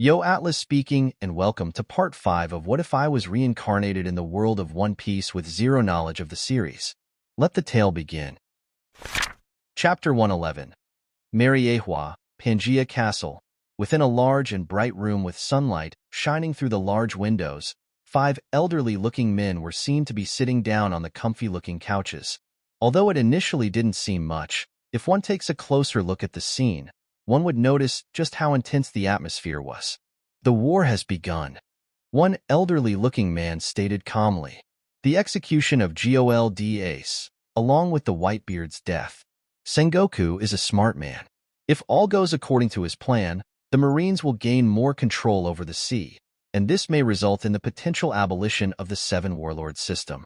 Yo Atlas speaking, and welcome to part 5 of What If I Was Reincarnated in the World of One Piece with zero knowledge of the series. Let the tale begin. Chapter 111. Mariehua, Pangaea Castle. Within a large and bright room with sunlight shining through the large windows, 5 elderly-looking men were seen to be sitting down on the comfy-looking couches. Although it initially didn't seem much, if one takes a closer look at the scene, one would notice just how intense the atmosphere was. The war has begun. One elderly-looking man stated calmly. The execution of Gold Ace, along with the Whitebeard's death. Sengoku is a smart man. If all goes according to his plan, the Marines will gain more control over the sea, and this may result in the potential abolition of the 7 Warlord system.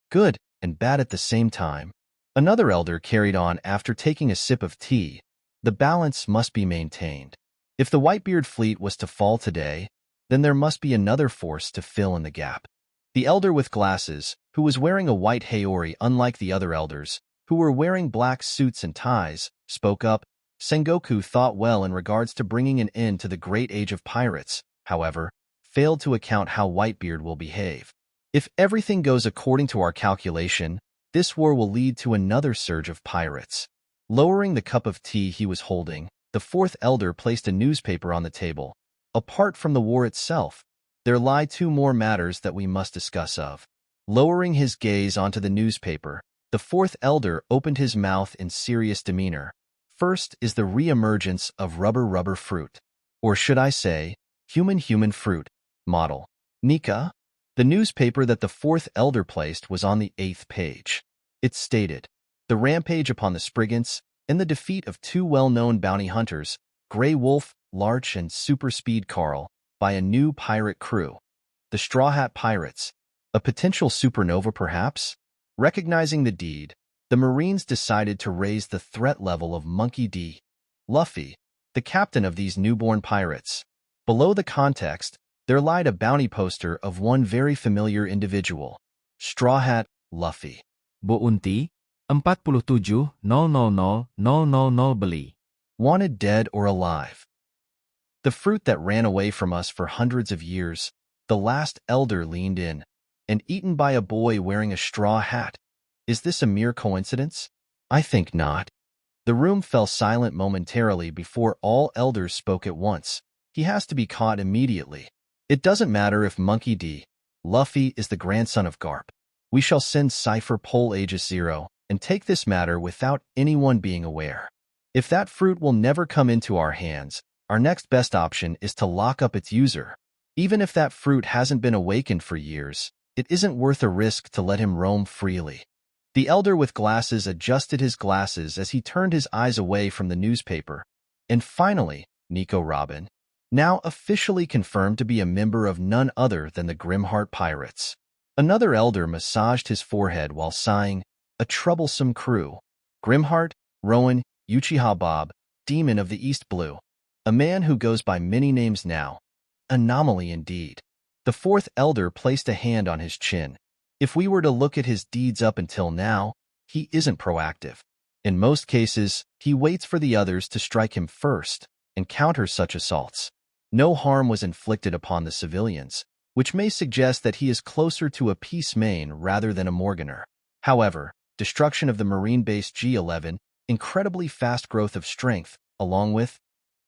Good and bad at the same time. Another elder carried on after taking a sip of tea. The balance must be maintained. If the Whitebeard fleet was to fall today, then there must be another force to fill in the gap. The elder with glasses, who was wearing a white haori unlike the other elders, who were wearing black suits and ties, spoke up. Sengoku thought well in regards to bringing an end to the great age of pirates, however, failed to account how Whitebeard will behave. If everything goes according to our calculation, this war will lead to another surge of pirates. Lowering the cup of tea he was holding, the 4th elder placed a newspaper on the table. Apart from the war itself, there lie 2 more matters that we must discuss of. Lowering his gaze onto the newspaper, the 4th elder opened his mouth in serious demeanor. First is the re-emergence of rubber fruit, or should I say, human fruit, model. Nika? The newspaper that the 4th elder placed was on the 8th page. It stated, the rampage upon the Spriggans, and the defeat of 2 well-known bounty hunters, Grey Wolf, Larch, and Super Speed Carl, by a new pirate crew. The Straw Hat Pirates. A potential supernova, perhaps? Recognizing the deed, the Marines decided to raise the threat level of Monkey D. Luffy, the captain of these newborn pirates. Below the context, there lied a bounty poster of one very familiar individual, Straw Hat Luffy. Bounty 47,000,000 beli. Wanted dead or alive. The fruit that ran away from us for hundreds of years, the last elder leaned in, and eaten by a boy wearing a straw hat. Is this a mere coincidence? I think not. The room fell silent momentarily before all elders spoke at once. He has to be caught immediately. It doesn't matter if Monkey D. Luffy is the grandson of Garp. We shall send Cypher Pole Aegis Zero and take this matter without anyone being aware. If that fruit will never come into our hands, our next best option is to lock up its user. Even if that fruit hasn't been awakened for years, it isn't worth a risk to let him roam freely. The elder with glasses adjusted his glasses as he turned his eyes away from the newspaper. And finally, Nico Robin, now officially confirmed to be a member of none other than the Grimheart Pirates. Another elder massaged his forehead while sighing, a troublesome crew. Grimheart, Rowan, Uchiha Bob, Demon of the East Blue. A man who goes by many names now. Anomaly indeed. The 4th elder placed a hand on his chin. If we were to look at his deeds up until now, he isn't proactive. In most cases, he waits for the others to strike him first and counters such assaults. No harm was inflicted upon the civilians, which may suggest that he is closer to a peace main rather than a Morganer. However, destruction of the Marine base G11, incredibly fast growth of strength, along with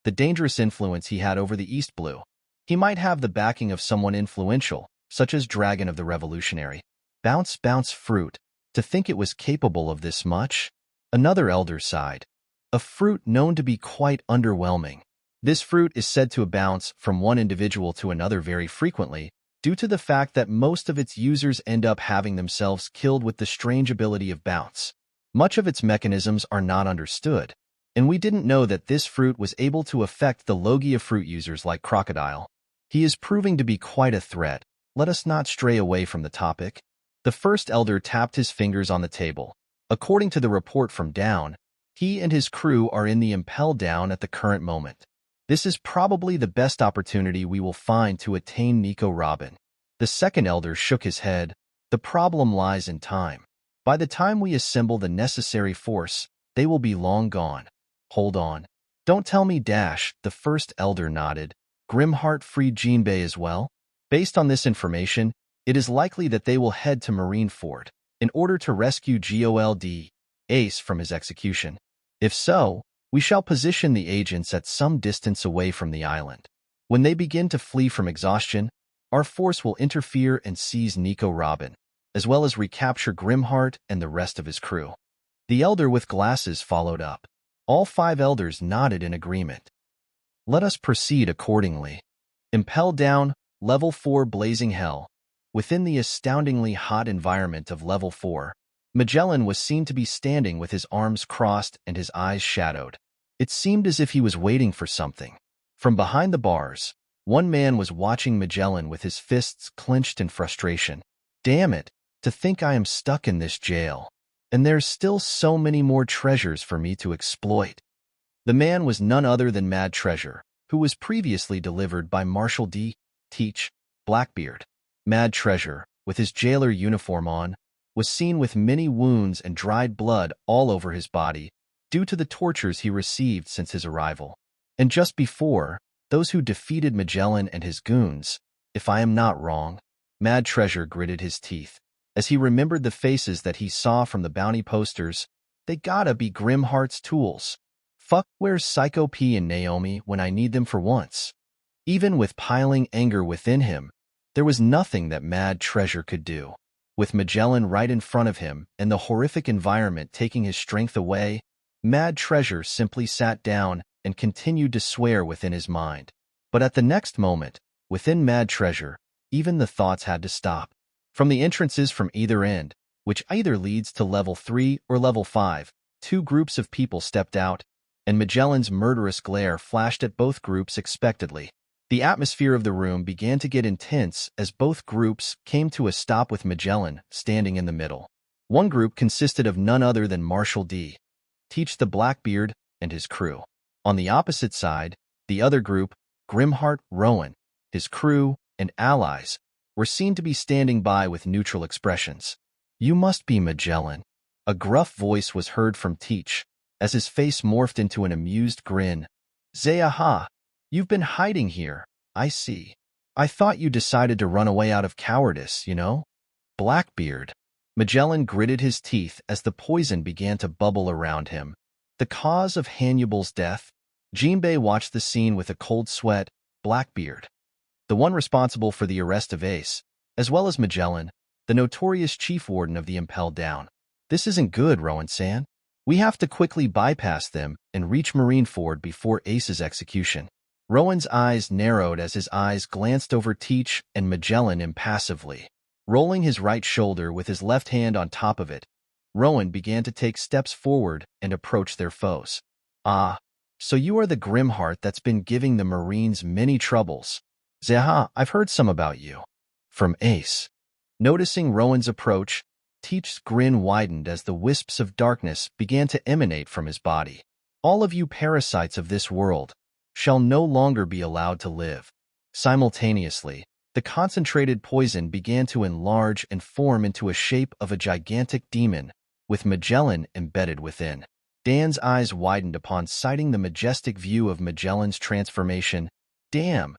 the dangerous influence he had over the East Blue. He might have the backing of someone influential, such as Dragon of the Revolutionary. Bounce fruit. To think it was capable of this much? Another elder sighed. A fruit known to be quite underwhelming. This fruit is said to bounce from one individual to another very frequently, due to the fact that most of its users end up having themselves killed with the strange ability of bounce. Much of its mechanisms are not understood, and we didn't know that this fruit was able to affect the Logia fruit users like Crocodile. He is proving to be quite a threat. Let us not stray away from the topic. The 1st elder tapped his fingers on the table. According to the report from Down, he and his crew are in the Impel Down at the current moment. This is probably the best opportunity we will find to attain Nico Robin. The 2nd elder shook his head. The problem lies in time. By the time we assemble the necessary force, they will be long gone. Hold on. Don't tell me, the 1st elder nodded. Grimheart freed Jinbei as well? Based on this information, it is likely that they will head to Marineford in order to rescue Gold Ace from his execution. If so, we shall position the agents at some distance away from the island. When they begin to flee from exhaustion, our force will interfere and seize Nico Robin, as well as recapture Grimheart and the rest of his crew. The elder with glasses followed up. All 5 elders nodded in agreement. Let us proceed accordingly. Impel down, Level 4 Blazing Hell. Within the astoundingly hot environment of Level 4, Magellan was seen to be standing with his arms crossed and his eyes shadowed. It seemed as if he was waiting for something. From behind the bars, one man was watching Magellan with his fists clenched in frustration. Damn it, to think I am stuck in this jail. And there's still so many more treasures for me to exploit. The man was none other than Mad Treasure, who was previously delivered by Marshal Teach Blackbeard. Mad Treasure, with his jailer uniform on, was seen with many wounds and dried blood all over his body due to the tortures he received since his arrival. And just before, those who defeated Magellan and his goons, if I am not wrong, Mad Treasure gritted his teeth. As he remembered the faces that he saw from the bounty posters, they gotta be Grimheart's tools. Fuck, where's Psycho P and Naomi when I need them for once? Even with piling anger within him, there was nothing that Mad Treasure could do. With Magellan right in front of him and the horrific environment taking his strength away, Mad Treasure simply sat down and continued to swear within his mind. But at the next moment, within Mad Treasure, even the thoughts had to stop. From the entrances from either end, which either leads to Level 3 or Level 5, 2 groups of people stepped out, and Magellan's murderous glare flashed at both groups expectedly. The atmosphere of the room began to get intense as both groups came to a stop with Magellan standing in the middle. One group consisted of none other than Marshal Teach the Blackbeard and his crew. On the opposite side, the other group, Grimheart Rowan, his crew, and allies, were seen to be standing by with neutral expressions. You must be Magellan. A gruff voice was heard from Teach, as his face morphed into an amused grin. Zayaha, you've been hiding here, I see. I thought you decided to run away out of cowardice, you know? Blackbeard. Magellan gritted his teeth as the poison began to bubble around him. The cause of Hannibal's death? Jinbei watched the scene with a cold sweat. Blackbeard, the one responsible for the arrest of Ace, as well as Magellan, the notorious chief warden of the Impel Down. This isn't good, Rowan-san. We have to quickly bypass them and reach Marineford before Ace's execution. Rowan's eyes narrowed as his eyes glanced over Teach and Magellan impassively. Rolling his right shoulder with his left hand on top of it, Rowan began to take steps forward and approach their foes. Ah, so you are the Grimheart that's been giving the Marines many troubles. Zaha, I've heard some about you. From Ace. Noticing Rowan's approach, Teach's grin widened as the wisps of darkness began to emanate from his body. All of you parasites of this world shall no longer be allowed to live. Simultaneously, the concentrated poison began to enlarge and form into a shape of a gigantic demon, with Magellan embedded within. Dan's eyes widened upon sighting the majestic view of Magellan's transformation. Damn,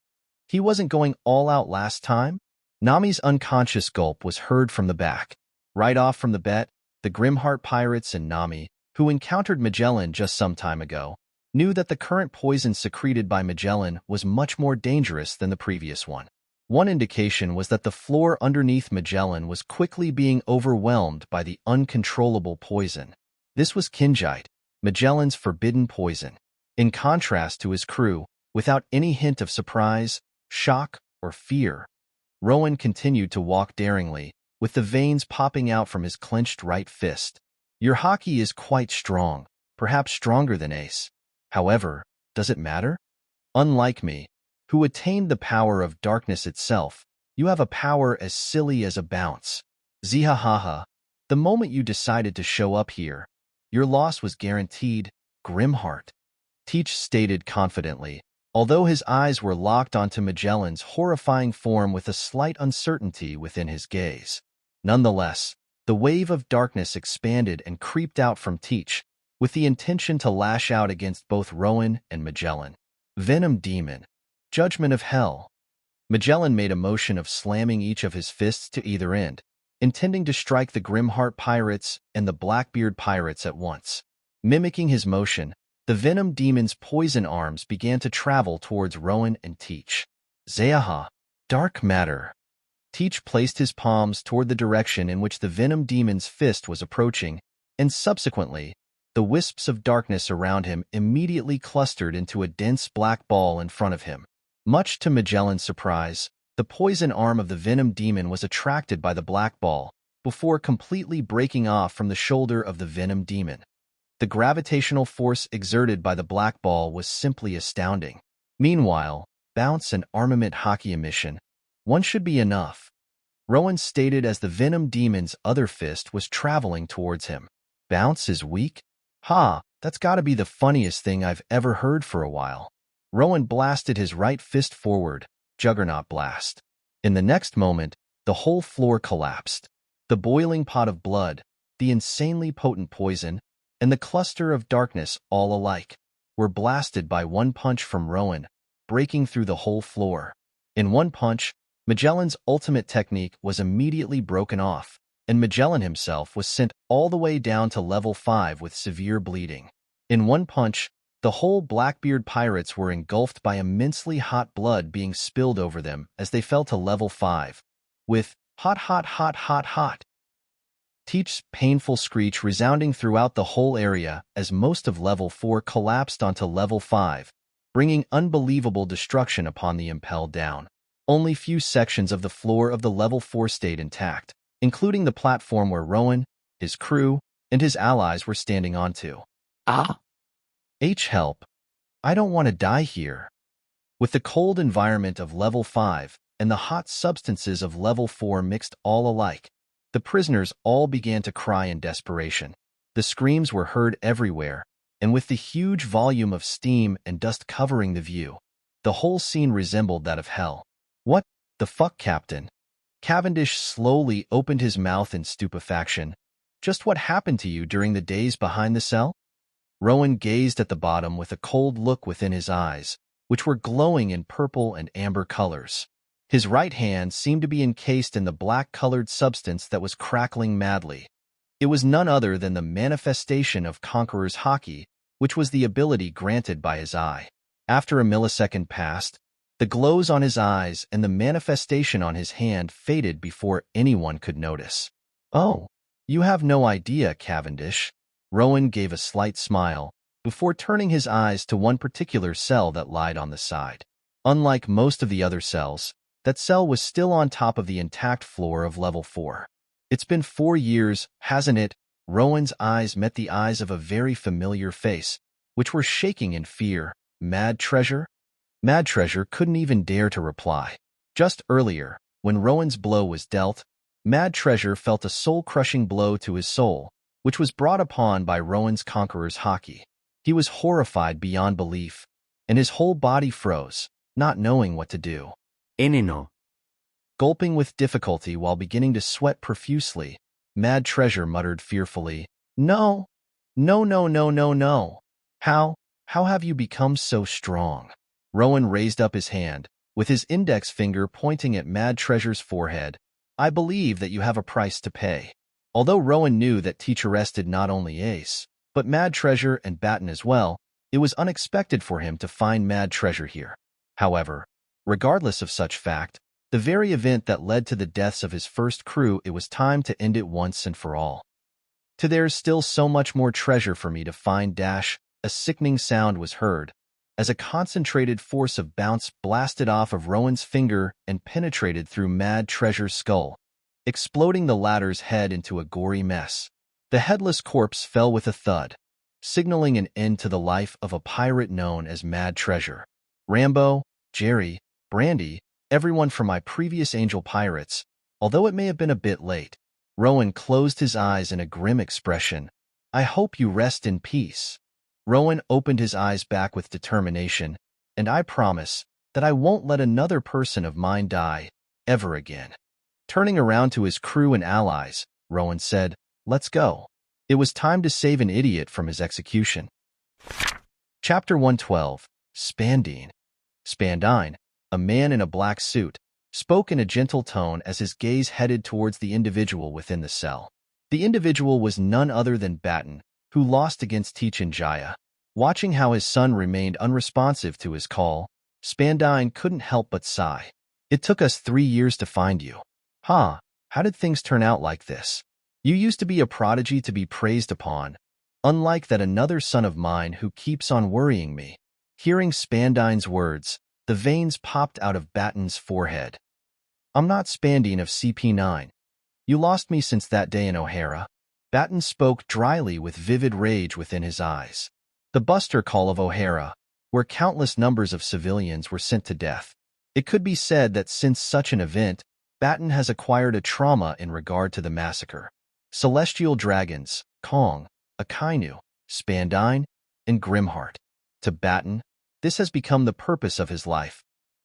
he wasn't going all out last time? Nami's unconscious gulp was heard from the back. Right off from the bet, the Grimheart pirates and Nami, who encountered Magellan just some time ago, knew that the current poison secreted by Magellan was much more dangerous than the previous one. One indication was that the floor underneath Magellan was quickly being overwhelmed by the uncontrollable poison. This was Kinjite, Magellan's forbidden poison. In contrast to his crew, without any hint of surprise, shock, or fear, Rowan continued to walk daringly, with the veins popping out from his clenched right fist. Your hockey is quite strong, perhaps stronger than Ace. However, does it matter? Unlike me, who attained the power of darkness itself, you have a power as silly as a bounce. Zihahaha, the moment you decided to show up here, your loss was guaranteed, Grimheart. Teach stated confidently, although his eyes were locked onto Magellan's horrifying form with a slight uncertainty within his gaze. Nonetheless, the wave of darkness expanded and creeped out from Teach, with the intention to lash out against both Rowan and Magellan. Venom Demon. Judgment of Hell. Magellan made a motion of slamming each of his fists to either end, intending to strike the Grimheart pirates and the Blackbeard pirates at once. Mimicking his motion, the Venom Demon's poison arms began to travel towards Rowan and Teach. Zeaha, dark matter. Teach placed his palms toward the direction in which the Venom Demon's fist was approaching, and subsequently, the wisps of darkness around him immediately clustered into a dense black ball in front of him. Much to Magellan's surprise, the poison arm of the Venom Demon was attracted by the black ball, before completely breaking off from the shoulder of the Venom Demon. The gravitational force exerted by the black ball was simply astounding. Meanwhile, bounce and armament hockey emission. One should be enough, Rowan stated as the Venom Demon's other fist was traveling towards him. Bounce is weak? Ha, that's gotta be the funniest thing I've ever heard for a while. Rowan blasted his right fist forward, Juggernaut blast. In the next moment, the whole floor collapsed. The boiling pot of blood, the insanely potent poison, and the cluster of darkness all alike were blasted by one punch from Rowan, breaking through the whole floor. In one punch, Magellan's ultimate technique was immediately broken off, and Magellan himself was sent all the way down to level 5 with severe bleeding. In one punch, the whole Blackbeard pirates were engulfed by immensely hot blood being spilled over them as they fell to level 5, with hot, hot, hot, hot, hot. Teach's painful screech resounding throughout the whole area as most of level 4 collapsed onto level 5, bringing unbelievable destruction upon the impel down. Only few sections of the floor of the level 4 stayed intact, including the platform where Rowan, his crew, and his allies were standing onto. Help. I don't want to die here. With the cold environment of level 5 and the hot substances of level 4 mixed all alike, the prisoners all began to cry in desperation. The screams were heard everywhere, and with the huge volume of steam and dust covering the view, the whole scene resembled that of hell. What the fuck, Captain? Cavendish slowly opened his mouth in stupefaction. Just what happened to you during the days behind the cell? Rowan gazed at the bottom with a cold look within his eyes, which were glowing in purple and amber colors. His right hand seemed to be encased in the black-colored substance that was crackling madly. It was none other than the manifestation of Conqueror's Haki, which was the ability granted by his eye. After a millisecond passed, the glows on his eyes and the manifestation on his hand faded before anyone could notice. Oh, you have no idea, Cavendish. Rowan gave a slight smile, before turning his eyes to one particular cell that lied on the side. Unlike most of the other cells, that cell was still on top of the intact floor of level 4. It's been 4 years, hasn't it? Rowan's eyes met the eyes of a very familiar face, which were shaking in fear. Mad Treasure? Mad Treasure couldn't even dare to reply. Just earlier, when Rowan's blow was dealt, Mad Treasure felt a soul-crushing blow to his soul, which was brought upon by Rowan's Conqueror's Haki. He was horrified beyond belief, and his whole body froze, not knowing what to do. Enino. Gulping with difficulty while beginning to sweat profusely, Mad Treasure muttered fearfully, No, no, no, no, no, no. How have you become so strong? Rowan raised up his hand, with his index finger pointing at Mad Treasure's forehead. I believe that you have a price to pay. Although Rowan knew that Teach arrested not only Ace, but Mad Treasure and Baton as well, it was unexpected for him to find Mad Treasure here. However, regardless of such fact, the very event that led to the deaths of his first crew, it was time to end it once and for all. There's still so much more treasure for me to find. A sickening sound was heard, as a concentrated force of bounce blasted off of Rowan's finger and penetrated through Mad Treasure's skull, exploding the latter's head into a gory mess. The headless corpse fell with a thud, signaling an end to the life of a pirate known as Mad Treasure. Rambo, Jerry, Brandy, everyone from my previous Angel Pirates, although it may have been a bit late. Rowan closed his eyes in a grim expression. I hope you rest in peace. Rowan opened his eyes back with determination, and I promise that I won't let another person of mine die, ever again. Turning around to his crew and allies, Rowan said, Let's go. It was time to save an idiot from his execution. Chapter 112, Spandine. a man in a black suit, spoke in a gentle tone as his gaze headed towards the individual within the cell. The individual was none other than Baton, who lost against Jaya. Watching how his son remained unresponsive to his call, Spandine couldn't help but sigh. It took us 3 years to find you. Huh, how did things turn out like this? You used to be a prodigy to be praised upon, unlike that another son of mine who keeps on worrying me. Hearing Spandine's words, the veins popped out of Baton's forehead. I'm not Spandine of CP9. You lost me since that day in O'Hara. Baton spoke dryly with vivid rage within his eyes. The Buster Call of O'Hara, where countless numbers of civilians were sent to death. It could be said that since such an event, Baton has acquired a trauma in regard to the massacre. Celestial dragons, Kong, Akainu, Spandine, and Grimheart. To Baton, this has become the purpose of his life.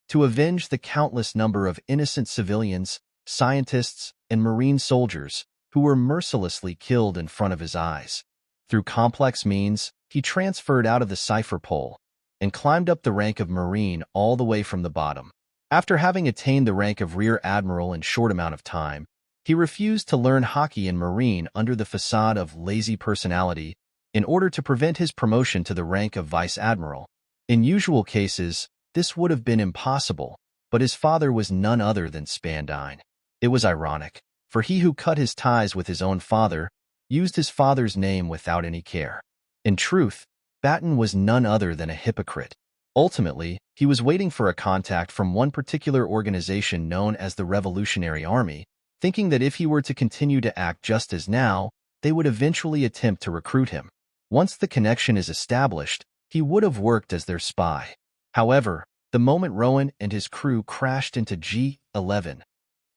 To avenge the countless number of innocent civilians, scientists, and marine soldiers who were mercilessly killed in front of his eyes. Through complex means, he transferred out of the cipher pole and climbed up the rank of Marine all the way from the bottom. After having attained the rank of Rear Admiral in short amount of time, he refused to learn hockey and Marine under the facade of lazy personality in order to prevent his promotion to the rank of Vice Admiral. In usual cases, this would have been impossible, but his father was none other than Spandine. It was ironic, for he who cut his ties with his own father used his father's name without any care. In truth, Baton was none other than a hypocrite. Ultimately, he was waiting for a contact from one particular organization known as the Revolutionary Army, thinking that if he were to continue to act just as now, they would eventually attempt to recruit him. Once the connection is established, he would have worked as their spy. However, the moment Rowan and his crew crashed into G11,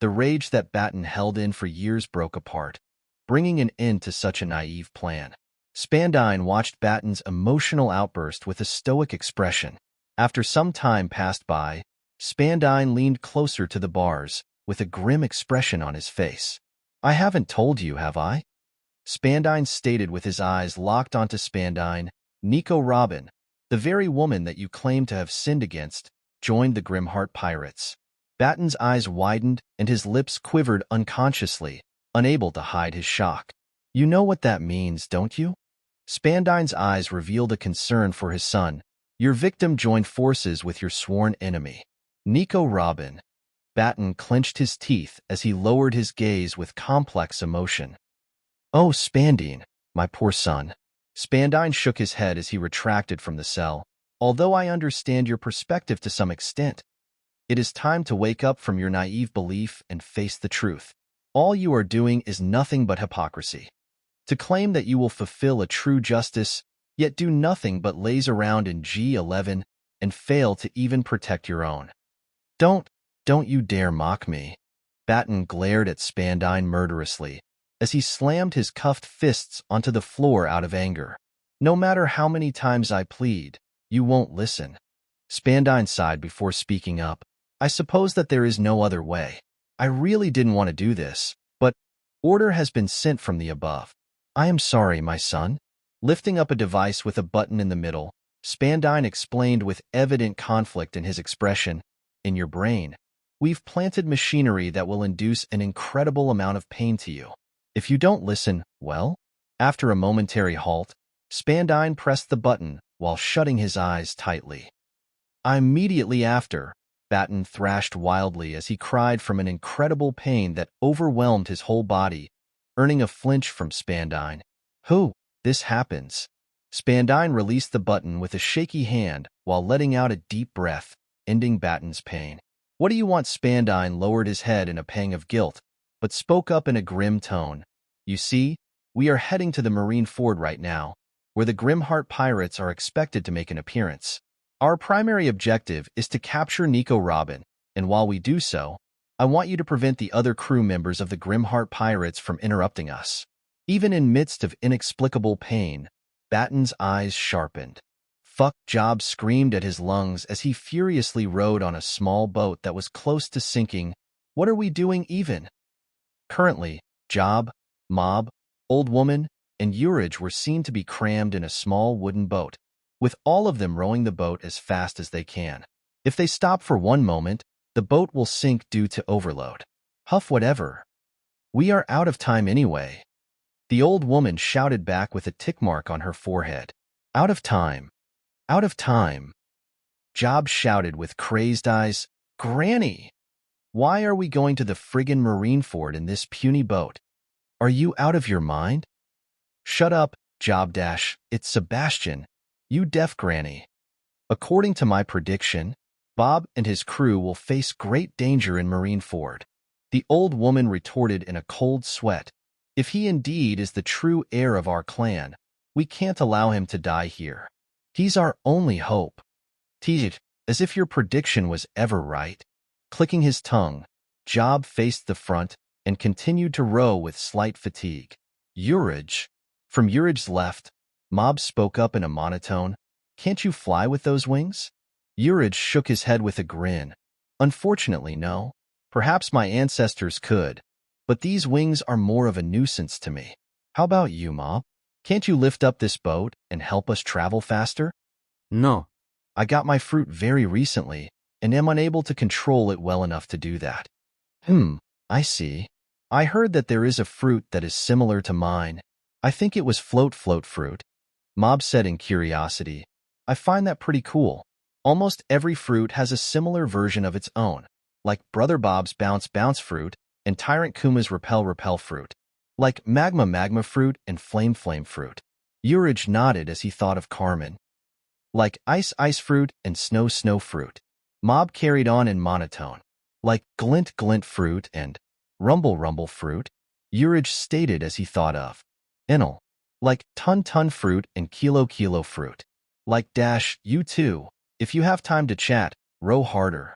the rage that Baton held in for years broke apart, bringing an end to such a naive plan. Spandine watched Baton's emotional outburst with a stoic expression. After some time passed by, Spandine leaned closer to the bars, with a grim expression on his face. I haven't told you, have I? Spandine stated with his eyes locked onto Spandine. Nico Robin, the very woman that you claim to have sinned against, joined the Grimheart pirates. Baton's eyes widened and his lips quivered unconsciously, unable to hide his shock. You know what that means, don't you? Spandine's eyes revealed a concern for his son. Your victim joined forces with your sworn enemy. Nico Robin. Baton clenched his teeth as he lowered his gaze with complex emotion. Oh, Spandine, my poor son. Spandine shook his head as he retracted from the cell. Although I understand your perspective to some extent, it is time to wake up from your naive belief and face the truth. All you are doing is nothing but hypocrisy. To claim that you will fulfill a true justice, yet do nothing but laze around in G11 and fail to even protect your own. Don't you dare mock me. Baton glared at Spandine murderously as he slammed his cuffed fists onto the floor out of anger. No matter how many times I plead, you won't listen. Spandine sighed before speaking up. I suppose that there is no other way. I really didn't want to do this, but order has been sent from the above. I am sorry, my son. Lifting up a device with a button in the middle, Spandine explained with evident conflict in his expression. In your brain, we've planted machinery that will induce an incredible amount of pain to you. If you don't listen, well? After a momentary halt, Spandine pressed the button while shutting his eyes tightly. Immediately after, Baton thrashed wildly as he cried from an incredible pain that overwhelmed his whole body, earning a flinch from Spandine. Who? This happens. Spandine released the button with a shaky hand while letting out a deep breath, ending Baton's pain. What do you want? Spandine lowered his head in a pang of guilt, but spoke up in a grim tone. You see, we are heading to the Marine Ford right now, where the Grimheart pirates are expected to make an appearance. Our primary objective is to capture Nico Robin, and while we do so, I want you to prevent the other crew members of the Grimheart pirates from interrupting us. Even in midst of inexplicable pain, Baton's eyes sharpened. Fuck Job screamed at his lungs as he furiously rowed on a small boat that was close to sinking. What are we doing even? Currently, Job, Mob, Old Woman, and Urage were seen to be crammed in a small wooden boat, with all of them rowing the boat as fast as they can. If they stop for one moment, the boat will sink due to overload. Huff whatever. We are out of time anyway. The old woman shouted back with a tick mark on her forehead. Out of time. Out of time. Job shouted with crazed eyes. Granny! Why are we going to the friggin' Marineford in this puny boat? Are you out of your mind? Shut up, Job Dash. It's Sebastian. You deaf granny. According to my prediction, Bob and his crew will face great danger in Marineford. The old woman retorted in a cold sweat. If he indeed is the true heir of our clan, we can't allow him to die here. He's our only hope. Tease, as if your prediction was ever right. Clicking his tongue, Job faced the front and continued to row with slight fatigue. Urage. From Urage's left, Mob spoke up in a monotone. Can't you fly with those wings? Urage shook his head with a grin. Unfortunately, no. Perhaps my ancestors could, but these wings are more of a nuisance to me. How about you, Mob? Can't you lift up this boat and help us travel faster? No. I got my fruit very recently and am unable to control it well enough to do that. I see. I heard that there is a fruit that is similar to mine. I think it was float fruit. Mob said in curiosity. I find that pretty cool. Almost every fruit has a similar version of its own, like Brother Bob's bounce fruit and Tyrant Kuma's repel fruit, like magma fruit and flame fruit. Urage nodded as he thought of Carmen. Like ice fruit and snow fruit. Mob carried on in monotone. Like glint fruit and rumble fruit. Urage stated as he thought of. Enel. Like ton fruit and kilo fruit. Like dash, you too. If you have time to chat, row harder.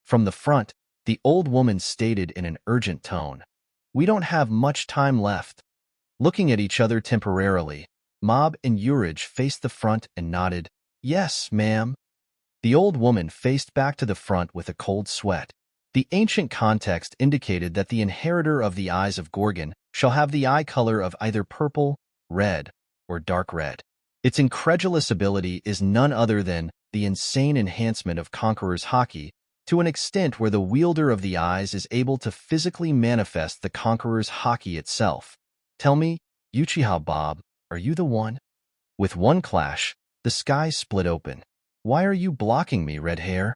From the front, the old woman stated in an urgent tone. We don't have much time left. Looking at each other temporarily, Mob and Urage faced the front and nodded. Yes, ma'am. The old woman faced back to the front with a cold sweat. The ancient context indicated that the inheritor of the eyes of Gorgon shall have the eye color of either purple, red, or dark red. Its incredulous ability is none other than the insane enhancement of Conqueror's Haki to an extent where the wielder of the eyes is able to physically manifest the Conqueror's Haki itself. Tell me, Uchiha Bob, are you the one? With one clash, the sky split open. Why are you blocking me, red hair?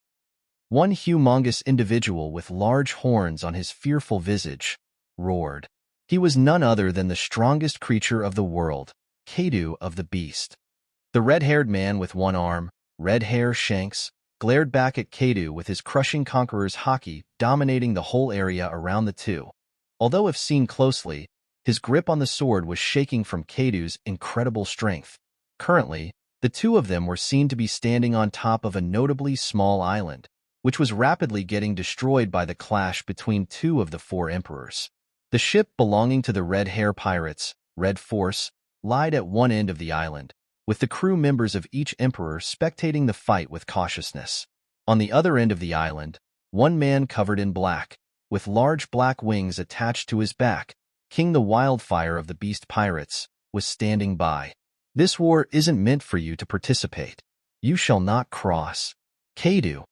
One humongous individual with large horns on his fearful visage roared. He was none other than the strongest creature of the world, Kaido of the Beast. The red-haired man with one arm, red hair Shanks, glared back at Kaido with his crushing Conqueror's Haki dominating the whole area around the two. Although if seen closely, his grip on the sword was shaking from Kaido's incredible strength. Currently, the two of them were seen to be standing on top of a notably small island, which was rapidly getting destroyed by the clash between two of the four emperors. The ship belonging to the Red Hair Pirates, Red Force, lied at one end of the island, with the crew members of each emperor spectating the fight with cautiousness. On the other end of the island, one man covered in black, with large black wings attached to his back, King the Wildfire of the Beast Pirates, was standing by. This war isn't meant for you to participate. You shall not cross. Kaido.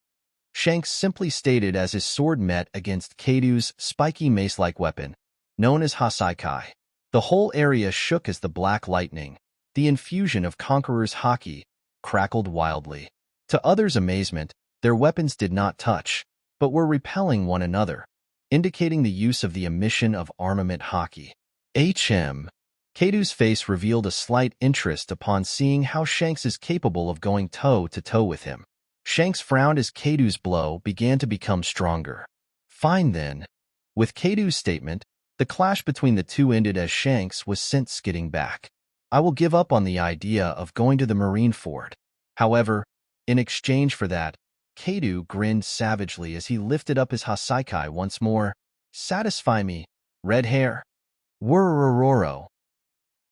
Shanks simply stated as his sword met against Kaido's spiky mace-like weapon, known as Hasaikai. The whole area shook as the black lightning, the infusion of Conqueror's Haki, crackled wildly. To others' amazement, their weapons did not touch, but were repelling one another, indicating the use of the emission of armament Haki. Kaido's face revealed a slight interest upon seeing how Shanks is capable of going toe-to-toe with him. Shanks frowned as Kaido's blow began to become stronger. Fine then. With Kaido's statement, the clash between the two ended as Shanks was sent skidding back. I will give up on the idea of going to the Marineford. However, in exchange for that, Kaido grinned savagely as he lifted up his Hasaikai once more. Satisfy me, red hair. Wurrororo.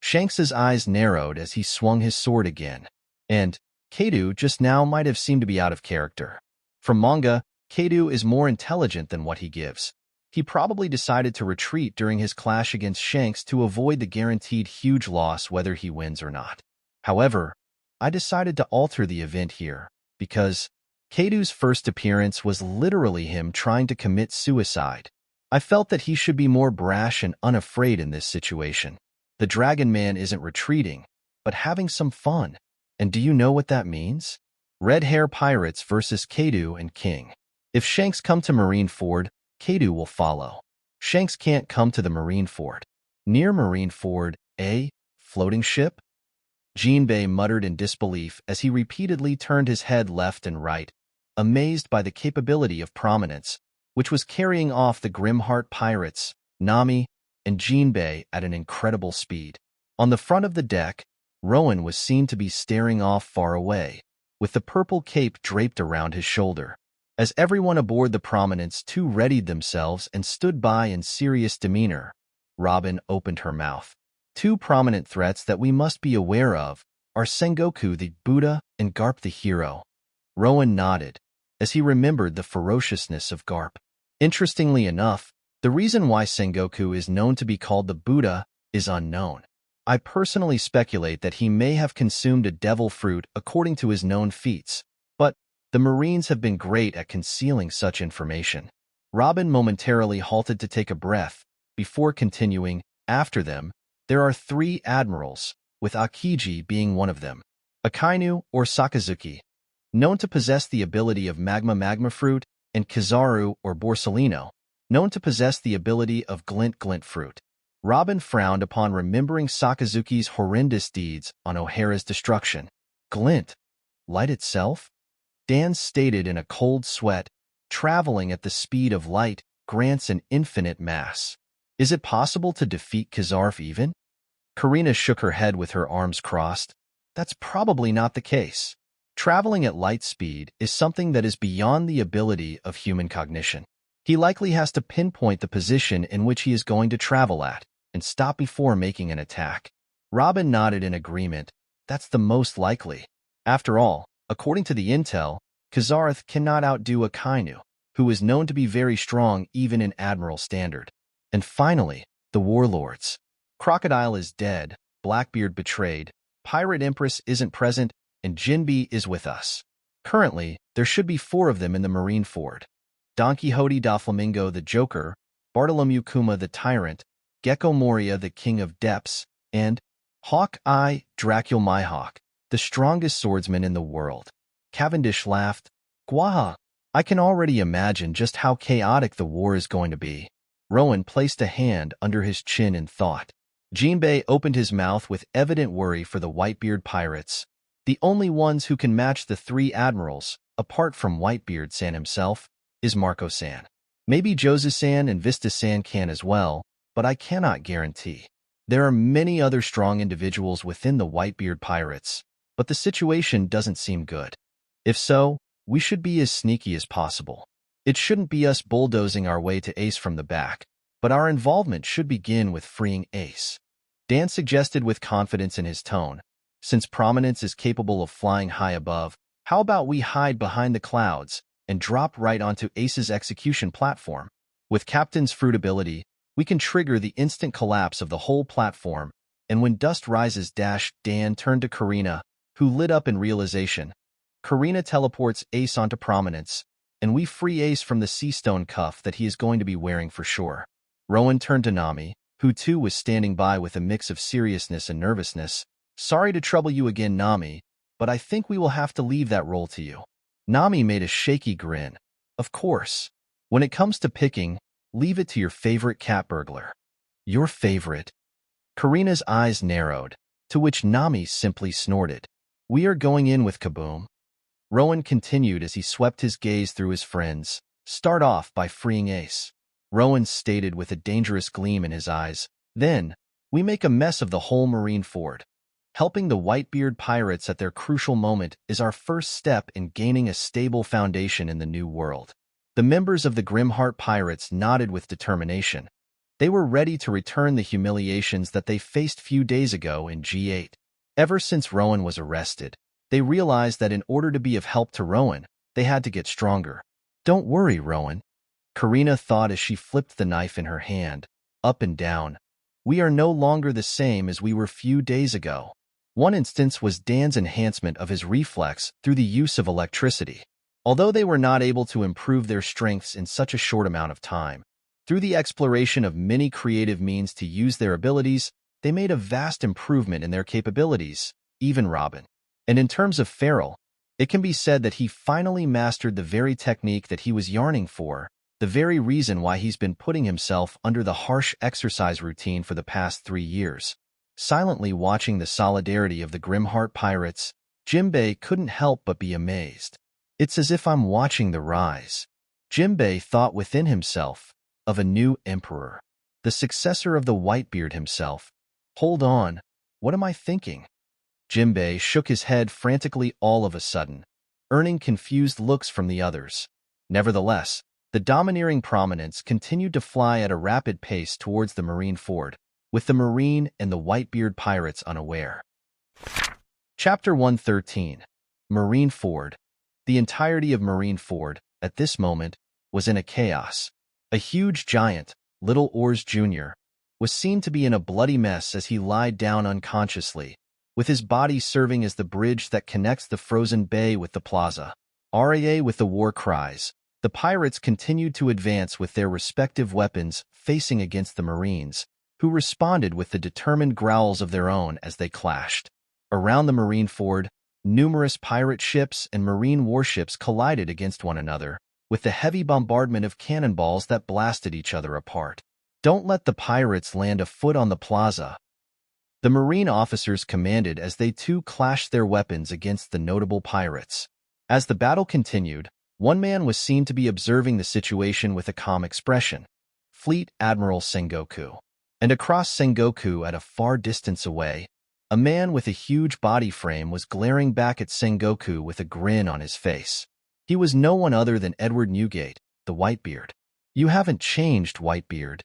Shanks's eyes narrowed as he swung his sword again, and Kaido just now might have seemed to be out of character. From manga, Kaido is more intelligent than what he gives. He probably decided to retreat during his clash against Shanks to avoid the guaranteed huge loss whether he wins or not. However, I decided to alter the event here, because Kaido's first appearance was literally him trying to commit suicide. I felt that he should be more brash and unafraid in this situation. The Dragon Man isn't retreating, but having some fun. And do you know what that means? Red Hair Pirates versus Kaido and King. If Shanks come to Marineford, Kaido will follow. Shanks can't come to the Marineford. Near Marineford, a floating ship? Jinbei muttered in disbelief as he repeatedly turned his head left and right, amazed by the capability of Prominence, which was carrying off the Grimheart pirates, Nami, and Jinbei at an incredible speed. On the front of the deck, Rowan was seen to be staring off far away, with the purple cape draped around his shoulder. As everyone aboard the Prominence too readied themselves and stood by in serious demeanor, Robin opened her mouth. Two prominent threats that we must be aware of are Sengoku the Buddha and Garp the hero. Rowan nodded, as he remembered the ferociousness of Garp. Interestingly enough, the reason why Sengoku is known to be called the Buddha is unknown. I personally speculate that he may have consumed a devil fruit according to his known feats, but the Marines have been great at concealing such information. Robin momentarily halted to take a breath, before continuing, after them, there are 3 admirals, with Akiji being one of them. Akainu or Sakazuki, known to possess the ability of magma fruit, and Kizaru or Borsalino, known to possess the ability of glint fruit. Robin frowned upon remembering Sakazuki's horrendous deeds on O'Hara's destruction. Glint? Light itself? Dan stated in a cold sweat, traveling at the speed of light grants an infinite mass. Is it possible to defeat Kizarf even? Karina shook her head with her arms crossed. That's probably not the case. Traveling at light speed is something that is beyond the ability of human cognition. He likely has to pinpoint the position in which he is going to travel at and stop before making an attack. Robin nodded in agreement. That's the most likely. After all, according to the intel, Kizarth cannot outdo Akainu, who is known to be very strong even in Admiral standard. And finally, the warlords. Crocodile is dead, Blackbeard betrayed, Pirate Empress isn't present, and Jinbe is with us. Currently, there should be 4 of them in the Marineford. Don Quixote da Flamingo the Joker, Bartolomeu Kuma the Tyrant, Gecko Moria the King of Depths, and Hawk-Eye Dracul Mihawk, the strongest swordsman in the world. Cavendish laughed. Gwaha! I can already imagine just how chaotic the war is going to be. Rowan placed a hand under his chin in thought. Jinbei opened his mouth with evident worry for the Whitebeard pirates. The only ones who can match the 3 admirals, apart from Whitebeard-san himself, is Marco-san. Maybe Jozu-san and Vista-san can as well, but I cannot guarantee. There are many other strong individuals within the Whitebeard pirates, but the situation doesn't seem good. If so, we should be as sneaky as possible. It shouldn't be us bulldozing our way to Ace from the back, but our involvement should begin with freeing Ace. Dan suggested with confidence in his tone. Since Prominence is capable of flying high above, how about we hide behind the clouds and drop right onto Ace's execution platform? With Captain's Fruit ability, we can trigger the instant collapse of the whole platform, and when dust rises Dan turned to Karina, who lit up in realization. Karina teleports Ace onto Prominence, and we free Ace from the sea stone cuff that he is going to be wearing for sure. Rowan turned to Nami, who too was standing by with a mix of seriousness and nervousness. Sorry to trouble you again, Nami, but I think we will have to leave that role to you. Nami made a shaky grin. Of course. When it comes to picking, leave it to your favorite cat burglar. Your favorite? Karina's eyes narrowed, to which Nami simply snorted. We are going in with Kaboom. Rowan continued as he swept his gaze through his friends. Start off by freeing Ace. Rowan stated with a dangerous gleam in his eyes. Then, we make a mess of the whole Marineford. Helping the Whitebeard pirates at their crucial moment is our first step in gaining a stable foundation in the new world. The members of the Grimheart pirates nodded with determination. They were ready to return the humiliations that they faced few days ago in G8. Ever since Rowan was arrested, they realized that in order to be of help to Rowan, they had to get stronger. Don't worry, Rowan. Karina thought as she flipped the knife in her hand, up and down. We are no longer the same as we were few days ago. One instance was Dan's enhancement of his reflex through the use of electricity. Although they were not able to improve their strengths in such a short amount of time, through the exploration of many creative means to use their abilities, they made a vast improvement in their capabilities, even Robin. And in terms of Farrell, it can be said that he finally mastered the very technique that he was yearning for, the very reason why he's been putting himself under the harsh exercise routine for the past 3 years. Silently watching the solidarity of the Grimheart pirates, Jinbei couldn't help but be amazed. It's as if I'm watching the rise, Jinbei thought within himself, of a new emperor, the successor of the Whitebeard himself. Hold on, what am I thinking? Jinbei shook his head frantically all of a sudden, earning confused looks from the others. Nevertheless, the domineering prominence continued to fly at a rapid pace towards the Marine Ford, with the Marine and the Whitebeard pirates unaware. Chapter 113. Marine Ford. The entirety of Marine Ford, at this moment, was in a chaos. A huge giant, Little Oars Jr., was seen to be in a bloody mess as he lied down unconsciously, with his body serving as the bridge that connects the frozen bay with the plaza. RAA with the war cries, the pirates continued to advance with their respective weapons facing against the Marines, who responded with the determined growls of their own as they clashed. Around the Marine Ford, numerous pirate ships and Marine warships collided against one another, with the heavy bombardment of cannonballs that blasted each other apart. Don't let the pirates land a foot on the plaza, the Marine officers commanded as they too clashed their weapons against the notable pirates. As the battle continued, one man was seen to be observing the situation with a calm expression, Fleet Admiral Sengoku. And across Sengoku at a far distance away, a man with a huge body frame was glaring back at Sengoku with a grin on his face. He was no one other than Edward Newgate, the Whitebeard. You haven't changed, Whitebeard,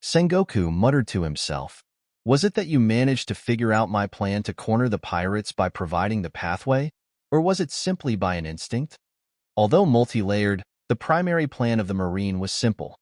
Sengoku muttered to himself. Was it that you managed to figure out my plan to corner the pirates by providing the pathway, or was it simply by an instinct? Although multi-layered, the primary plan of the Marine was simple.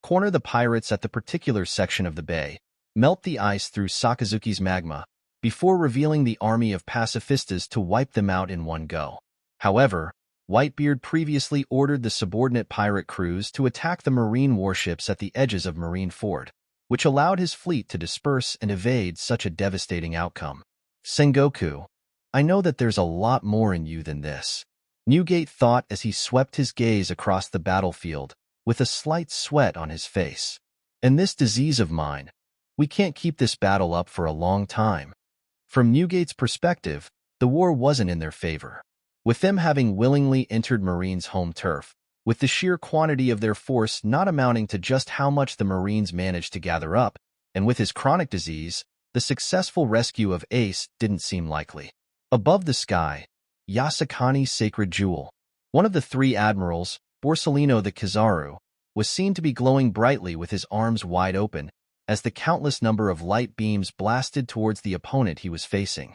Corner the pirates at the particular section of the bay, melt the ice through Sakazuki's magma, before revealing the army of pacifistas to wipe them out in one go. However, Whitebeard previously ordered the subordinate pirate crews to attack the Marine warships at the edges of Marine Ford, which allowed his fleet to disperse and evade such a devastating outcome. Sengoku, I know that there's a lot more in you than this, Newgate thought as he swept his gaze across the battlefield, with a slight sweat on his face. And this disease of mine, we can't keep this battle up for a long time. From Newgate's perspective, the war wasn't in their favor. With them having willingly entered Marines' home turf, with the sheer quantity of their force not amounting to just how much the Marines managed to gather up, and with his chronic disease, the successful rescue of Ace didn't seem likely. Above the sky, Yasakani's sacred jewel, one of the 3 admirals, Borsellino the Kizaru, was seen to be glowing brightly with his arms wide open, as the countless number of light beams blasted towards the opponent he was facing.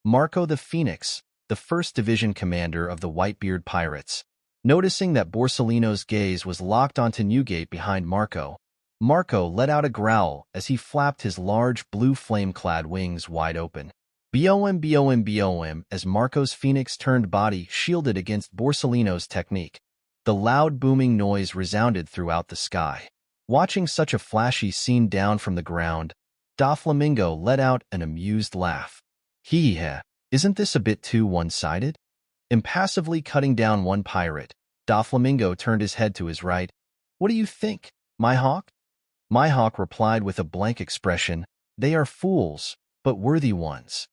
Marco the Phoenix, the 1st Division commander of the Whitebeard pirates, noticing that Borsellino's gaze was locked onto Newgate behind Marco, let out a growl as he flapped his large blue flame-clad wings wide open. BOM as Marco's phoenix-turned body shielded against Borsellino's technique. The loud booming noise resounded throughout the sky. Watching such a flashy scene down from the ground, Doflamingo let out an amused laugh. Hee-hee, isn't this a bit too one-sided? Impassively cutting down one pirate, Doflamingo turned his head to his right. What do you think, my hawk? My hawk replied with a blank expression. They are fools, but worthy ones.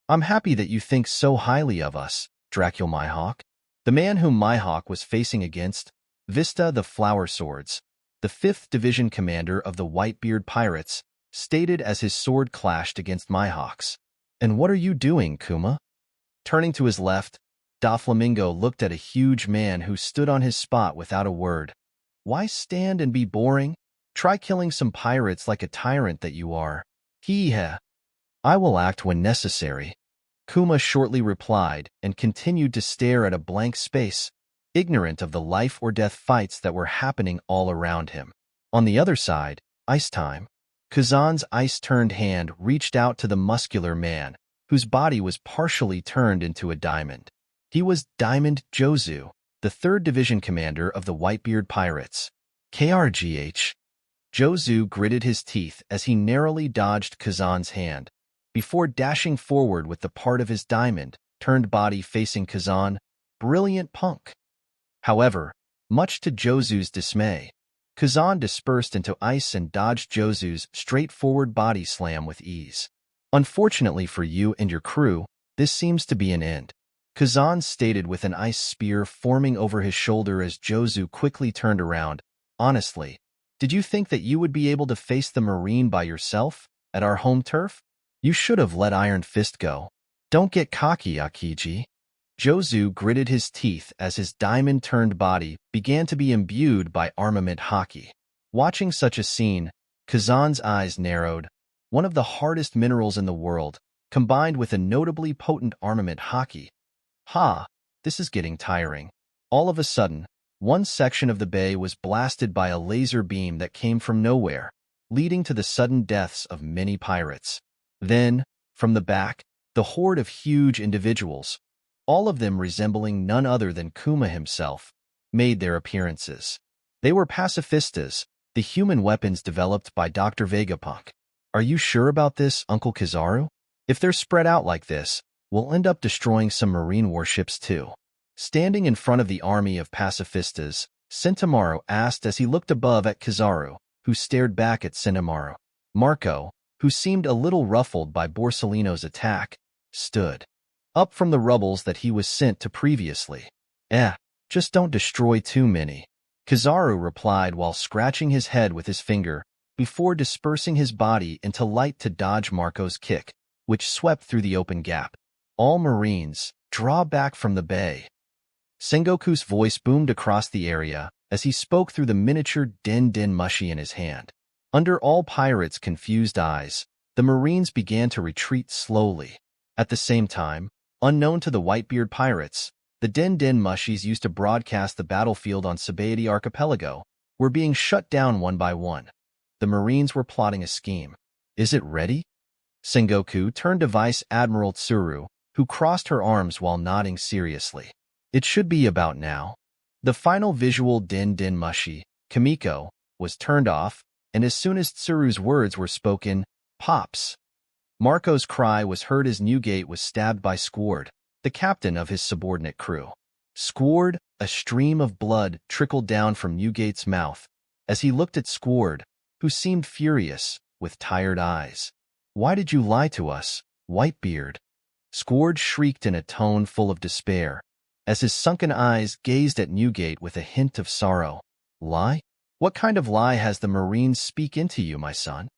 I'm happy that you think so highly of us, Dracul my hawk. The man whom my hawk was facing against, Vista the Flower Swords, the 5th Division commander of the Whitebeard pirates, stated as his sword clashed against Mihawk's. And what are you doing, Kuma? Turning to his left, Doflamingo looked at a huge man who stood on his spot without a word. Why stand and be boring? Try killing some pirates like a tyrant that you are. Hee-hee. I will act when necessary, Kuma shortly replied and continued to stare at a blank space, ignorant of the life-or-death fights that were happening all around him. On the other side, ice time. Kazan's ice-turned hand reached out to the muscular man, whose body was partially turned into a diamond. He was Diamond Jozu, the 3rd Division commander of the Whitebeard pirates. KRGH. Jozu gritted his teeth as he narrowly dodged Kazan's hand, before dashing forward with the part of his diamond-turned body facing Kazan. Brilliant punk. However, much to Jozu's dismay, Kazan dispersed into ice and dodged Jozu's straightforward body slam with ease. Unfortunately for you and your crew, this seems to be an end, Kazan stated with an ice spear forming over his shoulder as Jozu quickly turned around. Honestly, did you think that you would be able to face the Marine by yourself, at our home turf? You should have let Iron Fist go. Don't get cocky, Akiji. Jozu gritted his teeth as his diamond-turned body began to be imbued by armament haki. Watching such a scene, Kazan's eyes narrowed. One of the hardest minerals in the world, combined with a notably potent armament haki. This is getting tiring. All of a sudden, one section of the bay was blasted by a laser beam that came from nowhere, leading to the sudden deaths of many pirates. Then, from the back, the horde of huge individuals, all of them resembling none other than Kuma himself, made their appearances. They were pacifistas, the human weapons developed by Dr. Vegapunk. Are you sure about this, Uncle Kizaru? If they're spread out like this, we'll end up destroying some marine warships too. Standing in front of the army of pacifistas, Sentomaru asked as he looked above at Kizaru, who stared back at Sentomaru. Marco, who seemed a little ruffled by Borsellino's attack, stood up from the rubbles that he was sent to previously. Just don't destroy too many, Kizaru replied while scratching his head with his finger, before dispersing his body into light to dodge Marco's kick, which swept through the open gap. All Marines, draw back from the bay. Sengoku's voice boomed across the area as he spoke through the miniature Den Mushi in his hand. Under all pirates' confused eyes, the Marines began to retreat slowly. At the same time, unknown to the Whitebeard pirates, the Den Mushis used to broadcast the battlefield on Sabaody Archipelago were being shut down one by one. The Marines were plotting a scheme. Is it ready? Sengoku turned to Vice Admiral Tsuru, who crossed her arms while nodding seriously. It should be about now. The final visual Den Mushi, Kamiko, was turned off, and as soon as Tsuru's words were spoken, pops. Marco's cry was heard as Newgate was stabbed by Squard, the captain of his subordinate crew. Squard, a stream of blood trickled down from Newgate's mouth as he looked at Squard, who seemed furious, with tired eyes. Why did you lie to us, Whitebeard? Squard shrieked in a tone full of despair, as his sunken eyes gazed at Newgate with a hint of sorrow. Lie? What kind of lie has the Marines speak into you, my son?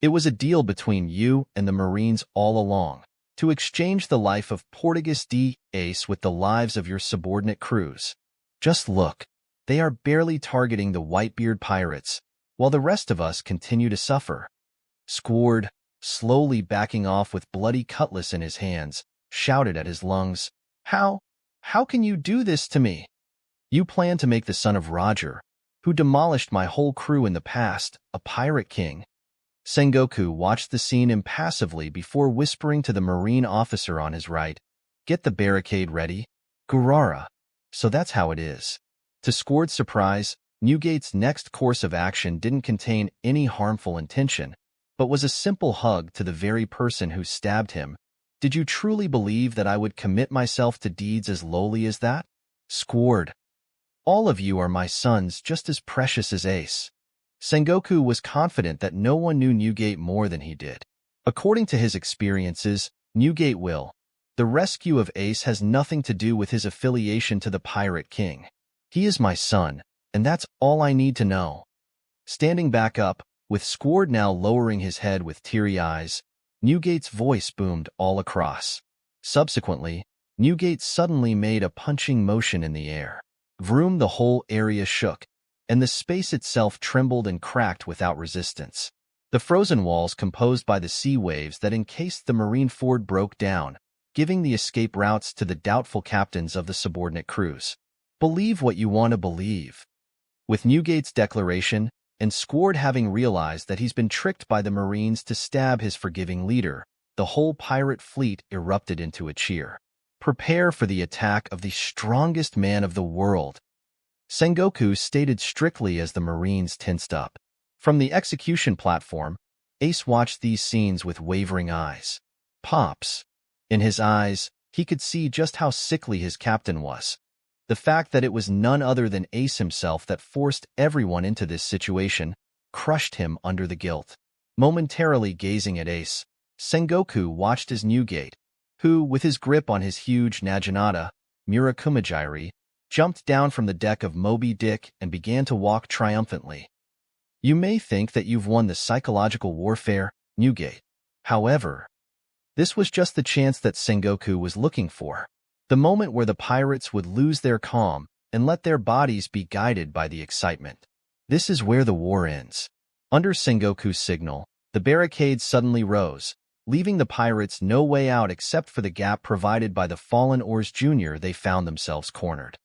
It was a deal between you and the Marines all along, to exchange the life of Portuguese Ace with the lives of your subordinate crews. Just look, they are barely targeting the Whitebeard pirates, while the rest of us continue to suffer. Squard, slowly backing off with bloody cutlass in his hands, shouted at his lungs, How can you do this to me? You plan to make the son of Roger, who demolished my whole crew in the past, a pirate king. Sengoku watched the scene impassively before whispering to the Marine officer on his right, Get the barricade ready, Gurara. So that's how it is. To Squard's surprise, Newgate's next course of action didn't contain any harmful intention, but was a simple hug to the very person who stabbed him. Did you truly believe that I would commit myself to deeds as lowly as that? Squard. All of you are my sons just as precious as Ace. Sengoku was confident that no one knew Newgate more than he did. According to his experiences, Newgate will. The rescue of Ace has nothing to do with his affiliation to the Pirate King. He is my son, and that's all I need to know. Standing back up, with Squard now lowering his head with teary eyes, Newgate's voice boomed all across. Subsequently, Newgate suddenly made a punching motion in the air. Vroom, the whole area shook, and the space itself trembled and cracked without resistance. The frozen walls composed by the sea waves that encased the marine fort broke down, giving the escape routes to the doubtful captains of the subordinate crews. Believe what you want to believe. With Newgate's declaration, and Squard having realized that he's been tricked by the Marines to stab his forgiving leader, the whole pirate fleet erupted into a cheer. Prepare for the attack of the strongest man of the world, Sengoku stated strictly as the Marines tensed up. From the execution platform, Ace watched these scenes with wavering eyes. Pops. In his eyes, he could see just how sickly his captain was. The fact that it was none other than Ace himself that forced everyone into this situation crushed him under the guilt. Momentarily gazing at Ace, Sengoku watched his new gate, who, with his grip on his huge Naginata, Murakumajiri, jumped down from the deck of Moby Dick and began to walk triumphantly. You may think that you've won the psychological warfare, Newgate. However, this was just the chance that Sengoku was looking for. The moment where the pirates would lose their calm and let their bodies be guided by the excitement. This is where the war ends. Under Sengoku's signal, the barricade suddenly rose, leaving the pirates no way out except for the gap provided by the fallen Oars Jr. They found themselves cornered.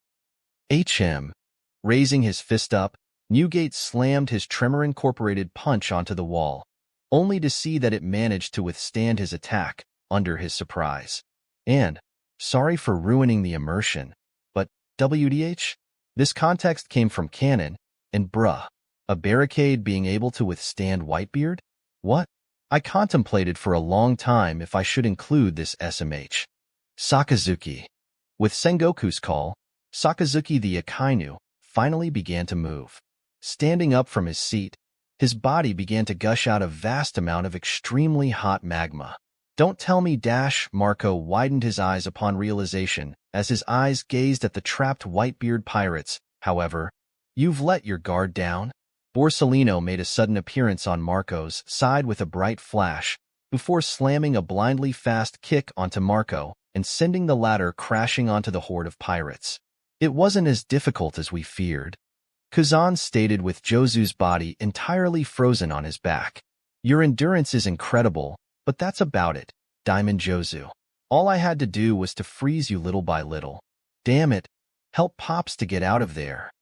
Raising his fist up, Newgate slammed his Tremor-incorporated punch onto the wall, only to see that it managed to withstand his attack under his surprise. And, sorry for ruining the immersion, but WDH? This context came from canon, and bruh, a barricade being able to withstand Whitebeard? What? I contemplated for a long time if I should include this SMH. Sakazuki. With Sengoku's call, Sakazuki the Akainu finally began to move. Standing up from his seat, his body began to gush out a vast amount of extremely hot magma. Don't tell me Marco widened his eyes upon realization as his eyes gazed at the trapped Whitebeard pirates. However, you've let your guard down? Borsellino made a sudden appearance on Marco's side with a bright flash, before slamming a blindly fast kick onto Marco and sending the latter crashing onto the horde of pirates. It wasn't as difficult as we feared, Kazan stated with Jozu's body entirely frozen on his back. Your endurance is incredible, but that's about it, Diamond Jozu. All I had to do was to freeze you little by little. Damn it, help Pops to get out of there.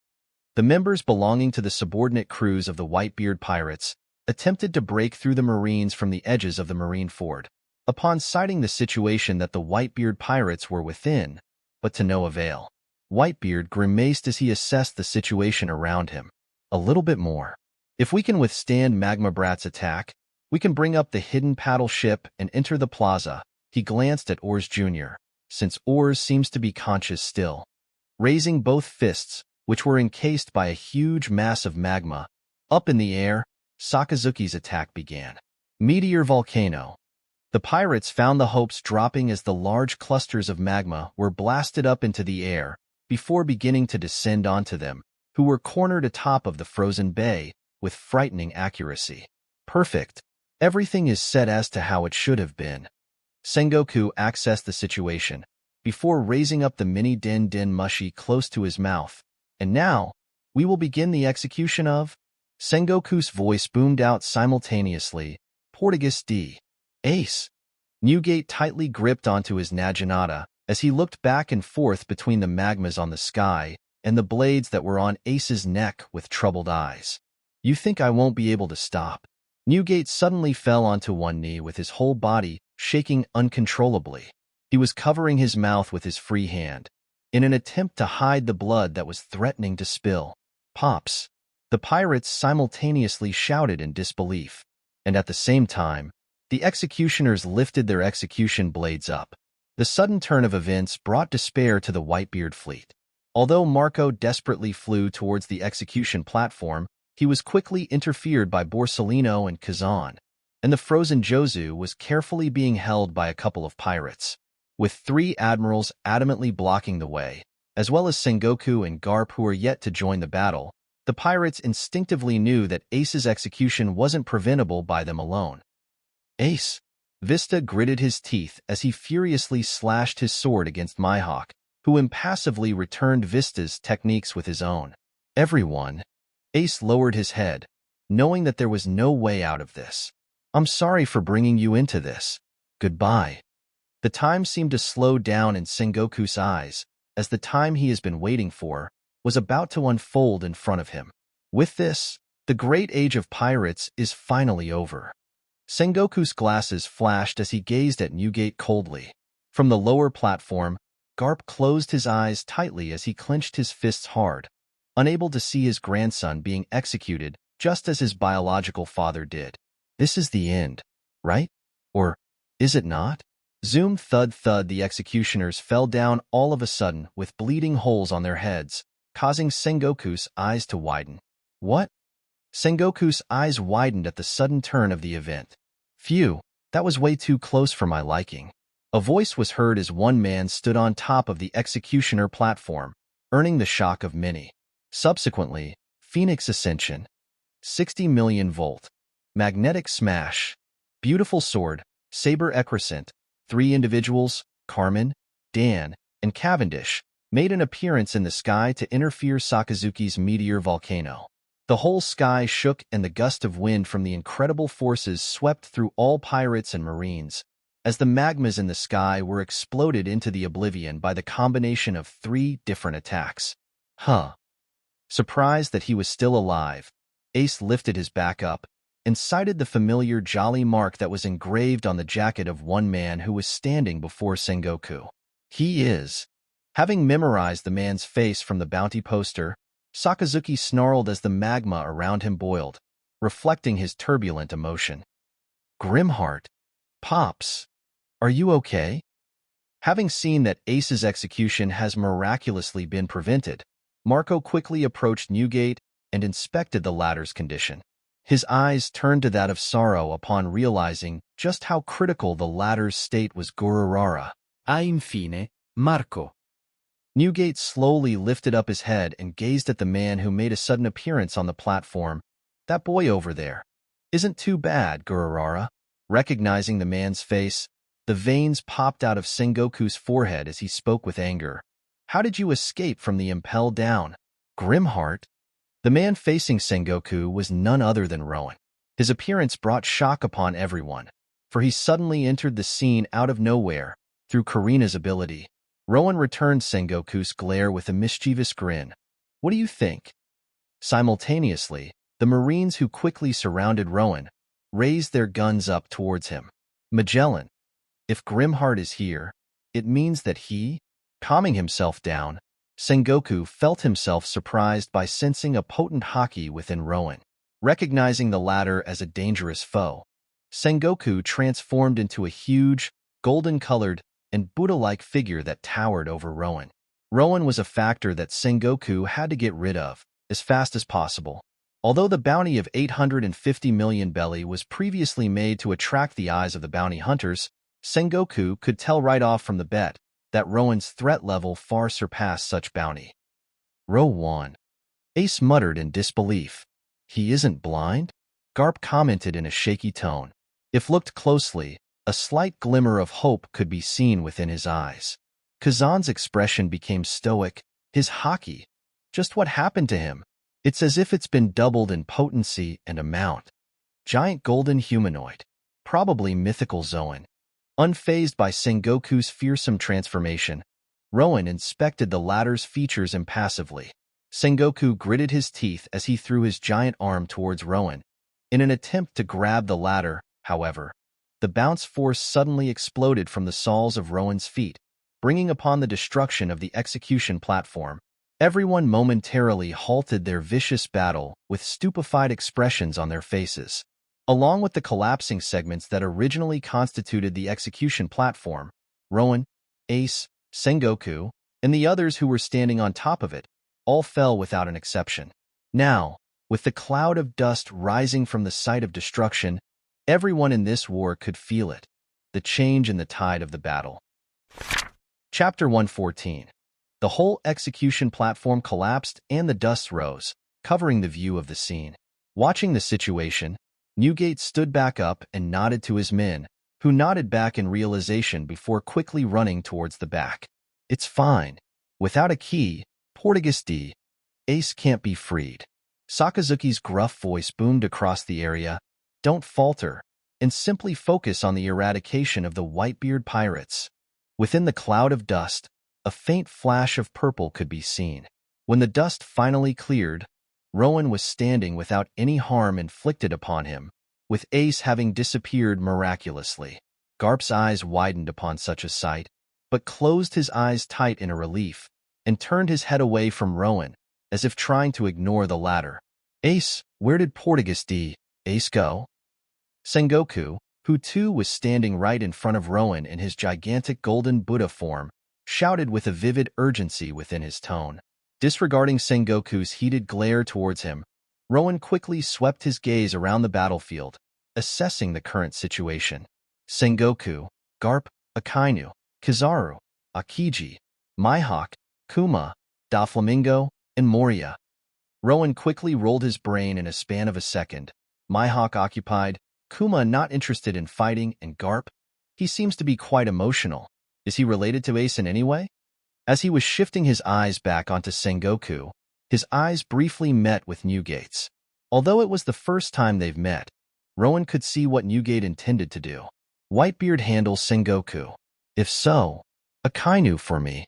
The members belonging to the subordinate crews of the Whitebeard pirates attempted to break through the Marines from the edges of the Marine fort, upon citing the situation that the Whitebeard pirates were within, but to no avail. Whitebeard grimaced as he assessed the situation around him. A little bit more. If we can withstand Magma Brat's attack, we can bring up the hidden paddle ship and enter the plaza. He glanced at Oars Jr., since Oars seems to be conscious still. Raising both fists, which were encased by a huge mass of magma, up in the air, Sakazuki's attack began. Meteor Volcano. The pirates found the hopes dropping as the large clusters of magma were blasted up into the air, before beginning to descend onto them, who were cornered atop of the frozen bay, with frightening accuracy. Perfect. Everything is set as to how it should have been. Sengoku accessed the situation, before raising up the mini Den Mushi close to his mouth. And now, we will begin the execution of... Sengoku's voice boomed out simultaneously. Portuguese D. Ace. Newgate tightly gripped onto his Naginata, as he looked back and forth between the magmas on the sky and the blades that were on Ace's neck with troubled eyes. You think I won't be able to stop? Newgate suddenly fell onto one knee with his whole body shaking uncontrollably. He was covering his mouth with his free hand, in an attempt to hide the blood that was threatening to spill. Pops. The pirates simultaneously shouted in disbelief, and at the same time, the executioners lifted their execution blades up. The sudden turn of events brought despair to the Whitebeard fleet. Although Marco desperately flew towards the execution platform, he was quickly interfered by Borsellino and Kazan, and the frozen Jozu was carefully being held by a couple of pirates. With 3 admirals adamantly blocking the way, as well as Sengoku and Garp who were yet to join the battle, the pirates instinctively knew that Ace's execution wasn't preventable by them alone. Ace. Vista gritted his teeth as he furiously slashed his sword against Mihawk, who impassively returned Vista's techniques with his own. Everyone. Ace lowered his head, knowing that there was no way out of this. I'm sorry for bringing you into this. Goodbye. The time seemed to slow down in Sengoku's eyes, as the time he has been waiting for was about to unfold in front of him. With this, the great age of pirates is finally over. Sengoku's glasses flashed as he gazed at Newgate coldly. From the lower platform, Garp closed his eyes tightly as he clenched his fists hard, unable to see his grandson being executed just as his biological father did. This is the end, right? Or is it not? Zoom, thud, thud. The executioners fell down all of a sudden with bleeding holes on their heads, causing Sengoku's eyes to widen. What? Sengoku's eyes widened at the sudden turn of the event. Phew, that was way too close for my liking. A voice was heard as one man stood on top of the executioner platform, earning the shock of many. Subsequently, Phoenix Ascension, 60 million volt, magnetic smash, beautiful sword, saber ecrascent. 3 individuals, Carmen, Dan, and Cavendish, made an appearance in the sky to interfere Sakazuki's meteor volcano. The whole sky shook and the gust of wind from the incredible forces swept through all pirates and marines, as the magmas in the sky were exploded into the oblivion by the combination of 3 different attacks. Surprised that he was still alive, Ace lifted his back up and sighted the familiar jolly mark that was engraved on the jacket of one man who was standing before Sengoku. He is. Having memorized the man's face from the bounty poster, Sakazuki snarled as the magma around him boiled, reflecting his turbulent emotion. Grimheart. Pops. Are you okay? Having seen that Ace's execution has miraculously been prevented, Marco quickly approached Newgate and inspected the latter's condition. His eyes turned to that of sorrow upon realizing just how critical the latter's state was. Gururara. Infine, Marco. Newgate slowly lifted up his head and gazed at the man who made a sudden appearance on the platform. That boy over there. Isn't too bad, Gururara. Recognizing the man's face, the veins popped out of Sengoku's forehead as he spoke with anger. How did you escape from the impel down? Grimheart? The man facing Sengoku was none other than Rowan. His appearance brought shock upon everyone, for he suddenly entered the scene out of nowhere, through Karina's ability. Rowan returned Sengoku's glare with a mischievous grin. What do you think? Simultaneously, the Marines who quickly surrounded Rowan raised their guns up towards him. Magellan, if Grimheart is here, it means that he, calming himself down, Sengoku felt himself surprised by sensing a potent haki within Rowan. Recognizing the latter as a dangerous foe, Sengoku transformed into a huge, golden-colored, and Buddha-like figure that towered over Rowan. Rowan was a factor that Sengoku had to get rid of as fast as possible. Although the bounty of 850 million belly was previously made to attract the eyes of the bounty hunters, Sengoku could tell right off from the bet that Rowan's threat level far surpassed such bounty. Rowan. Ace muttered in disbelief. He isn't blind? Garp commented in a shaky tone. If looked closely, a slight glimmer of hope could be seen within his eyes. Kazan's expression became stoic. His haki. Just what happened to him? It's as if it's been doubled in potency and amount. Giant golden humanoid. Probably mythical Zoan. Unfazed by Sengoku's fearsome transformation, Rowan inspected the latter's features impassively. Sengoku gritted his teeth as he threw his giant arm towards Rowan. In an attempt to grab the latter, however, the bounce force suddenly exploded from the soles of Rowan's feet, bringing upon the destruction of the execution platform. Everyone momentarily halted their vicious battle with stupefied expressions on their faces. Along with the collapsing segments that originally constituted the execution platform, Rowan, Ace, Sengoku, and the others who were standing on top of it all fell without an exception. Now, with the cloud of dust rising from the site of destruction, everyone in this war could feel it, the change in the tide of the battle. Chapter 114. The whole execution platform collapsed and the dust rose, covering the view of the scene. Watching the situation, Newgate stood back up and nodded to his men, who nodded back in realization before quickly running towards the back. It's fine. Without a key, Portuguese Ace can't be freed. Sakazuki's gruff voice boomed across the area. Don't falter, and simply focus on the eradication of the Whitebeard pirates. Within the cloud of dust, a faint flash of purple could be seen. When the dust finally cleared, Rowan was standing without any harm inflicted upon him, with Ace having disappeared miraculously. Garp's eyes widened upon such a sight. but closed his eyes tight in a relief and turned his head away from Rowan, as if trying to ignore the latter. Ace, where did protagonist Ace go? Sengoku, who too was standing right in front of Rowan in his gigantic golden Buddha form, shouted with a vivid urgency within his tone. Disregarding Sengoku's heated glare towards him, Rowan quickly swept his gaze around the battlefield, assessing the current situation. Sengoku, Garp, Akainu, Kizaru, Akiji, Mihawk, Kuma, Doflamingo, and Moria. Rowan quickly rolled his brain in a span of a second. Mihawk occupied, Kuma not interested in fighting, and Garp? He seems to be quite emotional. Is he related to Ace in any way? As he was shifting his eyes back onto Sengoku, his eyes briefly met with Newgate's. Although it was the first time they've met, Rowan could see what Newgate intended to do. Whitebeard handles Sengoku. If so, Akainu for me.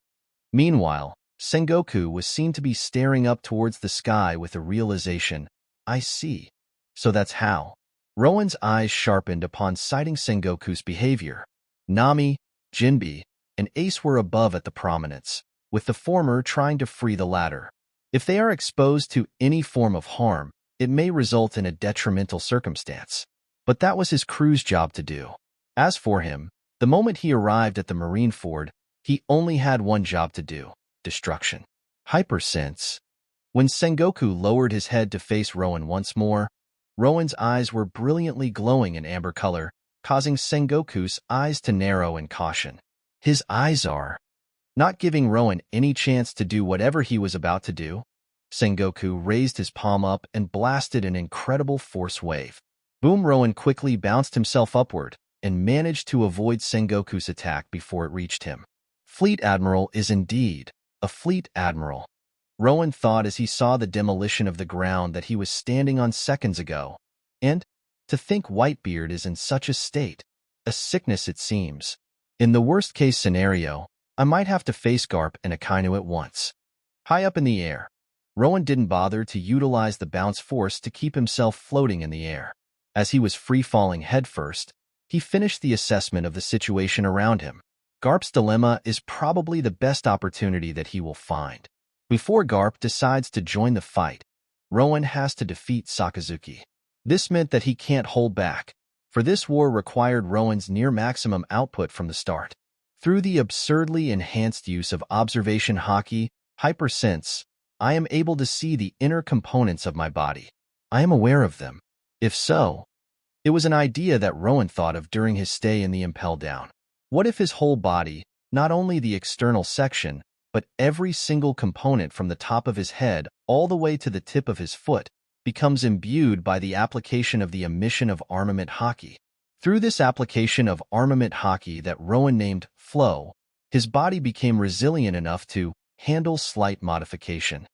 Meanwhile, Sengoku was seen to be staring up towards the sky with a realization. I see. So that's how. Rowan's eyes sharpened upon sighting Sengoku's behavior. Nami, Jinbe, and Ace were above at the prominence, with the former trying to free the latter. If they are exposed to any form of harm, it may result in a detrimental circumstance. But that was his crew's job to do. As for him, the moment he arrived at the marine ford, he only had one job to do: destruction. Hypersense. When Sengoku lowered his head to face Rowan once more, Rowan's eyes were brilliantly glowing in amber color, causing Sengoku's eyes to narrow in caution. His eyes are not giving Rowan any chance to do whatever he was about to do. Sengoku raised his palm up and blasted an incredible force wave. Boom! Rowan quickly bounced himself upward and managed to avoid Sengoku's attack before it reached him. Fleet Admiral is indeed a Fleet Admiral. Rowan thought as he saw the demolition of the ground that he was standing on seconds ago. And to think Whitebeard is in such a state. A sickness, it seems. In the worst-case scenario, I might have to face Garp and Akainu at once. High up in the air, Rowan didn't bother to utilize the bounce force to keep himself floating in the air. As he was free-falling headfirst, he finished the assessment of the situation around him. Garp's dilemma is probably the best opportunity that he will find. Before Garp decides to join the fight, Rowan has to defeat Sakazuki. This meant that he can't hold back, for this war required Rowan's near-maximum output from the start. Through the absurdly enhanced use of observation haki, hypersense, I am able to see the inner components of my body. I am aware of them. If so, it was an idea that Rowan thought of during his stay in the Impel Down. What if his whole body, not only the external section, but every single component from the top of his head all the way to the tip of his foot, becomes imbued by the application of the emission of armament haki? Through this application of armament haki that Rowan named Flow, his body became resilient enough to handle slight modification.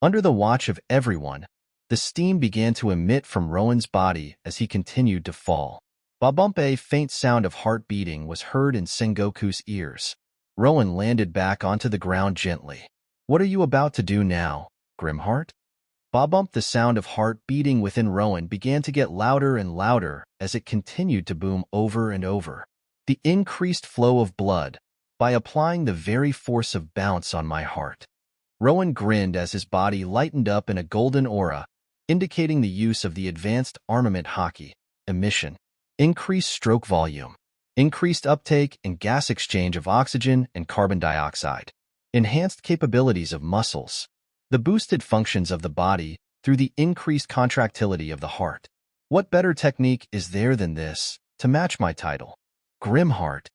Under the watch of everyone, the steam began to emit from Rowan's body as he continued to fall. Ba-bump! A faint sound of heart beating was heard in Sengoku's ears. Rowan landed back onto the ground gently. What are you about to do now, Grimheart? Ba-bump! The sound of heart beating within Rowan began to get louder and louder as it continued to boom over and over. The increased flow of blood, by applying the very force of bounce on my heart. Rowan grinned as his body lightened up in a golden aura, indicating the use of the advanced armament haki, emission, increased stroke volume, increased uptake and gas exchange of oxygen and carbon dioxide, enhanced capabilities of muscles, the boosted functions of the body through the increased contractility of the heart. What better technique is there than this to match my title? Grimheart.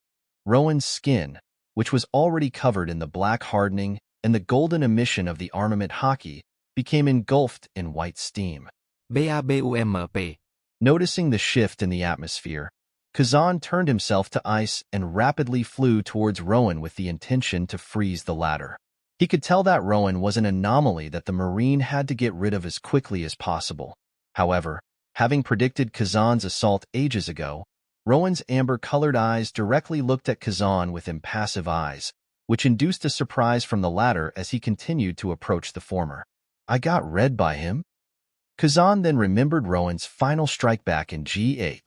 Rowan's skin, which was already covered in the black hardening and the golden emission of the armament haki, became engulfed in white steam. BABUMP. Noticing the shift in the atmosphere, Kazan turned himself to ice and rapidly flew towards Rowan with the intention to freeze the latter. He could tell that Rowan was an anomaly that the Marine had to get rid of as quickly as possible. However, having predicted Kazan's assault ages ago, Rowan's amber-colored eyes directly looked at Kazan with impassive eyes, which induced a surprise from the latter as he continued to approach the former. I got read by him? Kazan then remembered Rowan's final strike back in G8.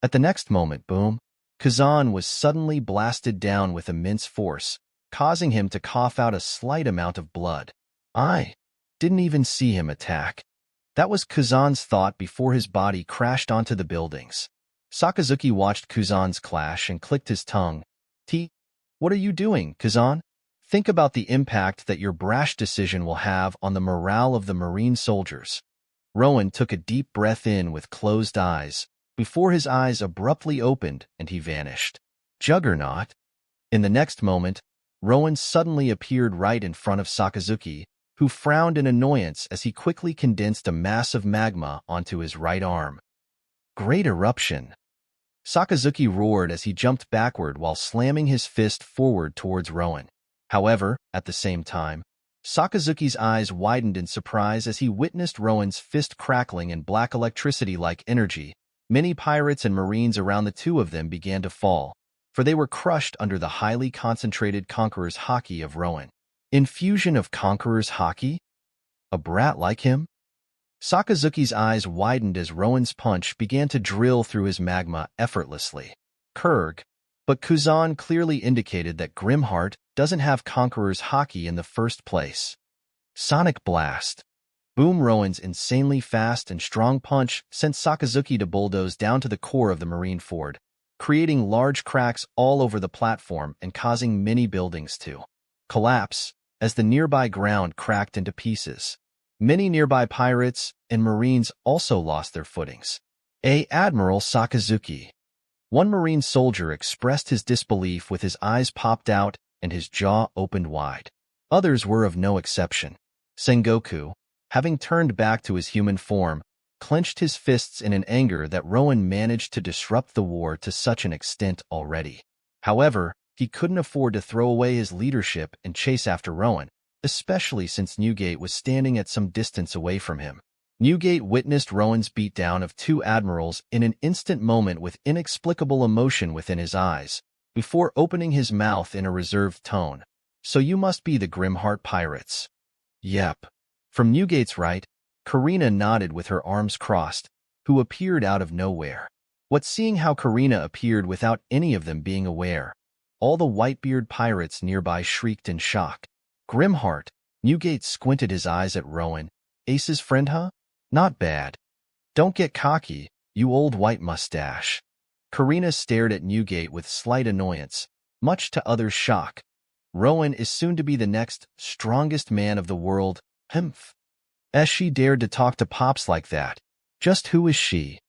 At the next moment, boom, Kazan was suddenly blasted down with immense force, causing him to cough out a slight amount of blood. I didn't even see him attack. That was Kazan's thought before his body crashed onto the buildings. Sakazuki watched Kazan's clash and clicked his tongue. What are you doing, Kazan? Think about the impact that your brash decision will have on the morale of the Marine soldiers. Rowan took a deep breath in with closed eyes, before his eyes abruptly opened and he vanished. Juggernaut? In the next moment, Rowan suddenly appeared right in front of Sakazuki, who frowned in annoyance as he quickly condensed a mass of magma onto his right arm. Great eruption! Sakazuki roared as he jumped backward while slamming his fist forward towards Rowan. However, at the same time, Sakazuki's eyes widened in surprise as he witnessed Rowan's fist crackling in black electricity-like energy. Many pirates and marines around the two of them began to fall, for they were crushed under the highly concentrated Conqueror's haki of Rowan. Infusion of Conqueror's haki? A brat like him? Sakazuki's eyes widened as Rowan's punch began to drill through his magma effortlessly. Kurg, but Kazan clearly indicated that Grimheart doesn't have Conqueror's haki in the first place. Sonic Blast. Boom! Rowan's insanely fast and strong punch sent Sakazuki to bulldoze down to the core of the marine fort, creating large cracks all over the platform and causing many buildings to collapse as the nearby ground cracked into pieces. Many nearby pirates and marines also lost their footings. Admiral Sakazuki. One marine soldier expressed his disbelief with his eyes popped out and his jaw opened wide. Others were of no exception. Sengoku, having turned back to his human form, clenched his fists in an anger that Rowan managed to disrupt the war to such an extent already. However, he couldn't afford to throw away his leadership and chase after Rowan, especially since Newgate was standing at some distance away from him. Newgate witnessed Rowan's beatdown of two admirals in an instant moment with inexplicable emotion within his eyes, before opening his mouth in a reserved tone. So you must be the Grimheart pirates. Yep. From Newgate's right, Karina nodded with her arms crossed, who appeared out of nowhere. Seeing how Karina appeared without any of them being aware, all the Whitebeard pirates nearby shrieked in shock. Grimheart, Newgate squinted his eyes at Rowan. Ace's friend, huh? Not bad. Don't get cocky, you old white mustache. Karina stared at Newgate with slight annoyance, much to others' shock. Rowan is soon to be the next strongest man of the world. Humph. As she dared to talk to Pops like that. Just who is she?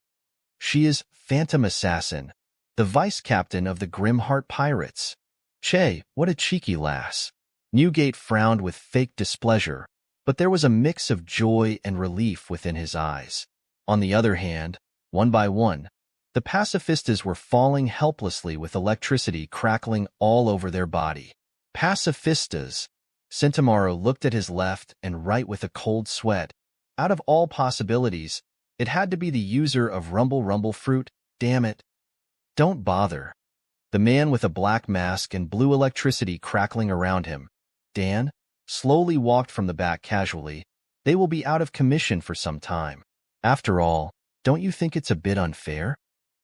She is Phantom Assassin, the vice-captain of the Grimheart Pirates. Che, what a cheeky lass. Newgate frowned with fake displeasure, but there was a mix of joy and relief within his eyes. On the other hand, one by one, the pacifistas were falling helplessly with electricity crackling all over their body. Pacifistas. Sentomaru looked at his left and right with a cold sweat. Out of all possibilities, it had to be the user of Rumble Fruit. Damn it. Don't bother. The man with a black mask and blue electricity crackling around him, Dan, slowly walked from the back casually. They will be out of commission for some time. After all, don't you think it's a bit unfair?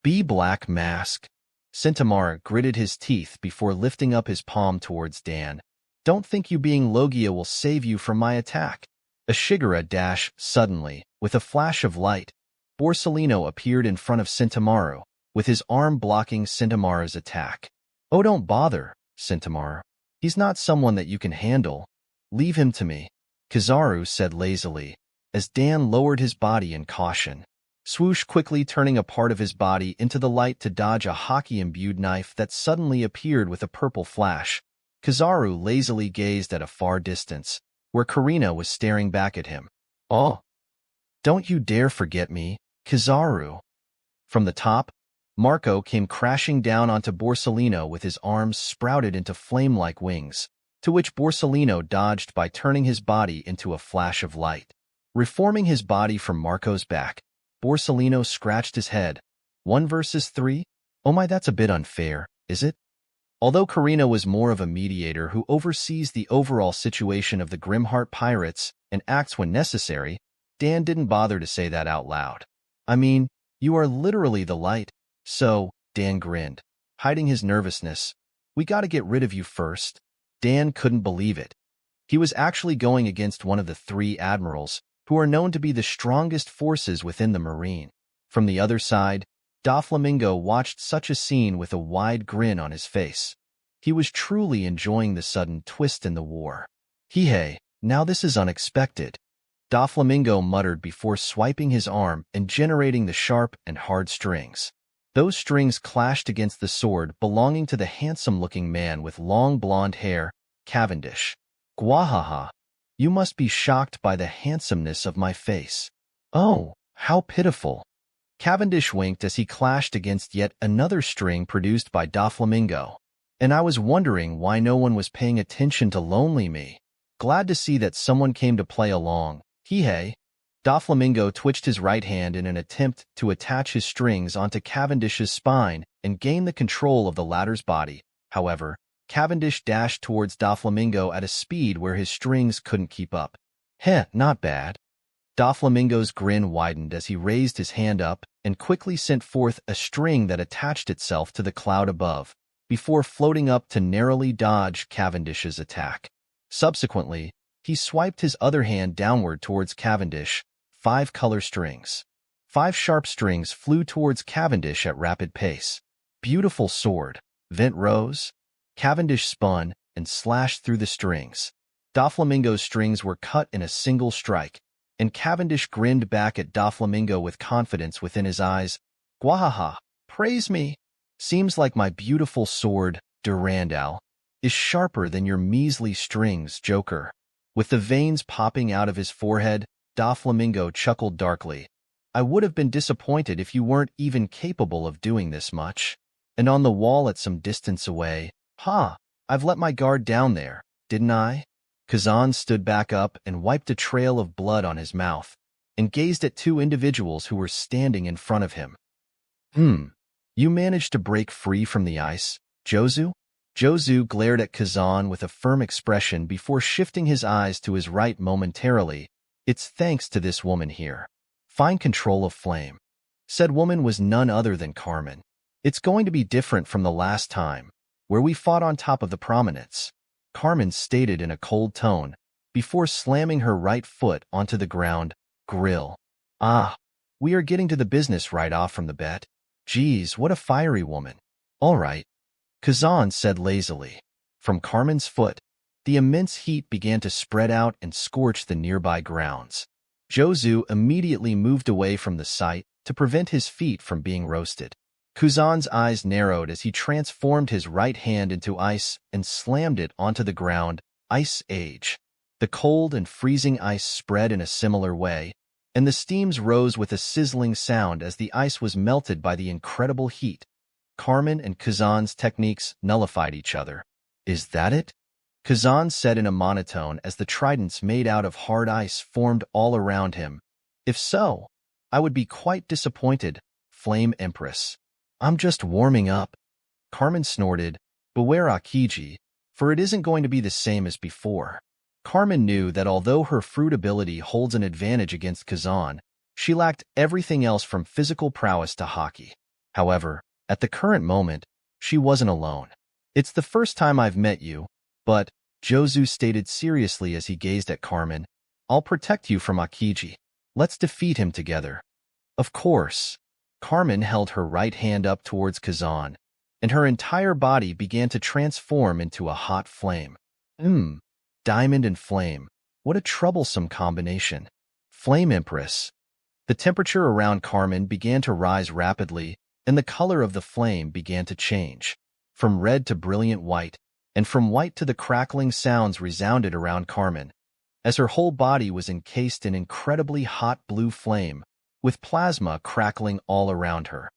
Be Black Mask. Sentomaru gritted his teeth before lifting up his palm towards Dan. Don't think you being Logia will save you from my attack. Ashigara dashed suddenly. With a flash of light, Borsellino appeared in front of Sentomaru, with his arm blocking Sentomaru's attack. Oh, don't bother, Sentomaru. He's not someone that you can handle. Leave him to me, Kizaru said lazily, as Dan lowered his body in caution. Swoosh, quickly turning a part of his body into the light to dodge a hockey-imbued knife that suddenly appeared with a purple flash. Kizaru lazily gazed at a far distance, where Karina was staring back at him. Oh! Don't you dare forget me, Kizaru. From the top, Marco came crashing down onto Borsellino with his arms sprouted into flame-like wings, to which Borsellino dodged by turning his body into a flash of light. Reforming his body from Marco's back, Borsellino scratched his head. 1 versus 3? Oh my, that's a bit unfair, is it? Although Karina was more of a mediator who oversees the overall situation of the Grimheart pirates and acts when necessary, Dan didn't bother to say that out loud. I mean, you are literally the light. So, Dan grinned. hiding his nervousness. "We gotta get rid of you first." Dan couldn't believe it. He was actually going against one of the 3 admirals, who are known to be the strongest forces within the Marine. From the other side, Doflamingo watched such a scene with a wide grin on his face. He was truly enjoying the sudden twist in the war. "Hey, now this is unexpected," Doflamingo muttered before swiping his arm and generating the sharp and hard strings. Those strings clashed against the sword belonging to the handsome-looking man with long blonde hair, Cavendish. "Gwahaha, you must be shocked by the handsomeness of my face." "Oh, how pitiful." Cavendish winked as he clashed against yet another string produced by Doflamingo. "And I was wondering why no one was paying attention to lonely me. Glad to see that someone came to play along. Hey." Doflamingo twitched his right hand in an attempt to attach his strings onto Cavendish's spine and gain the control of the latter's body. However, Cavendish dashed towards Doflamingo at a speed where his strings couldn't keep up. Not bad." Doflamingo's grin widened as he raised his hand up and quickly sent forth a string that attached itself to the cloud above, before floating up to narrowly dodge Cavendish's attack. Subsequently, he swiped his other hand downward towards Cavendish. 5 color strings. 5 sharp strings flew towards Cavendish at rapid pace. "Beautiful sword." Vent rose. Cavendish spun and slashed through the strings. Doflamingo's strings were cut in a single strike, and Cavendish grinned back at Doflamingo with confidence within his eyes. "Gwahaha, praise me. Seems like my beautiful sword, Durandal, is sharper than your measly strings, Joker." With the veins popping out of his forehead, Doflamingo chuckled darkly. "I would have been disappointed if you weren't even capable of doing this much." And on the wall at some distance away, "I've let my guard down there, didn't I?" Kazan stood back up and wiped a trail of blood on his mouth, and gazed at 2 individuals who were standing in front of him. You managed to break free from the ice, Jozu?" Jozu glared at Kazan with a firm expression before shifting his eyes to his right momentarily. "It's thanks to this woman here. Fine control of flame." Said woman was none other than Carmen. "It's going to be different from the last time, where we fought on top of the prominence," Carmen stated in a cold tone, before slamming her right foot onto the ground. "Grill. We are getting to the business right off from the bet. Geez, what a fiery woman." "All right," Kazan said lazily. From Carmen's foot, the immense heat began to spread out and scorch the nearby grounds. Jozu immediately moved away from the site to prevent his feet from being roasted. Kazan's eyes narrowed as he transformed his right hand into ice and slammed it onto the ground. Ice Age. The cold and freezing ice spread in a similar way, and the steams rose with a sizzling sound as the ice was melted by the incredible heat. Carmen and Kazan's techniques nullified each other. "Is that it?" Kazan said in a monotone as the tridents made out of hard ice formed all around him. "If so, I would be quite disappointed, Flame Empress." "I'm just warming up." Carmen snorted. "Beware Akiji, for it isn't going to be the same as before." Carmen knew that although her fruit ability holds an advantage against Kazan, she lacked everything else from physical prowess to hockey. However, at the current moment, she wasn't alone. "It's the first time I've met you, but," Jozu stated seriously as he gazed at Carmen, "I'll protect you from Akiji. Let's defeat him together." "Of course." Carmen held her right hand up towards Kazan, and her entire body began to transform into a hot flame. Diamond and flame. What a troublesome combination. Flame Empress. The temperature around Carmen began to rise rapidly, and the color of the flame began to change, from red to brilliant white, and from white to the crackling sounds resounded around Carmen, as her whole body was encased in incredibly hot blue flame, with plasma crackling all around her.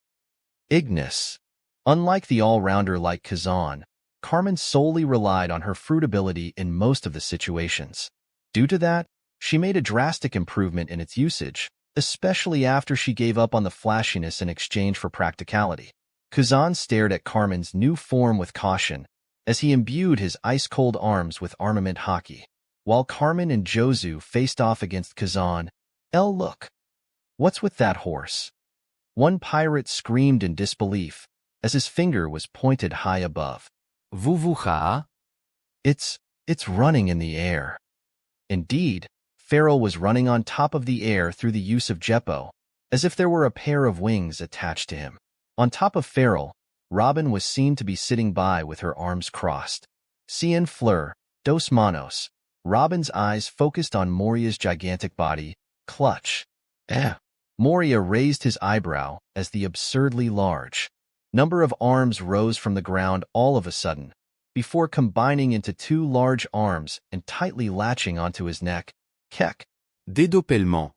Ignis. Unlike the all-rounder like Kazan, Carmen solely relied on her fruit ability in most of the situations. Due to that, she made a drastic improvement in its usage, especially after she gave up on the flashiness in exchange for practicality. Kazan stared at Carmen's new form with caution, as he imbued his ice-cold arms with armament hockey. While Carmen and Jozu faced off against Kazan, Look. What's with that horse?" One pirate screamed in disbelief, as his finger was pointed high above. VVHA? It's running in the air. Indeed, Pharaoh was running on top of the air through the use of Jeppo, as if there were a pair of wings attached to him. On top of Pharaoh, Robin was seen to be sitting by with her arms crossed. Cien fleur, dos manos. Robin's eyes focused on Moria's gigantic body. Clutch. Moria raised his eyebrow as the absurdly large number of arms rose from the ground all of a sudden, before combining into two large arms and tightly latching onto his neck. Kek. Dédoppellement.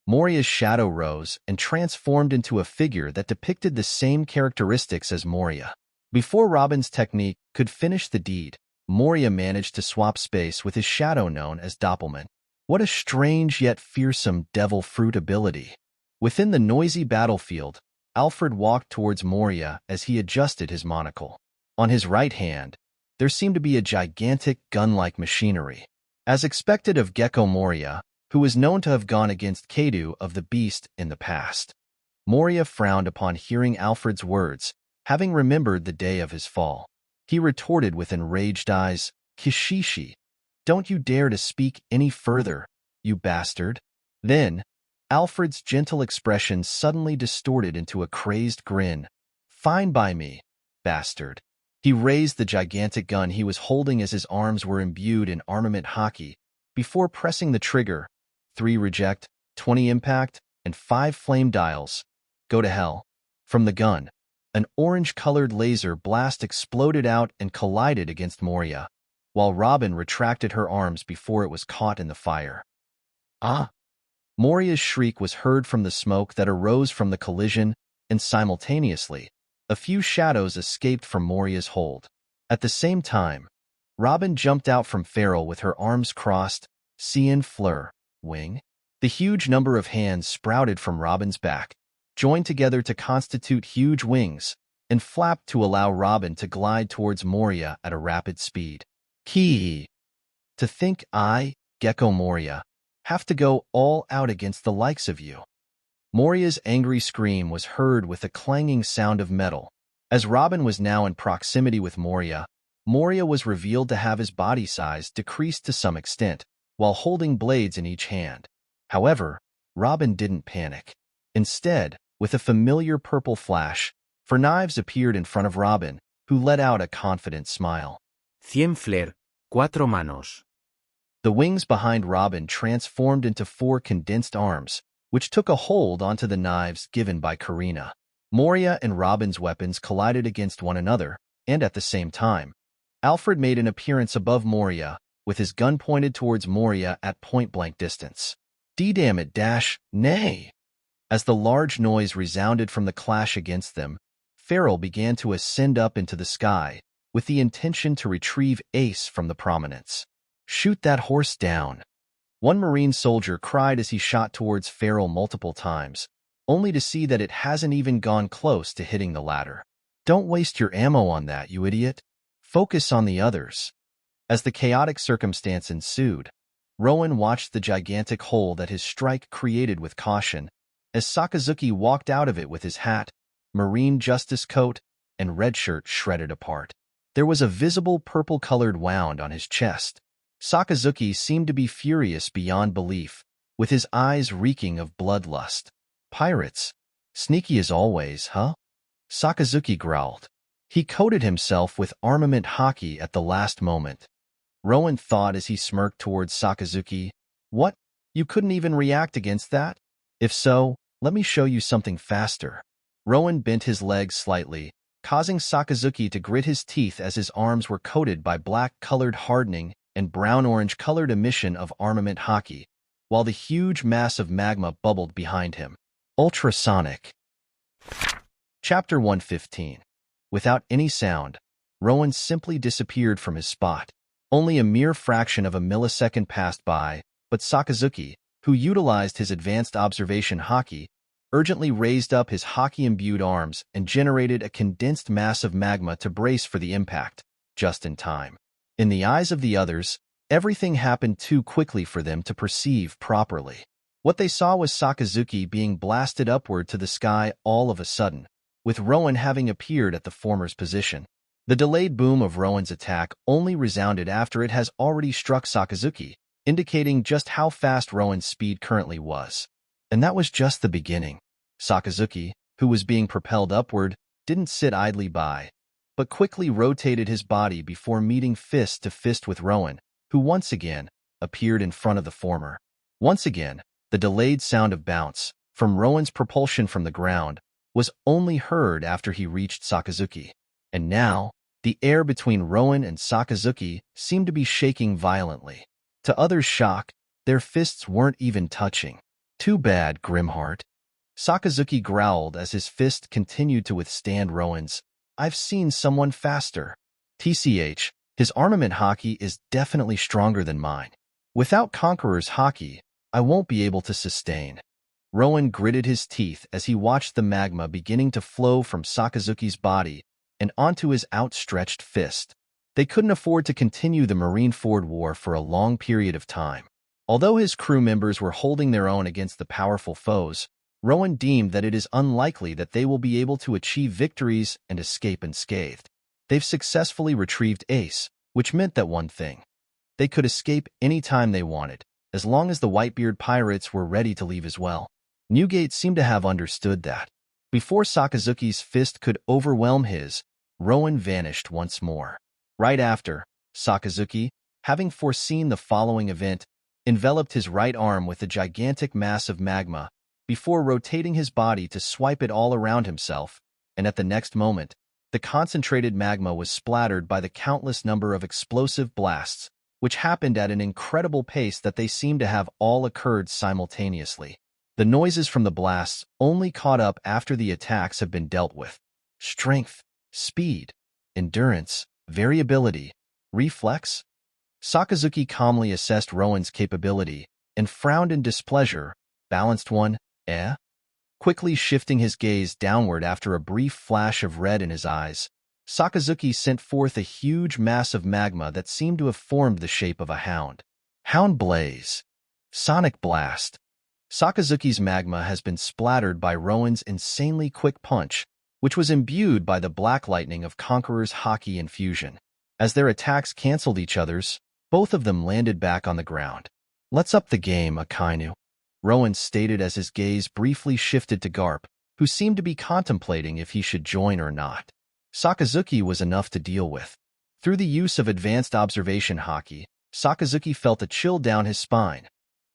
Moria's shadow rose and transformed into a figure that depicted the same characteristics as Moria. Before Robin's technique could finish the deed, Moria managed to swap space with his shadow known as Doppelman. What a strange yet fearsome devil fruit ability. Within the noisy battlefield, Alfred walked towards Moria as he adjusted his monocle. On his right hand, there seemed to be a gigantic gun-like machinery. As expected of Gecko Moria, who was known to have gone against Kaido of the Beast in the past. Moria frowned upon hearing Alfred's words, having remembered the day of his fall. He retorted with enraged eyes, Kishishi, don't you dare to speak any further, you bastard. Then, Alfred's gentle expression suddenly distorted into a crazed grin. Fine by me, bastard. He raised the gigantic gun he was holding as his arms were imbued in armament hockey, before pressing the trigger. 3 reject, 20 impact, and 5 flame dials. Go to hell. From the gun, an orange-colored laser blast exploded out and collided against Moria, while Robin retracted her arms before it was caught in the fire. Ah! Moria's shriek was heard from the smoke that arose from the collision, and simultaneously, a few shadows escaped from Moria's hold. At the same time, Robin jumped out from Pharaoh with her arms crossed, Cien fleur, wing. The huge number of hands sprouted from Robin's back, joined together to constitute huge wings, and flapped to allow Robin to glide towards Moria at a rapid speed. To think I, Gecko Moria, have to go all out against the likes of you. Moria's angry scream was heard with a clanging sound of metal. As Robin was now in proximity with Moria, Moria was revealed to have his body size decreased to some extent, while holding blades in each hand. However, Robin didn't panic. Instead, with a familiar purple flash, 4 knives appeared in front of Robin, who let out a confident smile. 100 flair, 4 manos. The wings behind Robin transformed into 4 condensed arms, which took a hold onto the knives given by Karina. Moria and Robin's weapons collided against one another, and at the same time, Alfred made an appearance above Moria, with his gun pointed towards Moria at point-blank distance. D-damn it, nay! As the large noise resounded from the clash against them, Pharaoh began to ascend up into the sky, with the intention to retrieve Ace from the prominence. Shoot that horse down. One Marine soldier cried as he shot towards Pharaoh multiple times, only to see that it hasn't even gone close to hitting the latter. Don't waste your ammo on that, you idiot. Focus on the others. As the chaotic circumstance ensued, Rowan watched the gigantic hole that his strike created with caution, as Sakazuki walked out of it with his hat, marine justice coat, and red shirt shredded apart. There was a visible purple-colored wound on his chest. Sakazuki seemed to be furious beyond belief, with his eyes reeking of bloodlust. Pirates. Sneaky as always, huh? Sakazuki growled. He coated himself with armament hockey at the last moment. Rowan thought as he smirked towards Sakazuki, What? You couldn't even react against that? If so, let me show you something faster. Rowan bent his legs slightly, causing Sakazuki to grit his teeth as his arms were coated by black-colored hardening and brown-orange-colored emission of armament hockey, while the huge mass of magma bubbled behind him. Ultrasonic. Chapter 115. Without any sound, Rowan simply disappeared from his spot. Only a mere fraction of a millisecond passed by, but Sakazuki, who utilized his advanced observation hockey, urgently raised up his hockey-imbued arms and generated a condensed mass of magma to brace for the impact, just in time. In the eyes of the others, everything happened too quickly for them to perceive properly. What they saw was Sakazuki being blasted upward to the sky all of a sudden, with Rowan having appeared at the former's position. The delayed boom of Rowan's attack only resounded after it has already struck Sakazuki, indicating just how fast Rowan's speed currently was. And that was just the beginning. Sakazuki, who was being propelled upward, didn't sit idly by, but quickly rotated his body before meeting fist to fist with Rowan, who once again appeared in front of the former. Once again, the delayed sound of bounce from Rowan's propulsion from the ground was only heard after he reached Sakazuki. And now, the air between Rowan and Sakazuki seemed to be shaking violently. To others' shock, their fists weren't even touching. Too bad, Grimheart. Sakazuki growled as his fist continued to withstand Rowan's. I've seen someone faster. TCH, his armament haki is definitely stronger than mine. Without Conqueror's haki, I won't be able to sustain. Rowan gritted his teeth as he watched the magma beginning to flow from Sakazuki's body and onto his outstretched fist. They couldn't afford to continue the Marineford War for a long period of time. Although his crew members were holding their own against the powerful foes, Rowan deemed that it is unlikely that they will be able to achieve victories and escape unscathed. They've successfully retrieved Ace, which meant that one thing. They could escape any time they wanted, as long as the Whitebeard pirates were ready to leave as well. Newgate seemed to have understood that. Before Sakazuki's fist could overwhelm his, Rowan vanished once more. Right after, Sakazuki, having foreseen the following event, enveloped his right arm with a gigantic mass of magma before rotating his body to swipe it all around himself, and at the next moment, the concentrated magma was splattered by the countless number of explosive blasts, which happened at an incredible pace that they seemed to have all occurred simultaneously. The noises from the blasts only caught up after the attacks have been dealt with. Strength, speed, endurance, variability, reflex. Sakazuki calmly assessed Rowan's capability and frowned in displeasure. Balanced one, eh? Quickly shifting his gaze downward after a brief flash of red in his eyes, Sakazuki sent forth a huge mass of magma that seemed to have formed the shape of a hound. Hound Blaze. Sonic Blast. Sakazuki's magma has been splattered by Rowan's insanely quick punch, which was imbued by the black lightning of Conqueror's haki infusion. As their attacks canceled each other's, both of them landed back on the ground. Let's up the game, Akainu, Rowan stated as his gaze briefly shifted to Garp, who seemed to be contemplating if he should join or not. Sakazuki was enough to deal with. Through the use of advanced observation haki, Sakazuki felt a chill down his spine.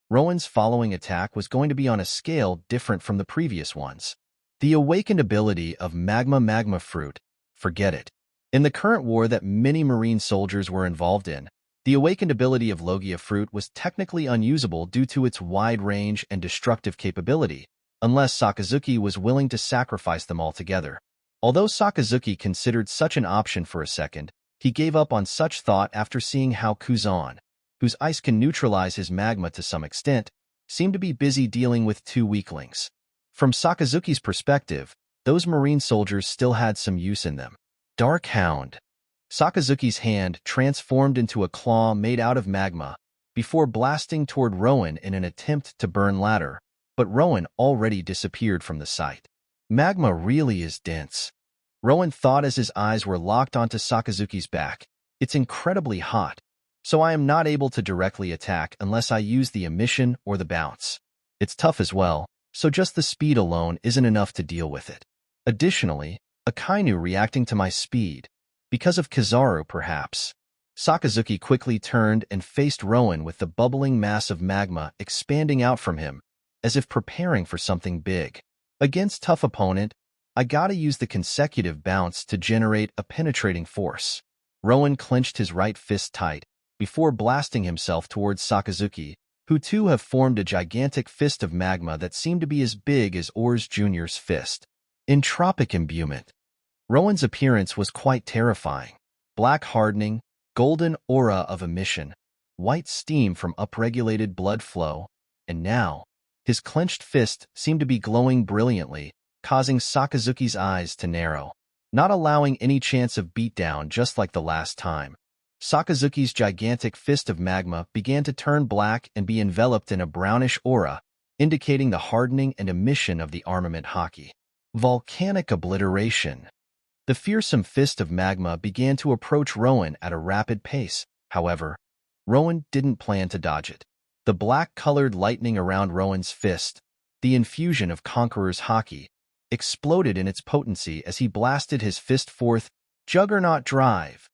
Rowan's following attack was going to be on a scale different from the previous ones. The awakened ability of Magma Fruit, forget it. In the current war that many Marine soldiers were involved in, the awakened ability of Logia Fruit was technically unusable due to its wide range and destructive capability, unless Sakazuki was willing to sacrifice them altogether. Although Sakazuki considered such an option for a second, he gave up on such thought after seeing how Kuzan, whose ice can neutralize his magma to some extent, seemed to be busy dealing with two weaklings. From Sakazuki's perspective, those Marine soldiers still had some use in them. Dark Hound. Sakazuki's hand transformed into a claw made out of magma before blasting toward Rowan in an attempt to burn Ladder, but Rowan already disappeared from the sight. Magma really is dense, Rowan thought as his eyes were locked onto Sakazuki's back. It's incredibly hot, so I am not able to directly attack unless I use the emission or the bounce. It's tough as well, so just the speed alone isn't enough to deal with it. Additionally, Akainu reacting to my speed. Because of Kizaru, perhaps. Sakazuki quickly turned and faced Rowan with the bubbling mass of magma expanding out from him, as if preparing for something big. Against tough opponent, I gotta use the consecutive bounce to generate a penetrating force. Rowan clenched his right fist tight, before blasting himself towards Sakazuki, who too have formed a gigantic fist of magma that seemed to be as big as Ors Jr.'s fist. Entropic Imbuement. Rowan's appearance was quite terrifying. Black hardening, golden aura of emission, white steam from upregulated blood flow, and now, his clenched fist seemed to be glowing brilliantly, causing Sakazuki's eyes to narrow, not allowing any chance of beatdown just like the last time. Sakazuki's gigantic fist of magma began to turn black and be enveloped in a brownish aura, indicating the hardening and emission of the armament haki. Volcanic obliteration. The fearsome fist of magma began to approach Rowan at a rapid pace. However, Rowan didn't plan to dodge it. The black-colored lightning around Rowan's fist, the infusion of Conqueror's Haki, exploded in its potency as he blasted his fist forth, Juggernaut Drive.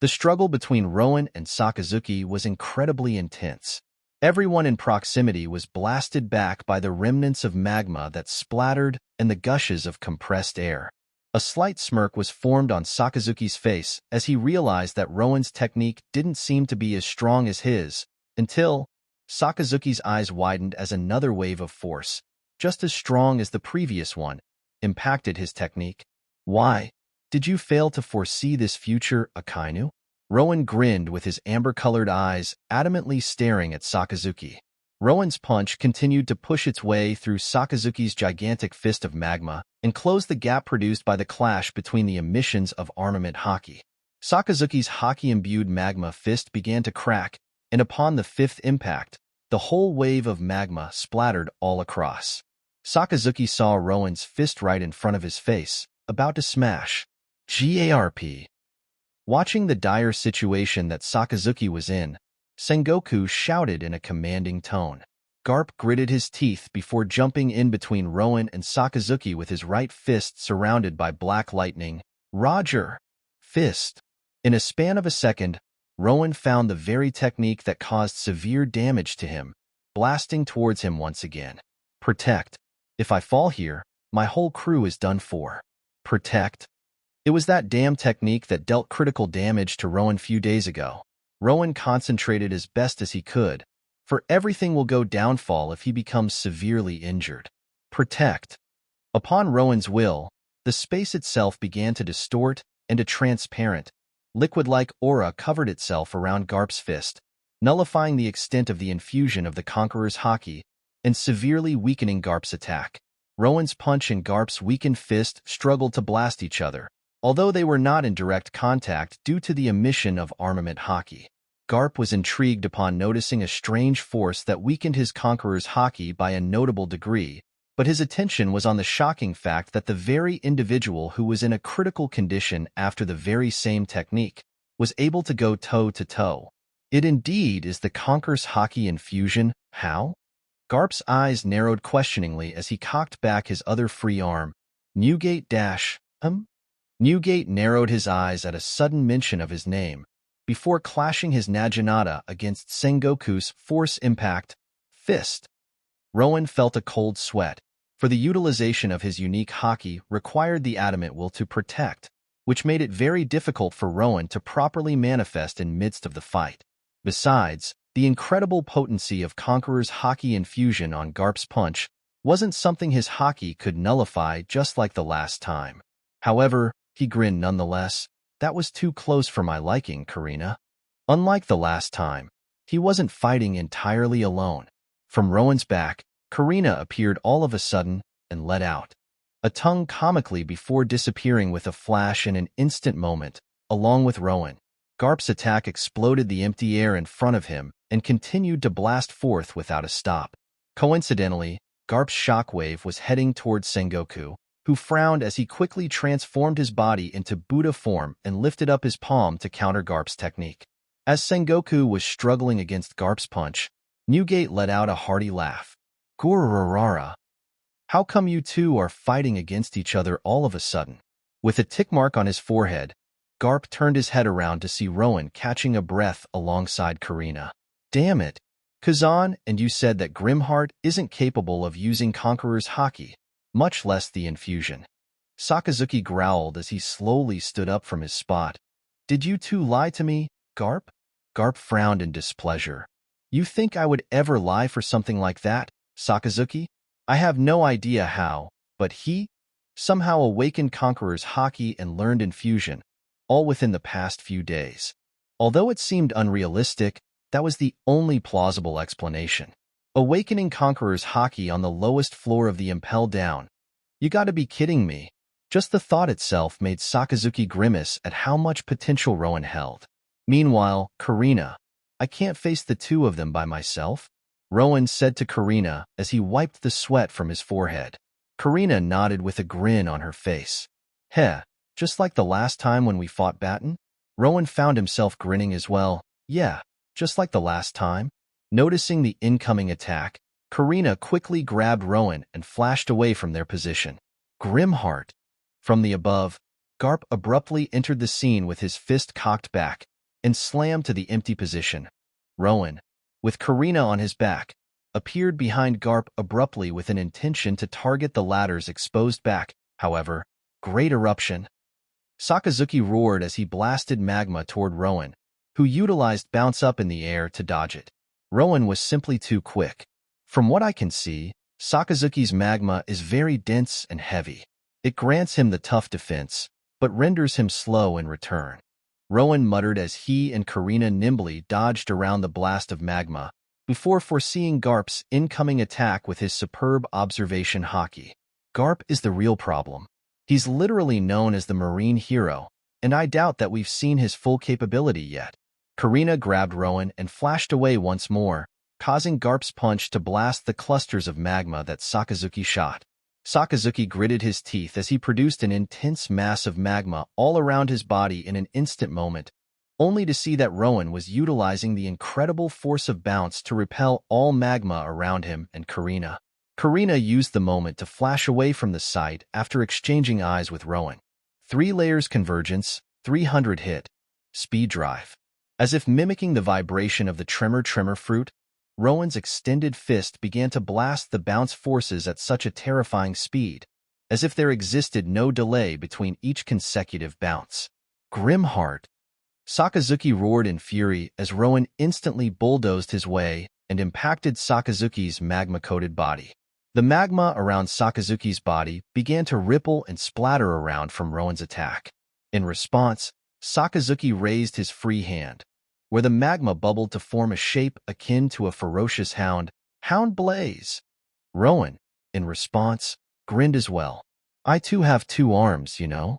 The struggle between Rowan and Sakazuki was incredibly intense. Everyone in proximity was blasted back by the remnants of magma that splattered and the gushes of compressed air. A slight smirk was formed on Sakazuki's face as he realized that Rowan's technique didn't seem to be as strong as his, until Sakazuki's eyes widened as another wave of force, just as strong as the previous one, impacted his technique. Why? Did you fail to foresee this future, Akainu? Rowan grinned with his amber-colored eyes adamantly staring at Sakazuki. Rowan's punch continued to push its way through Sakazuki's gigantic fist of magma and close the gap produced by the clash between the emissions of armament Haki. Sakazuki's Haki-imbued magma fist began to crack, and upon the fifth impact, the whole wave of magma splattered all across. Sakazuki saw Rowan's fist right in front of his face, about to smash. Garp. Watching the dire situation that Sakazuki was in, Sengoku shouted in a commanding tone. Garp gritted his teeth before jumping in between Rowan and Sakazuki with his right fist surrounded by black lightning. Roger! Fist. In a span of a second, Rowan found the very technique that caused severe damage to him, blasting towards him once again. Protect. If I fall here, my whole crew is done for. Protect. It was that damn technique that dealt critical damage to Rowan few days ago. Rowan concentrated as best as he could, for everything will go downfall if he becomes severely injured. Protect. Upon Rowan's will, the space itself began to distort, and a transparent, liquid-like aura covered itself around Garp's fist, nullifying the extent of the infusion of the Conqueror's Haki and severely weakening Garp's attack. Rowan's punch and Garp's weakened fist struggled to blast each other, although they were not in direct contact due to the emission of armament Haki. Garp was intrigued upon noticing a strange force that weakened his Conqueror's Haki by a notable degree, but his attention was on the shocking fact that the very individual who was in a critical condition after the very same technique was able to go toe-to-toe. It indeed is the Conqueror's Haki infusion. How? Garp's eyes narrowed questioningly as he cocked back his other free arm. Newgate dash, Newgate narrowed his eyes at a sudden mention of his name, before clashing his Naginata against Sengoku's force impact fist. Rowan felt a cold sweat, for the utilization of his unique Haki required the adamant will to protect, which made it very difficult for Rowan to properly manifest in midst of the fight. Besides, the incredible potency of Conqueror's Haki infusion on Garp's punch wasn't something his Haki could nullify just like the last time. However, he grinned nonetheless. That was too close for my liking, Karina. Unlike the last time, he wasn't fighting entirely alone. From Rowan's back, Karina appeared all of a sudden and let out a tongue comically before disappearing with a flash in an instant moment, along with Rowan. Garp's attack exploded the empty air in front of him and continued to blast forth without a stop. Coincidentally, Garp's shockwave was heading towards Sengoku, who frowned as he quickly transformed his body into Buddha form and lifted up his palm to counter Garp's technique. As Sengoku was struggling against Garp's punch, Newgate let out a hearty laugh. Gururara. How come you two are fighting against each other all of a sudden? With a tick mark on his forehead, Garp turned his head around to see Rowan catching a breath alongside Karina. Damn it, Kazan, and you said that Grimheart isn't capable of using Conqueror's Haki, much less the infusion. Sakazuki growled as he slowly stood up from his spot. Did you two lie to me, Garp? Garp frowned in displeasure. You think I would ever lie for something like that, Sakazuki? I have no idea how, but he somehow awakened Conqueror's Haki and learned infusion, all within the past few days. Although it seemed unrealistic, that was the only plausible explanation. Awakening Conqueror's Haki on the lowest floor of the impel down. You gotta be kidding me. Just the thought itself made Sakazuki grimace at how much potential Rowan held. Meanwhile, Karina, I can't face the two of them by myself, Rowan said to Karina as he wiped the sweat from his forehead. Karina nodded with a grin on her face. Heh, just like the last time when we fought Baton? Rowan found himself grinning as well. Yeah, just like the last time. Noticing the incoming attack, Karina quickly grabbed Rowan and flashed away from their position. Grimheart. From the above, Garp abruptly entered the scene with his fist cocked back and slammed to the empty position. Rowan, with Karina on his back, appeared behind Garp abruptly with an intention to target the latter's exposed back. However, great eruption. Sakazuki roared as he blasted magma toward Rowan, who utilized bounce up in the air to dodge it. Rowan was simply too quick. From what I can see, Sakazuki's magma is very dense and heavy. It grants him the tough defense, but renders him slow in return. Rowan muttered as he and Karina nimbly dodged around the blast of magma, before foreseeing Garp's incoming attack with his superb observation haki. Garp is the real problem. He's literally known as the marine hero, and I doubt that we've seen his full capability yet. Karina grabbed Rowan and flashed away once more, causing Garp's punch to blast the clusters of magma that Sakazuki shot. Sakazuki gritted his teeth as he produced an intense mass of magma all around his body in an instant moment, only to see that Rowan was utilizing the incredible force of bounce to repel all magma around him and Karina. Karina used the moment to flash away from the sight after exchanging eyes with Rowan. 3 layers convergence, 300 hit. Speed drive. As if mimicking the vibration of the tremor fruit, Rowan's extended fist began to blast the bounce forces at such a terrifying speed, as if there existed no delay between each consecutive bounce. Grimheart. Sakazuki roared in fury as Rowan instantly bulldozed his way and impacted Sakazuki's magma-coated body. The magma around Sakazuki's body began to ripple and splatter around from Rowan's attack. In response, Sakazuki raised his free hand, where the magma bubbled to form a shape akin to a ferocious hound blaze. Rowan, in response, grinned as well. I too have 2 arms, you know.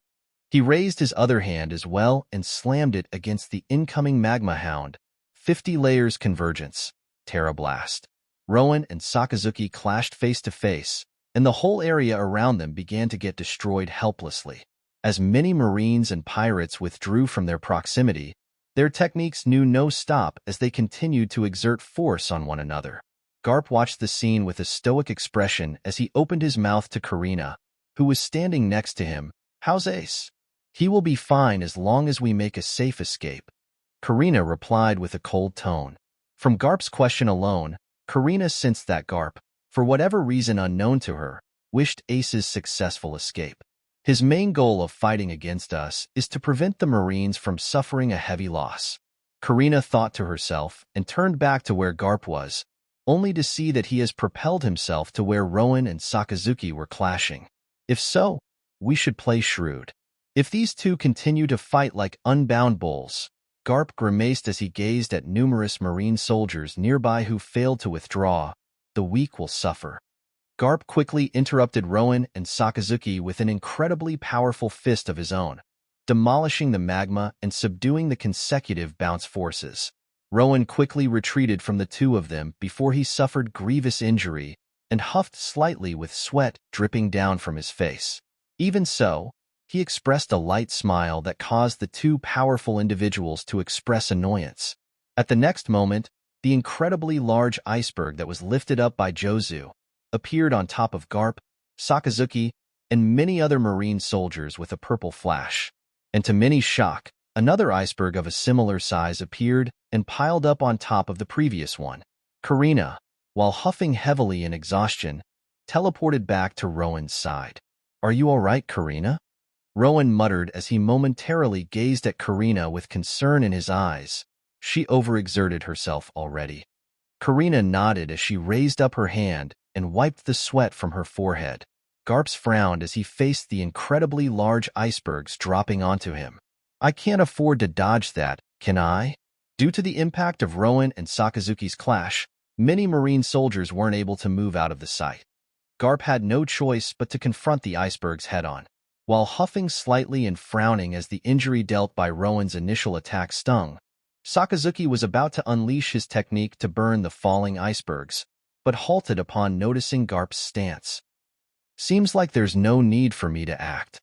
He raised his other hand as well and slammed it against the incoming magma hound. 50 layers convergence. Terra Blast. Rowan and Sakazuki clashed face to face, and the whole area around them began to get destroyed helplessly. As many Marines and pirates withdrew from their proximity, their techniques knew no stop as they continued to exert force on one another. Garp watched the scene with a stoic expression as he opened his mouth to Karina, who was standing next to him. How's Ace? He will be fine as long as we make a safe escape. Karina replied with a cold tone. From Garp's question alone, Karina sensed that Garp, for whatever reason unknown to her, wished Ace's successful escape. His main goal of fighting against us is to prevent the Marines from suffering a heavy loss. Karina thought to herself and turned back to where Garp was, only to see that he has propelled himself to where Rowan and Sakazuki were clashing. If so, we should play shrewd. If these two continue to fight like unbound bulls, Garp grimaced as he gazed at numerous Marine soldiers nearby who failed to withdraw. The weak will suffer. Garp quickly interrupted Rowan and Sakazuki with an incredibly powerful fist of his own, demolishing the magma and subduing the consecutive bounce forces. Rowan quickly retreated from the 2 of them before he suffered grievous injury and huffed slightly with sweat dripping down from his face. Even so, he expressed a light smile that caused the 2 powerful individuals to express annoyance. At the next moment, the incredibly large iceberg that was lifted up by Jozu appeared on top of Garp, Sakazuki, and many other Marine soldiers with a purple flash. And to many shock, another iceberg of a similar size appeared and piled up on top of the previous one. Karina, while huffing heavily in exhaustion, teleported back to Rowan's side. Are you all right, Karina? Rowan muttered as he momentarily gazed at Karina with concern in his eyes. She overexerted herself already. Karina nodded as she raised up her hand and wiped the sweat from her forehead. Garp frowned as he faced the incredibly large icebergs dropping onto him. I can't afford to dodge that, can I? Due to the impact of Rowan and Sakazuki's clash, many Marine soldiers weren't able to move out of the sight. Garp had no choice but to confront the icebergs head-on. While huffing slightly and frowning as the injury dealt by Rowan's initial attack stung, Sakazuki was about to unleash his technique to burn the falling icebergs, but halted upon noticing Garp's stance. Seems like there's no need for me to act.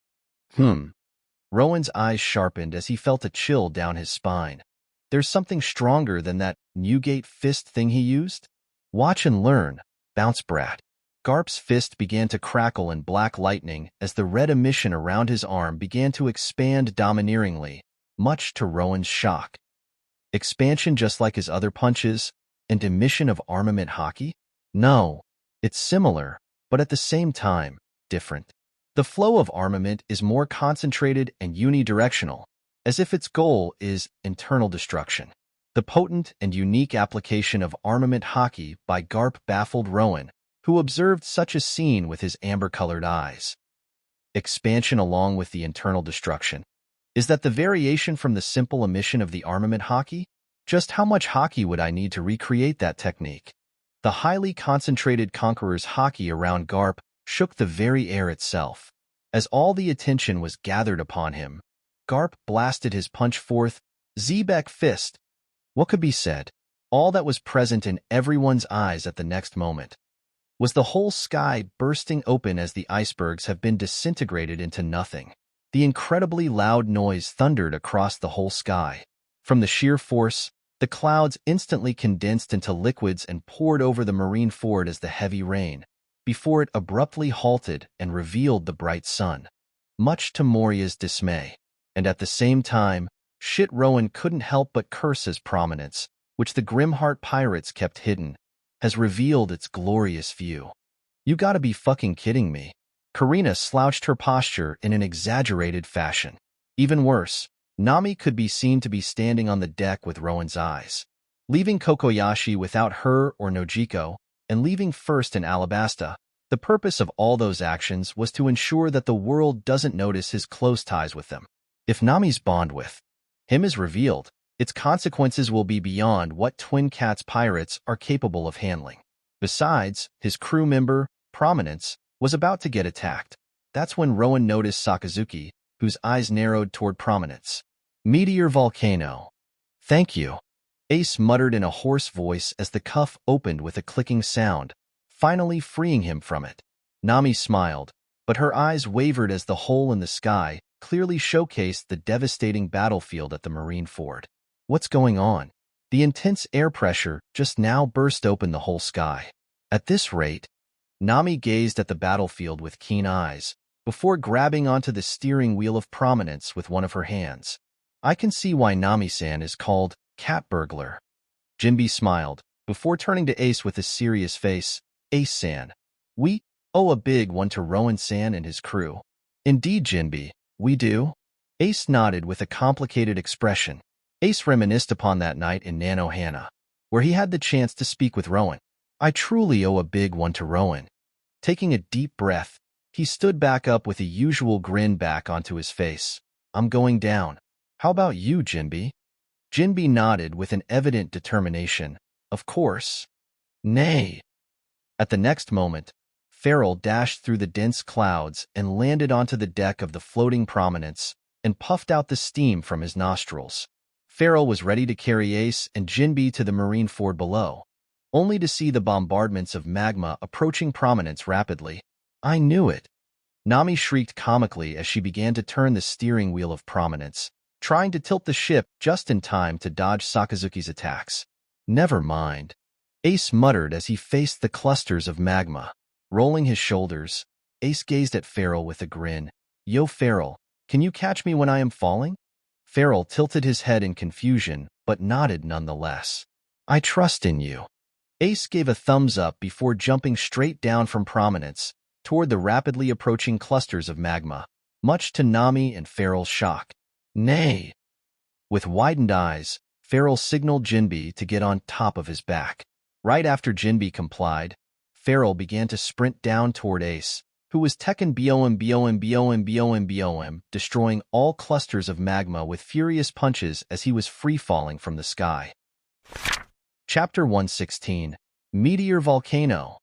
Rowan's eyes sharpened as he felt a chill down his spine. There's something stronger than that Newgate fist thing he used? Watch and learn, bounce brat. Garp's fist began to crackle in black lightning as the red emission around his arm began to expand domineeringly, much to Rowan's shock. Expansion just like his other punches, and emission of armament hockey? No, it's similar, but at the same time, different. The flow of armament is more concentrated and unidirectional, as if its goal is internal destruction. The potent and unique application of armament hockey by Garp baffled Rowan, who observed such a scene with his amber-colored eyes. Expansion along with the internal destruction. Is that the variation from the simple emission of the armament hockey? Just how much hockey would I need to recreate that technique? The highly concentrated Conqueror's hockey around Garp shook the very air itself. As all the attention was gathered upon him, Garp blasted his punch forth, Zebek fist. What could be said? All that was present in everyone's eyes at the next moment was the whole sky bursting open as the icebergs have been disintegrated into nothing. The incredibly loud noise thundered across the whole sky. From the sheer force, the clouds instantly condensed into liquids and poured over the marine fort as the heavy rain, before it abruptly halted and revealed the bright sun. Much to Moria's dismay, and at the same time, Rowan couldn't help but curse his prominence, which the Grimheart pirates kept hidden, has revealed its glorious view. You gotta be fucking kidding me. Karina slouched her posture in an exaggerated fashion. Even worse, Nami could be seen to be standing on the deck with Rowan's eyes. Leaving Cocoyasi without her or Nojiko, and leaving first in Alabasta, the purpose of all those actions was to ensure that the world doesn't notice his close ties with them. If Nami's bond with him is revealed, its consequences will be beyond what Twin Cats pirates are capable of handling. Besides, his crew member, Prominence, was about to get attacked. That's when Rowan noticed Sakazuki, whose eyes narrowed toward Prominence. Meteor volcano. Thank you. Ace muttered in a hoarse voice as the cuff opened with a clicking sound, finally freeing him from it. Nami smiled, but her eyes wavered as the hole in the sky clearly showcased the devastating battlefield at the marine fort. What's going on? The intense air pressure just now burst open the whole sky. At this rate, Nami gazed at the battlefield with keen eyes, before grabbing onto the steering wheel of Prominence with one of her hands. I can see why Nami-san is called Cat Burglar. Jinbe smiled, before turning to Ace with a serious face. Ace-san, we owe a big one to Rowan-san and his crew. Indeed, Jinbe, we do. Ace nodded with a complicated expression. Ace reminisced upon that night in Nanohana, where he had the chance to speak with Rowan. I truly owe a big one to Rowan. Taking a deep breath, he stood back up with a usual grin back onto his face. I'm going down. How about you, Jinbe? Jinbe nodded with an evident determination. Of course. Nay. At the next moment, Farrell dashed through the dense clouds and landed onto the deck of the floating Prominence and puffed out the steam from his nostrils. Farrell was ready to carry Ace and Jinbe to the marine fort below, only to see the bombardments of magma approaching Prominence rapidly. I knew it. Nami shrieked comically as she began to turn the steering wheel of Prominence, trying to tilt the ship just in time to dodge Sakazuki's attacks. Never mind. Ace muttered as he faced the clusters of magma. Rolling his shoulders, Ace gazed at Farrell with a grin. Yo, Farrell, can you catch me when I am falling? Farrell tilted his head in confusion, but nodded nonetheless. I trust in you. Ace gave a thumbs up before jumping straight down from Prominence toward the rapidly approaching clusters of magma, much to Nami and Farrell's shock. Nay. With widened eyes, Farrell signaled Jinbe to get on top of his back. Right after Jinbe complied, Farrell began to sprint down toward Ace, who was Tekken BOM, destroying all clusters of magma with furious punches as he was free-falling from the sky. Chapter 116, Meteor Volcano.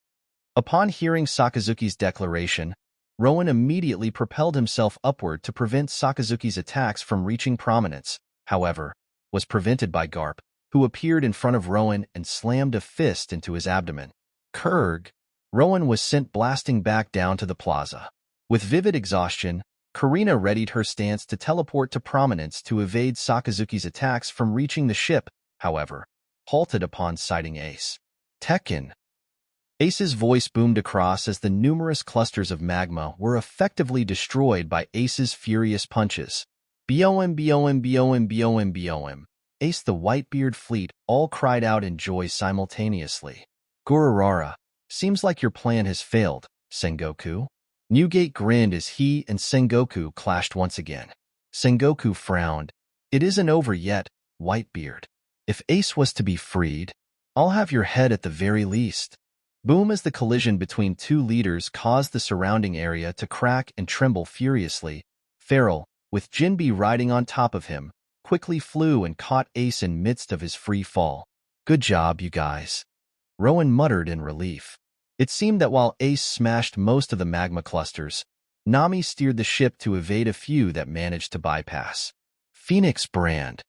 Upon hearing Sakazuki's declaration, Rowan immediately propelled himself upward to prevent Sakazuki's attacks from reaching Prominence, however, was prevented by Garp, who appeared in front of Rowan and slammed a fist into his abdomen. Kurg! Rowan was sent blasting back down to the plaza. With vivid exhaustion, Karina readied her stance to teleport to prominence to evade Sakazuki's attacks from reaching the ship, however, halted upon sighting Ace. Tekken. Ace's voice boomed across as the numerous clusters of magma were effectively destroyed by Ace's furious punches. BOM, BOM, BOM, BOM, BOM. Ace the Whitebeard fleet all cried out in joy simultaneously. Gururara, seems like your plan has failed, Sengoku. Newgate grinned as he and Sengoku clashed once again. Sengoku frowned. It isn't over yet, Whitebeard. If Ace was to be freed, I'll have your head at the very least. Boom as the collision between two leaders caused the surrounding area to crack and tremble furiously. Feral, with Jinbe riding on top of him, quickly flew and caught Ace in midst of his free fall. Good job, you guys. Rowan muttered in relief. It seemed that while Ace smashed most of the magma clusters, Nami steered the ship to evade a few that managed to bypass. Phoenix Brand.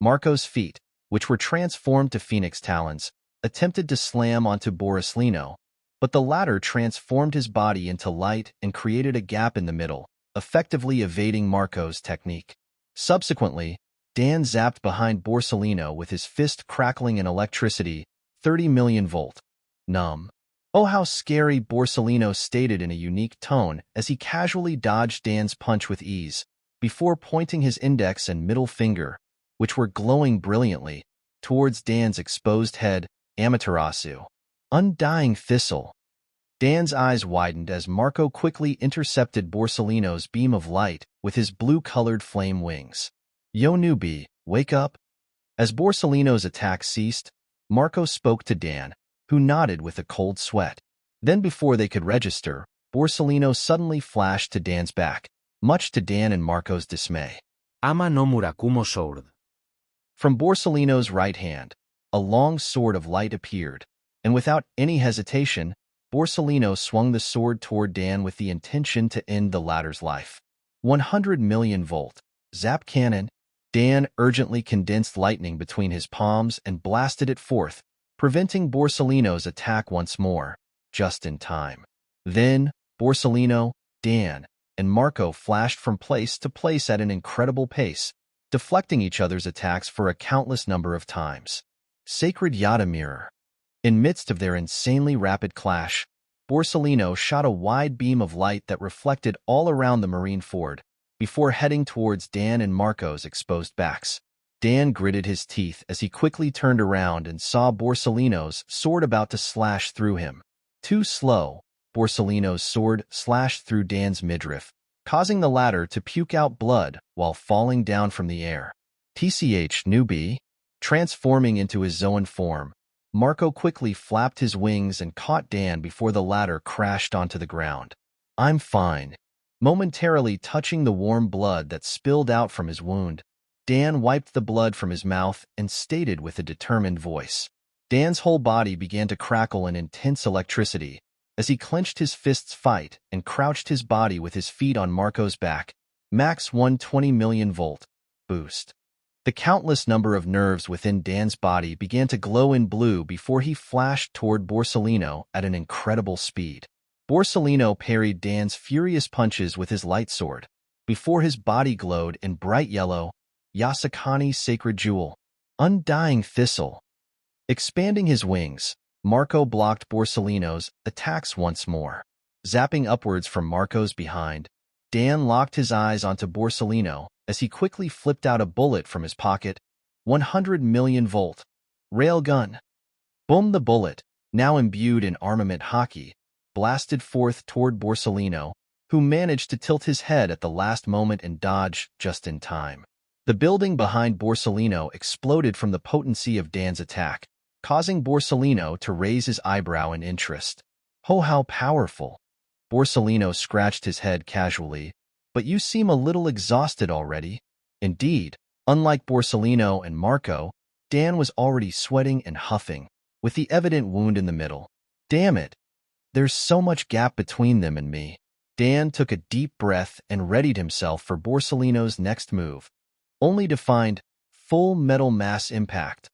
Marco's feet, which were transformed to phoenix talons, attempted to slam onto Borislino, but the latter transformed his body into light and created a gap in the middle, effectively evading Marco's technique. Subsequently, Dan zapped behind Borsalino with his fist crackling in electricity, 30 million volt. Numb. Oh, how scary, Borsalino stated in a unique tone as he casually dodged Dan's punch with ease, before pointing his index and middle finger, which were glowing brilliantly, towards Dan's exposed head. Amaterasu. Undying Thistle. Dan's eyes widened as Marco quickly intercepted Borsalino's beam of light with his blue-colored flame wings. Yo newbie, wake up. As Borsalino's attack ceased, Marco spoke to Dan, who nodded with a cold sweat. Then before they could register, Borsalino suddenly flashed to Dan's back, much to Dan and Marco's dismay. Ama no Murakumo sword. From Borsalino's right hand, a long sword of light appeared, and without any hesitation, Borsalino swung the sword toward Dan with the intention to end the latter's life. 100 million volt. Zap cannon. Dan urgently condensed lightning between his palms and blasted it forth, preventing Borsalino's attack once more, just in time. Then, Borsalino, Dan, and Marco flashed from place to place at an incredible pace, deflecting each other's attacks for a countless number of times. Sacred Yada Mirror. In midst of their insanely rapid clash, Borsalino shot a wide beam of light that reflected all around the marine ford, before heading towards Dan and Marco's exposed backs. Dan gritted his teeth as he quickly turned around and saw Borsalino's sword about to slash through him. Too slow, Borsalino's sword slashed through Dan's midriff, causing the latter to puke out blood while falling down from the air. TCH newbie. Transforming into his Zoan form, Marco quickly flapped his wings and caught Dan before the latter crashed onto the ground. I'm fine. Momentarily touching the warm blood that spilled out from his wound, Dan wiped the blood from his mouth and stated with a determined voice. Dan's whole body began to crackle in intense electricity as he clenched his fists fight and crouched his body with his feet on Marco's back. Max 120 million volt. Boost. The countless number of nerves within Dan's body began to glow in blue before he flashed toward Borsalino at an incredible speed. Borsalino parried Dan's furious punches with his light sword, before his body glowed in bright yellow. Yasakani's Sacred Jewel. Undying Thistle. Expanding his wings, Marco blocked Borsalino's attacks once more. Zapping upwards from Marco's behind, Dan locked his eyes onto Borsalino as he quickly flipped out a bullet from his pocket. 100 million volt. Railgun. Boom! The bullet, now imbued in armament hockey, blasted forth toward Borsalino, who managed to tilt his head at the last moment and dodge just in time. The building behind Borsalino exploded from the potency of Dan's attack, causing Borsalino to raise his eyebrow in interest. Oh, how powerful! Borsalino scratched his head casually. But you seem a little exhausted already. Indeed, unlike Borsalino and Marco, Dan was already sweating and huffing, with the evident wound in the middle. Damn it! There's so much gap between them and me. Dan took a deep breath and readied himself for Borsalino's next move, only to find full metal mass impact.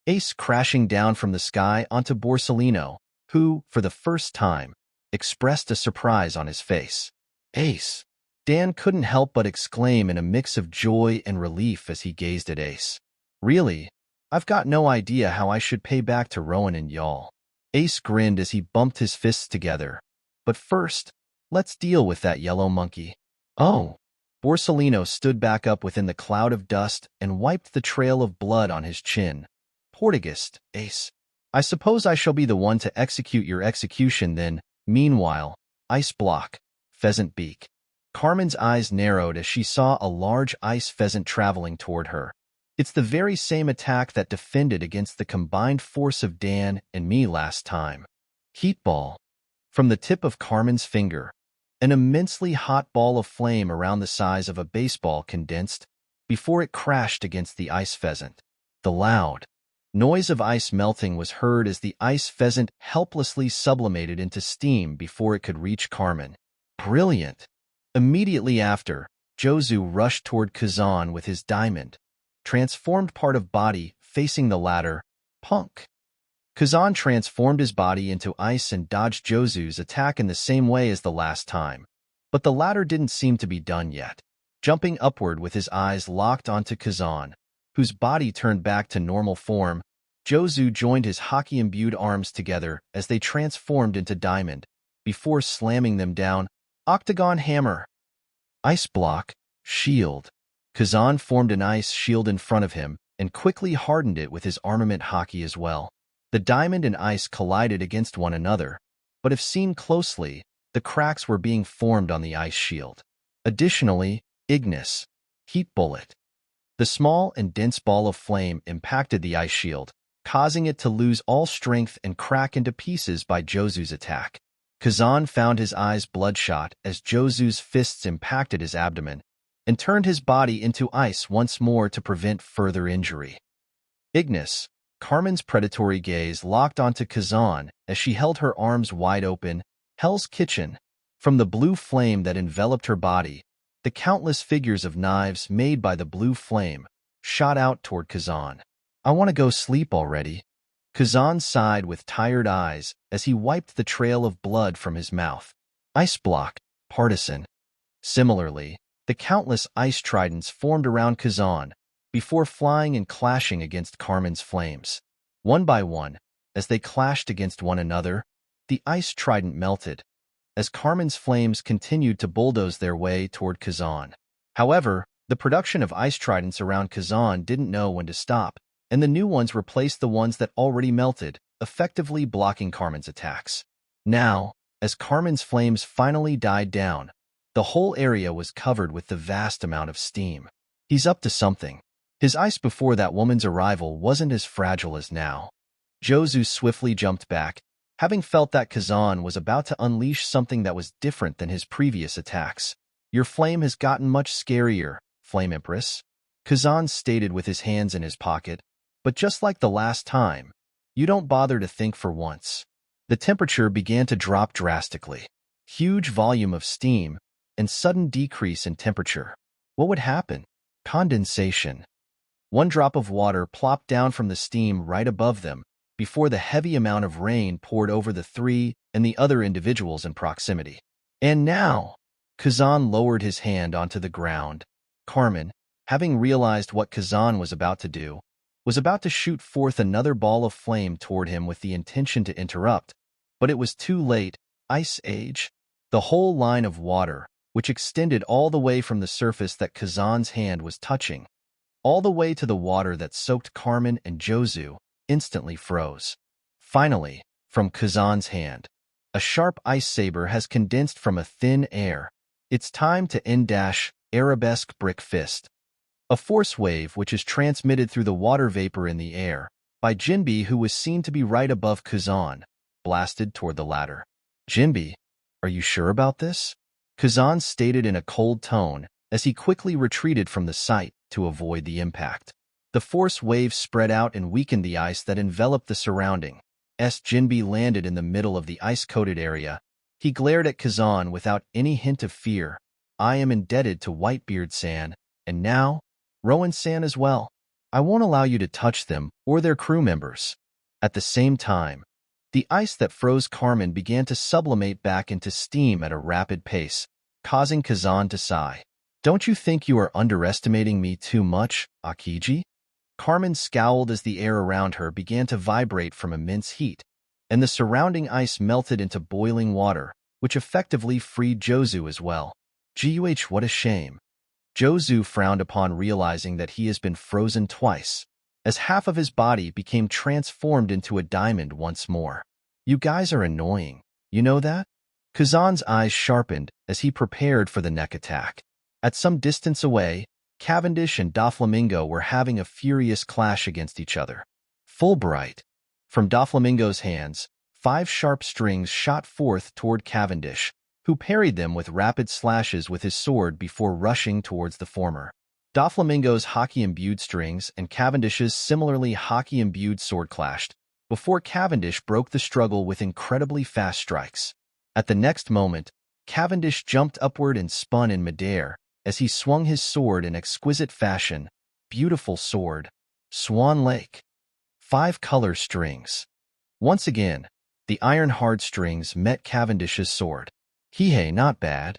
Ace crashing down from the sky onto Borsalino, who, for the first time, expressed a surprise on his face. Ace! Dan couldn't help but exclaim in a mix of joy and relief as he gazed at Ace. Really? I've got no idea how I should pay back to Rowan and y'all. Ace grinned as he bumped his fists together. But first, let's deal with that yellow monkey. Oh! Borsellino stood back up within the cloud of dust and wiped the trail of blood on his chin. Protagonist, Ace. I suppose I shall be the one to execute your execution then. Meanwhile, ice block, pheasant beak. Carmen's eyes narrowed as she saw a large ice pheasant traveling toward her. It's the very same attack that defended against the combined force of Dan and me last time. Heat ball. From the tip of Carmen's finger, an immensely hot ball of flame around the size of a baseball condensed before it crashed against the ice pheasant. The loud noise of ice melting was heard as the ice pheasant helplessly sublimated into steam before it could reach Carmen. Brilliant! Immediately after, Jozu rushed toward Kazan with his diamond, transformed part of body facing the latter. Punk! Kazan transformed his body into ice and dodged Jozu's attack in the same way as the last time, but the latter didn't seem to be done yet. Jumping upward with his eyes locked onto Kazan, whose body turned back to normal form, Jozu joined his hockey-imbued arms together as they transformed into diamond, before slamming them down. Octagon hammer. Ice block, shield. Kazan formed an ice shield in front of him and quickly hardened it with his armament hockey as well. The diamond and ice collided against one another, but if seen closely, the cracks were being formed on the ice shield. Additionally, Ignis, heat bullet. The small and dense ball of flame impacted the ice shield, causing it to lose all strength and crack into pieces by Jozu's attack. Kazan found his eyes bloodshot as Jozu's fists impacted his abdomen and turned his body into ice once more to prevent further injury. Ignis, Carmen's predatory gaze locked onto Kazan as she held her arms wide open. Hell's Kitchen. From the blue flame that enveloped her body, the countless figures of knives made by the blue flame shot out toward Kazan. I want to go sleep already. Kazan sighed with tired eyes as he wiped the trail of blood from his mouth. Ice block, partisan. Similarly, the countless ice tridents formed around Kazan before flying and clashing against Carmen's flames. One by one, as they clashed against one another, the ice trident melted, as Carmen's flames continued to bulldoze their way toward Kazan. However, the production of ice tridents around Kazan didn't know when to stop, and the new ones replaced the ones that already melted, effectively blocking Carmen's attacks. Now, as Carmen's flames finally died down, the whole area was covered with the vast amount of steam. He's up to something. His ice before that woman's arrival wasn't as fragile as now. Jozu swiftly jumped back, having felt that Kazan was about to unleash something that was different than his previous attacks. Your flame has gotten much scarier, Flame Empress, Kazan stated with his hands in his pocket. But just like the last time, you don't bother to think for once. The temperature began to drop drastically. Huge volume of steam and sudden decrease in temperature. What would happen? Condensation. One drop of water plopped down from the steam right above them before the heavy amount of rain poured over the three and the other individuals in proximity. And now, Kazan lowered his hand onto the ground. Carmen, having realized what Kazan was about to do, was about to shoot forth another ball of flame toward him with the intention to interrupt, but it was too late. Ice Age. The whole line of water, which extended all the way from the surface that Kazan's hand was touching, all the way to the water that soaked Carmen and Jozu, instantly froze. Finally, from Kazan's hand, a sharp ice saber has condensed from a thin air. It's time to Arabesque Brick Fist. A force wave which is transmitted through the water vapor in the air by Jinbe, who was seen to be right above Kazan, blasted toward the latter. Jinbe, are you sure about this? Kazan stated in a cold tone as he quickly retreated from the site to avoid the impact. The force wave spread out and weakened the ice that enveloped the surrounding. Jinbe landed in the middle of the ice-coated area. He glared at Kazan without any hint of fear. I am indebted to Whitebeard-san, and now, Rowan-san as well. I won't allow you to touch them or their crew members. At the same time, The ice that froze Carmen began to sublimate back into steam at a rapid pace, causing Kazan to sigh. Don't you think you are underestimating me too much, Akiji? Carmen scowled as the air around her began to vibrate from immense heat, and the surrounding ice melted into boiling water, which effectively freed Jozu as well. Guh, what a shame. Jozu frowned upon realizing that he has been frozen twice, as half of his body became transformed into a diamond once more. You guys are annoying, you know that? Kazan's eyes sharpened as he prepared for the neck attack. At some distance away, Cavendish and Doflamingo were having a furious clash against each other. Fulbright. From Doflamingo's hands, 5 sharp strings shot forth toward Cavendish, who parried them with rapid slashes with his sword before rushing towards the former. Doflamingo's hockey-imbued strings and Cavendish's similarly hockey-imbued sword clashed, before Cavendish broke the struggle with incredibly fast strikes. At the next moment, Cavendish jumped upward and spun in midair as he swung his sword in exquisite fashion. Beautiful sword. Swan Lake. 5 color strings. Once again, the iron-hard strings met Cavendish's sword. Hey, not bad.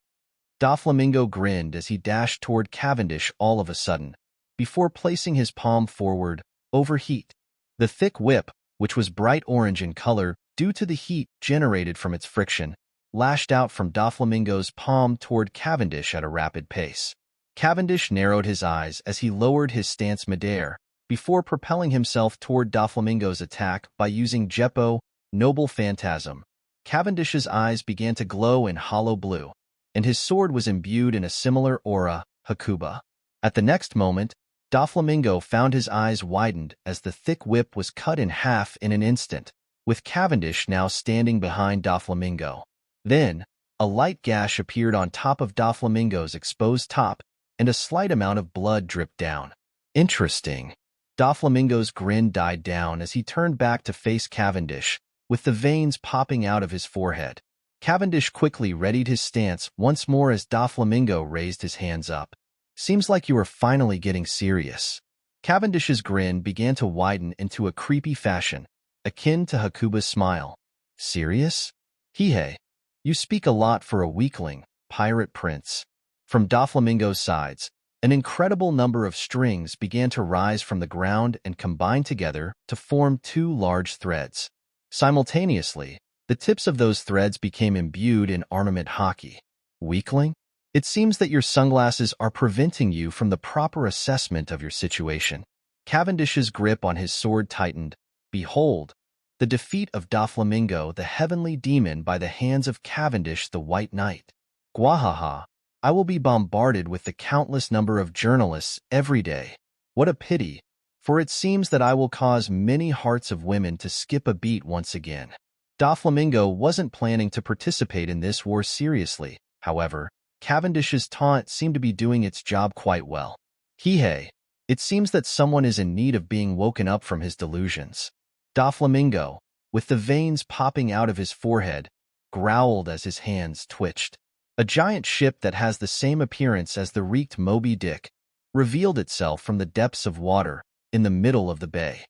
Doflamingo grinned as he dashed toward Cavendish all of a sudden, before placing his palm forward. Overheat. The thick whip, which was bright orange in color due to the heat generated from its friction, lashed out from Doflamingo's palm toward Cavendish at a rapid pace. Cavendish narrowed his eyes as he lowered his stance midair, before propelling himself toward Doflamingo's attack by using Jeppo, Noble Phantasm. Cavendish's eyes began to glow in hollow blue, and his sword was imbued in a similar aura, Hakuba. At the next moment, Doflamingo found his eyes widened as the thick whip was cut in half in an instant, with Cavendish now standing behind Doflamingo. Then, a light gash appeared on top of Doflamingo's exposed top, and a slight amount of blood dripped down. Interesting. Doflamingo's grin died down as he turned back to face Cavendish, with the veins popping out of his forehead. Cavendish quickly readied his stance once more as Doflamingo raised his hands up. Seems like you are finally getting serious. Cavendish's grin began to widen into a creepy fashion, akin to Hakuba's smile. Serious? Hey. You speak a lot for a weakling, pirate prince. From Doflamingo's sides, an incredible number of strings began to rise from the ground and combine together to form 2 large threads. Simultaneously, the tips of those threads became imbued in armament hockey. Weakling? It seems that your sunglasses are preventing you from the proper assessment of your situation. Cavendish's grip on his sword tightened. Behold, the defeat of Doflamingo, the heavenly demon, by the hands of Cavendish, the White Knight. Gwahaha, I will be bombarded with the countless number of journalists every day. What a pity, for it seems that I will cause many hearts of women to skip a beat once again. Doflamingo wasn't planning to participate in this war seriously, however. Cavendish's taunt seemed to be doing its job quite well. Hey, it seems that someone is in need of being woken up from his delusions. Doflamingo, with the veins popping out of his forehead, growled as his hands twitched. A giant ship that has the same appearance as the wrecked Moby Dick revealed itself from the depths of water in the middle of the bay.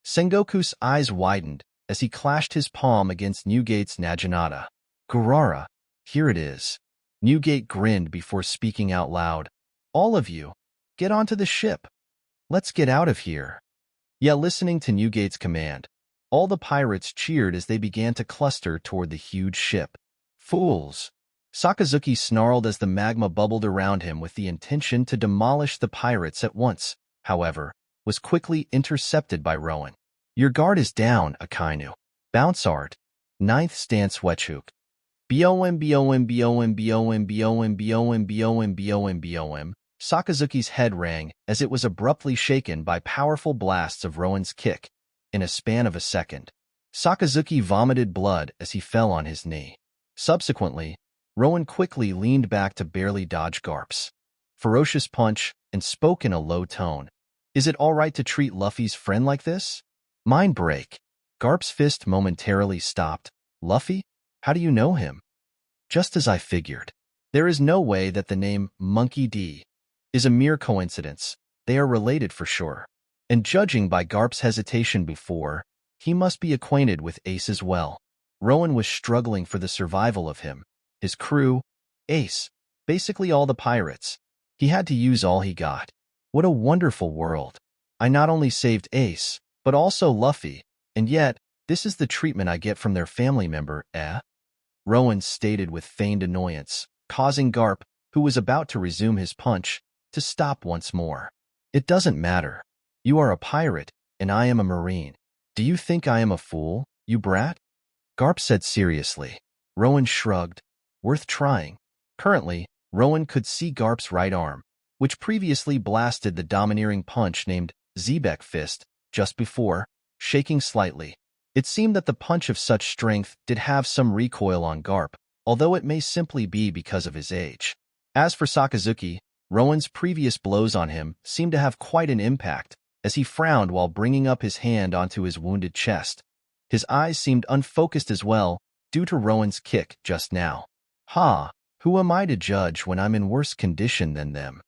Sengoku's eyes widened as he clashed his palm against Newgate's Naginata. Gurara, here it is. Newgate grinned before speaking out loud. All of you, get onto the ship. Let's get out of here. Yeah, listening to Newgate's command, all the pirates cheered as they began to cluster toward the huge ship. Fools! Sakazuki snarled as the magma bubbled around him with the intention to demolish the pirates at once, however, was quickly intercepted by Rowan. Your guard is down, Akainu. Bounce art. 9th stance Wetchuk. BOM. Sakazuki's head rang as it was abruptly shaken by powerful blasts of Rowan's kick. In a span of a second, Sakazuki vomited blood as he fell on his knee. Subsequently, Rowan quickly leaned back to barely dodge Garp's ferocious punch and spoke in a low tone. Is it all right to treat Luffy's friend like this? Mind break. Garp's fist momentarily stopped. Luffy? How do you know him? Just as I figured. There is no way that the name Monkey D is a mere coincidence. They are related for sure. And judging by Garp's hesitation before, He must be acquainted with Ace as well. Rowan was struggling for the survival of him, his crew, Ace, basically all the pirates. He had to use all he got. What a wonderful world. I not only saved Ace, but also Luffy, and yet, this is the treatment I get from their family member, eh? Rowan stated with feigned annoyance, causing Garp, who was about to resume his punch, to stop once more. It doesn't matter. You are a pirate, and I am a marine. Do you think I am a fool, you brat? Garp said seriously. Rowan shrugged. Worth trying. Currently, Rowan could see Garp's right arm, which previously blasted the domineering punch named Zebek Fist, just before, shaking slightly. It seemed that the punch of such strength did have some recoil on Garp, although it may simply be because of his age. As for Sakazuki, Rowan's previous blows on him seemed to have quite an impact, as he frowned while bringing up his hand onto his wounded chest. His eyes seemed unfocused as well, due to Rowan's kick just now. Ha! Who am I to judge when I'm in worse condition than them?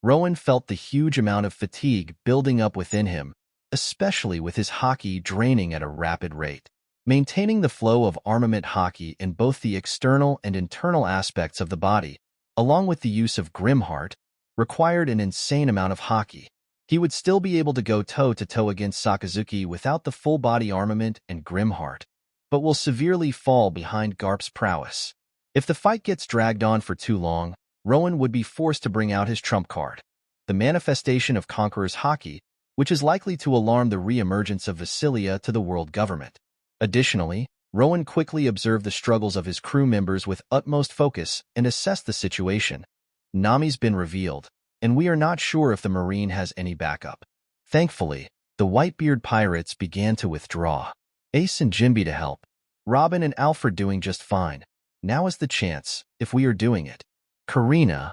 Rowan felt the huge amount of fatigue building up within him, especially with his haki draining at a rapid rate. Maintaining the flow of armament haki in both the external and internal aspects of the body, along with the use of Grimheart, required an insane amount of haki. He would still be able to go toe-to-toe against Sakazuki without the full-body armament and Grimheart, but will severely fall behind Garp's prowess. If the fight gets dragged on for too long, Rowan would be forced to bring out his trump card, the manifestation of Conqueror's haki, which is likely to alarm the re-emergence of Vasilia to the world government. Additionally, Rowan quickly observed the struggles of his crew members with utmost focus and assessed the situation. Nami's been revealed, and we are not sure if the Marine has any backup. Thankfully, the Whitebeard pirates began to withdraw. Ace and Jinbe to help. Robin and Alfred doing just fine. Now is the chance, if we are doing it. Karina.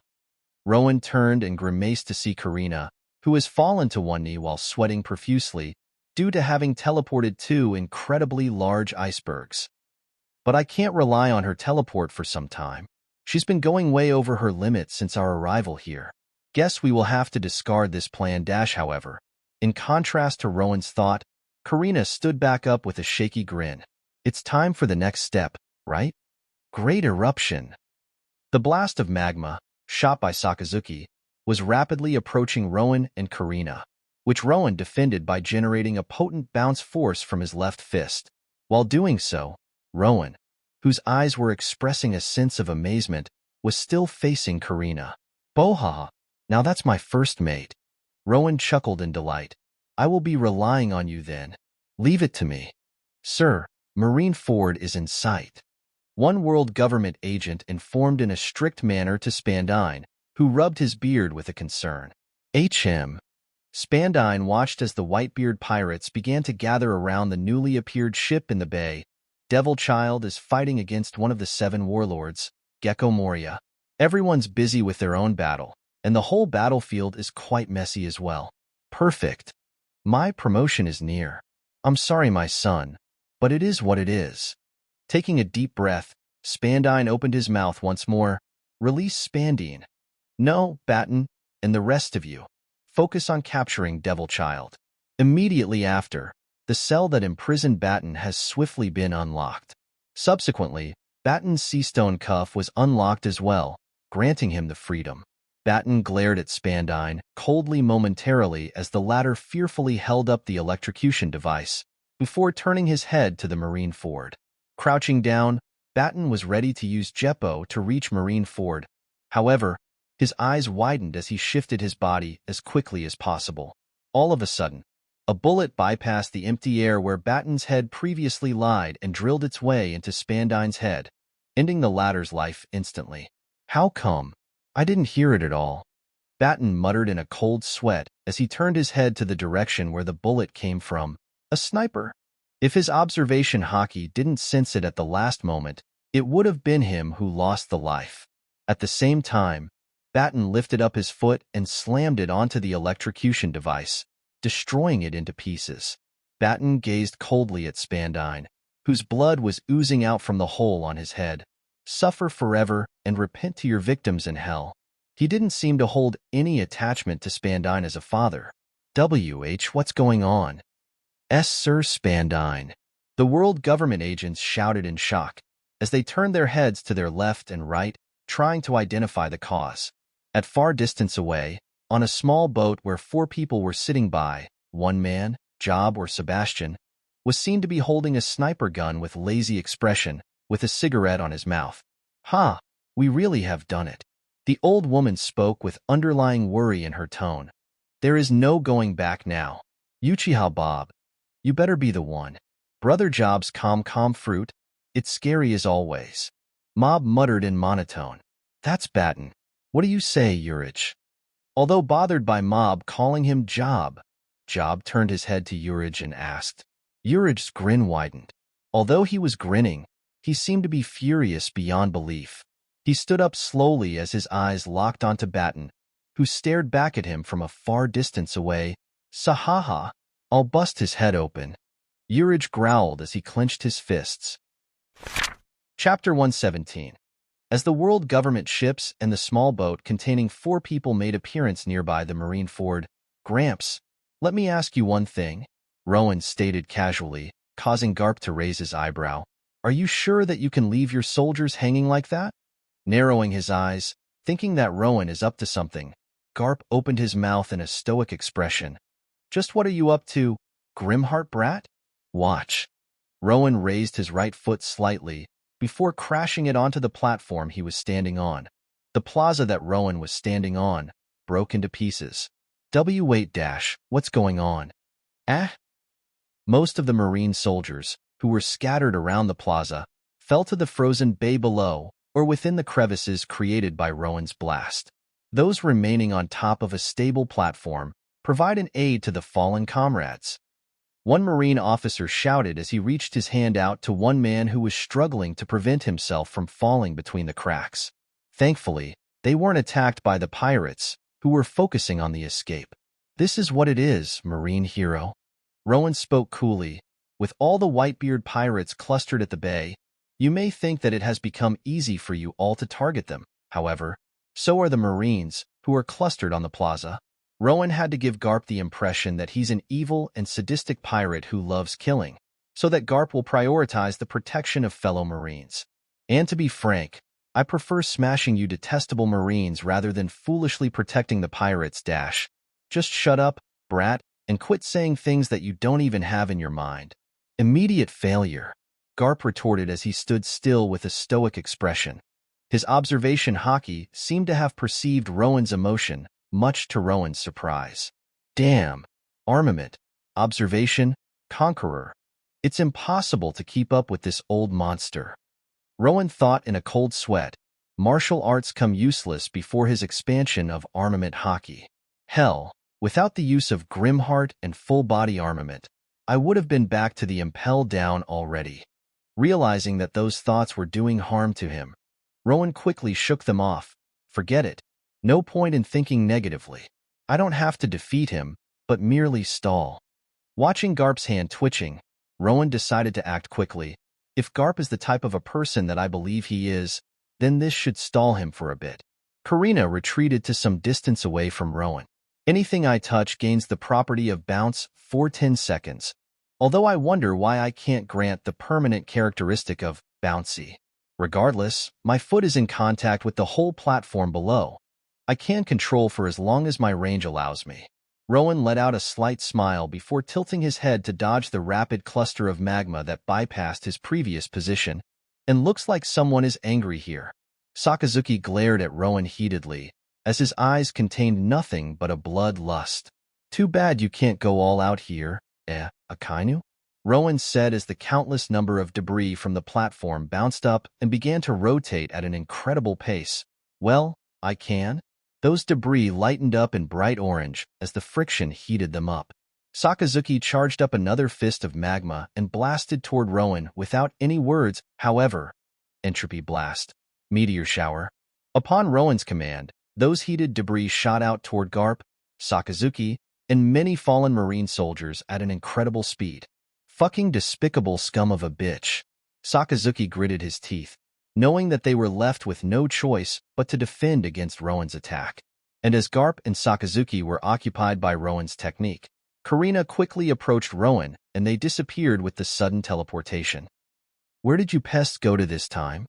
Rowan turned and grimaced to see Karina, who has fallen to one knee while sweating profusely, due to having teleported two incredibly large icebergs. But I can't rely on her teleport for some time. She's been going way over her limit since our arrival here. Guess we will have to discard this plan. However, in contrast to Rowan's thought, Karina stood back up with a shaky grin. It's time for the next step, right? Great eruption. The blast of magma, shot by Sakazuki, was rapidly approaching Rowan and Karina, which Rowan defended by generating a potent bounce force from his left fist. While doing so, Rowan, whose eyes were expressing a sense of amazement, was still facing Karina. Bohaha, now that's my first mate. Rowan chuckled in delight. I will be relying on you then. Leave it to me. Sir, Marineford is in sight. One world government agent informed in a strict manner to Spandine, who rubbed his beard with a concern. HM. Spandine watched as the Whitebeard pirates began to gather around the newly appeared ship in the bay. Devil Child is fighting against one of the 7 warlords, Gecko Moria. Everyone's busy with their own battle, and the whole battlefield is quite messy as well. Perfect. My promotion is near. I'm sorry, my son, but it is what it is. Taking a deep breath, Spandine opened his mouth once more. Release Spandine. No, Baton, and the rest of you. Focus on capturing Devil Child. Immediately after, the cell that imprisoned Baton has swiftly been unlocked. Subsequently, Baton's Seastone cuff was unlocked as well, granting him the freedom. Baton glared at Spandine coldly momentarily as the latter fearfully held up the electrocution device, before turning his head to the Marineford. Crouching down, Baton was ready to use Jeppo to reach Marineford. However, his eyes widened as he shifted his body as quickly as possible. All of a sudden, a bullet bypassed the empty air where Baton's head previously lied and drilled its way into Spandine's head, ending the latter's life instantly. How come? I didn't hear it at all. Baton muttered in a cold sweat as he turned his head to the direction where the bullet came from. A sniper. If his observation haki didn't sense it at the last moment, it would have been him who lost the life. At the same time, Baton lifted up his foot and slammed it onto the electrocution device, destroying it into pieces. Baton gazed coldly at Spandine, whose blood was oozing out from the hole on his head. Suffer forever and repent to your victims in hell. He didn't seem to hold any attachment to Spandine as a father. What's going on? Sir Spandine. The world government agents shouted in shock as they turned their heads to their left and right, trying to identify the cause. At far distance away, on a small boat where 4 people were sitting by, one man, Job or Sebastian, was seen to be holding a sniper gun with lazy expression, with a cigarette on his mouth. "Ha, we really have done it." The old woman spoke with underlying worry in her tone. "There is no going back now. Uchiha Bob, you better be the one." Brother Job's calm fruit, "It's scary as always." Mob muttered in monotone. "That's Baton. What do you say, Urich?" Although bothered by Mob calling him Job, Job turned his head to Urich and asked. Urich's grin widened. Although he was grinning, he seemed to be furious beyond belief. He stood up slowly as his eyes locked onto Baton, who stared back at him from a far distance away. "Sahaha, I'll bust his head open." Urich growled as he clenched his fists. Chapter 117. As the world government ships and the small boat containing 4 people made appearance nearby the marine ford, "Gramps, let me ask you one thing," Rowan stated casually, causing Garp to raise his eyebrow. "Are you sure that you can leave your soldiers hanging like that?" Narrowing his eyes, thinking that Rowan is up to something, Garp opened his mouth in a stoic expression. "Just what are you up to, Grimheart brat? Watch." Rowan raised his right foot slightly, before crashing it onto the platform he was standing on. The plaza that Rowan was standing on broke into pieces. Wait, what's going on? Most of the Marine soldiers, who were scattered around the plaza, fell to the frozen bay below or within the crevices created by Rowan's blast. Those remaining on top of a stable platform provide an aid to the fallen comrades. One Marine officer shouted as he reached his hand out to one man who was struggling to prevent himself from falling between the cracks. Thankfully, they weren't attacked by the pirates, who were focusing on the escape. "This is what it is, Marine hero." Rowan spoke coolly. "With all the Whitebeard pirates clustered at the bay, you may think that it has become easy for you all to target them. However, so are the Marines, who are clustered on the plaza." Rowan had to give Garp the impression that he's an evil and sadistic pirate who loves killing, so that Garp will prioritize the protection of fellow Marines. "And to be frank, I prefer smashing you detestable Marines rather than foolishly protecting the pirates. Just shut up, brat, and quit saying things that you don't even have in your mind." "Immediate failure," Garp retorted as he stood still with a stoic expression. His observation haki seemed to have perceived Rowan's emotion, much to Rowan's surprise. "Damn. Armament. Observation. Conqueror. It's impossible to keep up with this old monster." Rowan thought in a cold sweat. Martial arts come useless before his expansion of armament haki. Hell, without the use of Grimheart and full-body armament, I would have been back to the impel down already. Realizing that those thoughts were doing harm to him, Rowan quickly shook them off. "Forget it. No point in thinking negatively. I don't have to defeat him, but merely stall." Watching Garp's hand twitching, Rowan decided to act quickly. If Garp is the type of a person that I believe he is, then this should stall him for a bit. Karina retreated to some distance away from Rowan. "Anything I touch gains the property of bounce for 10 seconds. Although I wonder why I can't grant the permanent characteristic of bouncy. Regardless, my foot is in contact with the whole platform below. I can control for as long as my range allows me." Rowan let out a slight smile before tilting his head to dodge the rapid cluster of magma that bypassed his previous position. "And looks like someone is angry here." Sakazuki glared at Rowan heatedly, as his eyes contained nothing but a blood lust. "Too bad you can't go all out here, Akainu?" Rowan said as the countless number of debris from the platform bounced up and began to rotate at an incredible pace. "Well, I can." Those debris lightened up in bright orange as the friction heated them up. Sakazuki charged up another fist of magma and blasted toward Rowan without any words, however. Entropy blast. Meteor shower. Upon Rowan's command, those heated debris shot out toward Garp, Sakazuki, and many fallen Marine soldiers at an incredible speed. "Fucking despicable scum of a bitch." Sakazuki gritted his teeth, knowing that they were left with no choice but to defend against Rowan's attack. And as Garp and Sakazuki were occupied by Rowan's technique, Karina quickly approached Rowan, and they disappeared with the sudden teleportation. Where did you pests go to this time?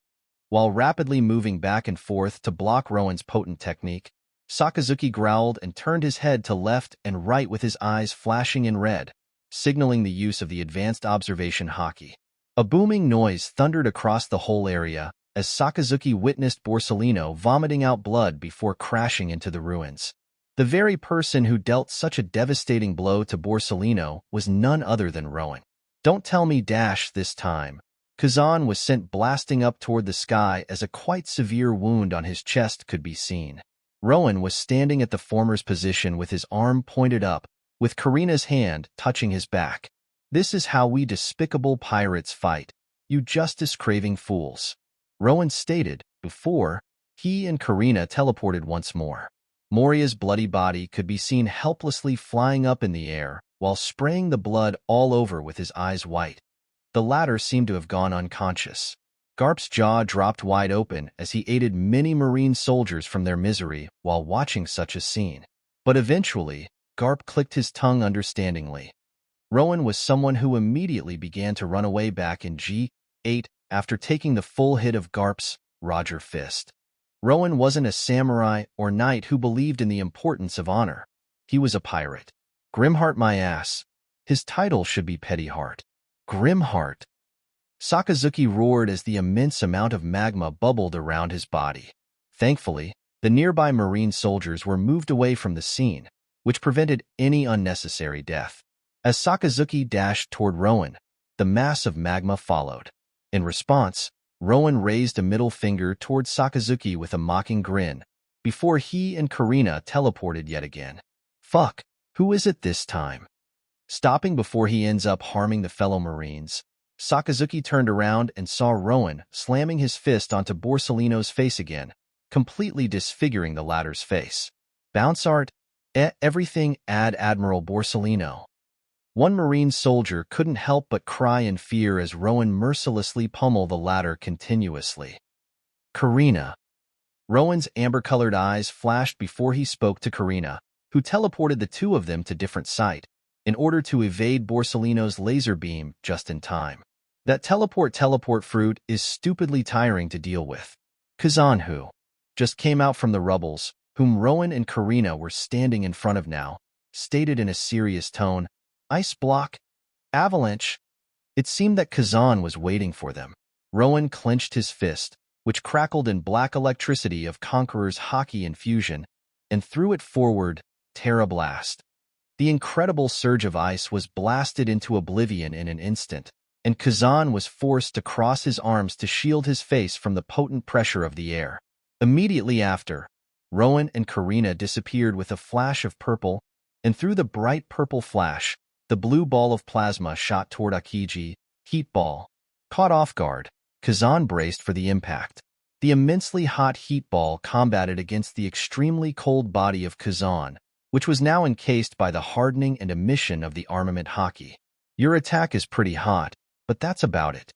While rapidly moving back and forth to block Rowan's potent technique, Sakazuki growled and turned his head to left and right with his eyes flashing in red, signaling the use of the advanced observation haki. A booming noise thundered across the whole area as Sakazuki witnessed Borsellino vomiting out blood before crashing into the ruins. The very person who dealt such a devastating blow to Borsellino was none other than Rowan. Don't tell me this time. Kazan was sent blasting up toward the sky as a quite severe wound on his chest could be seen. Rowan was standing at the former's position with his arm pointed up, with Karina's hand touching his back. This is how we despicable pirates fight, you justice-craving fools. Rowan stated, before he and Karina teleported once more. Moria's bloody body could be seen helplessly flying up in the air, while spraying the blood all over with his eyes white. The latter seemed to have gone unconscious. Garp's jaw dropped wide open as he aided many marine soldiers from their misery while watching such a scene. But eventually, Garp clicked his tongue understandingly. Rowan was someone who immediately began to run away back in G8 after taking the full hit of Garp's Roger Fist. Rowan wasn't a samurai or knight who believed in the importance of honor. He was a pirate. Grimheart my ass. His title should be Pettyheart. Grimheart. Sakazuki roared as the immense amount of magma bubbled around his body. Thankfully, the nearby marine soldiers were moved away from the scene, which prevented any unnecessary death. As Sakazuki dashed toward Rowan, the mass of magma followed. In response, Rowan raised a middle finger toward Sakazuki with a mocking grin, before he and Karina teleported yet again. Fuck, who is it this time? Stopping before he ends up harming the fellow Marines, Sakazuki turned around and saw Rowan slamming his fist onto Borsellino's face again, completely disfiguring the latter's face. Bounce art, everything Admiral Borsellino. One Marine soldier couldn't help but cry in fear as Rowan mercilessly pummeled the latter continuously. Karina. Rowan's amber-colored eyes flashed before he spoke to Karina, who teleported the two of them to different sight, in order to evade Borsellino's laser beam just in time. That teleport fruit is stupidly tiring to deal with. Kazan, who just came out from the rubbles, whom Rowan and Karina were standing in front of now, stated in a serious tone, Ice block, avalanche. It seemed that Kazan was waiting for them. Rowan clenched his fist, which crackled in black electricity of Conqueror's haki infusion, and threw it forward, Terra Blast. The incredible surge of ice was blasted into oblivion in an instant, and Kazan was forced to cross his arms to shield his face from the potent pressure of the air. Immediately after, Rowan and Karina disappeared with a flash of purple, and through the bright purple flash, the blue ball of plasma shot toward Akiji, heat ball. Caught off guard, Kazan braced for the impact. The immensely hot heat ball combated against the extremely cold body of Kazan, which was now encased by the hardening and emission of the armament haki. Your attack is pretty hot, but that's about it.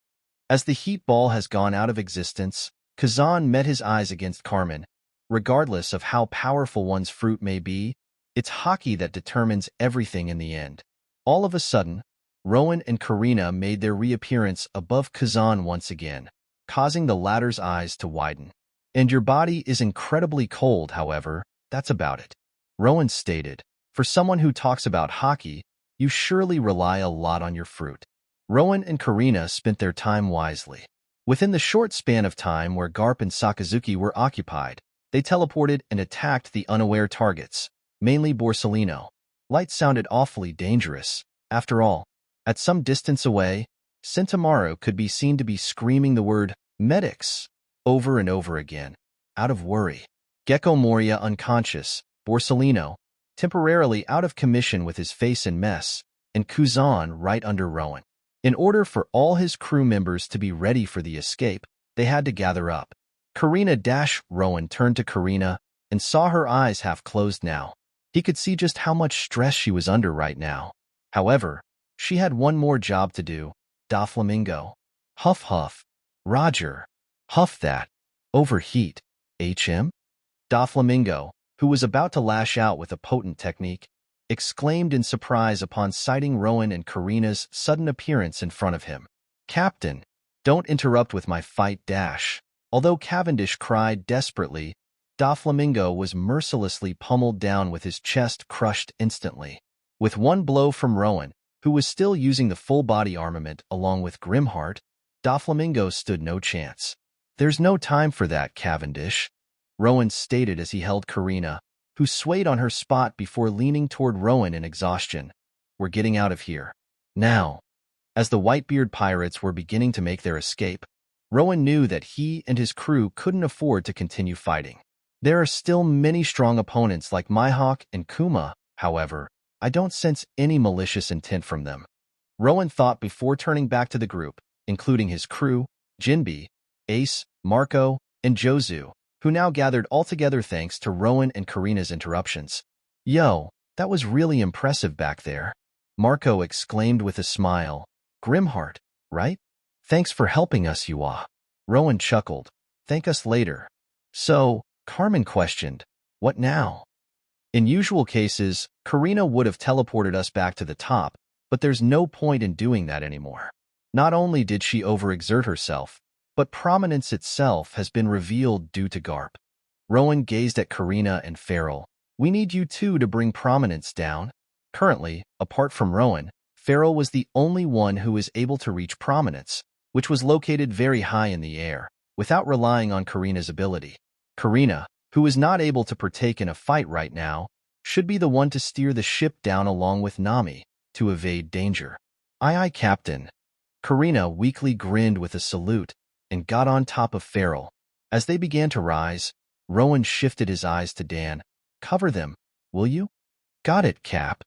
As the heat ball has gone out of existence, Kazan met his eyes against Carmen. Regardless of how powerful one's fruit may be, it's haki that determines everything in the end. All of a sudden, Rowan and Karina made their reappearance above Kazan once again, causing the latter's eyes to widen. And your body is incredibly cold, however, that's about it. Rowan stated, for someone who talks about haki, you surely rely a lot on your fruit. Rowan and Karina spent their time wisely. Within the short span of time where Garp and Sakazuki were occupied, they teleported and attacked the unaware targets, mainly Borsellino. Light sounded awfully dangerous. After all, at some distance away, Sentomaru could be seen to be screaming the word, medics, over and over again, out of worry. Gecko Moria unconscious, Borsellino, temporarily out of commission with his face in mess, and Kuzan right under Rowan. In order for all his crew members to be ready for the escape, they had to gather up. Rowan turned to Karina and saw her eyes half closed now. He could see just how much stress she was under right now. However, she had one more job to do. Doflamingo. Huff huff. Roger. Huff that. Overheat. HM? Doflamingo, who was about to lash out with a potent technique, exclaimed in surprise upon sighting Rowan and Karina's sudden appearance in front of him. "Captain, don't interrupt with my fight dash." Although Cavendish cried desperately, Doflamingo was mercilessly pummeled down with his chest crushed instantly. With one blow from Rowan, who was still using the full-body armament along with Grimheart, Doflamingo stood no chance. "There's no time for that, Cavendish," Rowan stated as he held Karina, who swayed on her spot before leaning toward Rowan in exhaustion. "We're getting out of here. Now." As the Whitebeard pirates were beginning to make their escape, Rowan knew that he and his crew couldn't afford to continue fighting. "There are still many strong opponents like Mihawk and Kuma, however. I don't sense any malicious intent from them," Rowan thought before turning back to the group, including his crew, Jinbe, Ace, Marco, and Jozu, who now gathered all together thanks to Rowan and Karina's interruptions. "Yo, that was really impressive back there," Marco exclaimed with a smile. "Grimheart, right? Thanks for helping us, Yua." Rowan chuckled. "Thank us later." "So," Carmen questioned, "what now?" In usual cases, Karina would have teleported us back to the top, but there's no point in doing that anymore. Not only did she overexert herself, but prominence itself has been revealed due to Garp. Rowan gazed at Karina and Farrell. "We need you two to bring prominence down." Currently, apart from Rowan, Farrell was the only one who was able to reach prominence, which was located very high in the air, without relying on Karina's ability. Karina, who was not able to partake in a fight right now, should be the one to steer the ship down along with Nami, to evade danger. "Aye aye, Captain." Karina weakly grinned with a salute and got on top of Farrell. As they began to rise, Rowan shifted his eyes to Dan. "Cover them, will you?" "Got it, Cap."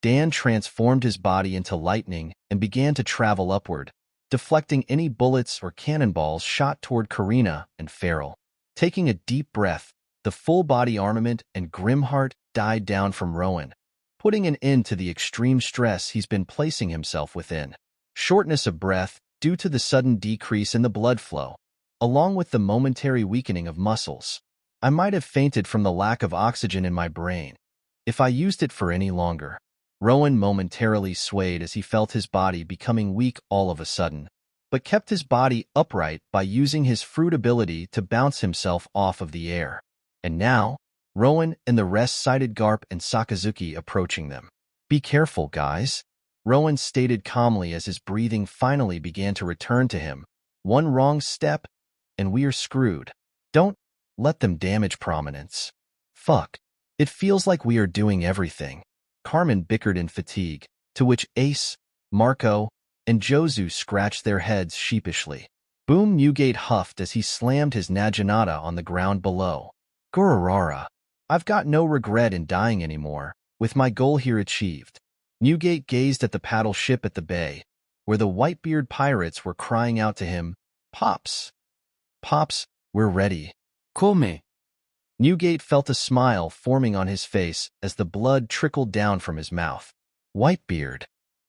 Dan transformed his body into lightning and began to travel upward, deflecting any bullets or cannonballs shot toward Karina and Farrell. Taking a deep breath, the full-body armament and Grimheart died down from Rowan, putting an end to the extreme stress he's been placing himself within. Shortness of breath due to the sudden decrease in the blood flow, along with the momentary weakening of muscles. "I might have fainted from the lack of oxygen in my brain if I used it for any longer." Rowan momentarily swayed as he felt his body becoming weak all of a sudden, but kept his body upright by using his fruit ability to bounce himself off of the air. And now, Rowan and the rest sighted Garp and Sakazuki approaching them. "Be careful, guys," Rowan stated calmly as his breathing finally began to return to him. "One wrong step, and we are screwed. Don't let them damage prominence." "Fuck. It feels like we are doing everything," Carmen bickered in fatigue, to which Ace, Marco, and Jozu scratched their heads sheepishly. Boom Newgate huffed as he slammed his Naginata on the ground below. "Gururara. I've got no regret in dying anymore, with my goal here achieved." Newgate gazed at the paddle ship at the bay, where the Whitebeard pirates were crying out to him, "Pops! Pops, we're ready." Come. Newgate felt a smile forming on his face as the blood trickled down from his mouth. "Whitebeard,"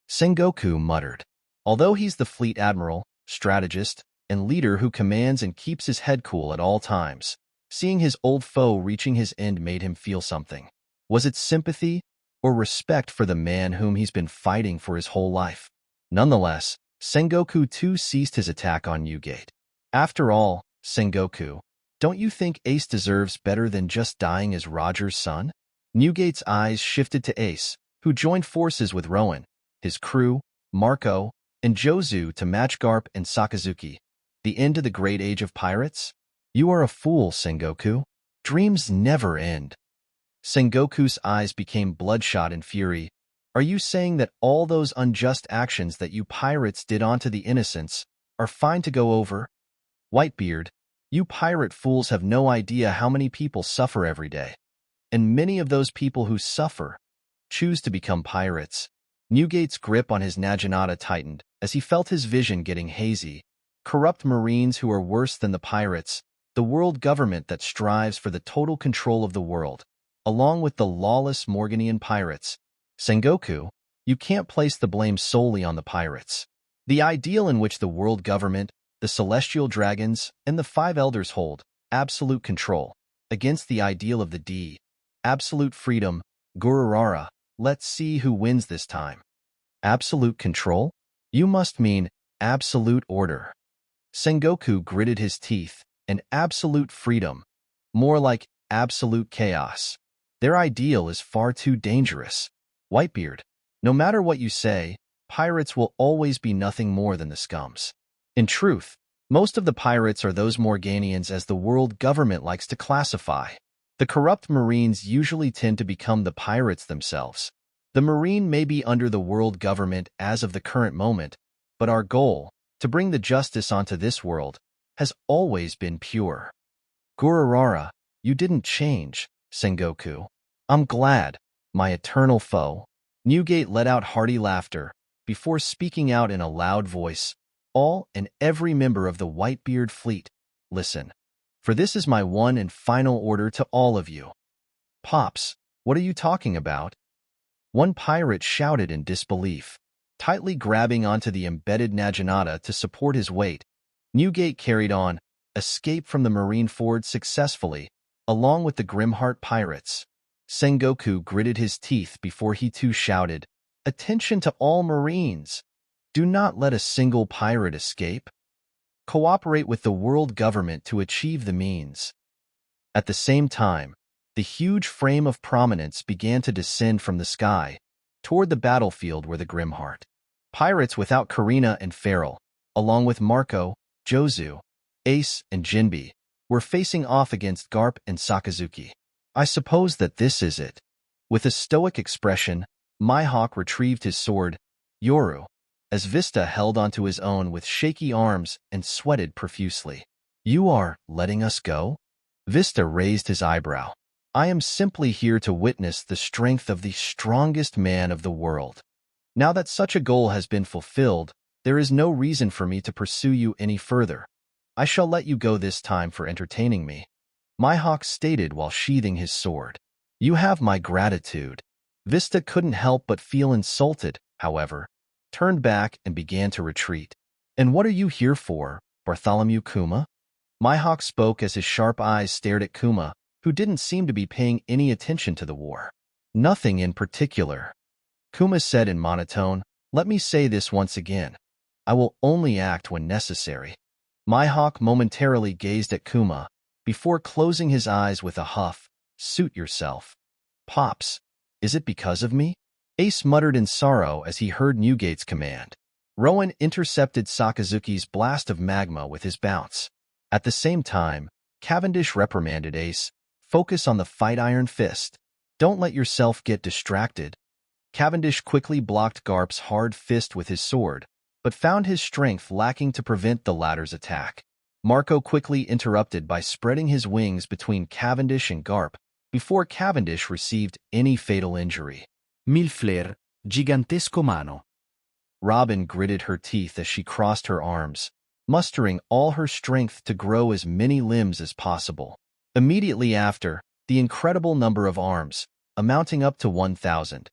Sengoku muttered. Although he's the fleet admiral, strategist, and leader who commands and keeps his head cool at all times, seeing his old foe reaching his end made him feel something. Was it sympathy or respect for the man whom he's been fighting for his whole life? Nonetheless, Sengoku too ceased his attack on Newgate. "After all, Sengoku, don't you think Ace deserves better than just dying as Roger's son?" Newgate's eyes shifted to Ace, who joined forces with Rowan, his crew, Marco, and Jozu to match Garp and Sakazuki. "The end of the great age of pirates? You are a fool, Sengoku. Dreams never end." Sengoku's eyes became bloodshot in fury. "Are you saying that all those unjust actions that you pirates did onto the innocents are fine to go over? Whitebeard, you pirate fools have no idea how many people suffer every day. And many of those people who suffer choose to become pirates." Newgate's grip on his Naginata tightened as he felt his vision getting hazy. Corrupt marines who are worse than the pirates, the world government that strives for the total control of the world, along with the lawless Morganian pirates. Sengoku, you can't place the blame solely on the pirates. The ideal in which the world government, the celestial dragons, and the five elders hold absolute control against the ideal of the absolute freedom, Gururara, Let's see who wins this time. Absolute control? You must mean absolute order. Sengoku gritted his teeth, and absolute freedom. More like absolute chaos. Their ideal is far too dangerous. Whitebeard, no matter what you say, pirates will always be nothing more than the scums. In truth, most of the pirates are those Morganians as the world government likes to classify. The corrupt Marines usually tend to become the pirates themselves. The Marine may be under the world government as of the current moment, but our goal, to bring the justice onto this world, has always been pure. Gururara, you didn't change, Sengoku. I'm glad, my eternal foe. Newgate let out hearty laughter, before speaking out in a loud voice. All and every member of the Whitebeard fleet, listen. For this is my one and final order to all of you. Pops, what are you talking about? One pirate shouted in disbelief. Tightly grabbing onto the embedded Naginata to support his weight, Newgate carried on, escape from the Marine Ford successfully, along with the Grimheart pirates. Sengoku gritted his teeth before he too shouted, "Attention to all Marines! Do not let a single pirate escape. Cooperate with the world government to achieve the means." At the same time, the huge frame of prominence began to descend from the sky, toward the battlefield where the Grimheart pirates without Karina and Farrell, along with Marco, Jozu, Ace, and Jinbe, were facing off against Garp and Sakazuki. I suppose that this is it. With a stoic expression, Mihawk retrieved his sword, Yoru, as Vista held onto his own with shaky arms and sweated profusely. You are letting us go? Vista raised his eyebrow. I am simply here to witness the strength of the strongest man of the world. Now that such a goal has been fulfilled, there is no reason for me to pursue you any further. I shall let you go this time for entertaining me. Mihawk stated while sheathing his sword. You have my gratitude. Vista couldn't help but feel insulted, however, turned back and began to retreat. And what are you here for, Bartholomew Kuma? Mihawk spoke as his sharp eyes stared at Kuma, who didn't seem to be paying any attention to the war. Nothing in particular. Kuma said in monotone, let me say this once again. I will only act when necessary. Mihawk momentarily gazed at Kuma, before closing his eyes with a huff. Suit yourself. Pops, is it because of me? Ace muttered in sorrow as he heard Newgate's command. Rowan intercepted Sakazuki's blast of magma with his bounce. At the same time, Cavendish reprimanded Ace, focus on the fight Iron Fist. Don't let yourself get distracted. Cavendish quickly blocked Garp's hard fist with his sword, but found his strength lacking to prevent the latter's attack. Marco quickly interrupted by spreading his wings between Cavendish and Garp, before Cavendish received any fatal injury. Milflair, gigantesco mano. Robin gritted her teeth as she crossed her arms, mustering all her strength to grow as many limbs as possible. Immediately after, the incredible number of arms, amounting up to 1,000,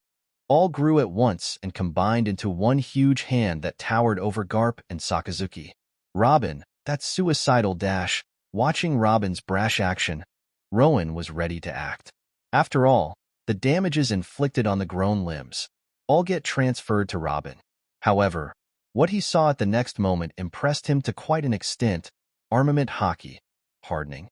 all grew at once and combined into one huge hand that towered over Garp and Sakazuki. Robin, that suicidal dash, watching Robin's brash action, Rowan was ready to act. After all, the damages inflicted on the grown limbs all get transferred to Robin. However, what he saw at the next moment impressed him to quite an extent, armament hockey, hardening.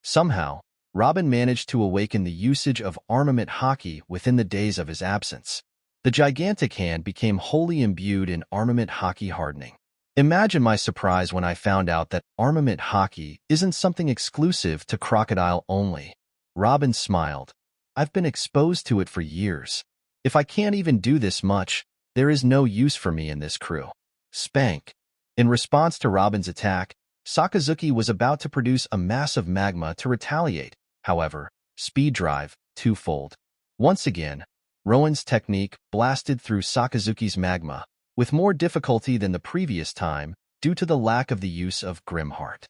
Somehow, Robin managed to awaken the usage of armament hockey within the days of his absence. The gigantic hand became wholly imbued in armament hockey hardening. Imagine my surprise when I found out that armament hockey isn't something exclusive to Crocodile only. Robin smiled. I've been exposed to it for years. If I can't even do this much, there is no use for me in this crew. Spank. In response to Robin's attack, Sakazuki was about to produce a mass of magma to retaliate. However, speed drive, twofold. Once again, Rowan's technique blasted through Sakazuki's magma, with more difficulty than the previous time due to the lack of the use of Grimheart.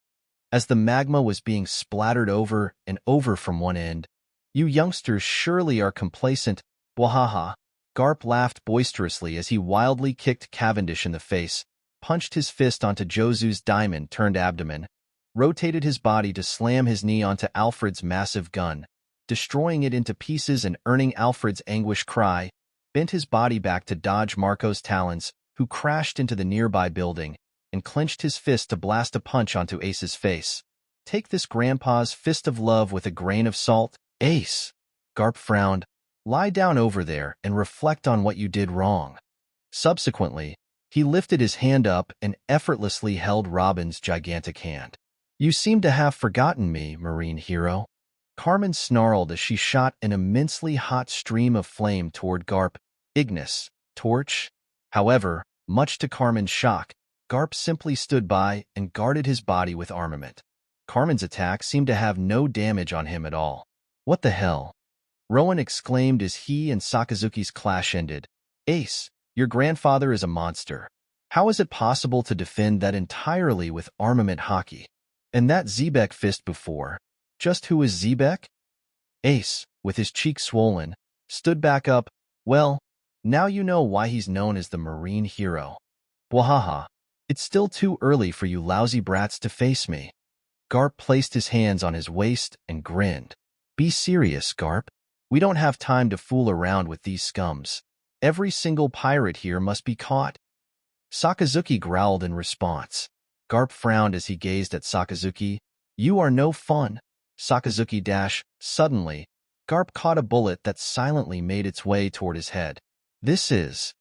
As the magma was being splattered over and over from one end, you youngsters surely are complacent, bwahaha. Garp laughed boisterously as he wildly kicked Cavendish in the face, punched his fist onto Jozu's diamond-turned abdomen, rotated his body to slam his knee onto Alfred's massive gun, destroying it into pieces and earning Alfred's anguished cry, bent his body back to dodge Marco's talons, who crashed into the nearby building, and clenched his fist to blast a punch onto Ace's face. Take this grandpa's fist of love with a grain of salt, Ace. Garp frowned. Lie down over there and reflect on what you did wrong. Subsequently, he lifted his hand up and effortlessly held Robin's gigantic hand. You seem to have forgotten me, Marine hero. Carmen snarled as she shot an immensely hot stream of flame toward Garp. Ignis, torch. However, much to Carmen's shock, Garp simply stood by and guarded his body with armament. Carmen's attack seemed to have no damage on him at all. What the hell? Rowan exclaimed as he and Sakazuki's clash ended. Ace, your grandfather is a monster. How is it possible to defend that entirely with armament hockey? And that Zebek fist before. Just who is Zebek? Ace, with his cheek swollen, stood back up. Well, now you know why he's known as the Marine hero. Wahaha. It's still too early for you lousy brats to face me. Garp placed his hands on his waist and grinned. Be serious, Garp. We don't have time to fool around with these scums. Every single pirate here must be caught. Sakazuki growled in response. Garp frowned as he gazed at Sakazuki. You are no fun. Sakazuki dash. Suddenly, Garp caught a bullet that silently made its way toward his head. This is...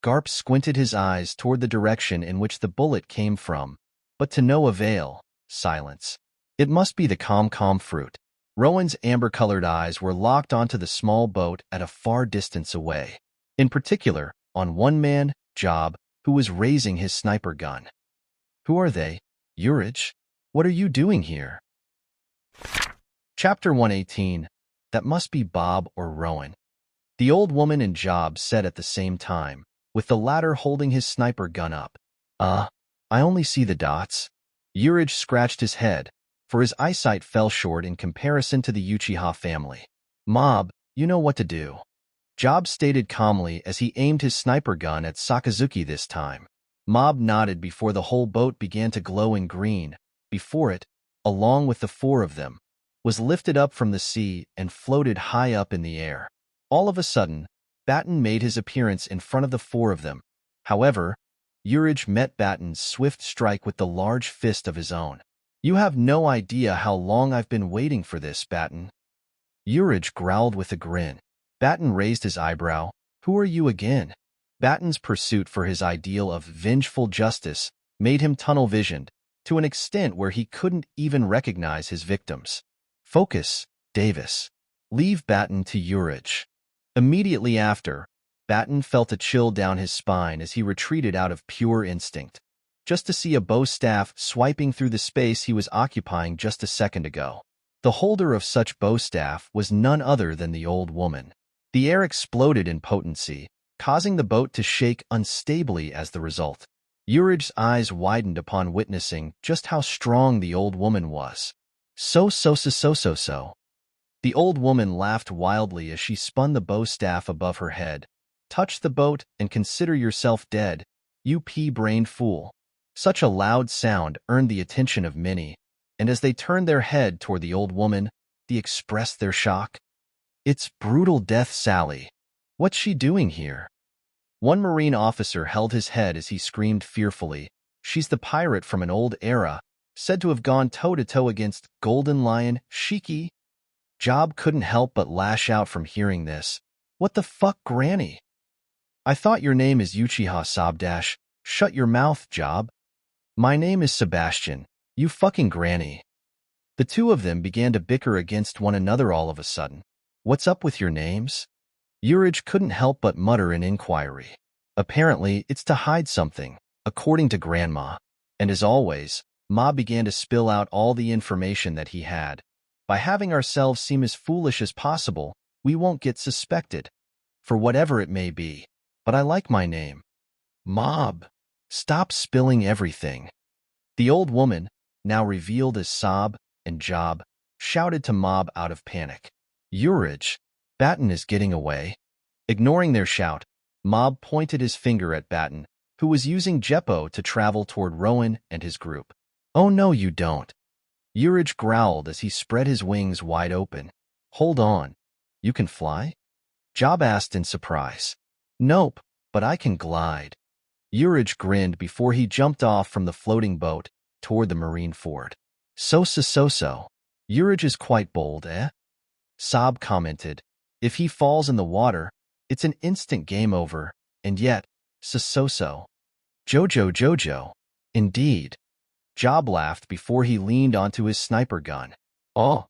Garp squinted his eyes toward the direction in which the bullet came from, but to no avail. Silence. It must be the com fruit. Rowan's amber-colored eyes were locked onto the small boat at a far distance away. In particular, on one man, Job, who was raising his sniper gun. Who are they? Urich? What are you doing here? Chapter 118. That must be Bob or Rowan. The old woman and Job said at the same time, with the latter holding his sniper gun up. I only see the dots. Urich scratched his head, for his eyesight fell short in comparison to the Uchiha family. Mob, you know what to do. Job stated calmly as he aimed his sniper gun at Sakazuki this time. Mob nodded before the whole boat began to glow in green. Before it, along with the four of them, was lifted up from the sea and floated high up in the air. All of a sudden, Baton made his appearance in front of the four of them. However, Urich met Baton's swift strike with the large fist of his own. You have no idea how long I've been waiting for this, Baton. Urich growled with a grin. Baton raised his eyebrow. Who are you again? Baton's pursuit for his ideal of vengeful justice made him tunnel-visioned, to an extent where he couldn't even recognize his victims. Focus, Davis. Leave Baton to Urich. Immediately after, Baton felt a chill down his spine as he retreated out of pure instinct, just to see a bow staff swiping through the space he was occupying just a second ago. The holder of such bow staff was none other than the old woman. The air exploded in potency, causing the boat to shake unstably as the result. Urich's eyes widened upon witnessing just how strong the old woman was. So. The old woman laughed wildly as she spun the bow staff above her head. Touch the boat and consider yourself dead, you pea-brained fool. Such a loud sound earned the attention of many, and as they turned their head toward the old woman, they expressed their shock. It's brutal death, Sally. What's she doing here? One Marine officer held his head as he screamed fearfully. She's the pirate from an old era, said to have gone toe-to-toe against Golden Lion, Shiki. Job couldn't help but lash out from hearing this. What the fuck, Granny? I thought your name is Uchiha Sobdash. Shut your mouth, Job. My name is Sebastian, you fucking Granny. The two of them began to bicker against one another all of a sudden. What's up with your names? Urich couldn't help but mutter in inquiry. Apparently, it's to hide something, according to Grandma. And as always, Ma began to spill out all the information that he had. By having ourselves seem as foolish as possible, we won't get suspected. For whatever it may be. But I like my name. Mob. Stop spilling everything. The old woman, now revealed as Sob and Job, shouted to Mob out of panic. Urich, Baton is getting away. Ignoring their shout, Mob pointed his finger at Baton, who was using Jeppo to travel toward Rowan and his group. Oh no, you don't. Urich growled as he spread his wings wide open. Hold on. You can fly? Job asked in surprise. Nope, but I can glide. Urich grinned before he jumped off from the floating boat toward the marine fort. So. Urich is quite bold, eh? Sob commented. If he falls in the water, it's an instant game over, and yet, so. Jojo. Indeed. Job laughed before he leaned onto his sniper gun. Oh.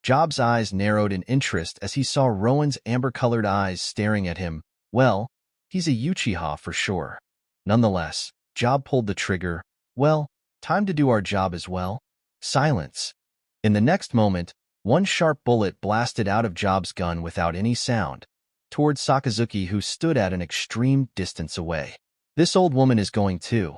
Job's eyes narrowed in interest as he saw Rowan's amber-colored eyes staring at him. Well, he's a Uchiha for sure. Nonetheless, Job pulled the trigger. Well, time to do our job as well. Silence. In the next moment, one sharp bullet blasted out of Job's gun without any sound, toward Sakazuki, who stood at an extreme distance away. This old woman is going too.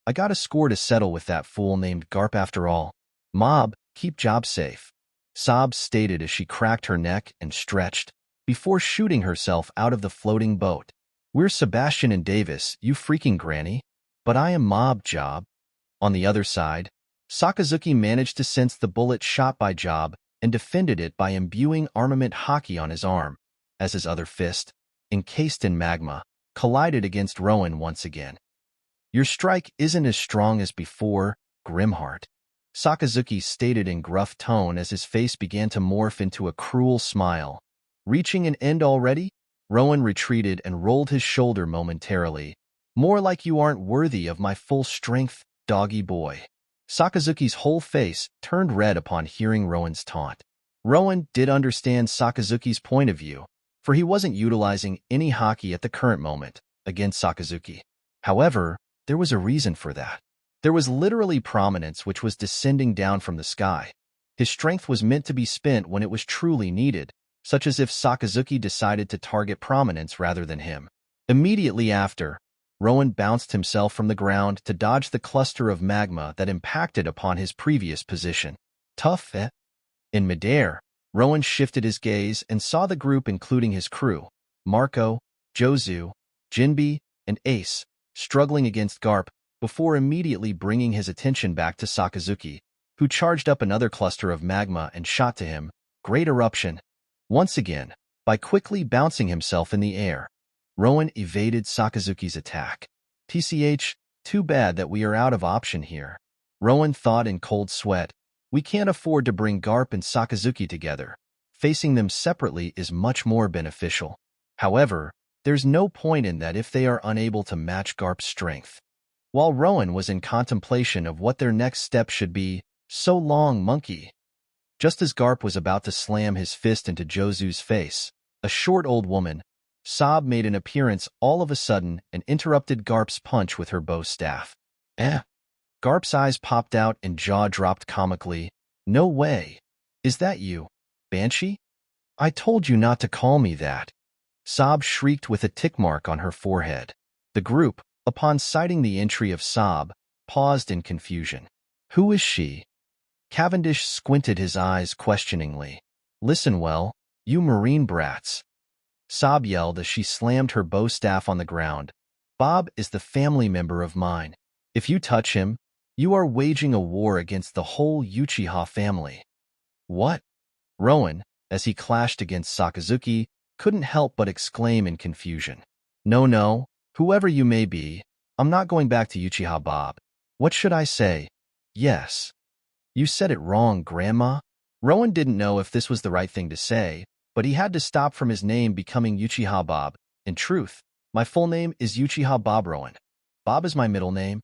I got a score to settle with that fool named Garp after all. Mob, keep Job safe. Sob stated as she cracked her neck and stretched, before shooting herself out of the floating boat. We're Sebastian and Davis, you freaking granny. But I am Mob, Job. On the other side, Sakazuki managed to sense the bullet shot by Job and defended it by imbuing armament haki on his arm, as his other fist, encased in magma, collided against Rowan once again. Your strike isn't as strong as before, Grimheart, Sakazuki stated in gruff tone as his face began to morph into a cruel smile. Reaching an end already? Rowan retreated and rolled his shoulder momentarily. More like you aren't worthy of my full strength, doggy boy. Sakazuki's whole face turned red upon hearing Rowan's taunt. Rowan did understand Sakazuki's point of view, for he wasn't utilizing any haki at the current moment against Sakazuki. However, there was a reason for that. There was literally prominence which was descending down from the sky. His strength was meant to be spent when it was truly needed, such as if Sakazuki decided to target prominence rather than him. Immediately after, Rowan bounced himself from the ground to dodge the cluster of magma that impacted upon his previous position. Tough, eh? In midair, Rowan shifted his gaze and saw the group including his crew, Marco, Jozu, Jinbe, and Ace, struggling against Garp before immediately bringing his attention back to Sakazuki, who charged up another cluster of magma and shot to him. Great eruption. Once again, by quickly bouncing himself in the air, Rowan evaded Sakazuki's attack. TCH, too bad that we are out of option here. Rowan thought in cold sweat. We can't afford to bring Garp and Sakazuki together. Facing them separately is much more beneficial. However, there's no point in that if they are unable to match Garp's strength. While Rowan was in contemplation of what their next step should be, so long, monkey. Just as Garp was about to slam his fist into Jozu's face, a short old woman, Sob, made an appearance all of a sudden and interrupted Garp's punch with her bow staff. Garp's eyes popped out and jaw dropped comically. No way. Is that you, Banshee? I told you not to call me that. Sob shrieked with a tick mark on her forehead. The group, upon sighting the entry of Sob, paused in confusion. Who is she? Cavendish squinted his eyes questioningly. Listen well, you marine brats. Sob yelled as she slammed her bow staff on the ground. Bob is the family member of mine. If you touch him, you are waging a war against the whole Uchiha family. What? Rowan, as he clashed against Sakazuki, couldn't help but exclaim in confusion. No, whoever you may be, I'm not going back to Uchiha, Bob. What should I say? Yes. You said it wrong, Grandma. Rowan didn't know if this was the right thing to say, but he had to stop from his name becoming Uchiha Bob. In truth, my full name is Uchiha Bob Rowan. Bob is my middle name.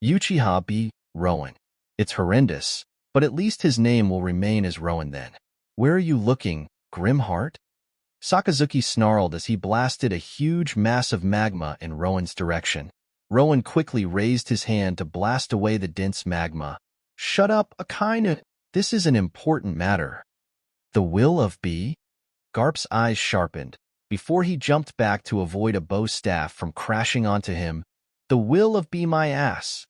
Uchiha B. Rowan. It's horrendous, but at least his name will remain as Rowan then. Where are you looking, Grimheart? Sakazuki snarled as he blasted a huge mass of magma in Rowan's direction. Rowan quickly raised his hand to blast away the dense magma. Shut up, Akainu. This is an important matter. The will of B? Garp's eyes sharpened, before he jumped back to avoid a bow staff from crashing onto him. The will of B my ass.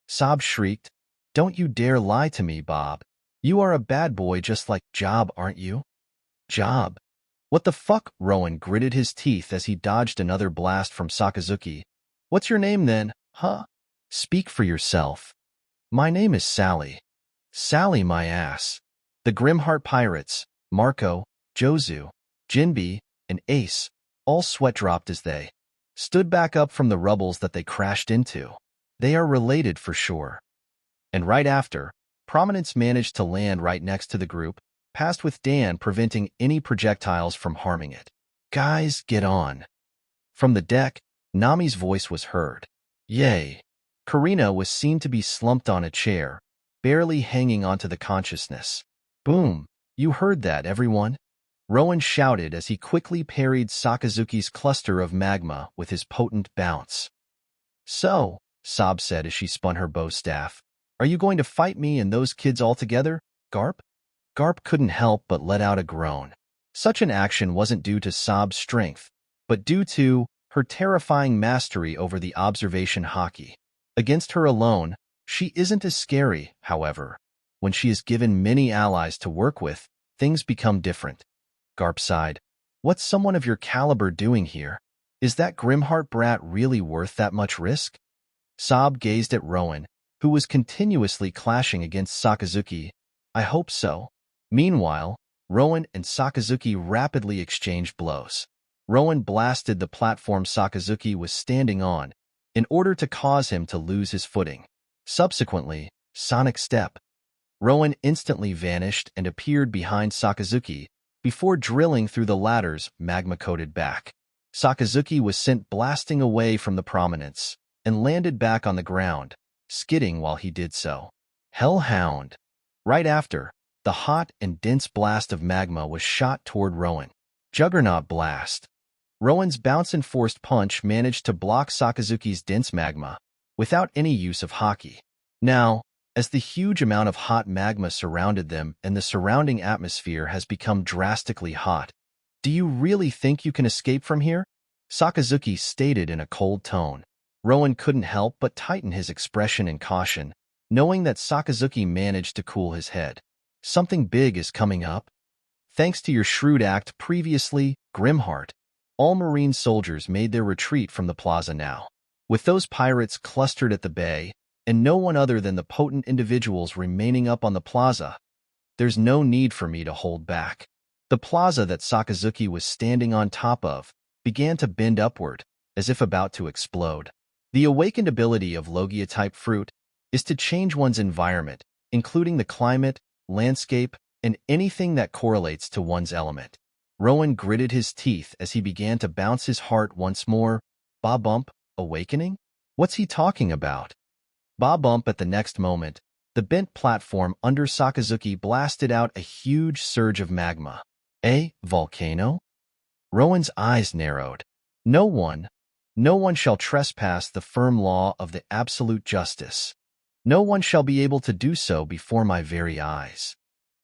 Sob shrieked. Don't you dare lie to me, Bob. You are a bad boy just like Job, aren't you? Job? What the fuck? Rowan gritted his teeth as he dodged another blast from Sakazuki. What's your name then, huh? Speak for yourself. My name is Sally. Sally my ass. The Grimheart Pirates, Marco, Jozu, Jinbe, and Ace, All sweat dropped as they stood back up from the rubbles that they crashed into. They are related for sure. And right after, Prominence managed to land right next to the group, passed with Dan preventing any projectiles from harming it. Guys, get on. From the deck, Nami's voice was heard. Yay. Karina was seen to be slumped on a chair, barely hanging onto the consciousness. Boom. You heard that, everyone? Rowan shouted as he quickly parried Sakazuki's cluster of magma with his potent bounce. So, Sob said as she spun her bow staff, are you going to fight me and those kids all together, Garp? Garp couldn't help but let out a groan. Such an action wasn't due to Sob's strength, but due to her terrifying mastery over the observation hockey. Against her alone, she isn't as scary, however. When she is given many allies to work with, things become different. Garp sighed. What's someone of your caliber doing here? Is that Grimheart brat really worth that much risk? Sob gazed at Rowan, who was continuously clashing against Sakazuki. I hope so. Meanwhile, Rowan and Sakazuki rapidly exchanged blows. Rowan blasted the platform Sakazuki was standing on, in order to cause him to lose his footing. Subsequently, Sonic Step. Rowan instantly vanished and appeared behind Sakazuki, before drilling through the latter's magma-coated back. Sakazuki was sent blasting away from the Prominence, and landed back on the ground, skidding while he did so. Hellhound. Right after, the hot and dense blast of magma was shot toward Rowan. Juggernaut Blast. Rowan's bounce-enforced punch managed to block Sakazuki's dense magma, without any use of haki. Now, as the huge amount of hot magma surrounded them and the surrounding atmosphere has become drastically hot, do you really think you can escape from here? Sakazuki stated in a cold tone. Rowan couldn't help but tighten his expression in caution, knowing that Sakazuki managed to cool his head. Something big is coming up. Thanks to your shrewd act previously, Grimheart, all Marine soldiers made their retreat from the plaza now. With those pirates clustered at the bay, and no one other than the potent individuals remaining up on the plaza, there's no need for me to hold back. The plaza that Sakazuki was standing on top of began to bend upward, as if about to explode. The awakened ability of Logia-type fruit is to change one's environment, including the climate, landscape, and anything that correlates to one's element. Rowan gritted his teeth as he began to bounce his heart once more. Ba-bump, awakening? What's he talking about? Ba-bump. At the next moment, the bent platform under Sakazuki blasted out a huge surge of magma. A volcano? Rowan's eyes narrowed. No one shall trespass the firm law of the absolute justice. No one shall be able to do so before my very eyes.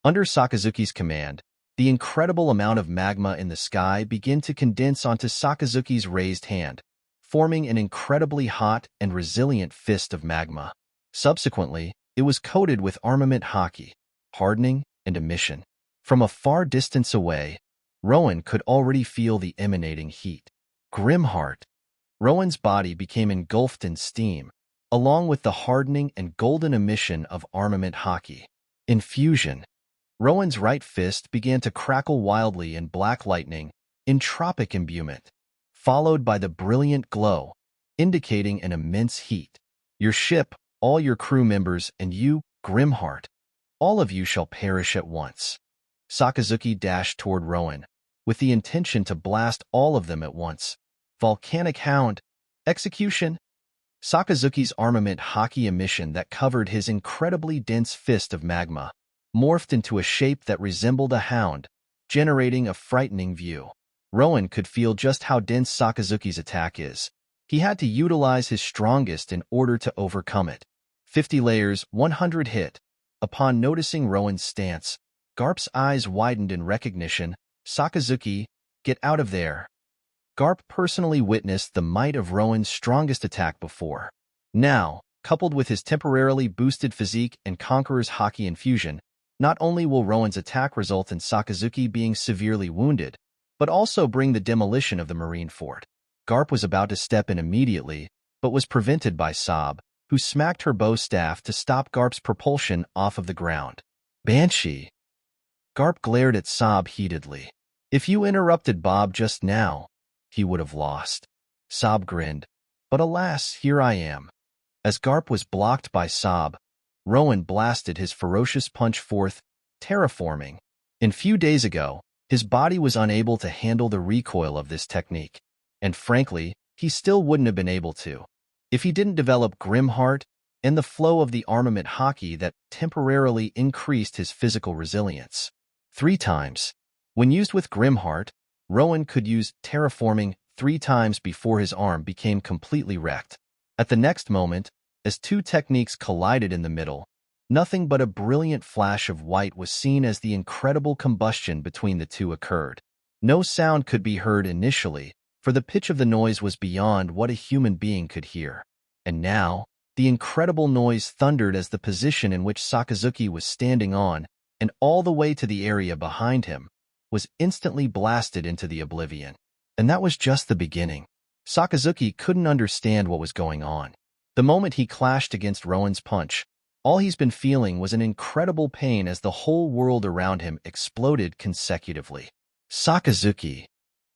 Under Sakazuki's command, the incredible amount of magma in the sky began to condense onto Sakazuki's raised hand, forming an incredibly hot and resilient fist of magma. Subsequently, it was coated with armament haki, hardening, and emission. From a far distance away, Rowan could already feel the emanating heat. Grimheart. Rowan's body became engulfed in steam, along with the hardening and golden emission of armament haki. Infusion. Rowan's right fist began to crackle wildly in black lightning, entropic imbuement, followed by the brilliant glow, indicating an immense heat. Your ship, all your crew members, and you, Grimheart, all of you shall perish at once. Sakazuki dashed toward Rowan, with the intention to blast all of them at once. Volcanic Hound. Execution. Sakazuki's armament haki emission that covered his incredibly dense fist of magma morphed into a shape that resembled a hound, generating a frightening view. Rowan could feel just how dense Sakazuki's attack is. He had to utilize his strongest in order to overcome it. 50 layers, 100 hit. Upon noticing Rowan's stance, Garp's eyes widened in recognition. Sakazuki, get out of there. Garp personally witnessed the might of Rowan's strongest attack before. Now, coupled with his temporarily boosted physique and Conqueror's haki infusion, not only will Rowan's attack result in Sakazuki being severely wounded, but also bring the demolition of the Marine fort. Garp was about to step in immediately, but was prevented by Sob, who smacked her bow staff to stop Garp's propulsion off of the ground. Banshee. Garp glared at Sob heatedly. If you interrupted Bob just now, he would have lost. Sob grinned. But alas, here I am. As Garp was blocked by Sob, Rowan blasted his ferocious punch forth, terraforming. A few days ago, his body was unable to handle the recoil of this technique, and frankly, he still wouldn't have been able to if he didn't develop Grim Heart and the flow of the armament hockey that temporarily increased his physical resilience. 3 times. When used with Grim Heart, Rowan could use terraforming 3 times before his arm became completely wrecked. At the next moment, as 2 techniques collided in the middle, nothing but a brilliant flash of white was seen as the incredible combustion between the 2 occurred. No sound could be heard initially, for the pitch of the noise was beyond what a human being could hear. And now, the incredible noise thundered as the position in which Sakazuki was standing on, and all the way to the area behind him, was instantly blasted into the oblivion. And that was just the beginning. Sakazuki couldn't understand what was going on. The moment he clashed against Rowan's punch, all he's been feeling was an incredible pain as the whole world around him exploded consecutively. Sakazuki!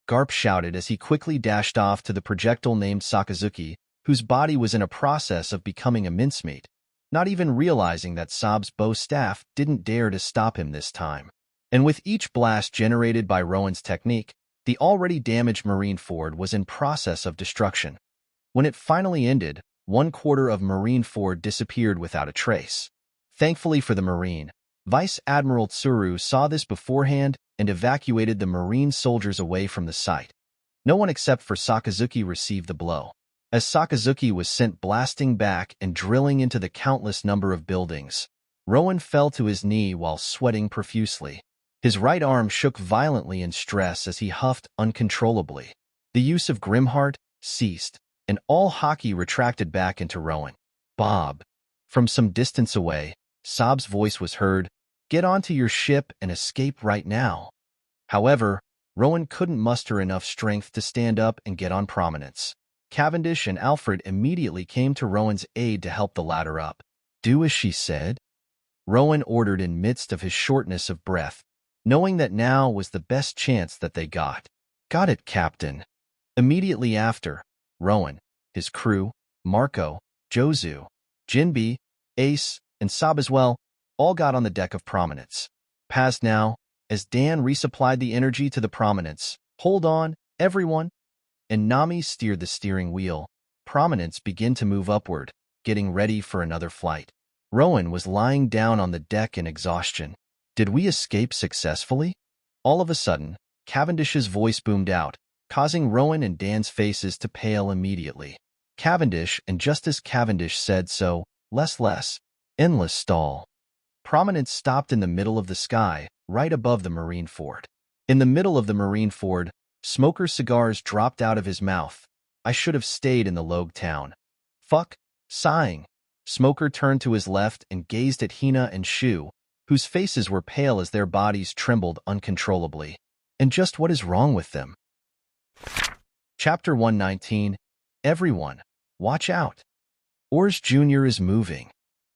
Garp shouted as he quickly dashed off to the projectile named Sakazuki, whose body was in a process of becoming a mincemeat, not even realizing that Sob's bow staff didn't dare to stop him this time. And with each blast generated by Rowan's technique, the already damaged Marineford was in process of destruction. When it finally ended, 1/4 of Marineford disappeared without a trace. Thankfully for the Marine, Vice Admiral Tsuru saw this beforehand and evacuated the Marine soldiers away from the site. No one except for Sakazuki received the blow. As Sakazuki was sent blasting back and drilling into the countless number of buildings, Rowan fell to his knee while sweating profusely. His right arm shook violently in stress as he huffed uncontrollably. The use of Grimheart ceased, and all hockey retracted back into Rowan. Bob. From some distance away, Sob's voice was heard, "Get onto your ship and escape right now." However, Rowan couldn't muster enough strength to stand up and get on prominence. Cavendish and Alfred immediately came to Rowan's aid to help the latter up. "Do as she said," Rowan ordered in midst of his shortness of breath, knowing that now was the best chance that they got. "Got it, Captain." Immediately after, Rowan, his crew, Marco, Jozu, Jinbe, Ace, and Sob as well, all got on the deck of Prominence. Past now, as Dan resupplied the energy to the Prominence, "Hold on, everyone," and Nami steered the steering wheel. Prominence began to move upward, getting ready for another flight. Rowan was lying down on the deck in exhaustion. "Did we escape successfully?" All of a sudden, Cavendish's voice boomed out, causing Rowan and Dan's faces to pale immediately. Cavendish, and just as Cavendish said so, less, endless stall. Prominence stopped in the middle of the sky, right above the Marineford. In the middle of the Marineford, Smoker's cigars dropped out of his mouth. "I should have stayed in the Logue town." Fuck. Sighing, Smoker turned to his left and gazed at Hina and Shu, whose faces were pale as their bodies trembled uncontrollably. And just what is wrong with them? Chapter 119. Everyone, watch out. Oars Jr. is moving.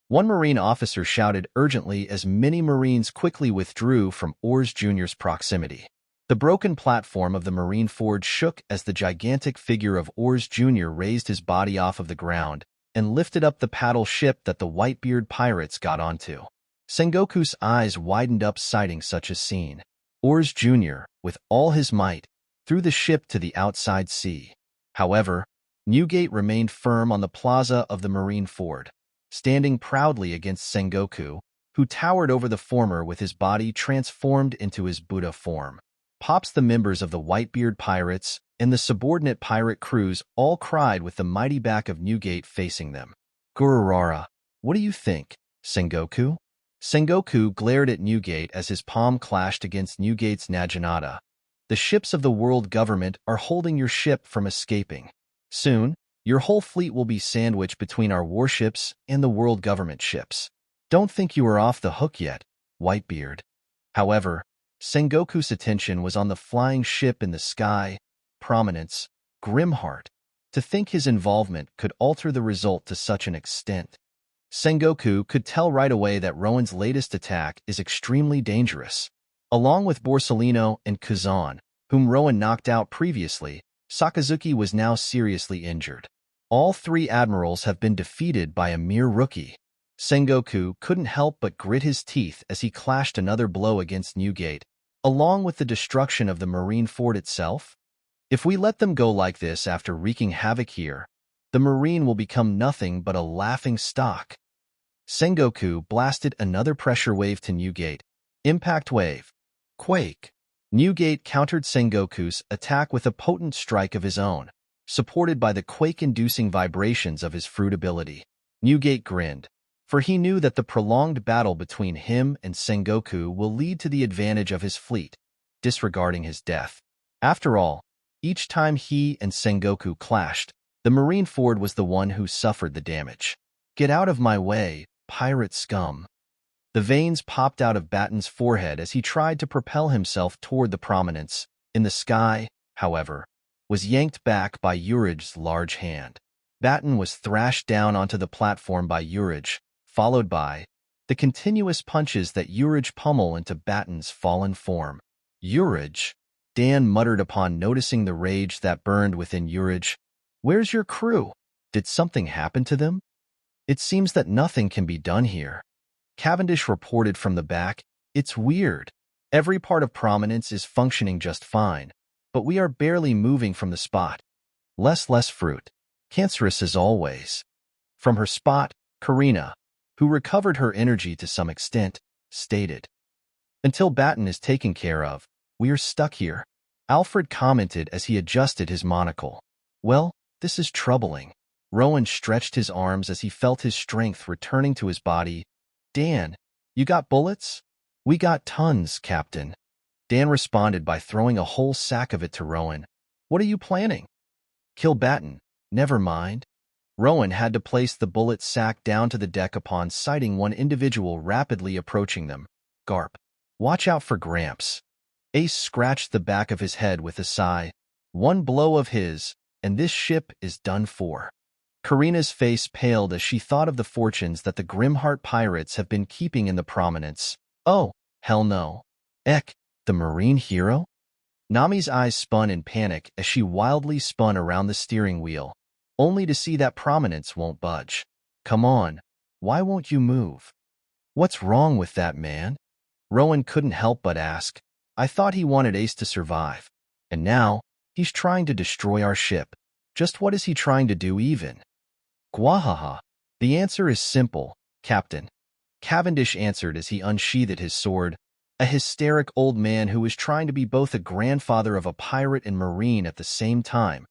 One Marine officer shouted urgently as many Marines quickly withdrew from Oars Jr.'s proximity. The broken platform of the Marineford shook as the gigantic figure of Oars Jr. raised his body off of the ground and lifted up the paddle ship that the Whitebeard pirates got onto. Sengoku's eyes widened up sighting such a scene. Oars Jr., with all his might, threw the ship to the outside sea. However, Newgate remained firm on the plaza of the Marineford, standing proudly against Sengoku, who towered over the former with his body transformed into his Buddha form. Pops, the members of the Whitebeard pirates, and the subordinate pirate crews all cried with the mighty back of Newgate facing them. "Gururara, what do you think, Sengoku?" Sengoku glared at Newgate as his palm clashed against Newgate's Naginata. "The ships of the world government are holding your ship from escaping. Soon, your whole fleet will be sandwiched between our warships and the world government ships. Don't think you are off the hook yet, Whitebeard." However, Sengoku's attention was on the flying ship in the sky, Prominence, Grimheart. To think his involvement could alter the result to such an extent. Sengoku could tell right away that Rowan's latest attack is extremely dangerous. Along with Borsellino and Kazan, whom Rowan knocked out previously, Sakazuki was now seriously injured. All three admirals have been defeated by a mere rookie. Sengoku couldn't help but grit his teeth as he clashed another blow against Newgate, along with the destruction of the marine fort itself. If we let them go like this after wreaking havoc here, the marine will become nothing but a laughing stock. Sengoku blasted another pressure wave to Newgate. Impact wave. Quake. Newgate countered Sengoku's attack with a potent strike of his own, supported by the quake-inducing vibrations of his fruit ability. Newgate grinned, for he knew that the prolonged battle between him and Sengoku will lead to the advantage of his fleet, disregarding his death. After all, each time he and Sengoku clashed, the marine fort was the one who suffered the damage. Get out of my way, pirate scum. The veins popped out of Baton's forehead as he tried to propel himself toward the prominence. In the sky, however, was yanked back by Uraj's large hand. Baton was thrashed down onto the platform by Uraj, followed by the continuous punches that Uraj pummel into Baton's fallen form. Uraj, Dan muttered upon noticing the rage that burned within Uraj. Where's your crew? Did something happen to them? It seems that nothing can be done here. Cavendish reported from the back. It's weird. Every part of prominence is functioning just fine, but we are barely moving from the spot. Less fruit. Cancerous as always. From her spot, Karina, who recovered her energy to some extent, stated, "Until Baton is taken care of, we are stuck here." Alfred commented as he adjusted his monocle. "Well, this is troubling." Rowan stretched his arms as he felt his strength returning to his body. "Dan, you got bullets?" "We got tons, Captain." Dan responded by throwing a whole sack of it to Rowan. "What are you planning?" "Kill Baton. Never mind." Rowan had to place the bullet sack down to the deck upon sighting one individual rapidly approaching them. Garp. "Watch out for Gramps." Ace scratched the back of his head with a sigh. "One blow of his, and this ship is done for." Karina's face paled as she thought of the fortunes that the Grimheart pirates have been keeping in the prominence. Oh, hell no. Eck, the marine hero? Nami's eyes spun in panic as she wildly spun around the steering wheel, only to see that prominence won't budge. "Come on, why won't you move?" "What's wrong with that man?" Rowan couldn't help but ask. "I thought he wanted Ace to survive, and now he's trying to destroy our ship. Just what is he trying to do even?" "Gwahaha. The answer is simple, Captain," Cavendish answered as he unsheathed his sword. A hysteric old man who was trying to be both a grandfather of a pirate and marine at the same time.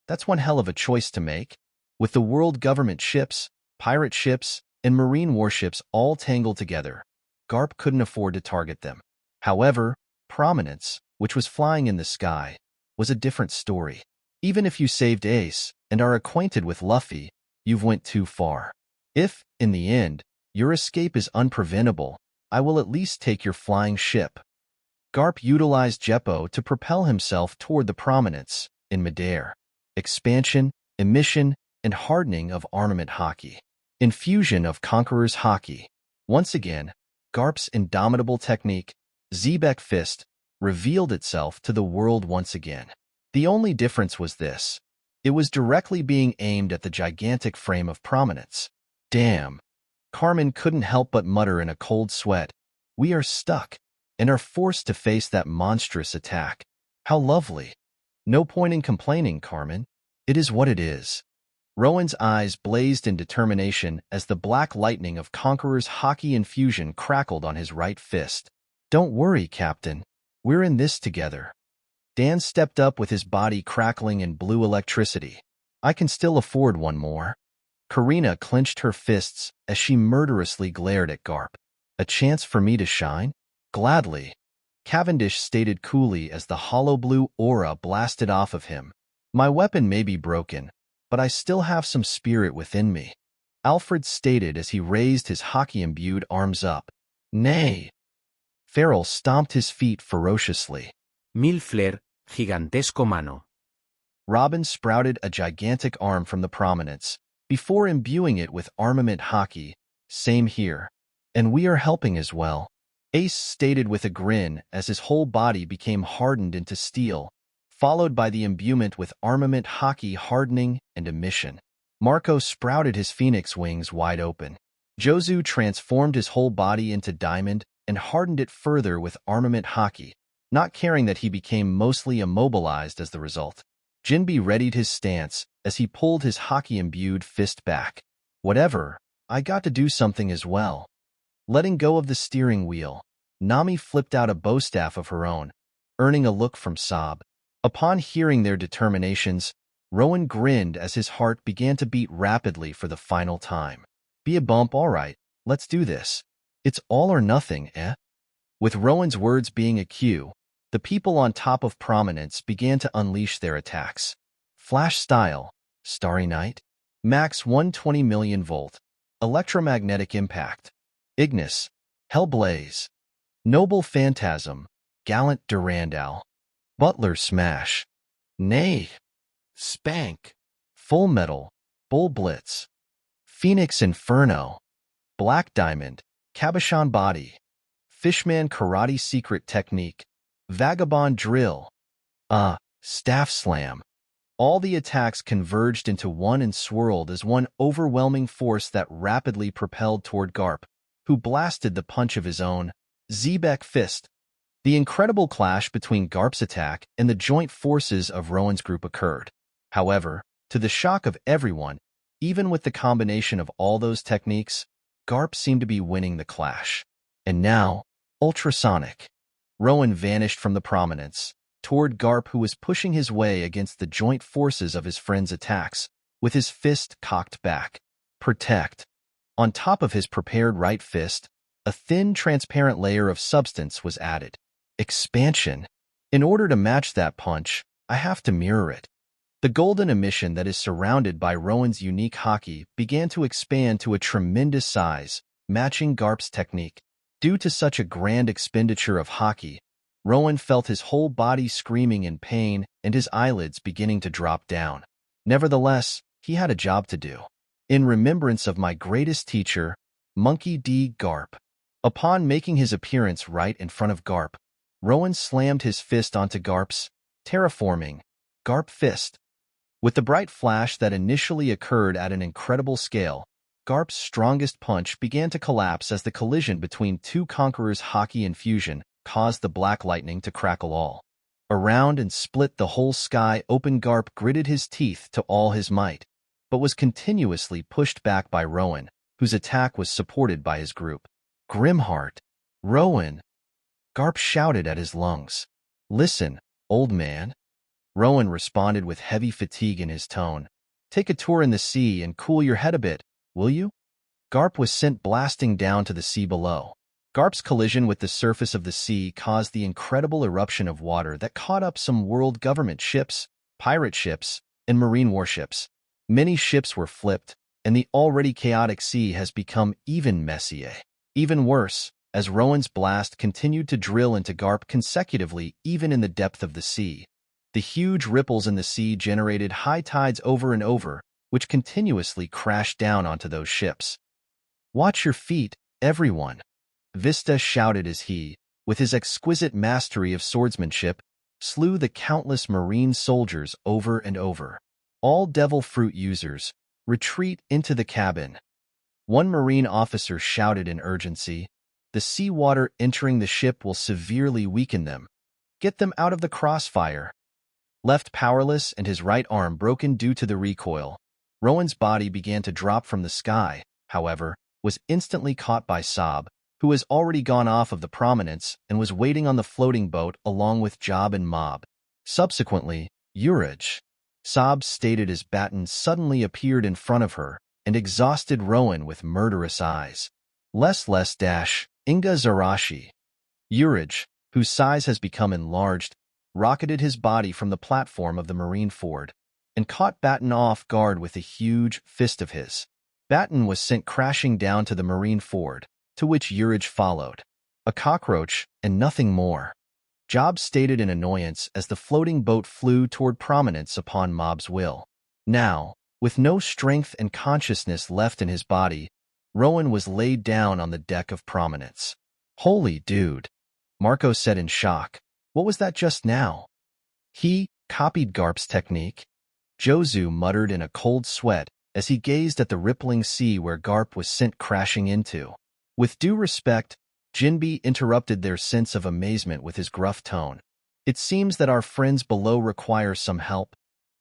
That's one hell of a choice to make. With the world government ships, pirate ships, and marine warships all tangled together, Garp couldn't afford to target them. However, Prominence, which was flying in the sky, was a different story. Even if you saved Ace and are acquainted with Luffy, you've went too far. If, in the end, your escape is unpreventable, I will at least take your flying ship. Garp utilized Jeppo to propel himself toward the Prominence in midair. Expansion, emission, and hardening of armament hockey. Infusion of Conqueror's hockey. Once again, Garp's indomitable technique, Xebec Fist, revealed itself to the world once again. The only difference was this. It was directly being aimed at the gigantic frame of Prominence. Damn. Carmen couldn't help but mutter in a cold sweat. We are stuck, and are forced to face that monstrous attack. How lovely. No point in complaining, Carmen. It is what it is. Rowan's eyes blazed in determination as the black lightning of Conqueror's hockey infusion crackled on his right fist. Don't worry, Captain. We're in this together. Dan stepped up with his body crackling in blue electricity. I can still afford one more. Karina clenched her fists as she murderously glared at Garp. A chance for me to shine? Gladly. Cavendish stated coolly as the hollow blue aura blasted off of him. My weapon may be broken, but I still have some spirit within me. Alfred stated as he raised his hockey-imbued arms up. Nay. Farrell stomped his feet ferociously. Mil flair, gigantesco mano. Robin sprouted a gigantic arm from the Prominence, before imbuing it with armament hockey. Same here. And we are helping as well. Ace stated with a grin as his whole body became hardened into steel, followed by the imbuement with armament haki hardening and emission. Marco sprouted his phoenix wings wide open. Jozu transformed his whole body into diamond and hardened it further with armament haki, not caring that he became mostly immobilized as the result. Jinbe readied his stance as he pulled his haki-imbued fist back. Whatever, I got to do something as well. Letting go of the steering wheel, Nami flipped out a bowstaff of her own, earning a look from Sob. Upon hearing their determinations, Rowan grinned as his heart began to beat rapidly for the final time. Be a bump, all right, let's do this. It's all or nothing, eh? With Rowan's words being a cue, the people on top of Prominence began to unleash their attacks. Flash Style, Starry Night, Max 120 million volt, Electromagnetic Impact, Ignis, Hellblaze, Noble Phantasm, Gallant Durandal, Butler Smash, Nay, Spank, Full Metal, Bull Blitz, Phoenix Inferno, Black Diamond, Cabochon Body, Fishman Karate Secret Technique, Vagabond Drill, Staff Slam. All the attacks converged into one and swirled as one overwhelming force that rapidly propelled toward Garp, who blasted the punch of his own Zebek Fist. The incredible clash between Garp's attack and the joint forces of Rowan's group occurred. However, to the shock of everyone, even with the combination of all those techniques, Garp seemed to be winning the clash. And now, ultrasonic. Rowan vanished from the Prominence, toward Garp, who was pushing his way against the joint forces of his friend's attacks, with his fist cocked back. Protect. On top of his prepared right fist, a thin, transparent layer of substance was added. Expansion. In order to match that punch, I have to mirror it. The golden emission that is surrounded by Rowan's unique haki began to expand to a tremendous size, matching Garp's technique. Due to such a grand expenditure of haki, Rowan felt his whole body screaming in pain and his eyelids beginning to drop down. Nevertheless, he had a job to do. In remembrance of my greatest teacher, Monkey D. Garp. Upon making his appearance right in front of Garp, Rowan slammed his fist onto Garp's terraforming Garp fist. With the bright flash that initially occurred at an incredible scale, Garp's strongest punch began to collapse as the collision between two conquerors' haki infusion caused the black lightning to crackle all around and split the whole sky open. Garp gritted his teeth to all his might, but was continuously pushed back by Rowan, whose attack was supported by his group. Grimheart. Rowan. Garp shouted at his lungs. Listen, old man. Rowan responded with heavy fatigue in his tone. Take a tour in the sea and cool your head a bit, will you? Garp was sent blasting down to the sea below. Garp's collision with the surface of the sea caused the incredible eruption of water that caught up some world government ships, pirate ships, and marine warships. Many ships were flipped, and the already chaotic sea has become even messier. Even worse, as Rowan's blast continued to drill into Garp consecutively even in the depth of the sea. The huge ripples in the sea generated high tides over and over, which continuously crashed down onto those ships. Watch your feet, everyone. Vista shouted as he, with his exquisite mastery of swordsmanship, slew the countless marine soldiers over and over. All devil fruit users, retreat into the cabin. One marine officer shouted in urgency, the seawater entering the ship will severely weaken them. Get them out of the crossfire. Left powerless and his right arm broken due to the recoil, Rowan's body began to drop from the sky, however, was instantly caught by Sob, who has already gone off of the Prominence and was waiting on the floating boat along with Job and Mob. Subsequently, Uraj. Sob stated as Baton suddenly appeared in front of her and exhausted Rowan with murderous eyes. Less Inga Zarashi. Uraj, whose size has become enlarged, rocketed his body from the platform of the marine ford and caught Baton off guard with a huge fist of his. Baton was sent crashing down to the marine ford, to which Uraj followed. A cockroach and nothing more. Job stated in annoyance as the floating boat flew toward Prominence upon Mob's will. Now, with no strength and consciousness left in his body, Rowan was laid down on the deck of Prominence. Holy dude, Marco said in shock. What was that just now? He copied Garp's technique. Jozu muttered in a cold sweat as he gazed at the rippling sea where Garp was sent crashing into. With due respect, Jinbe interrupted their sense of amazement with his gruff tone. It seems that our friends below require some help.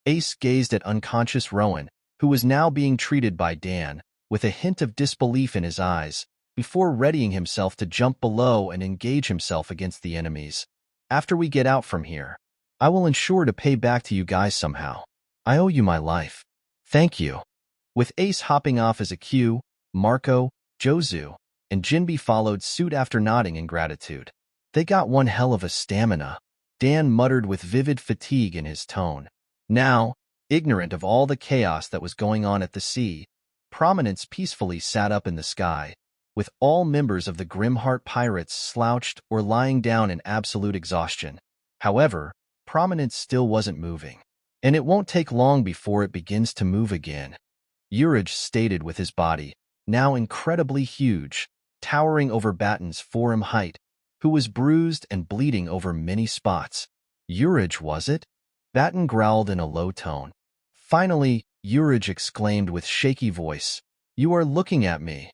Ace gazed at unconscious Rowan, who was now being treated by Dan, with a hint of disbelief in his eyes, before readying himself to jump below and engage himself against the enemies. After we get out from here, I will ensure to pay back to you guys somehow. I owe you my life. Thank you. With Ace hopping off as a cue, Marco, Jozu, and Jinbe followed suit after nodding in gratitude. They got one hell of a stamina, Dan muttered with vivid fatigue in his tone. Now, ignorant of all the chaos that was going on at the sea, Prominence peacefully sat up in the sky, with all members of the Grimheart pirates slouched or lying down in absolute exhaustion. However, Prominence still wasn't moving, and it won't take long before it begins to move again. Urij stated with his body, now incredibly huge, towering over Baton's forearm height, who was bruised and bleeding over many spots. Urij, was it? Baton growled in a low tone. Finally, Urij exclaimed with shaky voice, "You are looking at me."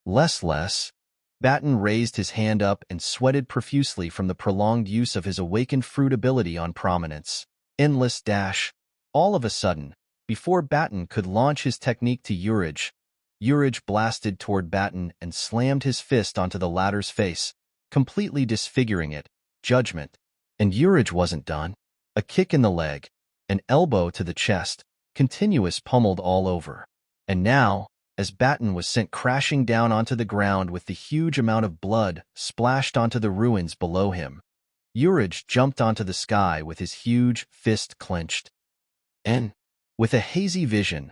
Less. Baton raised his hand up and sweated profusely from the prolonged use of his awakened fruit ability on Prominence. Endless dash. All of a sudden, before Baton could launch his technique to Urij, Urij blasted toward Baton and slammed his fist onto the latter's face, completely disfiguring it. Judgment. And Urij wasn't done. A kick in the leg, an elbow to the chest, continuous pummeled all over. And now, as Baton was sent crashing down onto the ground with the huge amount of blood splashed onto the ruins below him, Urij jumped onto the sky with his huge fist clenched. And, with a hazy vision,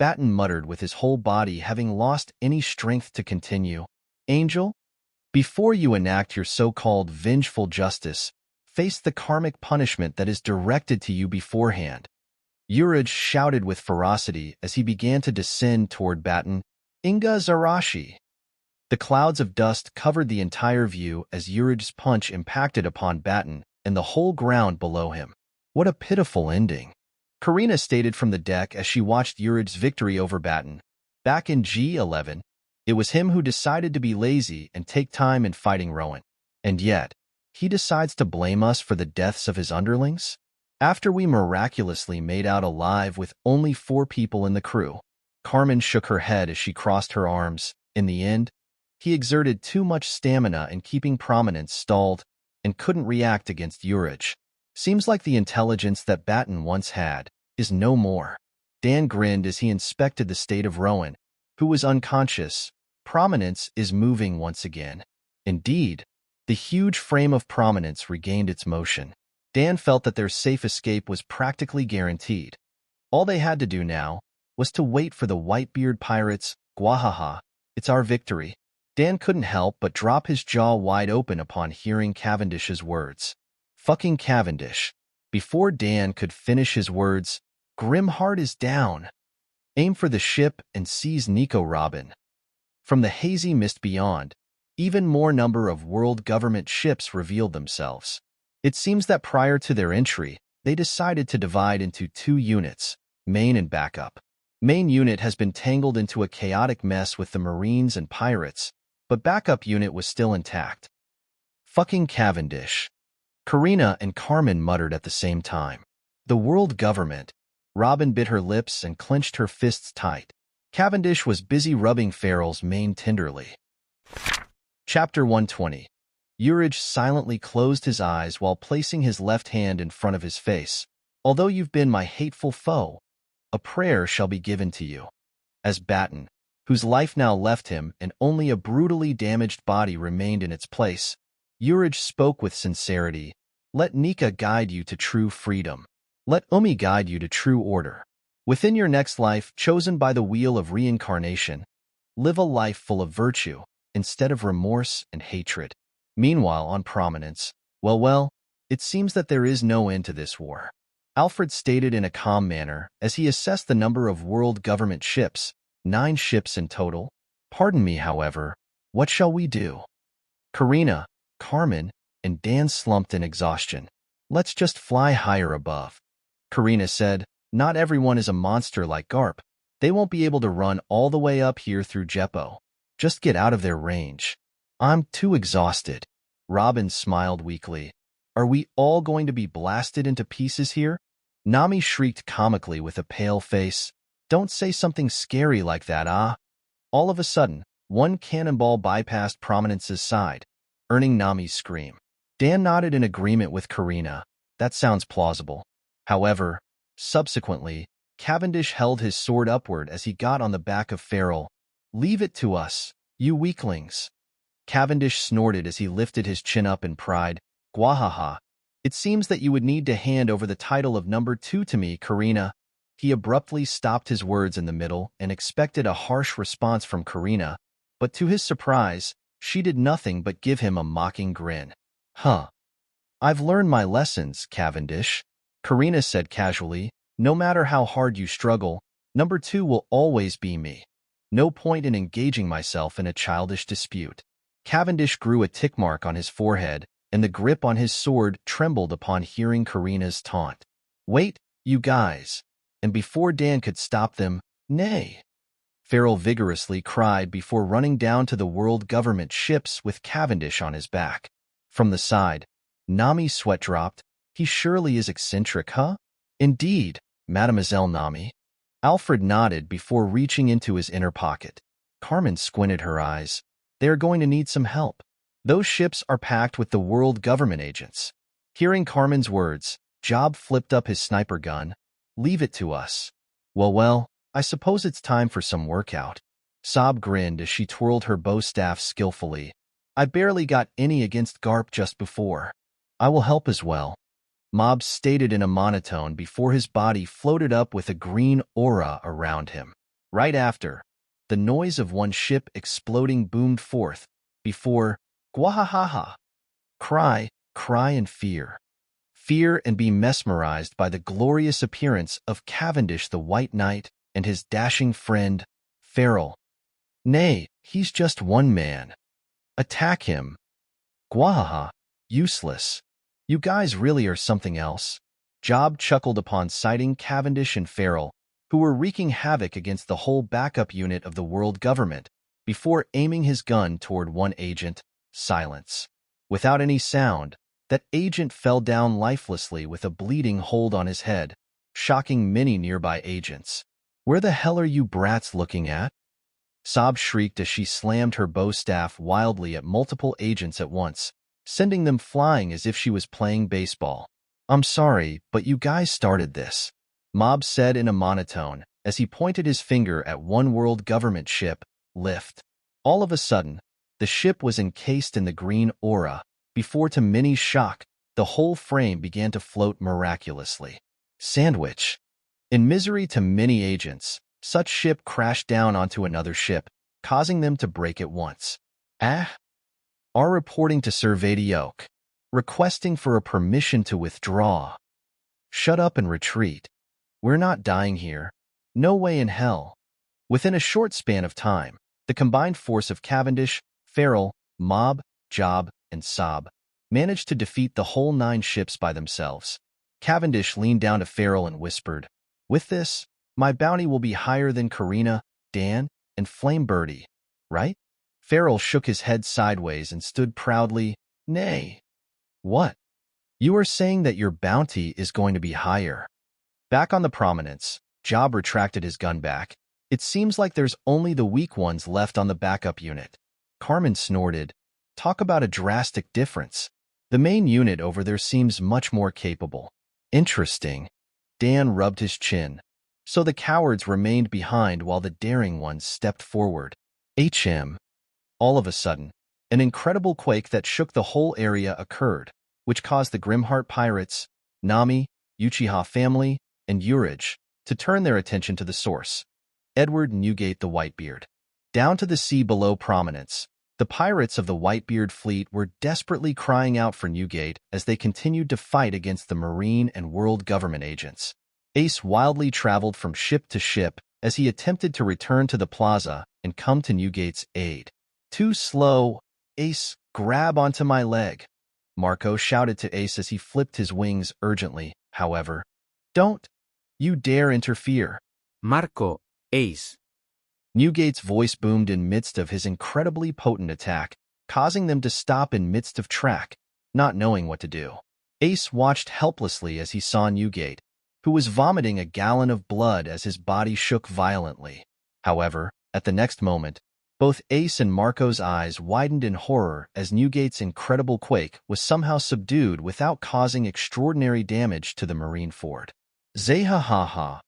Baton muttered with his whole body having lost any strength to continue, "Angel, before you enact your so-called vengeful justice, face the karmic punishment that is directed to you beforehand." Urij shouted with ferocity as he began to descend toward Baton. "Inga Zarashi!" The clouds of dust covered the entire view as Urij's punch impacted upon Baton and the whole ground below him. What a pitiful ending. Karina stated from the deck as she watched Urij's victory over Baton. Back in G11, it was him who decided to be lazy and take time in fighting Rowan. And yet, he decides to blame us for the deaths of his underlings? After we miraculously made out alive with only 4 people in the crew, Carmen shook her head as she crossed her arms. In the end, he exerted too much stamina in keeping Prominence stalled and couldn't react against Urij. Seems like the intelligence that Baton once had is no more. Dan grinned as he inspected the state of Rowan, who was unconscious. Prominence is moving once again. Indeed, the huge frame of Prominence regained its motion. Dan felt that their safe escape was practically guaranteed. All they had to do now was to wait for the Whitebeard pirates. Gwahaha, it's our victory. Dan couldn't help but drop his jaw wide open upon hearing Cavendish's words. Fucking Cavendish. Before Dan could finish his words, Grimheart is down. Aim for the ship and seize Nico Robin. From the hazy mist beyond, even more number of world government ships revealed themselves. It seems that prior to their entry, they decided to divide into 2 units, main and backup. Main unit has been tangled into a chaotic mess with the Marines and pirates, but backup unit was still intact. Fucking Cavendish. Karina and Carmen muttered at the same time. The world government. Robin bit her lips and clenched her fists tight. Cavendish was busy rubbing Farrell's mane tenderly. Chapter 120. Urij silently closed his eyes while placing his left hand in front of his face. Although you've been my hateful foe, a prayer shall be given to you. As Baton, whose life now left him and only a brutally damaged body remained in its place, Urij spoke with sincerity. Let Nika guide you to true freedom. Let Umi guide you to true order. Within your next life, chosen by the wheel of reincarnation, live a life full of virtue instead of remorse and hatred. Meanwhile, on Prominence, well, it seems that there is no end to this war. Alfred stated in a calm manner as he assessed the number of world government ships, 9 ships in total. Pardon me, however, what shall we do? Karina, Carmen, and Dan slumped in exhaustion. Let's just fly higher above. Karina said, not everyone is a monster like Garp. They won't be able to run all the way up here through Jeppo. Just get out of their range. I'm too exhausted. Robin smiled weakly. Are we all going to be blasted into pieces here? Nami shrieked comically with a pale face. Don't say something scary like that, ah. All of a sudden, one cannonball bypassed Prominence's side, earning Nami's scream. Dan nodded in agreement with Karina. That sounds plausible. However, subsequently, Cavendish held his sword upward as he got on the back of Farrell. Leave it to us, you weaklings. Cavendish snorted as he lifted his chin up in pride. Gwahaha. It seems that you would need to hand over the title of number 2 to me, Karina. He abruptly stopped his words in the middle and expected a harsh response from Karina, but to his surprise, she did nothing but give him a mocking grin. Huh. I've learned my lessons, Cavendish. Karina said casually. No matter how hard you struggle, number 2 will always be me. No point in engaging myself in a childish dispute. Cavendish grew a tick mark on his forehead, and the grip on his sword trembled upon hearing Karina's taunt. Wait, you guys. And before Dan could stop them, nay. Farrell vigorously cried before running down to the world government ships with Cavendish on his back. From the side, Nami's sweat dropped. He surely is eccentric, huh? Indeed, Mademoiselle Nami. Alfred nodded before reaching into his inner pocket. Carmen squinted her eyes. They are going to need some help. Those ships are packed with the world government agents. Hearing Carmen's words, Job flipped up his sniper gun. Leave it to us. Well, I suppose it's time for some workout. Sob grinned as she twirled her bow staff skillfully. I barely got any against Garp just before. I will help as well. Mob stated in a monotone before his body floated up with a green aura around him. Right after, the noise of one ship exploding boomed forth, before, Gwahahaha. Cry in fear. Fear and be mesmerized by the glorious appearance of Cavendish the White Knight and his dashing friend, Farrell. Nay, he's just one man. Attack him. Gwahaha. Useless. You guys really are something else. Job chuckled upon sighting Cavendish and Farrell, who were wreaking havoc against the whole backup unit of the world government, before aiming his gun toward one agent. Silence. Without any sound, that agent fell down lifelessly with a bleeding hold on his head, shocking many nearby agents. Where the hell are you brats looking at? Sob shrieked as she slammed her bow staff wildly at multiple agents at once, sending them flying as if she was playing baseball. I'm sorry, but you guys started this. Mob said in a monotone as he pointed his finger at one world government ship, Lift. All of a sudden, the ship was encased in the green aura, before to many shock, the whole frame began to float miraculously. Sandwich. In misery to many agents, such ship crashed down onto another ship, causing them to break at once. Are reporting to Surveyed requesting for a permission to withdraw. Shut up and retreat. We're not dying here. No way in hell. Within a short span of time, the combined force of Cavendish, Farrell, Mob, Job, and Sob managed to defeat the whole 9 ships by themselves. Cavendish leaned down to Farrell and whispered, with this, my bounty will be higher than Karina, Dan, and Flame Birdie, right? Farrell shook his head sideways and stood proudly. Nay. What? You are saying that your bounty is going to be higher. Back on the Prominence, Job retracted his gun back. It seems like there's only the weak ones left on the backup unit. Carmen snorted. Talk about a drastic difference. The main unit over there seems much more capable. Interesting. Dan rubbed his chin. So the cowards remained behind while the daring ones stepped forward. All of a sudden, an incredible quake that shook the whole area occurred, which caused the Grimheart pirates, Nami, Uchiha family, and Urage to turn their attention to the source. Edward Newgate the Whitebeard. Down to the sea below Prominence, the pirates of the Whitebeard fleet were desperately crying out for Newgate as they continued to fight against the Marine and world government agents. Ace wildly traveled from ship to ship as he attempted to return to the plaza and come to Newgate's aid. Too slow. Ace, grab onto my leg. Marco shouted to Ace as he flipped his wings urgently, however. Don't you dare interfere. Marco, Ace. Newgate's voice boomed in midst of his incredibly potent attack, causing them to stop in midst of track, not knowing what to do. Ace watched helplessly as he saw Newgate, who was vomiting a gallon of blood as his body shook violently. However, at the next moment, both Ace and Marco's eyes widened in horror as Newgate's incredible quake was somehow subdued without causing extraordinary damage to the marine fort. Zeha-ha-ha.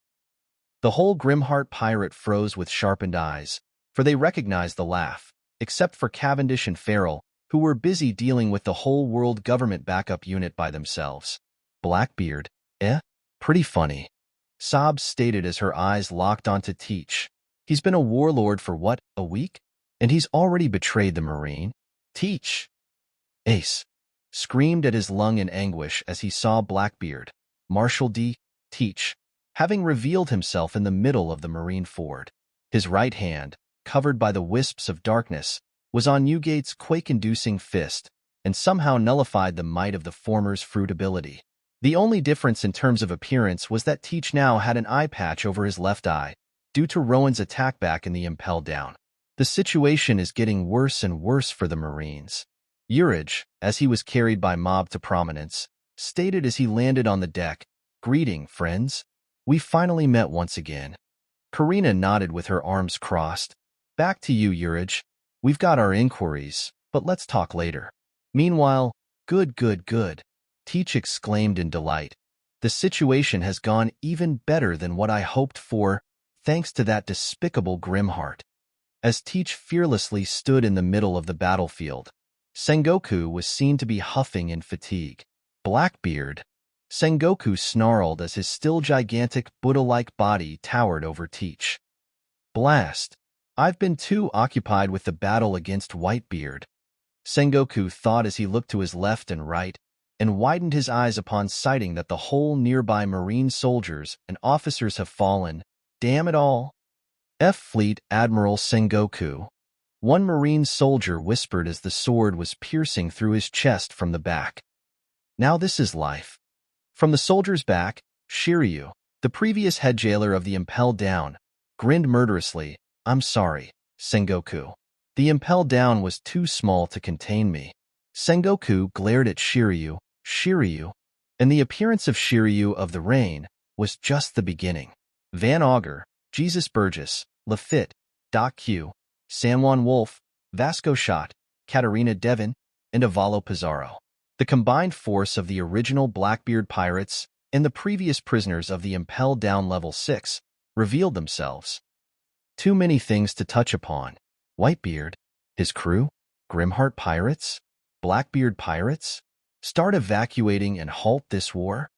The whole Grimheart pirate froze with sharpened eyes, for they recognized the laugh, except for Cavendish and Farrell, who were busy dealing with the whole world government backup unit by themselves. Blackbeard, pretty funny. Sobs stated as her eyes locked onto Teach. He's been a warlord for what, a week? And he's already betrayed the Marine? Teach! Ace screamed at his lung in anguish as he saw Blackbeard, Marshal D. Teach, having revealed himself in the middle of the Marine fort. His right hand, covered by the wisps of darkness, was on Newgate's quake-inducing fist, and somehow nullified the might of the former's fruitability. The only difference in terms of appearance was that Teach now had an eye patch over his left eye, due to Rowan's attack back in the impel down. The situation is getting worse and worse for the Marines. Urich, as he was carried by mob to prominence, stated as he landed on the deck, "Greeting, friends. We finally met once again." Karina nodded with her arms crossed. "Back to you, Urich. We've got our inquiries, but let's talk later." Meanwhile, good. Teach exclaimed in delight. "The situation has gone even better than what I hoped for, thanks to that despicable Grimheart." As Teach fearlessly stood in the middle of the battlefield, Sengoku was seen to be huffing in fatigue. "Blackbeard." Sengoku snarled as his still gigantic Buddha-like body towered over Teach. "Blast. I've been too occupied with the battle against Whitebeard." Sengoku thought as he looked to his left and right, and widened his eyes upon sighting that the whole nearby Marine soldiers and officers have fallen. Damn it all. F Fleet Admiral Sengoku. One Marine soldier whispered as the sword was piercing through his chest from the back. "Now this is life." From the soldier's back, Shiryu, the previous head jailer of the Impel Down, grinned murderously. "I'm sorry, Sengoku. The Impel Down was too small to contain me." Sengoku glared at Shiryu, and the appearance of Shiryu of the Rain was just the beginning. Van Augur, Jesus Burgess, Lafitte, Doc Q, San Juan Wolf, Vasco Shot, Katarina Devon, and Avalo Pizarro. The combined force of the original Blackbeard pirates and the previous prisoners of the Impel Down Level 6 revealed themselves. Too many things to touch upon. Whitebeard, his crew, Grimheart pirates, Blackbeard pirates, start evacuating and halt this war?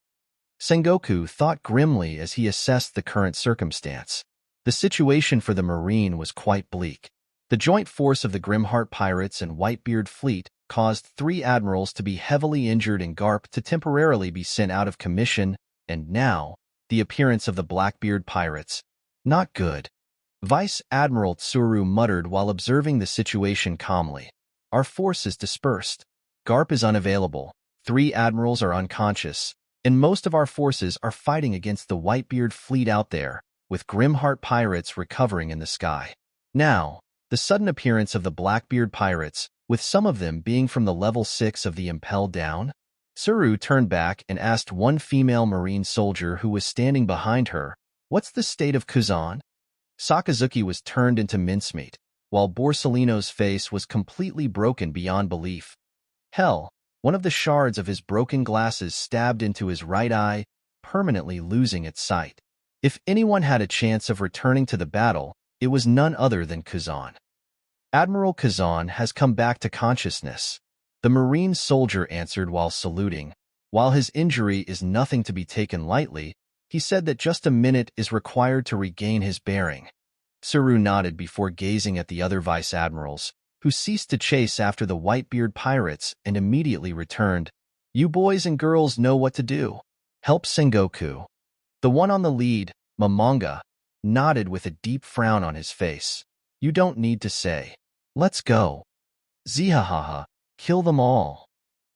Sengoku thought grimly as he assessed the current circumstance. The situation for the Marine was quite bleak. The joint force of the Grimheart pirates and Whitebeard fleet caused 3 admirals to be heavily injured and Garp to temporarily be sent out of commission, and now, the appearance of the Blackbeard pirates. Not good. Vice Admiral Tsuru muttered while observing the situation calmly. "Our force is dispersed. Garp is unavailable, 3 admirals are unconscious, and most of our forces are fighting against the Whitebeard fleet out there, with Grimheart pirates recovering in the sky." Now, the sudden appearance of the Blackbeard pirates, with some of them being from the level 6 of the Impel Down? Tsuru turned back and asked one female Marine soldier who was standing behind her, "What's the state of Kazan?" Sakazuki was turned into mincemeat, while Borsellino's face was completely broken beyond belief. Hell, one of the shards of his broken glasses stabbed into his right eye, permanently losing its sight. If anyone had a chance of returning to the battle, it was none other than Kazan. "Admiral Kazan has come back to consciousness," the Marine soldier answered while saluting. While his injury is nothing to be taken lightly, he said that just a minute is required to regain his bearing. Tsuru nodded before gazing at the other vice admirals, who ceased to chase after the Whitebeard pirates and immediately returned. "You boys and girls know what to do. Help Sengoku." The one on the lead, Momonga, nodded with a deep frown on his face. "You don't need to say. Let's go. Zihahaha, kill them all."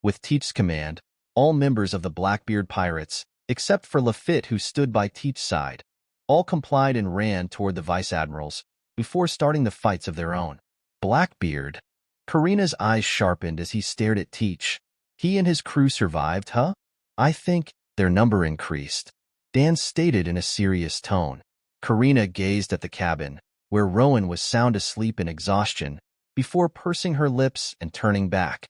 With Teach's command, all members of the Blackbeard pirates, except for Lafitte who stood by Teach's side, all complied and ran toward the vice-admirals before starting the fights of their own. Blackbeard. Karina's eyes sharpened as he stared at Teach. He and his crew survived, huh? I think their number increased, Dan stated in a serious tone. Karina gazed at the cabin, where Rowan was sound asleep in exhaustion, before pursing her lips and turning back.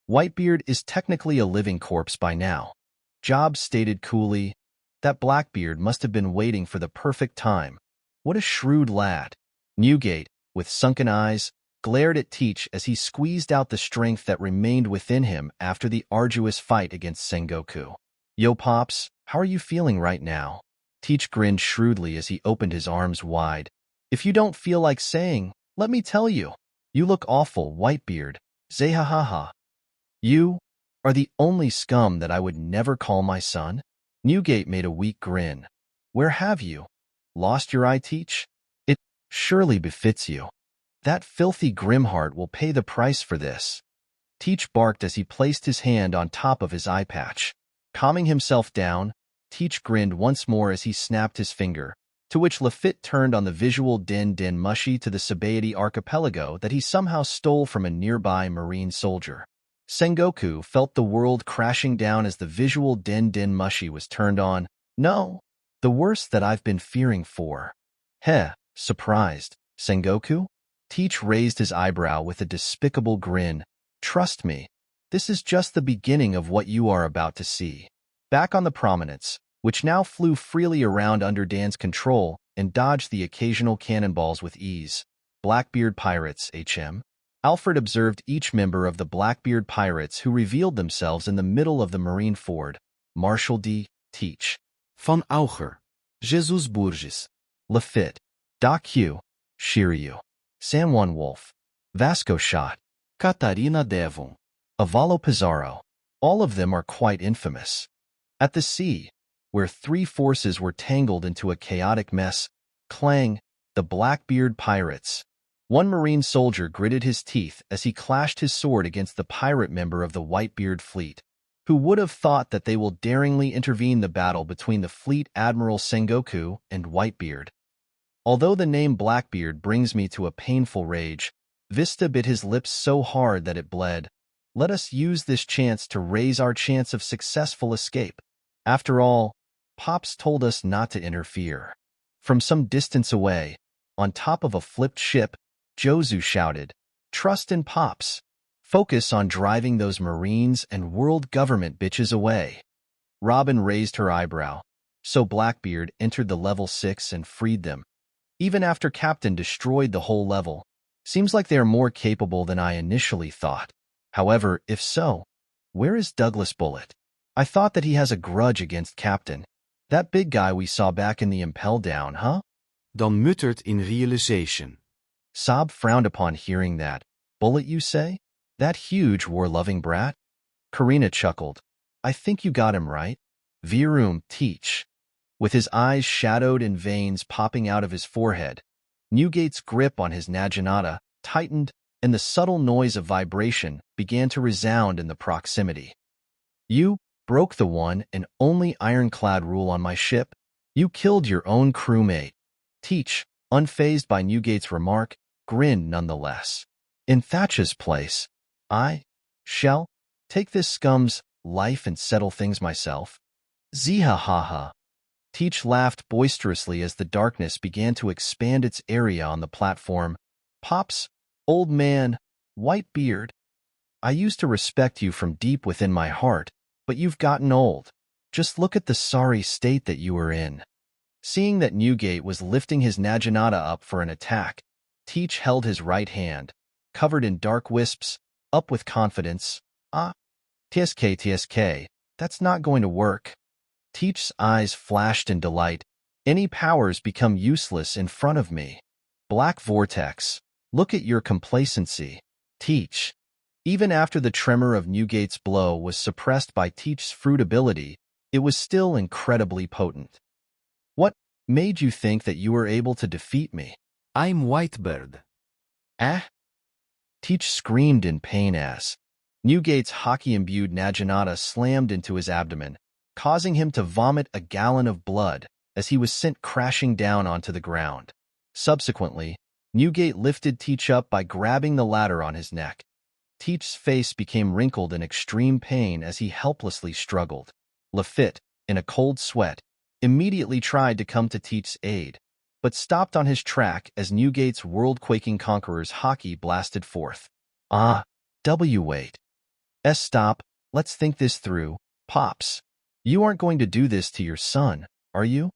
Whitebeard is technically a living corpse by now. Job stated coolly. That Blackbeard must have been waiting for the perfect time. What a shrewd lad. Newgate, with sunken eyes, glared at Teach as he squeezed out the strength that remained within him after the arduous fight against Sengoku. Yo, Pops, how are you feeling right now? Teach grinned shrewdly as he opened his arms wide. If you don't feel like saying, let me tell you. You look awful, Whitebeard. Zehahaha. You are the only scum that I would never call my son? Newgate made a weak grin. Where have you? Lost your eye, Teach? It surely befits you. That filthy Grimheart will pay the price for this. Teach barked as he placed his hand on top of his eye patch. Calming himself down, Teach grinned once more as he snapped his finger, to which Lafitte turned on the visual din mushy to the Sabaody archipelago that he somehow stole from a nearby marine soldier. Sengoku felt the world crashing down as the visual din mushy was turned on. No, the worst that I've been fearing for. Heh, surprised. Sengoku? Teach raised his eyebrow with a despicable grin. Trust me, this is just the beginning of what you are about to see. Back on the prominence, which now flew freely around under Dan's control and dodged the occasional cannonballs with ease. Blackbeard pirates, HM. Alfred observed each member of the Blackbeard pirates who revealed themselves in the middle of the marine ford. Marshal D. Teach. Van Auger. Jesus Burgess. Lafitte. Doc Hugh. Shiryu. San Juan Wolf. Vasco Shot. Catarina Devon. Avalo Pizarro. All of them are quite infamous. At the sea, where three forces were tangled into a chaotic mess, clang, the Blackbeard pirates. One marine soldier gritted his teeth as he clashed his sword against the pirate member of the Whitebeard fleet. Who would have thought that they will daringly intervene the battle between the fleet Admiral Sengoku and Whitebeard? Although the name Blackbeard brings me to a painful rage, Vista bit his lips so hard that it bled. Let us use this chance to raise our chance of successful escape. After all, Pops told us not to interfere. From some distance away, on top of a flipped ship, Jozu shouted, Trust in Pops. Focus on driving those Marines and world government bitches away. Robin raised her eyebrow. So Blackbeard entered the level 6 and freed them. Even after Captain destroyed the whole level. Seems like they are more capable than I initially thought. However, if so, where is Douglas Bullet? I thought that he has a grudge against Captain. That big guy we saw back in the impel down, huh? Dan muttert in realization. Saab frowned upon hearing that. Bullet, you say? That huge war-loving brat? Karina chuckled. I think you got him right. Virum Teach. With his eyes shadowed and veins popping out of his forehead, Newgate's grip on his naginata tightened, and the subtle noise of vibration began to resound in the proximity. You broke the one and only ironclad rule on my ship. You killed your own crewmate. Teach, unfazed by Newgate's remark, grinned nonetheless. In Thatch's place, I shall take this scum's life and settle things myself. Ziha-ha-ha. Teach laughed boisterously as the darkness began to expand its area on the platform. Pops, old man, Whitebeard. I used to respect you from deep within my heart, but you've gotten old. Just look at the sorry state that you were in. Seeing that Newgate was lifting his naginata up for an attack, Teach held his right hand, covered in dark wisps, up with confidence. TSK, that's not going to work. Teach's eyes flashed in delight. Any powers become useless in front of me. Black Vortex, look at your complacency. Teach. Even after the tremor of Newgate's blow was suppressed by Teach's fruit ability, it was still incredibly potent. What made you think that you were able to defeat me? I'm Whitebeard. Teach screamed in pain as Newgate's hockey-imbued naginata slammed into his abdomen, causing him to vomit a gallon of blood as he was sent crashing down onto the ground. Subsequently, Newgate lifted Teach up by grabbing the ladder on his neck. Teach's face became wrinkled in extreme pain as he helplessly struggled. Lafitte, in a cold sweat, immediately tried to come to Teach's aid, but stopped on his track as Newgate's world-quaking conqueror's hockey blasted forth. Wait. Stop, let's think this through, Pops. You aren't going to do this to your son, are you?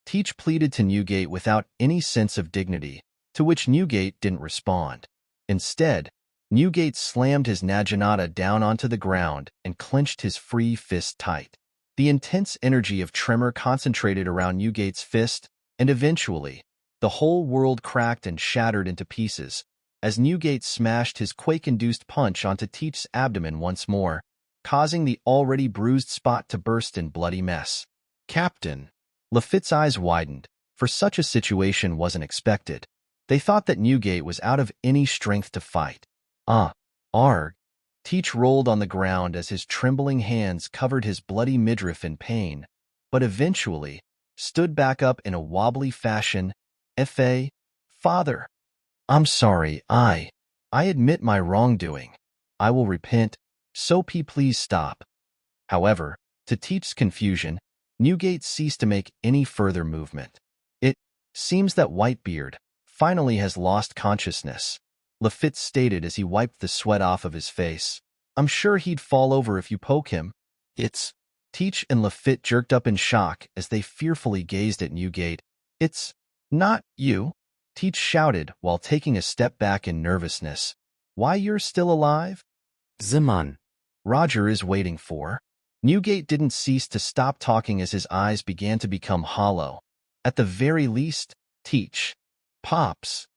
Teach pleaded to Newgate without any sense of dignity, to which Newgate didn't respond. Instead, Newgate slammed his naginata down onto the ground and clenched his free fist tight. The intense energy of tremor concentrated around Newgate's fist, and eventually, the whole world cracked and shattered into pieces, as Newgate smashed his quake-induced punch onto Teach's abdomen once more, causing the already bruised spot to burst in bloody mess. Captain. Lafitte's eyes widened, for such a situation wasn't expected. They thought that Newgate was out of any strength to fight. Arg. Teach rolled on the ground as his trembling hands covered his bloody midriff in pain, but eventually stood back up in a wobbly fashion. Father. I'm sorry, I admit my wrongdoing. I will repent, so please stop. However, to Teach's confusion, Newgate ceased to make any further movement. It seems that Whitebeard finally has lost consciousness, Lafitte stated as he wiped the sweat off of his face. I'm sure he'd fall over if you poke him. Teach and Lafitte jerked up in shock as they fearfully gazed at Newgate. It's not you, Teach shouted while taking a step back in nervousness. Why, you're still alive? Zaman. Roger is waiting for. Newgate didn't cease to stop talking as his eyes began to become hollow. At the very least, Teach. Pops.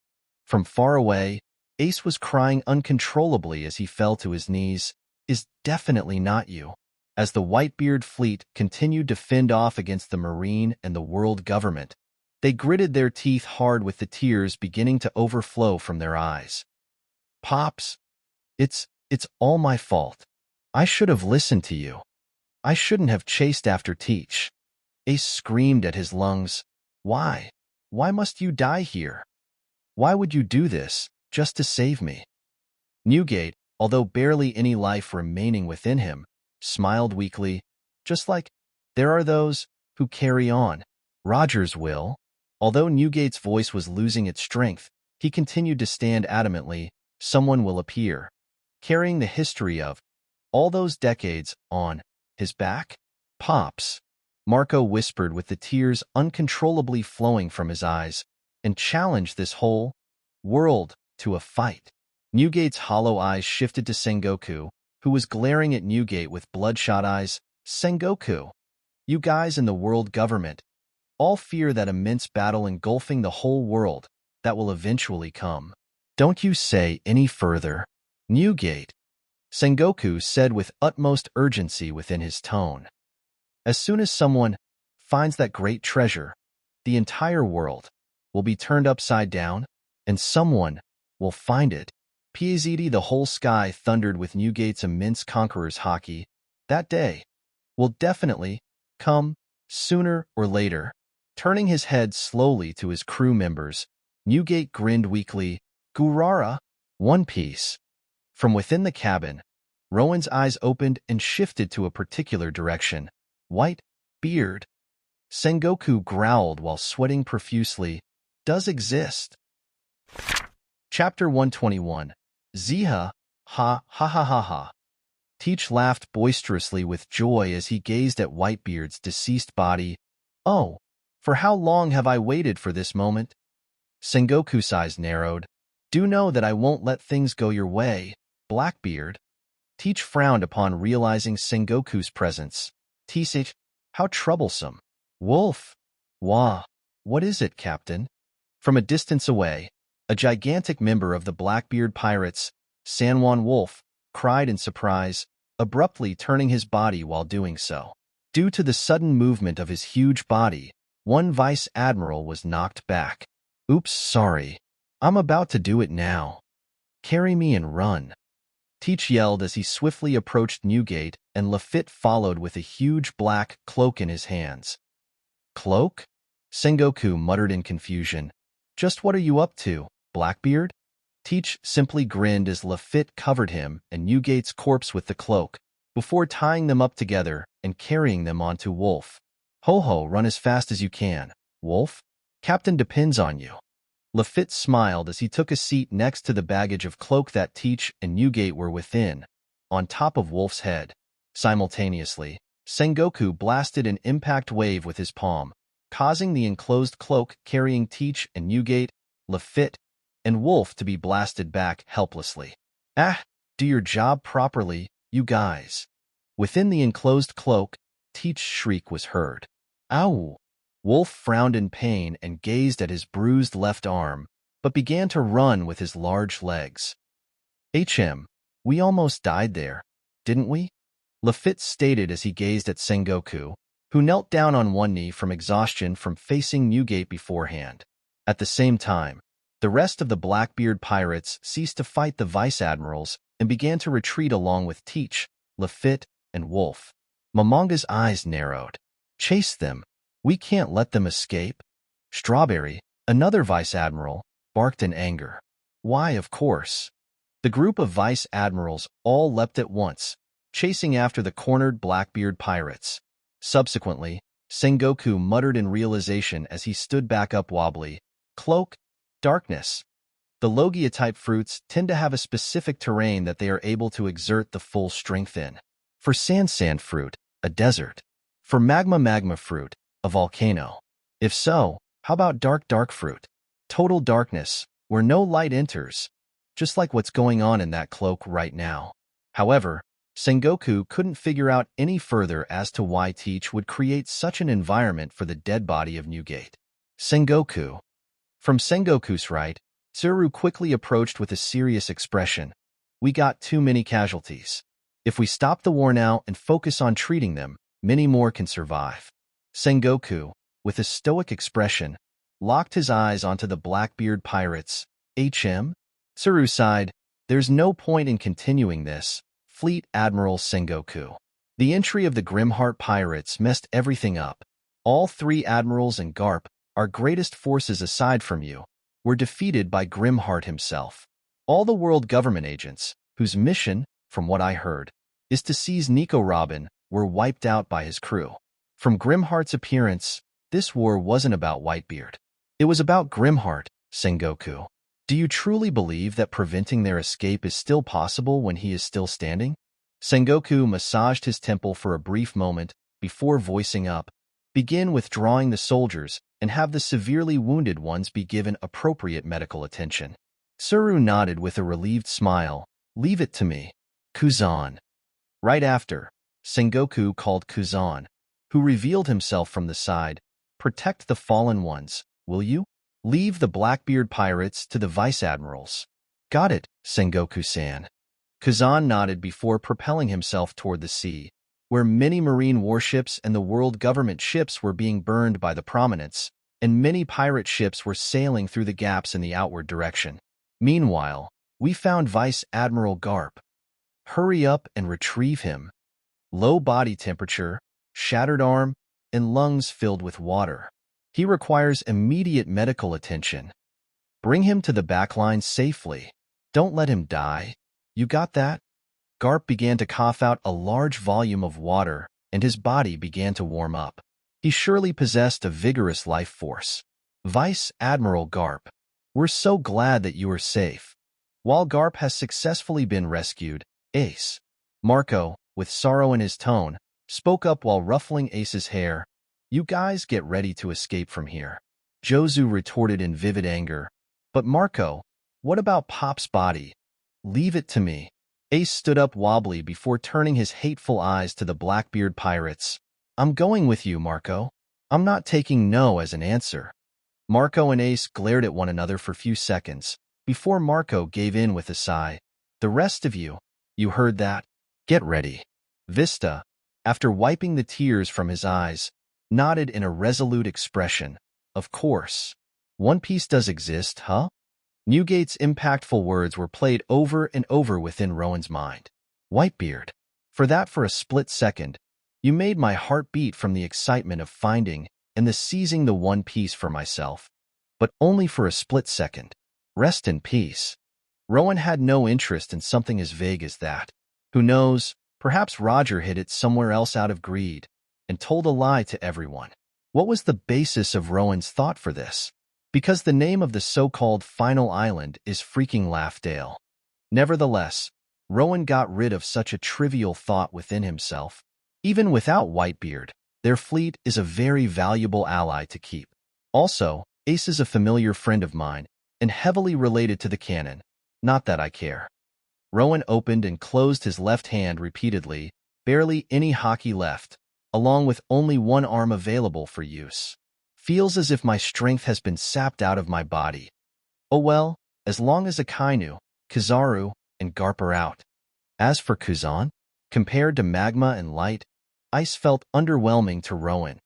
From far away, Ace was crying uncontrollably as he fell to his knees. Is definitely not you. As the Whitebeard fleet continued to fend off against the Marine and the world government, they gritted their teeth hard with the tears beginning to overflow from their eyes. Pops, it's all my fault. I should have listened to you. I shouldn't have chased after Teach. Ace screamed at his lungs. Why? Why must you die here? Why would you do this, just to save me? Newgate, although barely any life remaining within him, smiled weakly, just like, there are those who carry on. Rogers will. Although Newgate's voice was losing its strength, he continued to stand adamantly, someone will appear, carrying the history of all those decades on his back. Pops, Marco whispered with the tears uncontrollably flowing from his eyes, and challenged this whole world to a fight. Newgate's hollow eyes shifted to Sengoku, who was glaring at Newgate with bloodshot eyes. Sengoku, you guys in the world government all fear that immense battle engulfing the whole world that will eventually come. Don't you say any further, Newgate, Sengoku said with utmost urgency within his tone. As soon as someone finds that great treasure, the entire world will be turned upside down, and someone will find it. Pieziti, the whole sky thundered with Newgate's immense conqueror's hockey. That day will definitely come, sooner or later. Turning his head slowly to his crew members, Newgate grinned weakly. Gurara, One Piece. From within the cabin, Rowan's eyes opened and shifted to a particular direction. Whitebeard. Sengoku growled while sweating profusely. Does exist. Chapter 121. Ziha, ha ha ha ha ha. Teach laughed boisterously with joy as he gazed at Whitebeard's deceased body. Oh, for how long have I waited for this moment? Sengoku's eyes narrowed. Do know that I won't let things go your way, Blackbeard. Teach frowned upon realizing Sengoku's presence. Teach, how troublesome. Wolf. Wah. What is it, Captain? From a distance away, a gigantic member of the Blackbeard pirates, Sanwan Wolf, cried in surprise, abruptly turning his body while doing so. Due to the sudden movement of his huge body, one vice admiral was knocked back. Oops, sorry. I'm about to do it now. Carry me and run. Teach yelled as he swiftly approached Newgate, and Lafitte followed with a huge black cloak in his hands. Cloak? Sengoku muttered in confusion. Just what are you up to, Blackbeard? Teach simply grinned as Lafitte covered him and Newgate's corpse with the cloak, before tying them up together and carrying them onto Wolf. Ho-ho, run as fast as you can, Wolf. Captain depends on you. Lafitte smiled as he took a seat next to the baggage of cloak that Teach and Newgate were within, on top of Wolf's head. Simultaneously, Sengoku blasted an impact wave with his palm, causing the enclosed cloak carrying Teach and Newgate, Lafitte, and Wolf to be blasted back helplessly. Ah, do your job properly, you guys. Within the enclosed cloak, Teach's shriek was heard. Ow! Wolf frowned in pain and gazed at his bruised left arm, but began to run with his large legs. We almost died there, didn't we? Lafitte stated as he gazed at Sengoku, who knelt down on one knee from exhaustion from facing Newgate beforehand. At the same time, the rest of the Blackbeard pirates ceased to fight the vice-admirals and began to retreat along with Teach, Lafitte, and Wolf. Momonga's eyes narrowed. Chase them. We can't let them escape. Strawberry, another vice-admiral, barked in anger. Why, of course. The group of vice-admirals all leapt at once, chasing after the cornered Blackbeard pirates. Subsequently, Sengoku muttered in realization as he stood back up wobbly. Cloak, darkness. The Logia-type fruits tend to have a specific terrain that they are able to exert the full strength in. For sand fruit, a desert. For magma fruit, a volcano. If so, how about dark fruit? Total darkness, where no light enters. Just like what's going on in that cloak right now. However, Sengoku couldn't figure out any further as to why Teach would create such an environment for the dead body of Newgate. Sengoku. From Sengoku's right, Tsuru quickly approached with a serious expression. We got too many casualties. If we stop the war now and focus on treating them, many more can survive. Sengoku, with a stoic expression, locked his eyes onto the Blackbeard pirates. Tsuru sighed. There's no point in continuing this, Fleet Admiral Sengoku. The entry of the Grimheart pirates messed everything up. All three admirals and Garp, our greatest forces aside from you, were defeated by Grimheart himself. All the world government agents, whose mission, from what I heard, is to seize Nico Robin, were wiped out by his crew. From Grimheart's appearance, this war wasn't about Whitebeard. It was about Grimheart, Sengoku. Do you truly believe that preventing their escape is still possible when he is still standing? Sengoku massaged his temple for a brief moment before voicing up. Begin withdrawing the soldiers and have the severely wounded ones be given appropriate medical attention. Tsuru nodded with a relieved smile. Leave it to me. Kuzan. Right after, Sengoku called Kuzan, who revealed himself from the side. Protect the fallen ones, will you? Leave the Blackbeard pirates to the vice-admirals. Got it, Sengoku-san. Kuzan nodded before propelling himself toward the sea, where many marine warships and the world government ships were being burned by the prominents, and many pirate ships were sailing through the gaps in the outward direction. Meanwhile, we found Vice Admiral Garp. Hurry up and retrieve him. Low body temperature, shattered arm, and lungs filled with water. He requires immediate medical attention. Bring him to the backline safely. Don't let him die. You got that? Garp began to cough out a large volume of water, and his body began to warm up. He surely possessed a vigorous life force. Vice Admiral Garp, we're so glad that you are safe. While Garp has successfully been rescued, Ace, Marco, with sorrow in his tone, spoke up while ruffling Ace's hair. You guys get ready to escape from here. Jozu retorted in vivid anger. But Marco, what about Pop's body? Leave it to me. Ace stood up wobbly before turning his hateful eyes to the Blackbeard pirates. I'm going with you, Marco. I'm not taking no as an answer. Marco and Ace glared at one another for a few seconds, before Marco gave in with a sigh. The rest of you, you heard that? Get ready. Vista, after wiping the tears from his eyes, nodded in a resolute expression. Of course. One Piece does exist, huh? Newgate's impactful words were played over and over within Rowan's mind. Whitebeard, for a split second, you made my heart beat from the excitement of finding and the seizing the One Piece for myself. But only for a split second. Rest in peace. Rowan had no interest in something as vague as that. Who knows, perhaps Roger hid it somewhere else out of greed and told a lie to everyone. What was the basis of Rowan's thought for this? Because the name of the so-called final island is freaking Laughdale. Nevertheless, Rowan got rid of such a trivial thought within himself. Even without Whitebeard, their fleet is a very valuable ally to keep. Also, Ace is a familiar friend of mine and heavily related to the canon. Not that I care. Rowan opened and closed his left hand repeatedly, barely any hockey left, along with only one arm available for use. Feels as if my strength has been sapped out of my body. Oh well, as long as Akainu, Kizaru, and Garp are out. As for Kuzan, compared to magma and light, ice felt underwhelming to Rowan.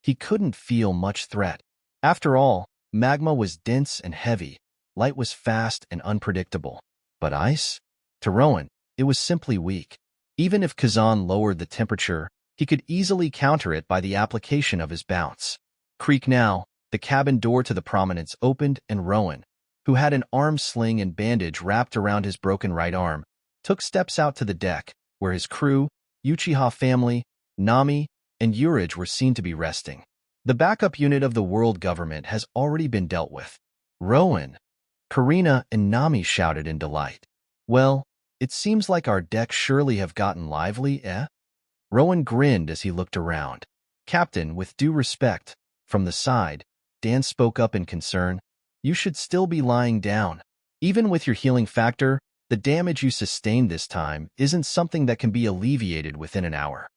He couldn't feel much threat. After all, magma was dense and heavy, light was fast and unpredictable. But ice? To Rowan, it was simply weak. Even if Kazan lowered the temperature, he could easily counter it by the application of his bounce. Creak now, the cabin door to the Prominence opened and Rowan, who had an arm sling and bandage wrapped around his broken right arm, took steps out to the deck, where his crew, Uchiha family, Nami, and Urage were seen to be resting. The backup unit of the world government has already been dealt with. Rowan, Karina, and Nami shouted in delight. Well, it seems like our decks surely have gotten lively, eh? Rowan grinned as he looked around. Captain, with due respect, from the side, Dan spoke up in concern. You should still be lying down. Even with your healing factor, the damage you sustained this time isn't something that can be alleviated within an hour.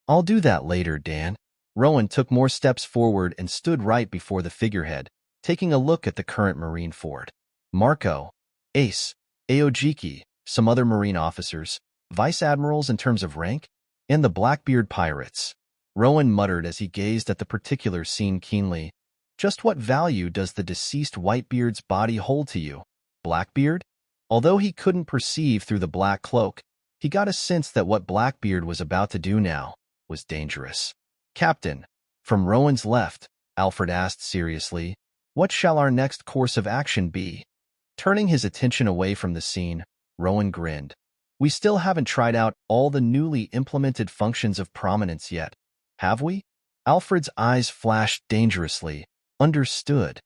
I'll do that later, Dan. Rowan took more steps forward and stood right before the figurehead, taking a look at the current Marine Ford. Marco, Ace, Aojiki, some other Marine officers, vice admirals in terms of rank, and the Blackbeard pirates. Rowan muttered as he gazed at the particular scene keenly. Just what value does the deceased Whitebeard's body hold to you, Blackbeard? Although he couldn't perceive through the black cloak, he got a sense that what Blackbeard was about to do now was dangerous. Captain, from Rowan's left, Alfred asked seriously, what shall our next course of action be? Turning his attention away from the scene, Rowan grinned. We still haven't tried out all the newly implemented functions of Prominence yet, have we? Alfred's eyes flashed dangerously. Understood.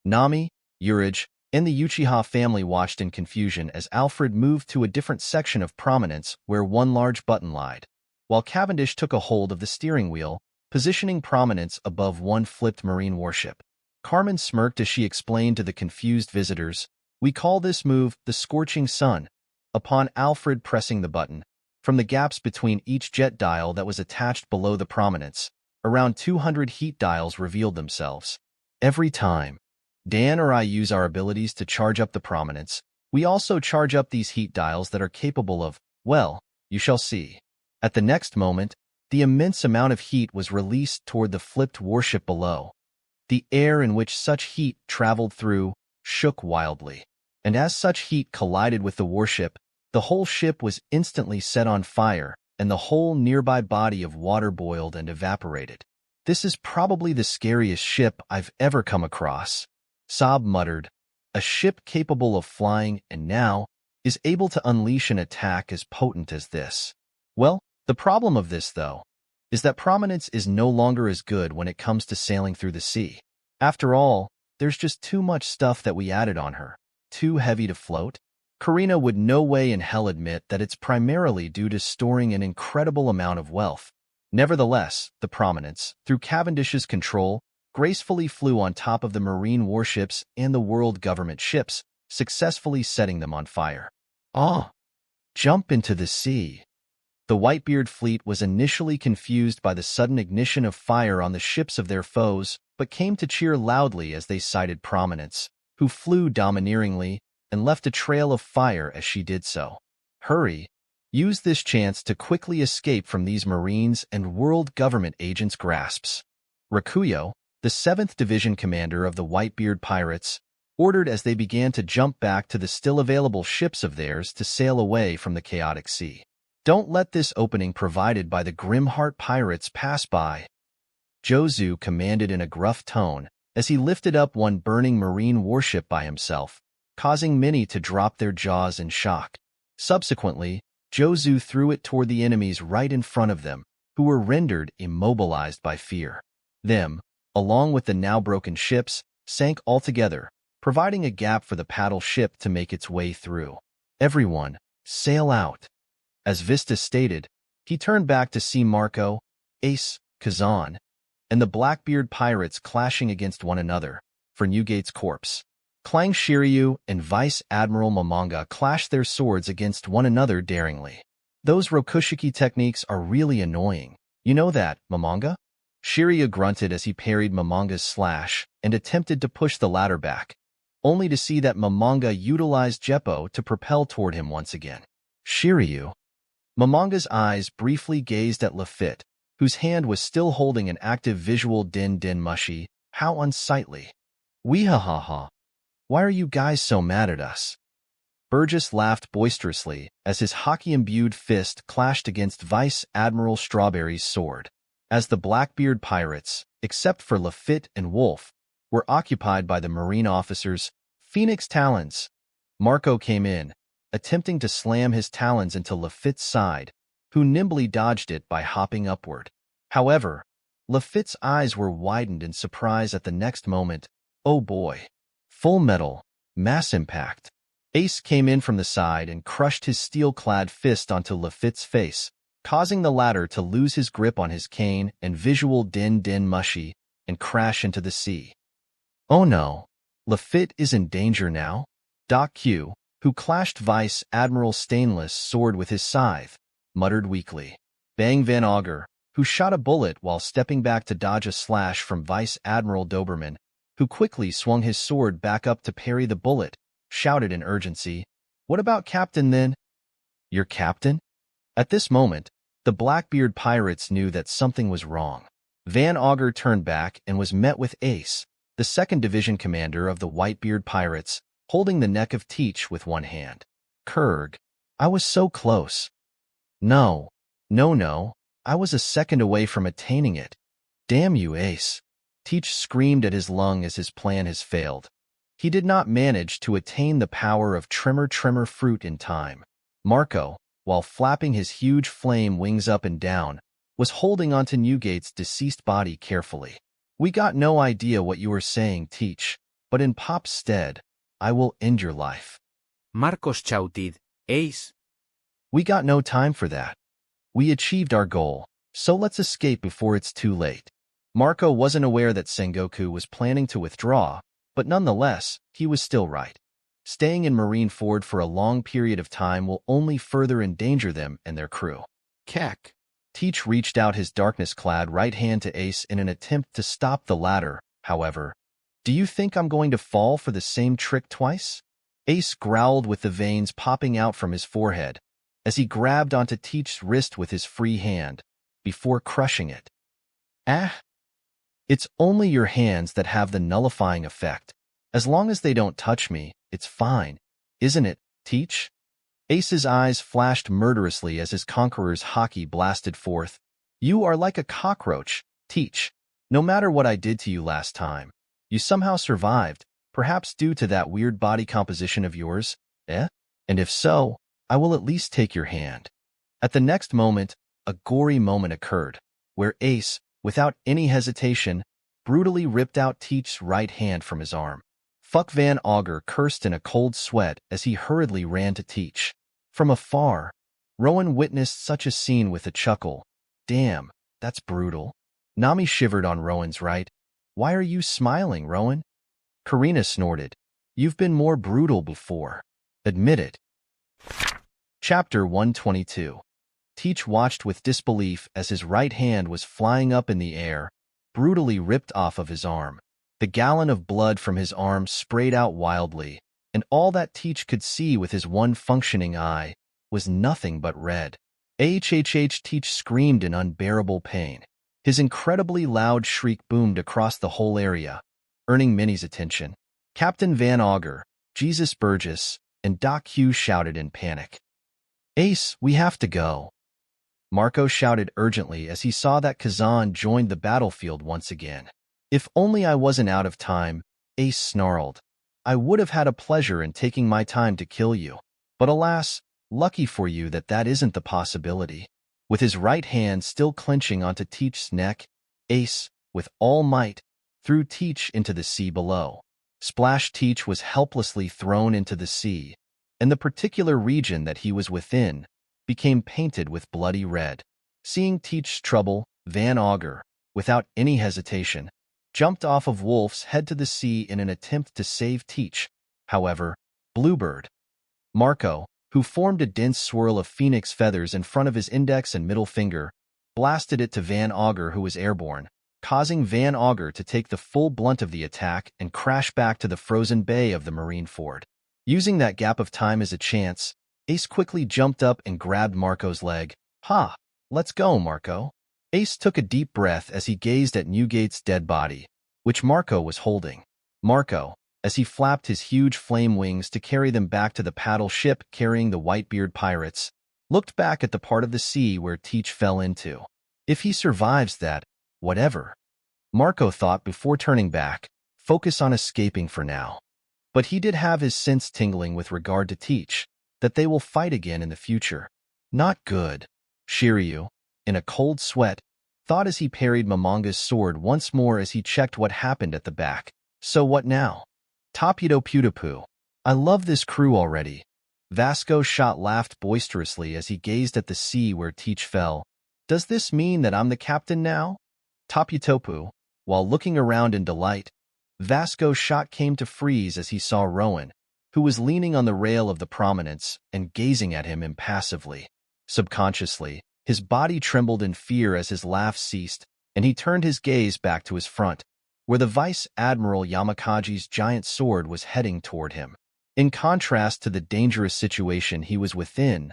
Nami, Urage, and the Uchiha family watched in confusion as Alfred moved to a different section of Prominence where one large button lied, while Cavendish took a hold of the steering wheel, positioning Prominence above one flipped Marine warship. Carmen smirked as she explained to the confused visitors, we call this move the Scorching Sun. Upon Alfred pressing the button, from the gaps between each jet dial that was attached below the Prominence, around 200 heat dials revealed themselves. Every time Dan or I use our abilities to charge up the Prominence, we also charge up these heat dials that are capable of, well, you shall see. At the next moment, the immense amount of heat was released toward the flipped warship below. The air in which such heat traveled through shook wildly, and as such heat collided with the warship, the whole ship was instantly set on fire, and the whole nearby body of water boiled and evaporated. This is probably the scariest ship I've ever come across, Saab muttered. A ship capable of flying and now is able to unleash an attack as potent as this. Well, the problem of this, though, is that Prominence is no longer as good when it comes to sailing through the sea. After all, there's just too much stuff that we added on her. Too heavy to float? Karina would no way in hell admit that it's primarily due to storing an incredible amount of wealth. Nevertheless, the Prominence, through Cavendish's control, gracefully flew on top of the Marine warships and the world government ships, successfully setting them on fire. Jump into the sea. The Whitebeard fleet was initially confused by the sudden ignition of fire on the ships of their foes, but came to cheer loudly as they sighted Prominence, who flew domineeringly and left a trail of fire as she did so. Hurry! Use this chance to quickly escape from these Marines and world government agents' grasps. Rakuyo, the 7th Division commander of the Whitebeard pirates, ordered as they began to jump back to the still available ships of theirs to sail away from the chaotic sea. Don't let this opening provided by the Grimheart pirates pass by, Jozu commanded in a gruff tone as he lifted up one burning marine warship by himself, causing many to drop their jaws in shock. Subsequently, Jozu threw it toward the enemies right in front of them, who were rendered immobilized by fear. Them, along with the now broken ships, sank altogether, providing a gap for the paddle ship to make its way through. Everyone, sail out. As Vista stated, he turned back to see Marco, Ace, Kazan, and the Blackbeard pirates clashing against one another for Newgate's corpse. Clang Shiryu and Vice Admiral Momonga clashed their swords against one another daringly. Those Rokushiki techniques are really annoying. You know that, Momonga? Shiryu grunted as he parried Momonga's slash and attempted to push the latter back, only to see that Momonga utilized Jeppo to propel toward him once again. Shiryu. Momonga's eyes briefly gazed at Lafitte, whose hand was still holding an active visual din mushi. How unsightly. Wee-ha-ha-ha. Why are you guys so mad at us? Burgess laughed boisterously as his hockey-imbued fist clashed against Vice Admiral Strawberry's sword. As the Blackbeard pirates, except for Lafitte and Wolf, were occupied by the marine officers, Phoenix Talons, Marco came in, attempting to slam his talons into Lafitte's side, who nimbly dodged it by hopping upward. However, Lafitte's eyes were widened in surprise at the next moment. Oh boy. Full metal, mass impact. Ace came in from the side and crushed his steel-clad fist onto Lafitte's face, causing the latter to lose his grip on his cane and visual din mushi and crash into the sea. Oh no, Lafitte is in danger now? Doc Q, who clashed Vice Admiral Stainless' sword with his scythe, muttered weakly. Bang Van Auger, who shot a bullet while stepping back to dodge a slash from Vice Admiral Doberman, who quickly swung his sword back up to parry the bullet, shouted in urgency, "What about Captain then?" "Your captain?" At this moment, the Blackbeard pirates knew that something was wrong. Van Auger turned back and was met with Ace, the 2nd Division commander of the Whitebeard pirates, holding the neck of Teach with one hand. "Kurg, I was so close." No, I was a second away from attaining it. Damn you, Ace." Teach screamed at his lung as his plan has failed. He did not manage to attain the power of Tremor Fruit in time. Marco, while flapping his huge flame wings up and down, was holding onto Newgate's deceased body carefully. "We got no idea what you were saying, Teach, but in Pop's stead, I will end your life." Marcos shouted, "Ace." "We got no time for that. We achieved our goal, so let's escape before it's too late." Marco wasn't aware that Sengoku was planning to withdraw, but nonetheless, he was still right. Staying in Marineford for a long period of time will only further endanger them and their crew. Kek. Teach reached out his darkness-clad right hand to Ace in an attempt to stop the latter, however. "Do you think I'm going to fall for the same trick twice?" Ace growled with the veins popping out from his forehead as he grabbed onto Teach's wrist with his free hand, before crushing it. "Ah! It's only your hands that have the nullifying effect. As long as they don't touch me, it's fine. Isn't it, Teach?" Ace's eyes flashed murderously as his conqueror's hockey blasted forth. "You are like a cockroach, Teach. No matter what I did to you last time, you somehow survived, perhaps due to that weird body composition of yours, eh? And if so, I will at least take your hand." At the next moment, a gory moment occurred, where Ace, without any hesitation, brutally ripped out Teach's right hand from his arm. Fuck Van Auger cursed in a cold sweat as he hurriedly ran to Teach. From afar, Rowan witnessed such a scene with a chuckle. "Damn, that's brutal." Nami shivered on Rowan's right. "Why are you smiling, Rowan?" Karina snorted. "You've been more brutal before. Admit it." Chapter 122. Teach watched with disbelief as his right hand was flying up in the air, brutally ripped off of his arm. The gallon of blood from his arm sprayed out wildly, and all that Teach could see with his one functioning eye was nothing but red. Teach screamed in unbearable pain. His incredibly loud shriek boomed across the whole area, earning Minnie's attention. Captain Van Auger, Jesus Burgess, and Doc Hughes shouted in panic. Ace, we have to go. Marco shouted urgently as he saw that Kazan joined the battlefield once again. If only I wasn't out of time, Ace snarled. I would have had a pleasure in taking my time to kill you. But alas, lucky for you that isn't the possibility. With his right hand still clenching onto Teach's neck, Ace, with all might, threw Teach into the sea below. Splash Teach was helplessly thrown into the sea, and the particular region that he was within became painted with bloody red. Seeing Teach's trouble, Van Auger, without any hesitation, jumped off of Wolf's head to the sea in an attempt to save Teach. However, Bluebird, Marco, who formed a dense swirl of phoenix feathers in front of his index and middle finger, blasted it to Van Auger, who was airborne, causing Van Auger to take the full blunt of the attack and crash back to the frozen bay of the marine fort. Using that gap of time as a chance, Ace quickly jumped up and grabbed Marco's leg. Ha! Let's go, Marco. Ace took a deep breath as he gazed at Newgate's dead body, which Marco was holding. Marco, as he flapped his huge flame wings to carry them back to the paddle ship carrying the Whitebeard pirates, looked back at the part of the sea where Teach fell into. If he survives that, whatever. Marco thought before turning back, focus on escaping for now. But he did have his sense tingling with regard to Teach, that they will fight again in the future. Not good. Shiryu, in a cold sweat, thought as he parried Momonga's sword once more as he checked what happened at the back. So what now? Toputo Putapu. I love this crew already. Vasco Shot laughed boisterously as he gazed at the sea where Teach fell. Does this mean that I'm the captain now? Toputopu, while looking around in delight, Vasco Shot came to freeze as he saw Rowan, who was leaning on the rail of the prominence and gazing at him impassively. Subconsciously, his body trembled in fear as his laugh ceased, and he turned his gaze back to his front, where the Vice Admiral Yamakaji's giant sword was heading toward him. In contrast to the dangerous situation he was within,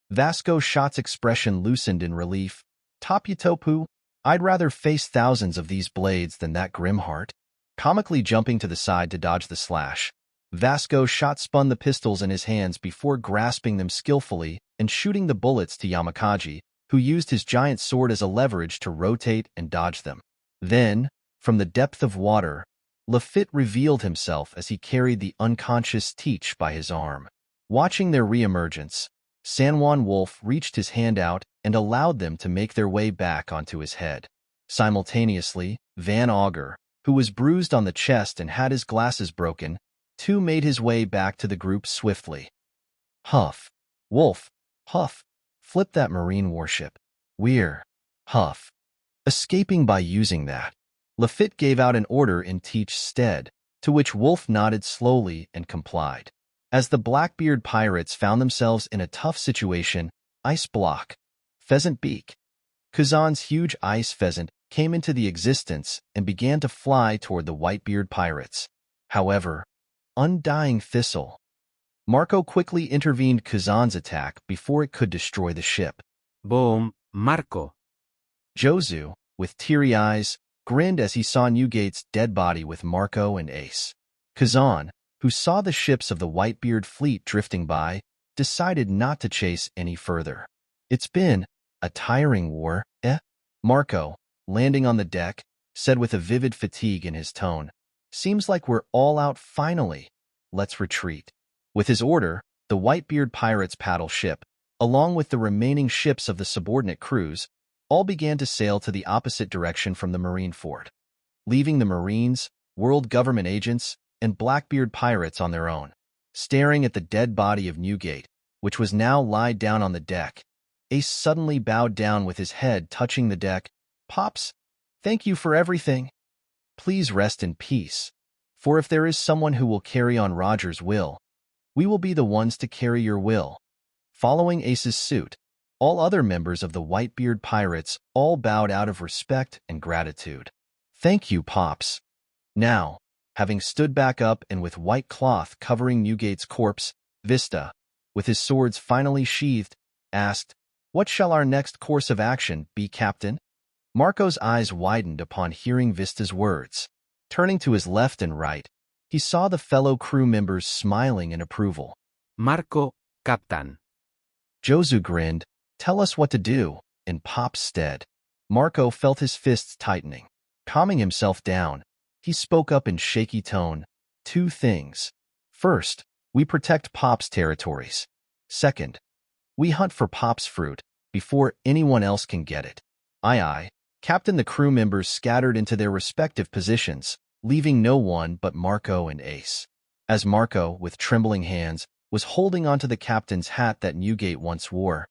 Vasco Shot's expression loosened in relief. Toputopu, I'd rather face thousands of these blades than that grim heart. Comically jumping to the side to dodge the slash, Vasco Shot spun the pistols in his hands before grasping them skillfully and shooting the bullets to Yamakaji, who used his giant sword as a leverage to rotate and dodge them. Then, from the depth of water, Lafitte revealed himself as he carried the unconscious Teach by his arm. Watching their reemergence, San Juan Wolf reached his hand out and allowed them to make their way back onto his head. Simultaneously, Van Auger, who was bruised on the chest and had his glasses broken, too made his way back to the group swiftly. Huff. Wolf. Huff. Flip that marine warship. We're. Huff. Escaping by using that. Lafitte gave out an order in Teach's stead, to which Wolf nodded slowly and complied. As the Blackbeard pirates found themselves in a tough situation, Ice Block, Pheasant Beak, Kazan's huge ice pheasant came into the existence and began to fly toward the Whitebeard pirates. However, Undying Thistle. Marco quickly intervened Kazan's attack before it could destroy the ship. Boom, Marco. Jozu, with teary eyes, grinned as he saw Newgate's dead body with Marco and Ace. Kazan, who saw the ships of the Whitebeard fleet drifting by, decided not to chase any further. It's been a tiring war, eh? Marco, landing on the deck, said with a vivid fatigue in his tone. Seems like we're all out finally. Let's retreat. With his order, the Whitebeard pirates' paddle ship, along with the remaining ships of the subordinate crews, all began to sail to the opposite direction from the marine fort, leaving the Marines, world government agents, and Blackbeard pirates on their own. Staring at the dead body of Newgate, which was now lied down on the deck, Ace suddenly bowed down with his head touching the deck. Pops, thank you for everything. Please rest in peace, for if there is someone who will carry on Roger's will, we will be the ones to carry your will. Following Ace's suit, all other members of the Whitebeard pirates all bowed out of respect and gratitude. Thank you, Pops. Now, having stood back up and with white cloth covering Newgate's corpse, Vista, with his swords finally sheathed, asked, What shall our next course of action be, Captain? Marco's eyes widened upon hearing Vista's words. Turning to his left and right, He saw the fellow crew members smiling in approval. Marco, Captain. Jozu grinned. Tell us what to do, in Pop's stead. Marco felt his fists tightening. Calming himself down, he spoke up in shaky tone. 2 things. First, we protect Pop's territories. Second, we hunt for Pop's fruit before anyone else can get it. Aye aye. Captain. The crew members scattered into their respective positions, leaving no one but Marco and Ace. As Marco, with trembling hands, was holding onto the captain's hat that Newgate once wore,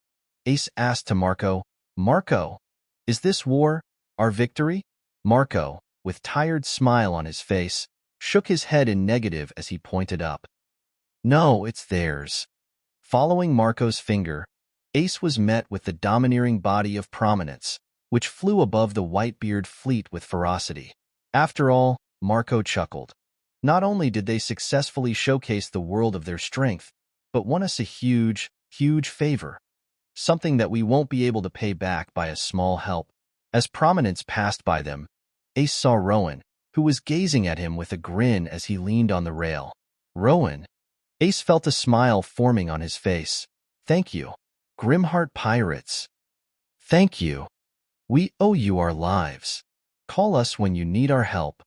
Ace asked to Marco, Marco, is this war our victory? Marco, with tired smile on his face, shook his head in negative as he pointed up. No, it's theirs. Following Marco's finger, Ace was met with the domineering body of Prominence, which flew above the Whitebeard fleet with ferocity. After all, Marco chuckled. Not only did they successfully showcase the world of their strength, but won us a huge, huge favor. Something that we won't be able to pay back by a small help. As Prominence passed by them, Ace saw Rowan, who was gazing at him with a grin as he leaned on the rail. Rowan? Ace felt a smile forming on his face. Thank you, Grimheart Pirates. Thank you. We owe you our lives. Call us when you need our help.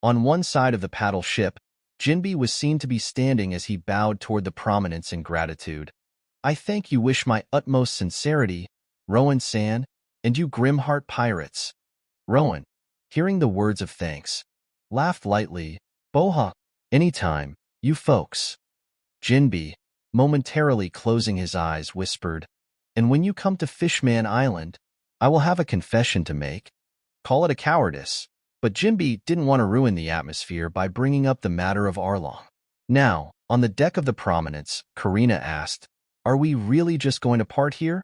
On one side of the paddle ship, Jinbe was seen to be standing as he bowed toward the Prominence in gratitude. I thank you, wish my utmost sincerity, Rowan-san, and you Grimheart Pirates. Rowan, hearing the words of thanks, laughed lightly. Boha, anytime, you folks. Jinbe, momentarily closing his eyes, whispered, and when you come to Fishman Island, I will have a confession to make. Call it a cowardice, but Jinbe didn't want to ruin the atmosphere by bringing up the matter of Arlong. Now, on the deck of the Prominence, Karina asked, are we really just going to part here?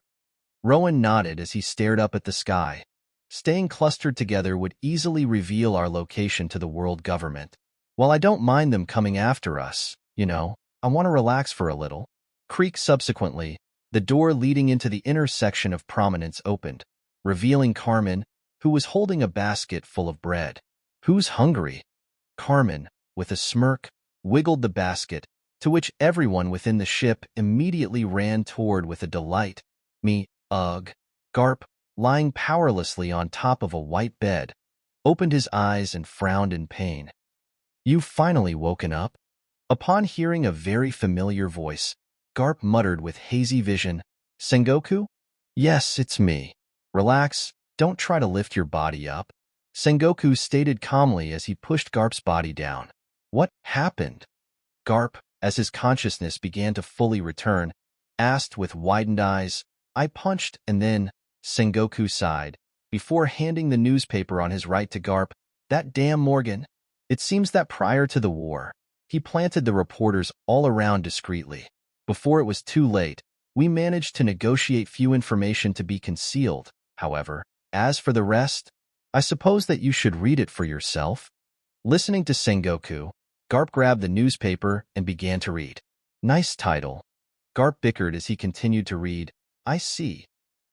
Rowan nodded as he stared up at the sky. Staying clustered together would easily reveal our location to the world government. While I don't mind them coming after us, I want to relax for a little. Creak. Subsequently, the door leading into the inner section of Prominence opened, revealing Carmen, who was holding a basket full of bread. Who's hungry? Carmen, with a smirk, wiggled the basket, to which everyone within the ship immediately ran toward with a delight. Me, ugh. Garp, lying powerlessly on top of a white bed, opened his eyes and frowned in pain. You've finally woken up? Upon hearing a very familiar voice, Garp muttered with hazy vision, Sengoku? Yes, it's me. Relax, don't try to lift your body up. Sengoku stated calmly as he pushed Garp's body down. What happened? Garp, as his consciousness began to fully return, asked with widened eyes. I punched, and then, Sengoku sighed, before handing the newspaper on his right to Garp. That damn Morgan. It seems that prior to the war, he planted the reporters all around discreetly. Before it was too late, we managed to negotiate few information to be concealed, however. As for the rest, I suppose that you should read it for yourself. Listening to Sengoku, Garp grabbed the newspaper and began to read. Nice title. Garp bickered as he continued to read. I see.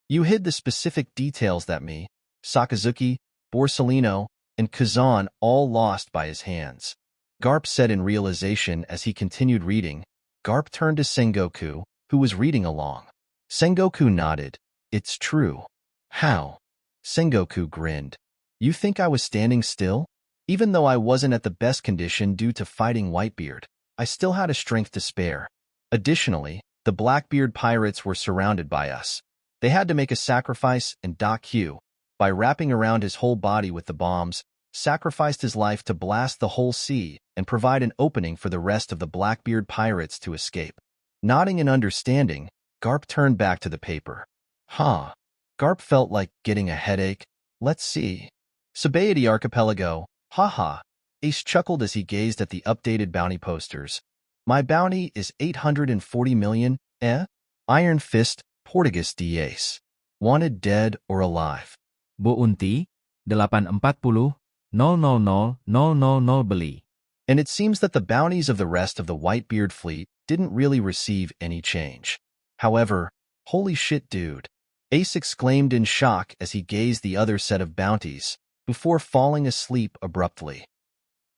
You hid the specific details that me, Sakazuki, Borsellino, and Kazan all lost by his hands. Garp said in realization as he continued reading. Garp turned to Sengoku, who was reading along. Sengoku nodded. It's true. How? Sengoku grinned. You think I was standing still? Even though I wasn't at the best condition due to fighting Whitebeard, I still had a strength to spare. Additionally, the Blackbeard pirates were surrounded by us. They had to make a sacrifice, and Doc Q, by wrapping around his whole body with the bombs, sacrificed his life to blast the whole sea and provide an opening for the rest of the Blackbeard pirates to escape. Nodding in understanding, Garp turned back to the paper. Huh. Garp felt like getting a headache. Let's see. Sabaody Archipelago. Haha. Ace chuckled as he gazed at the updated bounty posters. My bounty is 840 million, eh? Iron Fist, Portuguese Ace. Wanted dead or alive. Bounty, 840,000,000 beli. And it seems that the bounties of the rest of the Whitebeard fleet didn't really receive any change. However, holy shit, dude. Ace exclaimed in shock as he gazed the other set of bounties, before falling asleep abruptly.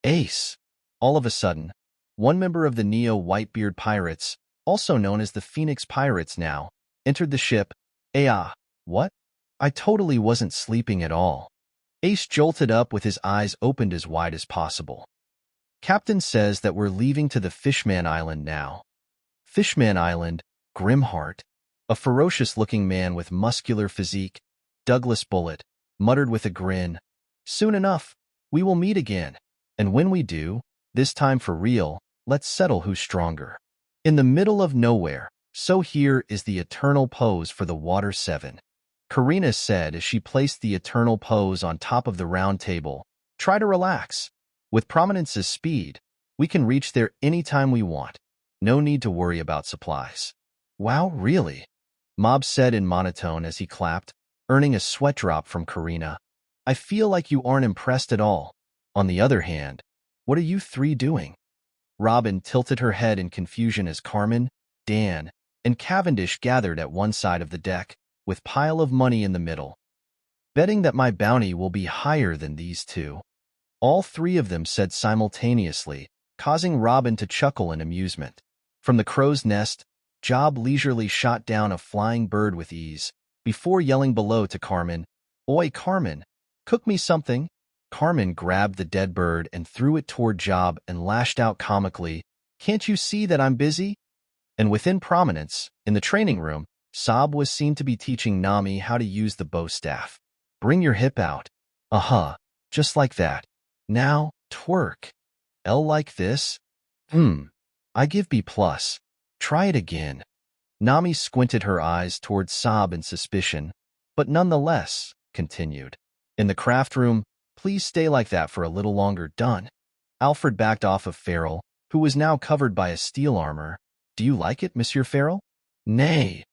Ace. All of a sudden, one member of the Neo-Whitebeard pirates, also known as the Phoenix Pirates now, entered the ship. What? I totally wasn't sleeping at all. Ace jolted up with his eyes opened as wide as possible. Captain says that we're leaving to the Fishman Island now. Fishman Island, Grimheart, a ferocious-looking man with muscular physique, Douglas Bullet, muttered with a grin. Soon enough, we will meet again, and when we do, this time for real, let's settle who's stronger. In the middle of nowhere, so here is the eternal pose for the Water 7. Karina said as she placed the eternal pose on top of the round table. Try to relax. With Prominence's speed, we can reach there anytime we want. No need to worry about supplies. Wow, really? Mob said in monotone as he clapped, earning a sweat drop from Karina. I feel like you aren't impressed at all. On the other hand, what are you three doing? Robin tilted her head in confusion as Carmen, Dan, and Cavendish gathered at one side of the deck, with pile of money in the middle. Betting that my bounty will be higher than these two. All three of them said simultaneously, causing Robin to chuckle in amusement. From the crow's nest, Job leisurely shot down a flying bird with ease, before yelling below to Carmen, Oi, Carmen, cook me something. Carmen grabbed the dead bird and threw it toward Job and lashed out comically, Can't you see that I'm busy? And within Prominence, in the training room, Sob was seen to be teaching Nami how to use the bow staff. Bring your hip out. Just like that. Now, twerk. L like this? I give B+. Try it again. Nami squinted her eyes towards Sob in suspicion, but nonetheless, continued. In the craft room, please stay like that for a little longer. Done. Alfred backed off of Farrell, who was now covered by a steel armor. Do you like it, Monsieur Farrell? Nay.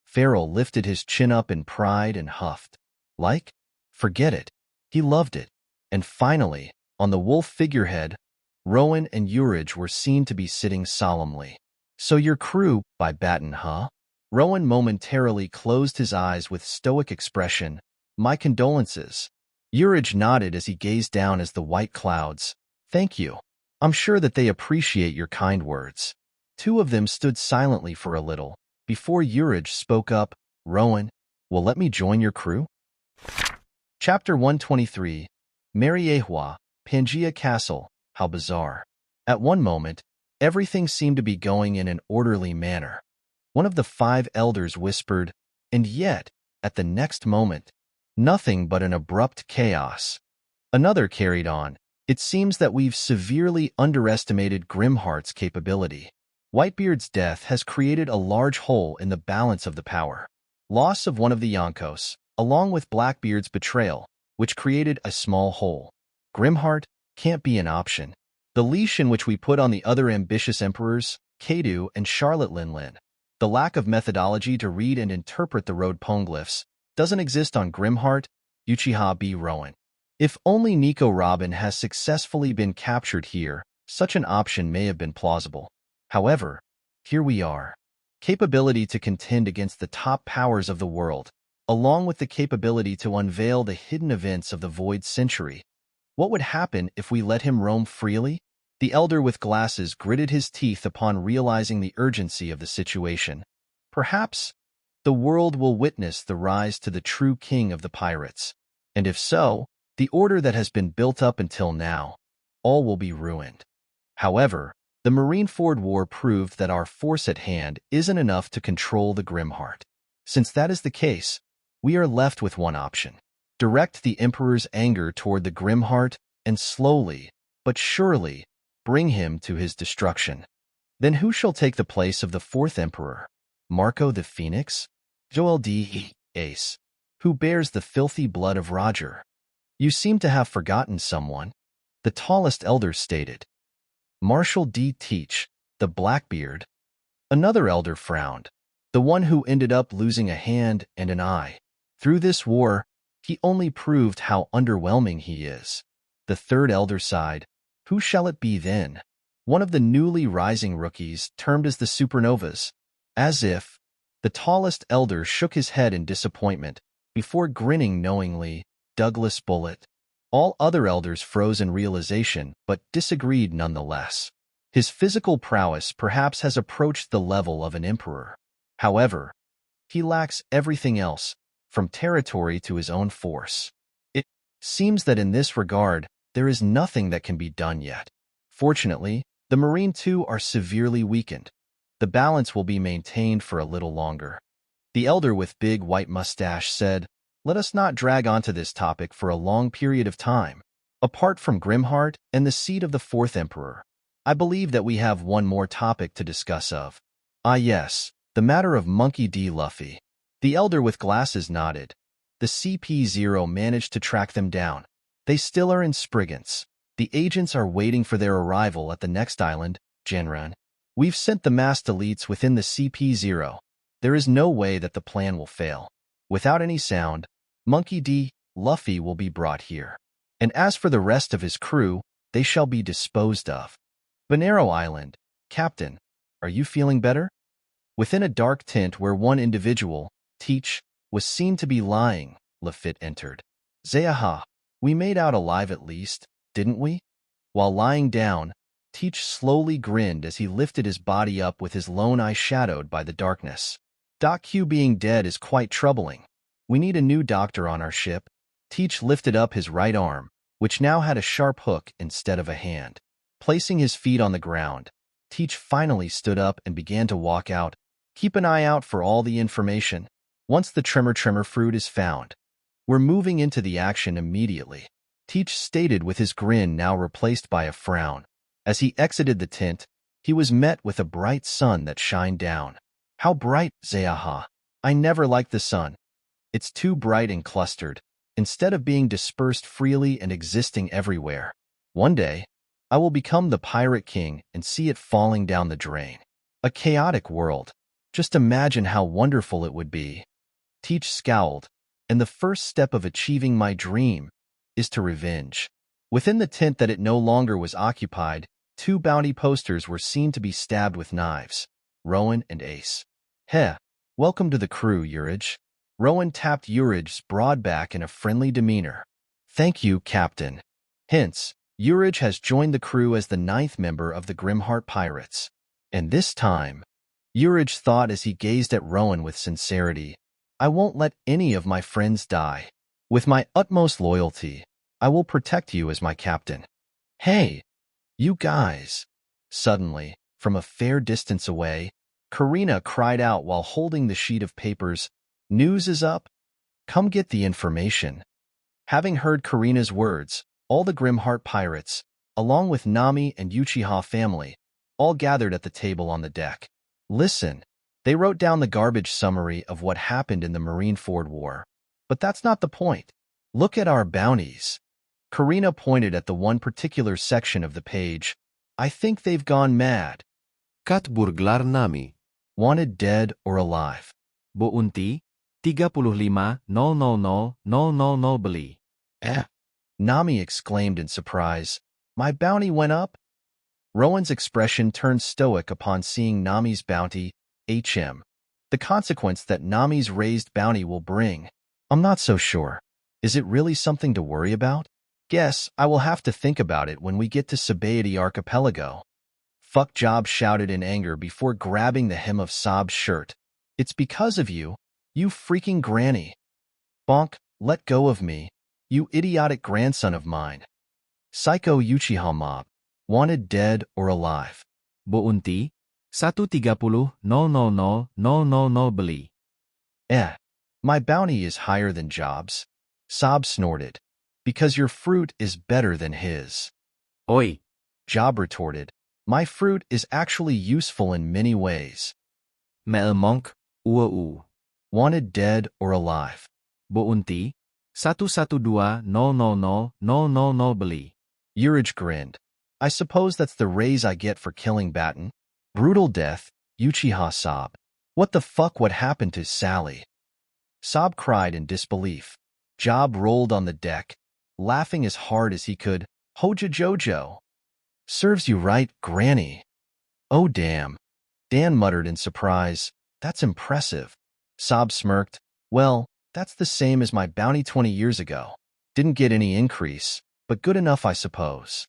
Farrell lifted his chin up in pride and huffed. Like? Forget it. He loved it. And finally, on the wolf figurehead, Rowan and Urich were seen to be sitting solemnly. So your crew, by Baton, huh? Rowan momentarily closed his eyes with stoic expression. My condolences. Urich nodded as he gazed down as the white clouds. Thank you. I'm sure that they appreciate your kind words. Two of them stood silently for a little, before Urich spoke up. Rowan, will let me join your crew? Chapter 123. Mariehua, Pangea Castle. How bizarre. At one moment, everything seemed to be going in an orderly manner. One of the 5 elders whispered, and yet, at the next moment, nothing but an abrupt chaos. Another carried on. It seems that we've severely underestimated Grimheart's capability. Whitebeard's death has created a large hole in the balance of the power. Loss of one of the Yonkos, along with Blackbeard's betrayal, which created a small hole. Grimheart can't be an option. The leash in which we put on the other ambitious emperors, Kaido and Charlotte Linlin, the lack of methodology to read and interpret the road poneglyphs, doesn't exist on Grimheart, Uchiha B. Rowan. If only Nico Robin has successfully been captured here, such an option may have been plausible. However, here we are. Capability to contend against the top powers of the world, along with the capability to unveil the hidden events of the Void Century. What would happen if we let him roam freely? The elder with glasses gritted his teeth upon realizing the urgency of the situation. Perhaps the world will witness the rise to the true king of the pirates. And if so, the order that has been built up until now, all will be ruined. However, the Marineford War proved that our force at hand isn't enough to control the Grimheart. Since that is the case, we are left with one option. Direct the Emperor's anger toward the Grimheart and slowly, but surely, bring him to his destruction. Then who shall take the place of the 4th Emperor? Marco the Phoenix? Joel D. Ace, who bears the filthy blood of Roger. You seem to have forgotten someone, the tallest elder stated. Marshal D. Teach, the Blackbeard. Another elder frowned, the one who ended up losing a hand and an eye. Through this war, he only proved how underwhelming he is. The 3rd elder sighed. Who shall it be then? One of the newly rising rookies, termed as the Supernovas. As if, the tallest elder shook his head in disappointment, before grinning knowingly. Douglas Bullet. All other elders froze in realization, but disagreed nonetheless. His physical prowess perhaps has approached the level of an emperor. However, he lacks everything else, from territory to his own force. It seems that in this regard, there is nothing that can be done yet. Fortunately, the Marine too are severely weakened. The balance will be maintained for a little longer. The elder with big white mustache said, "Let us not drag onto this topic for a long period of time. Apart from Grimheart and the seat of the fourth emperor, I believe that we have one more topic to discuss of. Ah yes, the matter of Monkey D. Luffy." The elder with glasses nodded. The CP0 managed to track them down. They still are in Spriggans. The agents are waiting for their arrival at the next island, Genran. We've sent the massed elites within the CP0. There is no way that the plan will fail. Without any sound, Monkey D. Luffy will be brought here. And as for the rest of his crew, they shall be disposed of. Bonero Island, Captain, are you feeling better? Within a dark tent where one individual, Teach, was seen to be lying, Lafitte entered. Zeaha, we made out alive at least, didn't we? While lying down, Teach slowly grinned as he lifted his body up with his lone eye shadowed by the darkness. Doc Q being dead is quite troubling. We need a new doctor on our ship. Teach lifted up his right arm, which now had a sharp hook instead of a hand. Placing his feet on the ground, Teach finally stood up and began to walk out. Keep an eye out for all the information. Once the Tremor fruit is found, we're moving into the action immediately, Teach stated with his grin now replaced by a frown. As he exited the tent, he was met with a bright sun that shined down. How bright, Zeaha. I never liked the sun. It's too bright and clustered, instead of being dispersed freely and existing everywhere. One day, I will become the Pirate King and see it falling down the drain. A chaotic world. Just imagine how wonderful it would be. Teach scowled, and the first step of achieving my dream is to revenge. Within the tent that it no longer was occupied, 2 bounty posters were seen to be stabbed with knives. Rowan and Ace. Heh, welcome to the crew, Urage. Rowan tapped Urage's broad back in a friendly demeanor. Thank you, Captain. Hence, Urage has joined the crew as the 9th member of the Grimheart Pirates. And this time, Urage thought as he gazed at Rowan with sincerity, I won't let any of my friends die. With my utmost loyalty, I will protect you as my captain. Hey, you guys. Suddenly, from a fair distance away, Karina cried out while holding the sheet of papers, News is up. Come get the information. Having heard Karina's words, all the Grimheart pirates, along with Nami and Uchiha family, all gathered at the table on the deck. Listen, they wrote down the garbage summary of what happened in the Marineford War. But that's not the point. Look at our bounties. Karina pointed at the one particular section of the page. I think they've gone mad. Kat burglar Nami. Wanted dead or alive. Bounty, 35,000,000 beli. Nami exclaimed in surprise. My bounty went up? Rowan's expression turned stoic upon seeing Nami's bounty, HM. The consequence that Nami's raised bounty will bring. I'm not so sure. Is it really something to worry about? Guess I will have to think about it when we get to Sabaody Archipelago. Fuck Job shouted in anger before grabbing the hem of Sob's shirt. It's because of you, you freaking granny. Bonk, let go of me, you idiotic grandson of mine. Psycho Uchiha mob. Wanted dead or alive. Bounty, 130,000,000 beli. My bounty is higher than Job's. Sob snorted. Because your fruit is better than his. Oi. Job retorted. My fruit is actually useful in many ways. Me'elmonk, uau. Wanted dead or alive. Bounty, 112,000,000 beli. Urage grinned. I suppose that's the raise I get for killing Baton. Brutal death, Uchiha Sob. What the fuck would happen to Sally? Sob cried in disbelief. Job rolled on the deck, laughing as hard as he could. Hoja Jojo. Serves you right, Granny. Oh damn. Dan muttered in surprise. That's impressive. Sob smirked. Well, that's the same as my bounty 20 years ago. Didn't get any increase, but good enough, I suppose.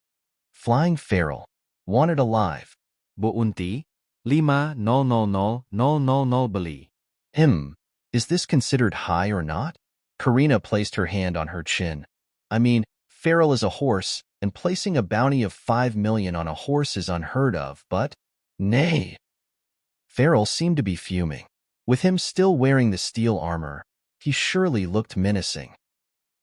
Flying feral. Wanted alive. Buunti, 5,000,000 bali. Is this considered high or not? Karina placed her hand on her chin. I mean, feral is a horse, and placing a bounty of 5 million on a horse is unheard of, but nay. Feral seemed to be fuming. With him still wearing the steel armor, he surely looked menacing.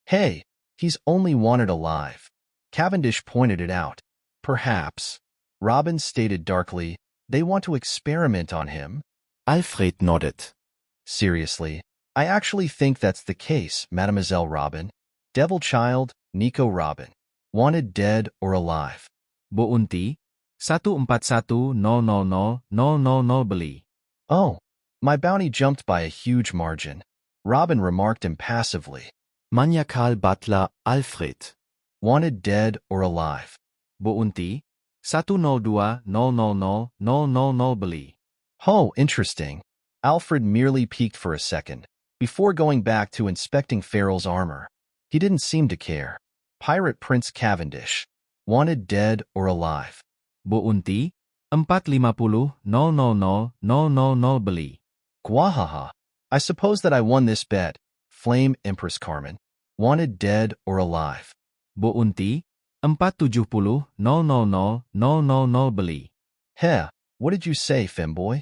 Hey, he's only wanted alive. Cavendish pointed it out. Perhaps. Robin stated darkly, they want to experiment on him. Alfred nodded. Seriously, I actually think that's the case, Mademoiselle Robin. Devil Child, Nico Robin. Wanted dead or alive. Buunti, 141,000,000 bali. Oh, my bounty jumped by a huge margin. Robin remarked impassively. Maniakal Butler Alfred. Wanted dead or alive. Buunti, 102,000,000 bali. Oh, interesting. Alfred merely peeked for a second, before going back to inspecting Feral's armor. He didn't seem to care. Pirate Prince Cavendish. Wanted dead or alive. Buunti, 450,000 bali. Gwahaha. I suppose that I won this bet. Flame Empress Carmen. Wanted dead or alive. Buunti, 470,000 bali. Heh, what did you say, femboy?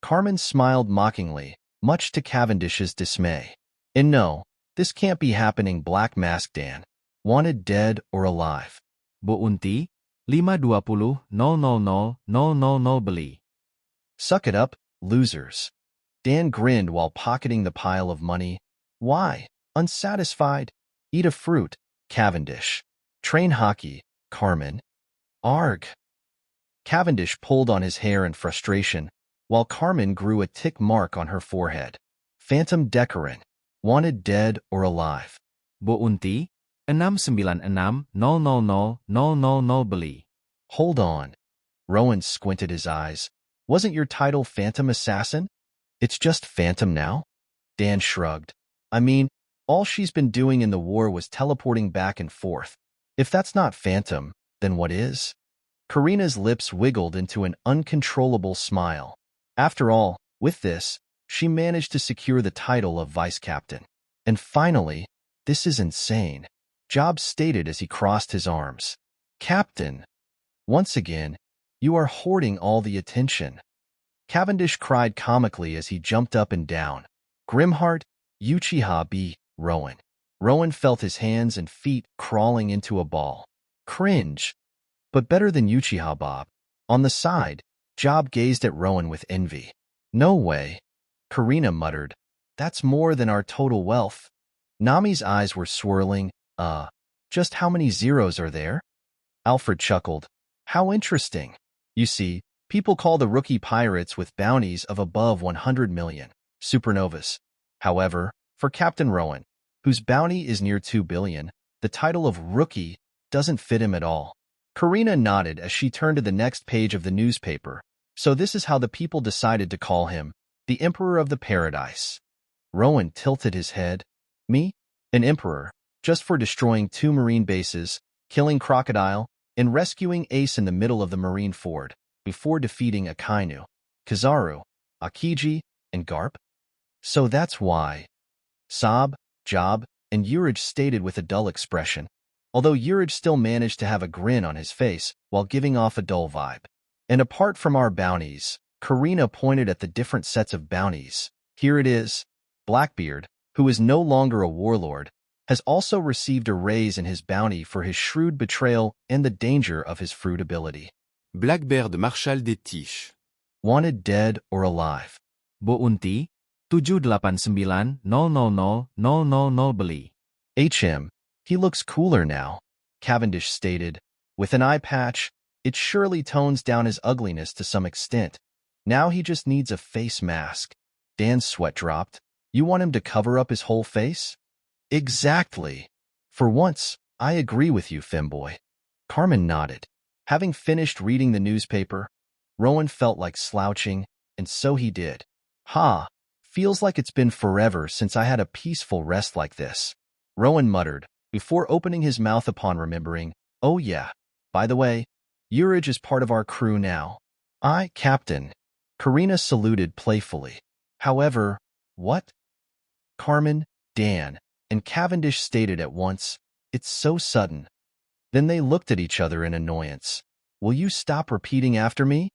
Carmen smiled mockingly, much to Cavendish's dismay. And no, this can't be happening, Black Mask Dan. Wanted dead or alive. Buunti, 520,000 bali. Suck it up, losers. Dan grinned while pocketing the pile of money. Why? Unsatisfied? Eat a fruit, Cavendish. Train hockey, Carmen. Arg. Cavendish pulled on his hair in frustration, while Carmen grew a tick mark on her forehead. Phantom Decorin. Wanted dead or alive. Buunti, 696,000 bali. Hold on. Rowan squinted his eyes. Wasn't your title Phantom Assassin? It's just Phantom now? Dan shrugged. I mean, all she's been doing in the war was teleporting back and forth. If that's not Phantom, then what is? Karina's lips wiggled into an uncontrollable smile. After all, with this, she managed to secure the title of vice captain. And finally, this is insane. Job stated as he crossed his arms. Captain. Once again, you are hoarding all the attention. Cavendish cried comically as he jumped up and down. Grimheart, Uchiha B. Rowan. Rowan felt his hands and feet crawling into a ball. Cringe. But better than Uchiha Bob. On the side, Job gazed at Rowan with envy. No way. Karina muttered. That's more than our total wealth. Nami's eyes were swirling. Just how many zeros are there? Alfred chuckled. How interesting. You see, people call the rookie pirates with bounties of above 100 million supernovas. However, for Captain Rowan, whose bounty is near 2 billion, the title of rookie doesn't fit him at all. Karina nodded as she turned to the next page of the newspaper. So this is how the people decided to call him, the Emperor of the Paradise. Rowan tilted his head. Me? An emperor, just for destroying 2 marine bases, killing Crocodile, and rescuing Ace in the middle of the marine ford, before defeating Akainu, Kizaru, Akiji, and Garp? So that's why. Sob, Job, and Urich stated with a dull expression, although Urich still managed to have a grin on his face while giving off a dull vibe. And apart from our bounties, Karina pointed at the different sets of bounties. Here it is. Blackbeard, who is no longer a warlord, has also received a raise in his bounty for his shrewd betrayal and the danger of his fruit ability. Blackbeard Marshal des Tiches. Wanted dead or alive. Buunti, 789,000 bali. He looks cooler now, Cavendish stated. With an eye patch, it surely tones down his ugliness to some extent. Now he just needs a face mask. Dan's sweat dropped. You want him to cover up his whole face? Exactly. For once, I agree with you, femboy. Carmen nodded. Having finished reading the newspaper, Rowan felt like slouching, and so he did. Ha, feels like it's been forever since I had a peaceful rest like this. Rowan muttered, before opening his mouth upon remembering, "Oh yeah, by the way, Urge is part of our crew now." "Aye, Captain." Karina saluted playfully. "However, what?" Carmen, Dan, and Cavendish stated at once, "It's so sudden." Then they looked at each other in annoyance. "Will you stop repeating after me?"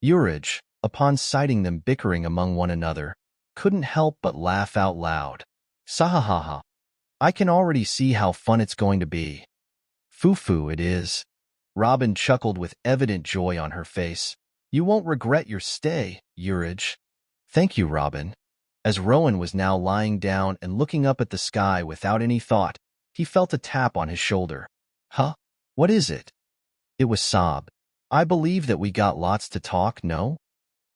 Urge, upon sighting them bickering among one another, couldn't help but laugh out loud. "Sahahaha. I can already see how fun it's going to be." "Foo-foo it is." Robin chuckled with evident joy on her face. "You won't regret your stay, Urge." "Thank you, Robin." As Rowan was now lying down and looking up at the sky without any thought, he felt a tap on his shoulder. "Huh? What is it?" It was Sob. "I believe that we got lots to talk, no?"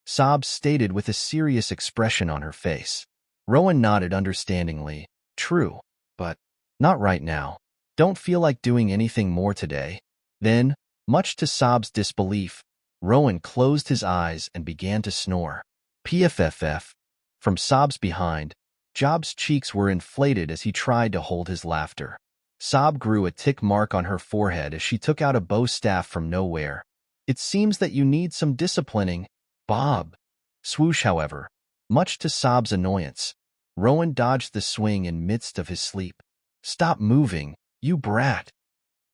Sob stated with a serious expression on her face. Rowan nodded understandingly. "True, but not right now. Don't feel like doing anything more today." Then, much to Sob's disbelief, Rowan closed his eyes and began to snore. PFFF. From Sob's behind, Job's cheeks were inflated as he tried to hold his laughter. Sob grew a tick mark on her forehead as she took out a bow staff from nowhere. "It seems that you need some disciplining, Bob." Swoosh, however, much to Sob's annoyance, Rowan dodged the swing in midst of his sleep. "Stop moving, you brat."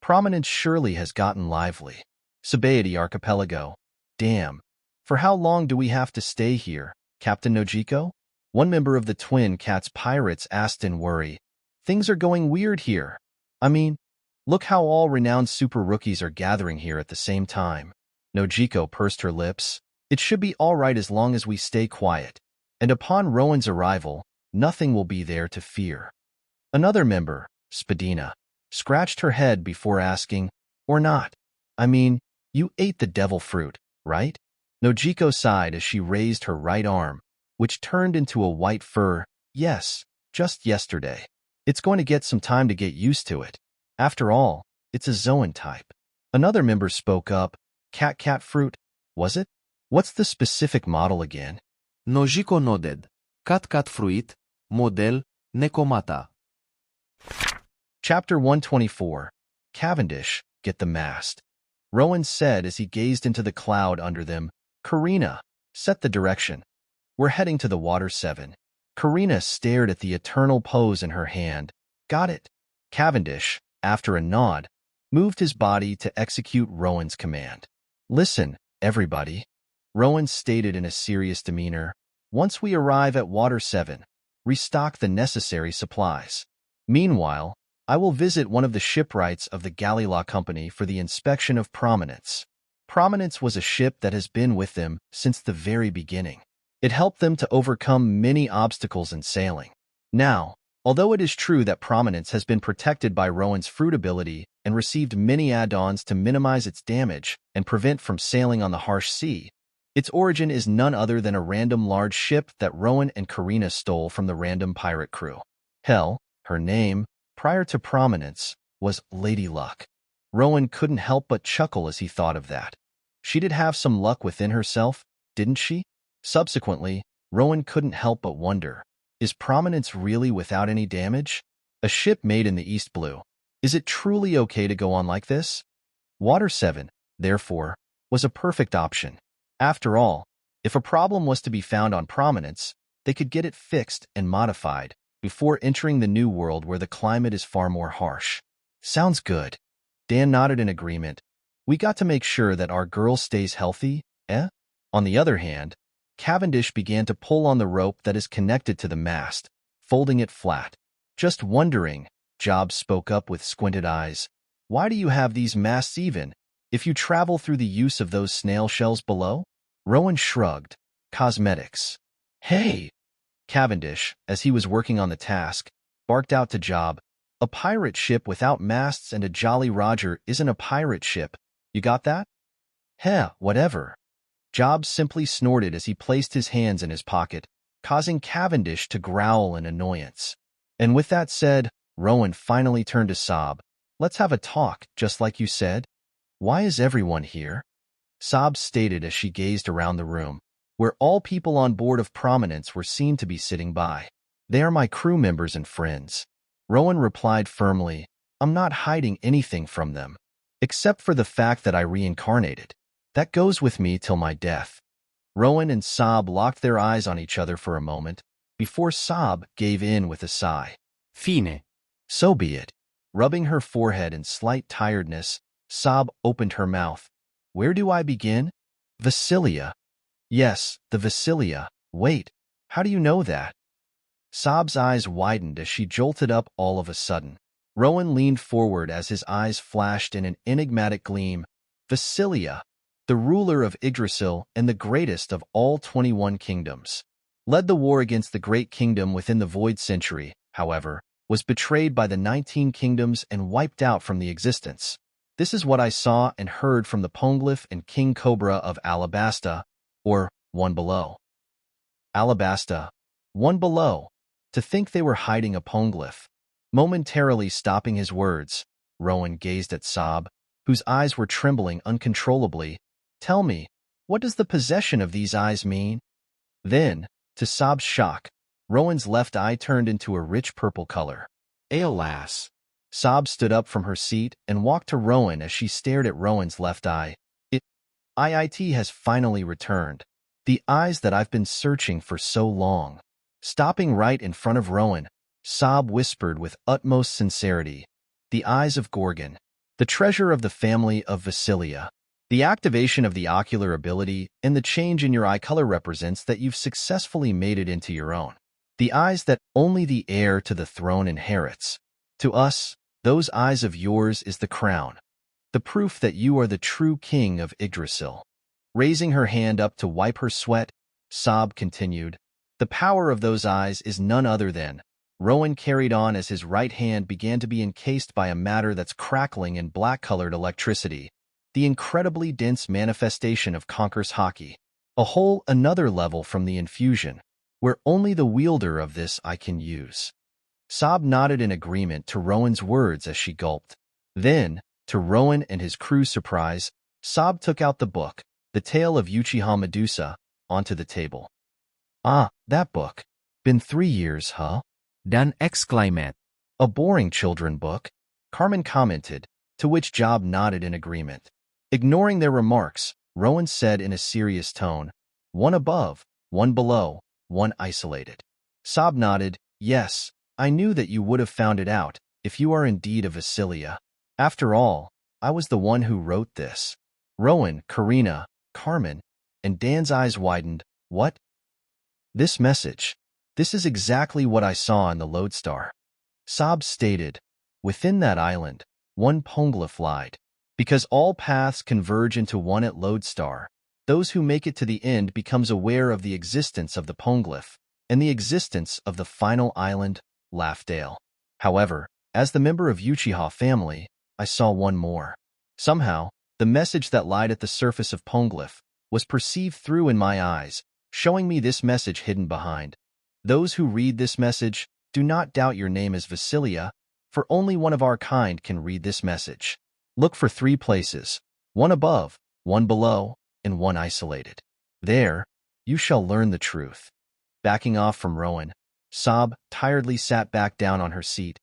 Prominence surely has gotten lively. Sabaody Archipelago. "Damn. For how long do we have to stay here, Captain Nojiko?" One member of the Twin Cats Pirates asked in worry. "Things are going weird here. I mean, look how all renowned super rookies are gathering here at the same time." Nojiko pursed her lips. "It should be all right as long as we stay quiet. And upon Rowan's arrival, nothing will be there to fear." Another member, Spadina, scratched her head before asking, "Or not? I mean, you ate the devil fruit, right?" Nojiko sighed as she raised her right arm, which turned into a white fur. "Yes, just yesterday. It's going to get some time to get used to it. After all, it's a Zoan type." Another member spoke up. Cat fruit, was it? What's the specific model again?" Nojiko nodded. Cat fruit, model, Nekomata. Chapter 124. Cavendish, get the mast. Rowan said as he gazed into the cloud under them. "Karina, set the direction. We're heading to the Water 7. Karina stared at the eternal pose in her hand. "Got it." Cavendish, after a nod, moved his body to execute Rowan's command. "Listen, everybody," Rowan stated in a serious demeanor. "Once we arrive at Water 7, restock the necessary supplies. Meanwhile, I will visit one of the shipwrights of the Galila Company for the inspection of Prominence." Prominence was a ship that has been with them since the very beginning. It helped them to overcome many obstacles in sailing. Now, although it is true that Prominence has been protected by Rowan's fruit ability and received many add-ons to minimize its damage and prevent from sailing on the harsh sea, its origin is none other than a random large ship that Rowan and Karina stole from the random pirate crew. Hell, her name, prior to Prominence, was Lady Luck. Rowan couldn't help but chuckle as he thought of that. She did have some luck within herself, didn't she? Subsequently, Rowan couldn't help but wonder, is Prominence really without any damage? A ship made in the East Blue. Is it truly okay to go on like this? Water 7, therefore, was a perfect option. After all, if a problem was to be found on Prominence, they could get it fixed and modified before entering the new world where the climate is far more harsh. Sounds good. Dan nodded in agreement. We got to make sure that our girl stays healthy, eh? On the other hand, Cavendish began to pull on the rope that is connected to the mast, folding it flat. Just wondering, Job spoke up with squinted eyes. Why do you have these masts even, if you travel through the use of those snail shells below? Rowan shrugged. Cosmetics. Hey! Cavendish, as he was working on the task, barked out to Job. A pirate ship without masts and a Jolly Roger isn't a pirate ship. You got that? Heh, whatever. Job simply snorted as he placed his hands in his pocket, causing Cavendish to growl in annoyance. And with that said, Rowan finally turned to Sob. Let's have a talk, just like you said. Why is everyone here? Sob stated as she gazed around the room, where all people on board of Prominence were seen to be sitting by. They are my crew members and friends. Rowan replied firmly, I'm not hiding anything from them, except for the fact that I reincarnated. That goes with me till my death. Rowan and Sob locked their eyes on each other for a moment, before Sob gave in with a sigh. Fine. So be it. Rubbing her forehead in slight tiredness, Sob opened her mouth. Where do I begin? Vasilia. Yes, the Vasilia. Wait, how do you know that? Sob's eyes widened as she jolted up all of a sudden. Rowan leaned forward as his eyes flashed in an enigmatic gleam. Vasilia, the ruler of Yggdrasil and the greatest of all 21 kingdoms. Led the war against the Great Kingdom within the Void Century, however, was betrayed by the 19 kingdoms and wiped out from the existence. This is what I saw and heard from the Poneglyph and King Cobra of Alabasta, or One Below. Alabasta, One Below. To think they were hiding a Poneglyph. Momentarily stopping his words, Rowan gazed at Sob, whose eyes were trembling uncontrollably. Tell me, what does the possession of these eyes mean? Then, to Sob's shock, Rowan's left eye turned into a rich purple color. Alas. Sob stood up from her seat and walked to Rowan as she stared at Rowan's left eye. IIT has finally returned. The eyes that I've been searching for so long. Stopping right in front of Rowan, Sob whispered with utmost sincerity. The eyes of Gorgon. The treasure of the family of Vasilia. The activation of the ocular ability and the change in your eye color represents that you've successfully made it into your own. The eyes that only the heir to the throne inherits. To us, those eyes of yours is the crown. The proof that you are the true king of Yggdrasil. Raising her hand up to wipe her sweat, Sob continued. The power of those eyes is none other than. Rowan carried on as his right hand began to be encased by a matter that's crackling in black-colored electricity. The incredibly dense manifestation of Conquer's Hockey. A whole another level from the infusion, where only the wielder of this eye can use. Sob nodded in agreement to Rowan's words as she gulped. Then, to Rowan and his crew's surprise, Sob took out the book, The Tale of Uchiha Medusa, onto the table. Ah, that book. Been 3 years, huh? Dan exclaimed. A boring children book, Carmen commented, to which Job nodded in agreement. Ignoring their remarks, Rowan said in a serious tone, One above, one below, one isolated. Sob nodded, Yes, I knew that you would have found it out, if you are indeed a Vasilia. After all, I was the one who wrote this. Rowan, Karina, Carmen, and Dan's eyes widened. What? This message. This is exactly what I saw in the Lodestar. Sob stated, Within that island, one Poneglyph lied. Because all paths converge into one at Lodestar, those who make it to the end becomes aware of the existence of the Poneglyph, and the existence of the final island, Laughdale. However, as the member of Uchiha family, I saw one more. Somehow, the message that lied at the surface of Poneglyph was perceived through in my eyes, showing me this message hidden behind. Those who read this message, do not doubt your name is Vasilia, for only one of our kind can read this message. Look for 3 places, one above, one below, and one isolated. There, you shall learn the truth. Backing off from Rowan, Sob tiredly sat back down on her seat.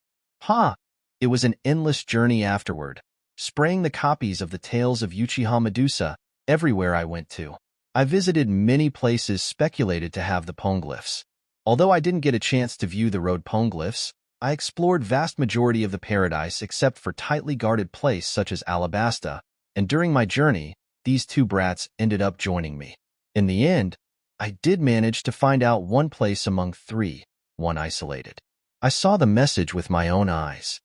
It was an endless journey afterward, spraying the copies of the Tales of Uchiha Medusa everywhere I went to. I visited many places speculated to have the Poneglyphs. Although I didn't get a chance to view the road Poneglyphs, I explored vast majority of the paradise except for tightly guarded place such as Alabasta, and during my journey, these 2 brats ended up joining me. In the end, I did manage to find out one place among 3, one isolated. I saw the message with my own eyes.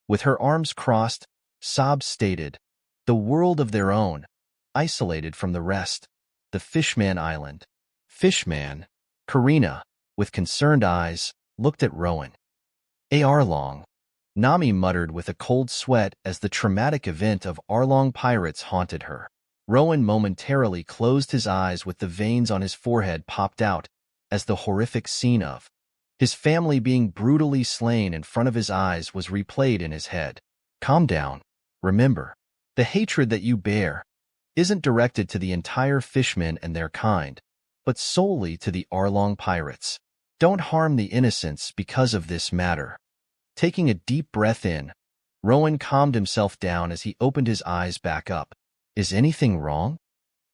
With her arms crossed, Sob stated, The world of their own, isolated from the rest, the Fishman Island. Fishman. Karina, with concerned eyes, looked at Rowan. Arlong. Nami muttered with a cold sweat as the traumatic event of Arlong pirates haunted her. Rowan momentarily closed his eyes with the veins on his forehead popped out as the horrific scene of his family being brutally slain in front of his eyes was replayed in his head. Calm down. Remember, the hatred that you bear isn't directed to the entire fishmen and their kind, but solely to the Arlong pirates. Don't harm the innocents because of this matter. Taking a deep breath in, Rowan calmed himself down as he opened his eyes back up. Is anything wrong?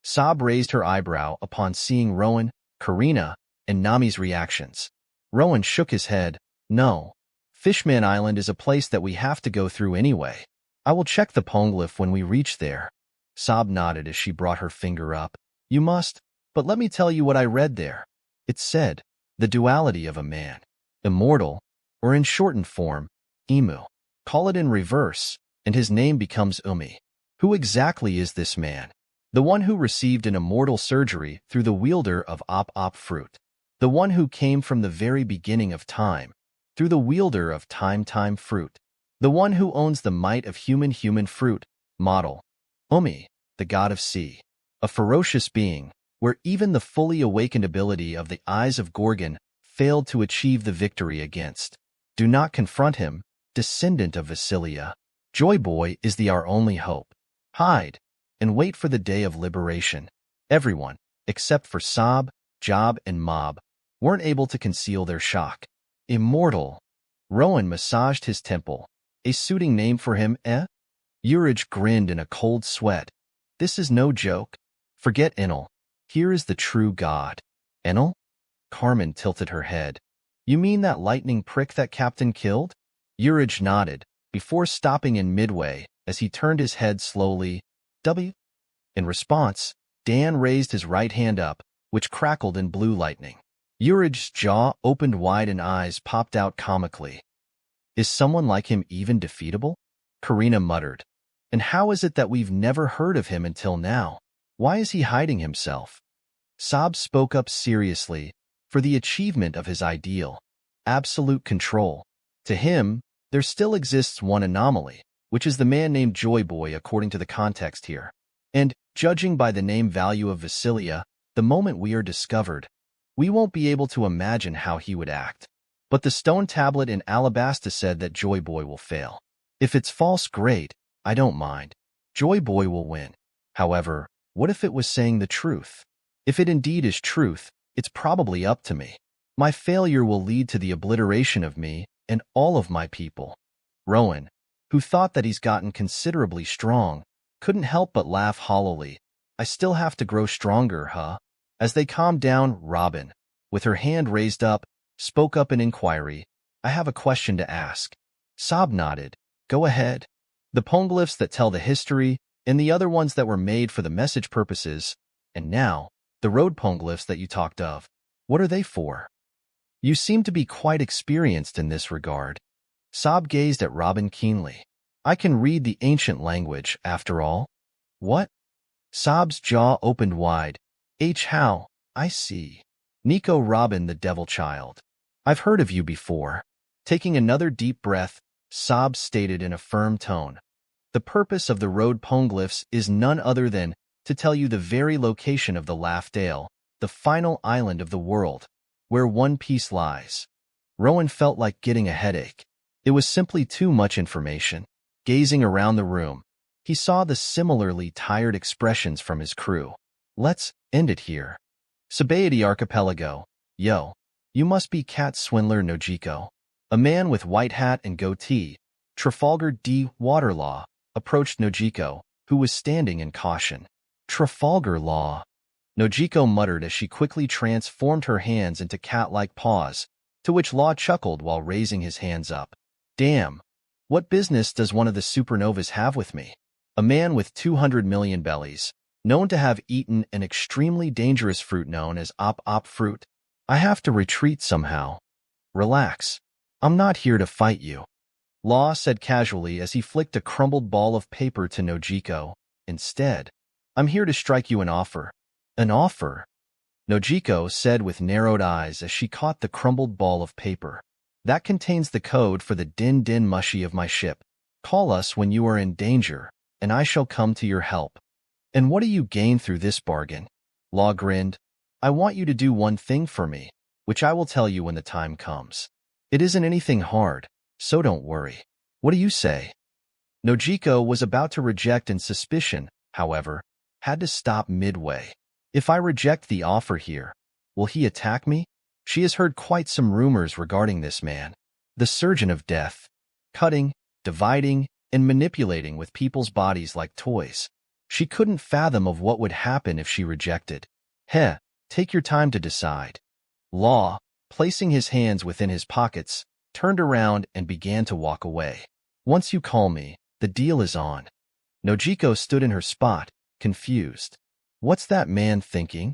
Sob raised her eyebrow upon seeing Rowan, Karina, and Nami's reactions. Rowan shook his head. No. Fishman Island is a place that we have to go through anyway. I will check the poneglyph when we reach there. Sob nodded as she brought her finger up. You must, but let me tell you what I read there. It said, the duality of a man. Immortal, or in shortened form, Emu. Call it in reverse, and his name becomes Umi. Who exactly is this man? The one who received an immortal surgery through the wielder of op fruit. The one who came from the very beginning of time, through the wielder of time fruit. The one who owns the might of human fruit, model. Umi, the god of sea. A ferocious being, where even the fully awakened ability of the eyes of Gorgon failed to achieve the victory against. Do not confront him, descendant of Vasilia. Joy Boy is our only hope. Hide, and wait for the day of liberation. Everyone, except for Sob, Job, and Mob, weren't able to conceal their shock. Immortal. Rowan massaged his temple. A suiting name for him, eh? Urich grinned in a cold sweat. This is no joke. Forget Enel. Here is the true god. Enel? Carmen tilted her head. You mean that lightning prick that Captain killed? Urich nodded, before stopping in midway as he turned his head slowly. W? In response, Dan raised his right hand up, which crackled in blue lightning. Urich's jaw opened wide and eyes popped out comically. Is someone like him even defeatable? Karina muttered. And how is it that we've never heard of him until now? Why is he hiding himself? Sob spoke up seriously, for the achievement of his ideal, absolute control. To him, there still exists one anomaly, which is the man named Joy Boy according to the context here. And, judging by the name value of Vasilia, the moment we are discovered, we won't be able to imagine how he would act. But the stone tablet in Alabasta said that Joy Boy will fail. If it's false, great, I don't mind. Joy Boy will win. However, what if it was saying the truth? If it indeed is truth, it's probably up to me. My failure will lead to the obliteration of me and all of my people. Rowan, who thought that he's gotten considerably strong, couldn't help but laugh hollowly. I still have to grow stronger, huh? As they calmed down, Robin, with her hand raised up, spoke up in inquiry. I have a question to ask. Sob nodded. Go ahead. The poneglyphs that tell the history, and the other ones that were made for the message purposes, and now, the road poneglyphs that you talked of. What are they for? You seem to be quite experienced in this regard. Sob gazed at Robin keenly. I can read the ancient language, after all. What? Sob's jaw opened wide. How? I see. Nico Robin the Devil Child. I've heard of you before. Taking another deep breath, Sob stated in a firm tone. The purpose of the road poneglyphs is none other than to tell you the very location of the Laughdale, the final island of the world, where One Piece lies. Rowan felt like getting a headache. It was simply too much information. Gazing around the room, he saw the similarly tired expressions from his crew. Let's end it here. Sabaody Archipelago. Yo, you must be Cat Swindler Nojiko. A man with white hat and goatee, Trafalgar D. Waterlaw, approached Nojiko, who was standing in caution. Trafalgar Law. Nojiko muttered as she quickly transformed her hands into cat-like paws, to which Law chuckled while raising his hands up. Damn, what business does one of the supernovas have with me? A man with 200 million bellies, known to have eaten an extremely dangerous fruit known as op fruit. I have to retreat somehow. Relax. I'm not here to fight you. Law said casually as he flicked a crumbled ball of paper to Nojiko. Instead, I'm here to strike you an offer. An offer? Nojiko said with narrowed eyes as she caught the crumbled ball of paper. That contains the code for the Din Din Mushi of my ship. Call us when you are in danger, and I shall come to your help. And what do you gain through this bargain? Law grinned. I want you to do one thing for me, which I will tell you when the time comes. It isn't anything hard, so don't worry. What do you say? Nojiko was about to reject in suspicion, however, had to stop midway. If I reject the offer here, will he attack me? She has heard quite some rumors regarding this man. The surgeon of death. Cutting, dividing, and manipulating with people's bodies like toys. She couldn't fathom of what would happen if she rejected. Heh, take your time to decide. Law, placing his hands within his pockets, turned around and began to walk away. Once you call me, the deal is on. Nojiko stood in her spot, confused. What's that man thinking?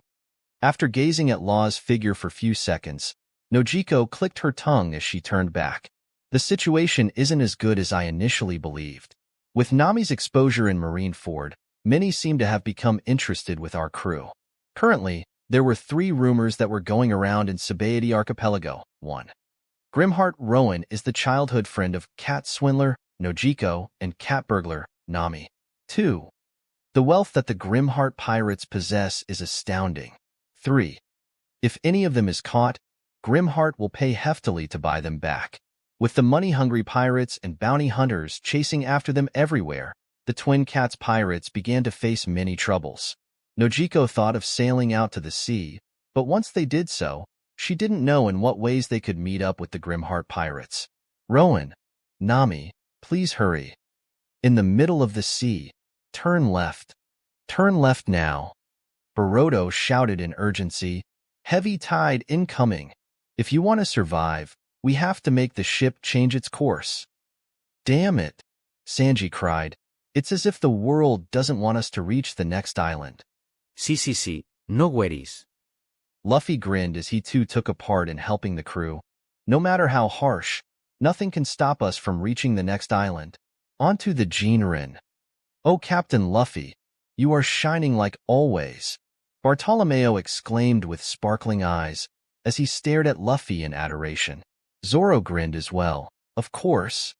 After gazing at Law's figure for a few seconds, Nojiko clicked her tongue as she turned back. The situation isn't as good as I initially believed. With Nami's exposure in Marineford, many seem to have become interested with our crew. Currently, there were 3 rumors that were going around in Sabaody Archipelago. 1. Grimheart Rowan is the childhood friend of Cat Swindler, Nojiko, and Cat Burglar, Nami. 2. The wealth that the Grimheart pirates possess is astounding. 3. If any of them is caught, Grimheart will pay heftily to buy them back. With the money-hungry pirates and bounty hunters chasing after them everywhere, the Twin Cats pirates began to face many troubles. Nojiko thought of sailing out to the sea, but once they did so, she didn't know in what ways they could meet up with the Grimheart pirates. Rowan, Nami, please hurry. In the middle of the sea, turn left. Turn left now. Barodo shouted in urgency, heavy tide incoming. If you want to survive, we have to make the ship change its course. Damn it, Sanji cried. It's as if the world doesn't want us to reach the next island. Sí, no worries. Luffy grinned as he too took a part in helping the crew. No matter how harsh, nothing can stop us from reaching the next island. Onto the Jinrin. Oh, Captain Luffy, you are shining like always. Bartolomeo exclaimed with sparkling eyes as he stared at Luffy in adoration. Zoro grinned as well, of course.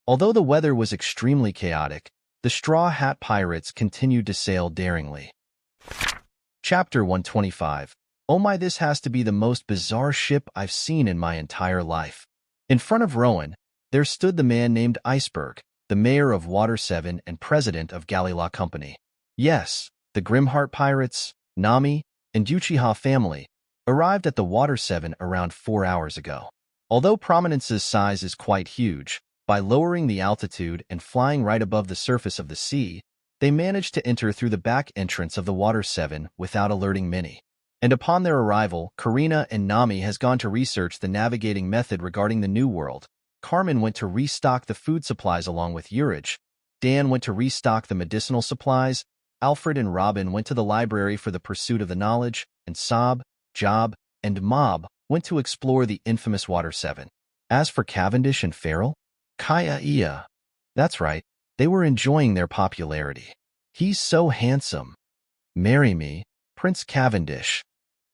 Although the weather was extremely chaotic, the Straw Hat Pirates continued to sail daringly. Chapter 125. Oh my, this has to be the most bizarre ship I've seen in my entire life. In front of Rowan, there stood the man named Iceberg, the mayor of Water 7 and president of Galley Company. Yes, the Grimheart Pirates, Nami, and Uchiha family arrived at the Water 7 around 4 hours ago. Although Prominence's size is quite huge, by lowering the altitude and flying right above the surface of the sea, they managed to enter through the back entrance of the Water 7 without alerting Minnie. And upon their arrival, Karina and Nami has gone to research the navigating method regarding the New World. Carmen went to restock the food supplies along with Urich. Dan went to restock the medicinal supplies. Alfred and Robin went to the library for the pursuit of the knowledge. And Sob, Job, and Mob went to explore the infamous Water 7. As for Cavendish and Farrell, Kaya, that's right, they were enjoying their popularity. He's so handsome. Marry me, Prince Cavendish.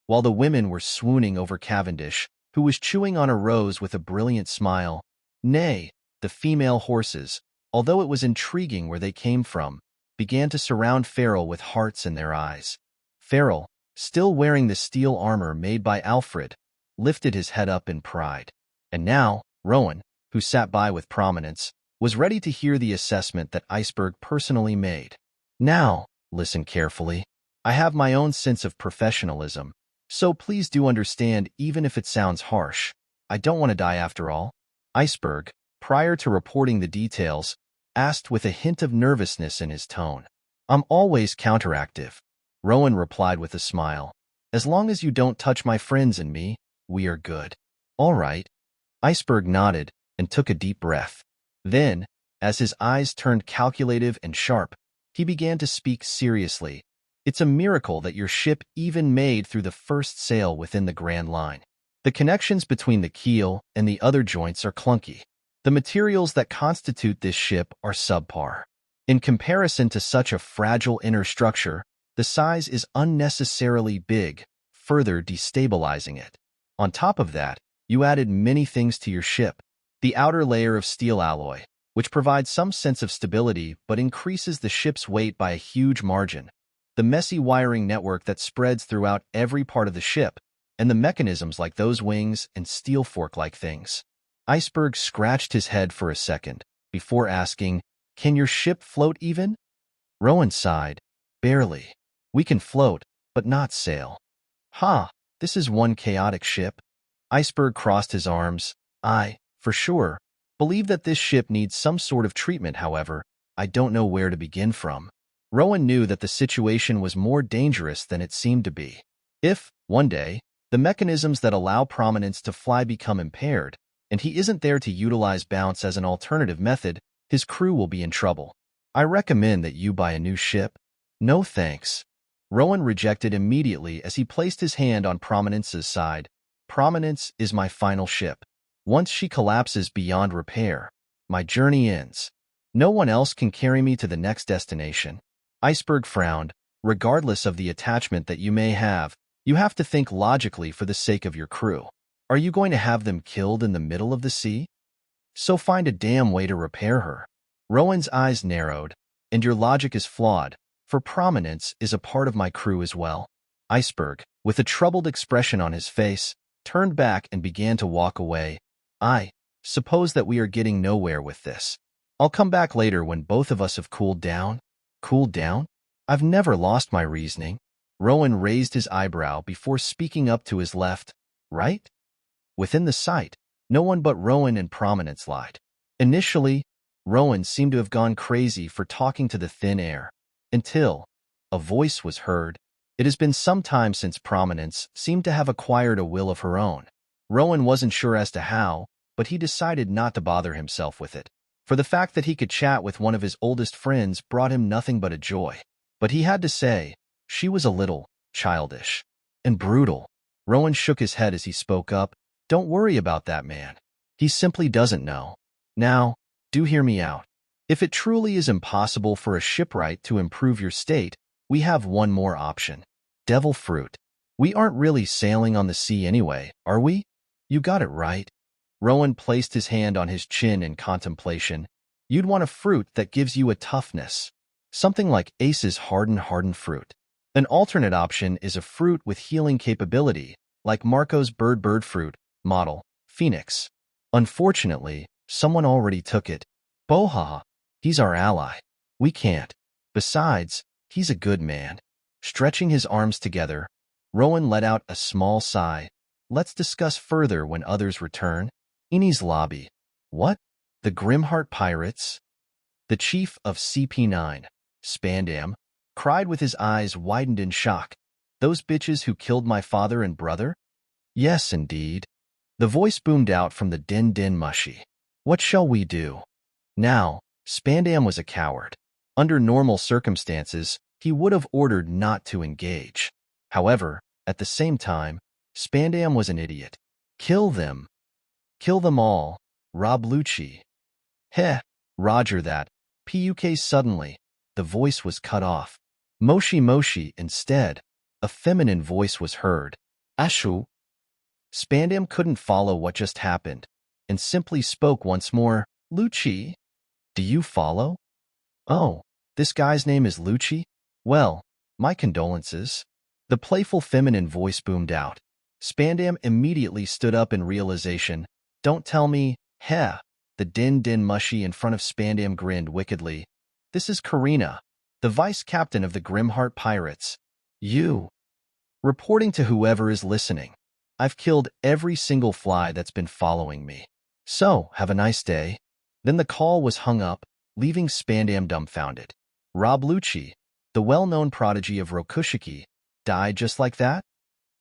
While the women were swooning over Cavendish, who was chewing on a rose with a brilliant smile, nay, the female horses, although it was intriguing where they came from, began to surround Farrell with hearts in their eyes. Farrell, still wearing the steel armor made by Alfred, lifted his head up in pride. And now, Rowan, who sat by with prominence, was ready to hear the assessment that Iceberg personally made. Now, listen carefully. I have my own sense of professionalism, so please do understand even if it sounds harsh. I don't want to die after all. Iceberg, prior to reporting the details, asked with a hint of nervousness in his tone. I'm always counteractive. Rowan replied with a smile. As long as you don't touch my friends and me, we are good. All right. Iceberg nodded and took a deep breath. Then, as his eyes turned calculative and sharp, he began to speak seriously. It's a miracle that your ship even made through the first sail within the Grand Line. The connections between the keel and the other joints are clunky. The materials that constitute this ship are subpar. In comparison to such a fragile inner structure, the size is unnecessarily big, further destabilizing it. On top of that, you added many things to your ship. The outer layer of steel alloy, which provides some sense of stability but increases the ship's weight by a huge margin. The messy wiring network that spreads throughout every part of the ship, and the mechanisms like those wings and steel fork-like things. Iceberg scratched his head for a second, before asking, Can your ship float even? Rowan sighed. Barely. We can float, but not sail. Ha, this is one chaotic ship. Iceberg crossed his arms. For sure, Believe that this ship needs some sort of treatment, however, I don't know where to begin from. Rowan knew that the situation was more dangerous than it seemed to be. If, one day, the mechanisms that allow prominence to fly become impaired, and he isn't there to utilize bounce as an alternative method, his crew will be in trouble. I recommend that you buy a new ship. No thanks. Rowan rejected immediately as he placed his hand on Prominence's side. Prominence is my final ship. Once she collapses beyond repair, my journey ends. No one else can carry me to the next destination. Iceberg frowned. Regardless of the attachment that you may have to think logically for the sake of your crew. Are you going to have them killed in the middle of the sea? So find a damn way to repair her. Rowan's eyes narrowed. And your logic is flawed, for Prominence is a part of my crew as well. Iceberg, with a troubled expression on his face, turned back and began to walk away. I suppose that we are getting nowhere with this. I'll come back later when both of us have cooled down. Cooled down? I've never lost my reasoning. Rowan raised his eyebrow before speaking up to his left. Right? Within the sight, no one but Rowan and Prominence lied. Initially, Rowan seemed to have gone crazy for talking to the thin air. Until a voice was heard. It has been some time since Prominence seemed to have acquired a will of her own. Rowan wasn't sure as to how, but he decided not to bother himself with it. For the fact that he could chat with one of his oldest friends brought him nothing but a joy. But he had to say, she was a little childish and brutal. Rowan shook his head as he spoke up. Don't worry about that man. He simply doesn't know. Now, do hear me out. If it truly is impossible for a shipwright to improve your state, we have one more option. Devil fruit. We aren't really sailing on the sea anyway, are we? You got it right. Rowan placed his hand on his chin in contemplation. You'd want a fruit that gives you a toughness. Something like Ace's hardened fruit. An alternate option is a fruit with healing capability, like Marco's bird fruit model, Phoenix. Unfortunately, someone already took it. Bohaha. He's our ally. We can't. Besides, he's a good man. Stretching his arms together, Rowan let out a small sigh. Let's discuss further when others return. Ini's lobby. What? The Grimheart Pirates? The chief of CP9, Spandam, cried with his eyes widened in shock. Those bitches who killed my father and brother? Yes, indeed. The voice boomed out from the din mushy. What shall we do? Now, Spandam was a coward. Under normal circumstances, he would have ordered not to engage. However, at the same time, Spandam was an idiot. Kill them. Kill them all. Rob Lucci. Heh, Roger that. Puk suddenly. The voice was cut off. Moshi instead. A feminine voice was heard. Ashu. Spandam couldn't follow what just happened, and simply spoke once more. Lucci? Do you follow? Oh, this guy's name is Lucci? Well, my condolences. The playful feminine voice boomed out. Spandam immediately stood up in realization. Don't tell me, heh. The din mushy in front of Spandam grinned wickedly. This is Karina, the vice captain of the Grimheart Pirates. You. Reporting to whoever is listening. I've killed every single fly that's been following me. So, have a nice day. Then the call was hung up, leaving Spandam dumbfounded. Rob Lucci, the well-known prodigy of Rokushiki, died just like that?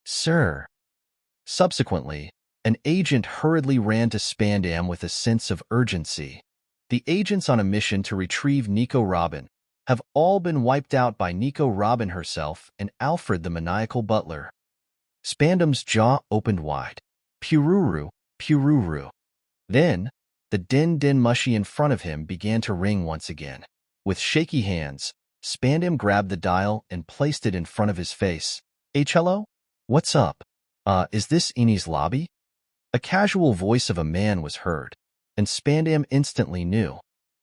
Sir. Subsequently, an agent hurriedly ran to Spandam with a sense of urgency. The agents on a mission to retrieve Nico Robin have all been wiped out by Nico Robin herself and Alfred the maniacal butler. Spandam's jaw opened wide. Pururu. Then, the din mushy in front of him began to ring once again. With shaky hands, Spandam grabbed the dial and placed it in front of his face. Hello? What's up? Is this Ini's lobby? A casual voice of a man was heard, and Spandam instantly knew.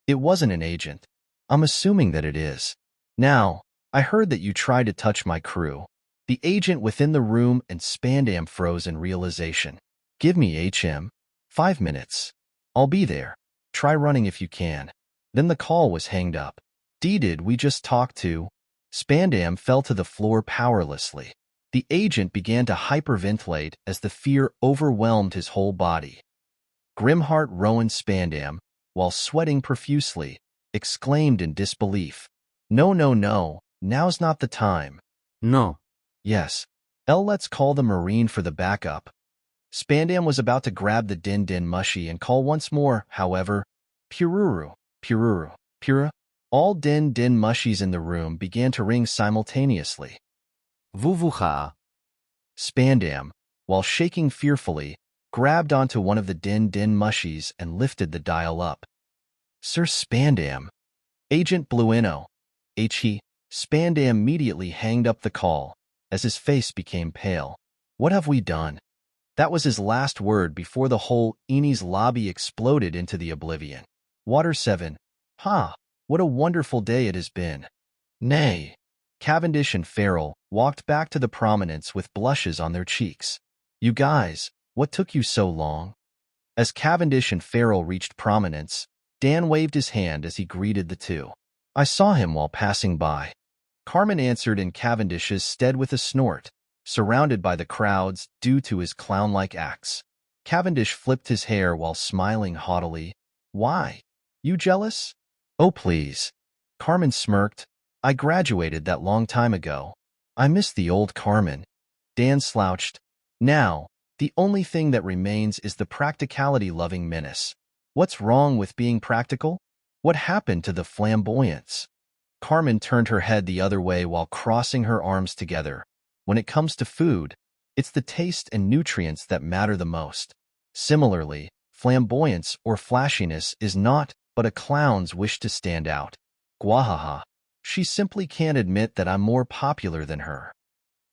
It wasn't an agent. I'm assuming that it is. Now, I heard that you tried to touch my crew. The agent within the room and Spandam froze in realization. Give me 5 minutes. I'll be there. Try running if you can. Then the call was hanged up. Did we just talk to? Spandam fell to the floor powerlessly. The agent began to hyperventilate as the fear overwhelmed his whole body. Grimheart Rowan Spandam, while sweating profusely, exclaimed in disbelief. No, no, no, now's not the time. No. Yes. Let's call the Marine for the backup. Spandam was about to grab the Din Din Mushy and call once more, however, Pururu, Pururu, Pura. All Din Din Mushies in the room began to ring simultaneously. WWH. Spandam, while shaking fearfully, grabbed onto one of the Din Din Mushies and lifted the dial up. Sir Spandam. Agent Blueno. He. Spandam immediately hanged up the call, as his face became pale. What have we done? That was his last word before the whole Enies lobby exploded into the oblivion. Water 7. What a wonderful day it has been. Nay. Cavendish and Farrell walked back to the prominence with blushes on their cheeks. You guys, what took you so long? As Cavendish and Farrell reached prominence, Dan waved his hand as he greeted the two. I saw him while passing by. Carmen answered in Cavendish's stead with a snort, surrounded by the crowds due to his clown-like acts. Cavendish flipped his hair while smiling haughtily. Why? You jealous? Oh, please. Carmen smirked. I graduated that long time ago. I miss the old Carmen. Dan slouched. Now, the only thing that remains is the practicality-loving menace. What's wrong with being practical? What happened to the flamboyance? Carmen turned her head the other way while crossing her arms together. When it comes to food, it's the taste and nutrients that matter the most. Similarly, flamboyance or flashiness is not but a clown's wish to stand out. Gwahaha. She simply can't admit that I'm more popular than her.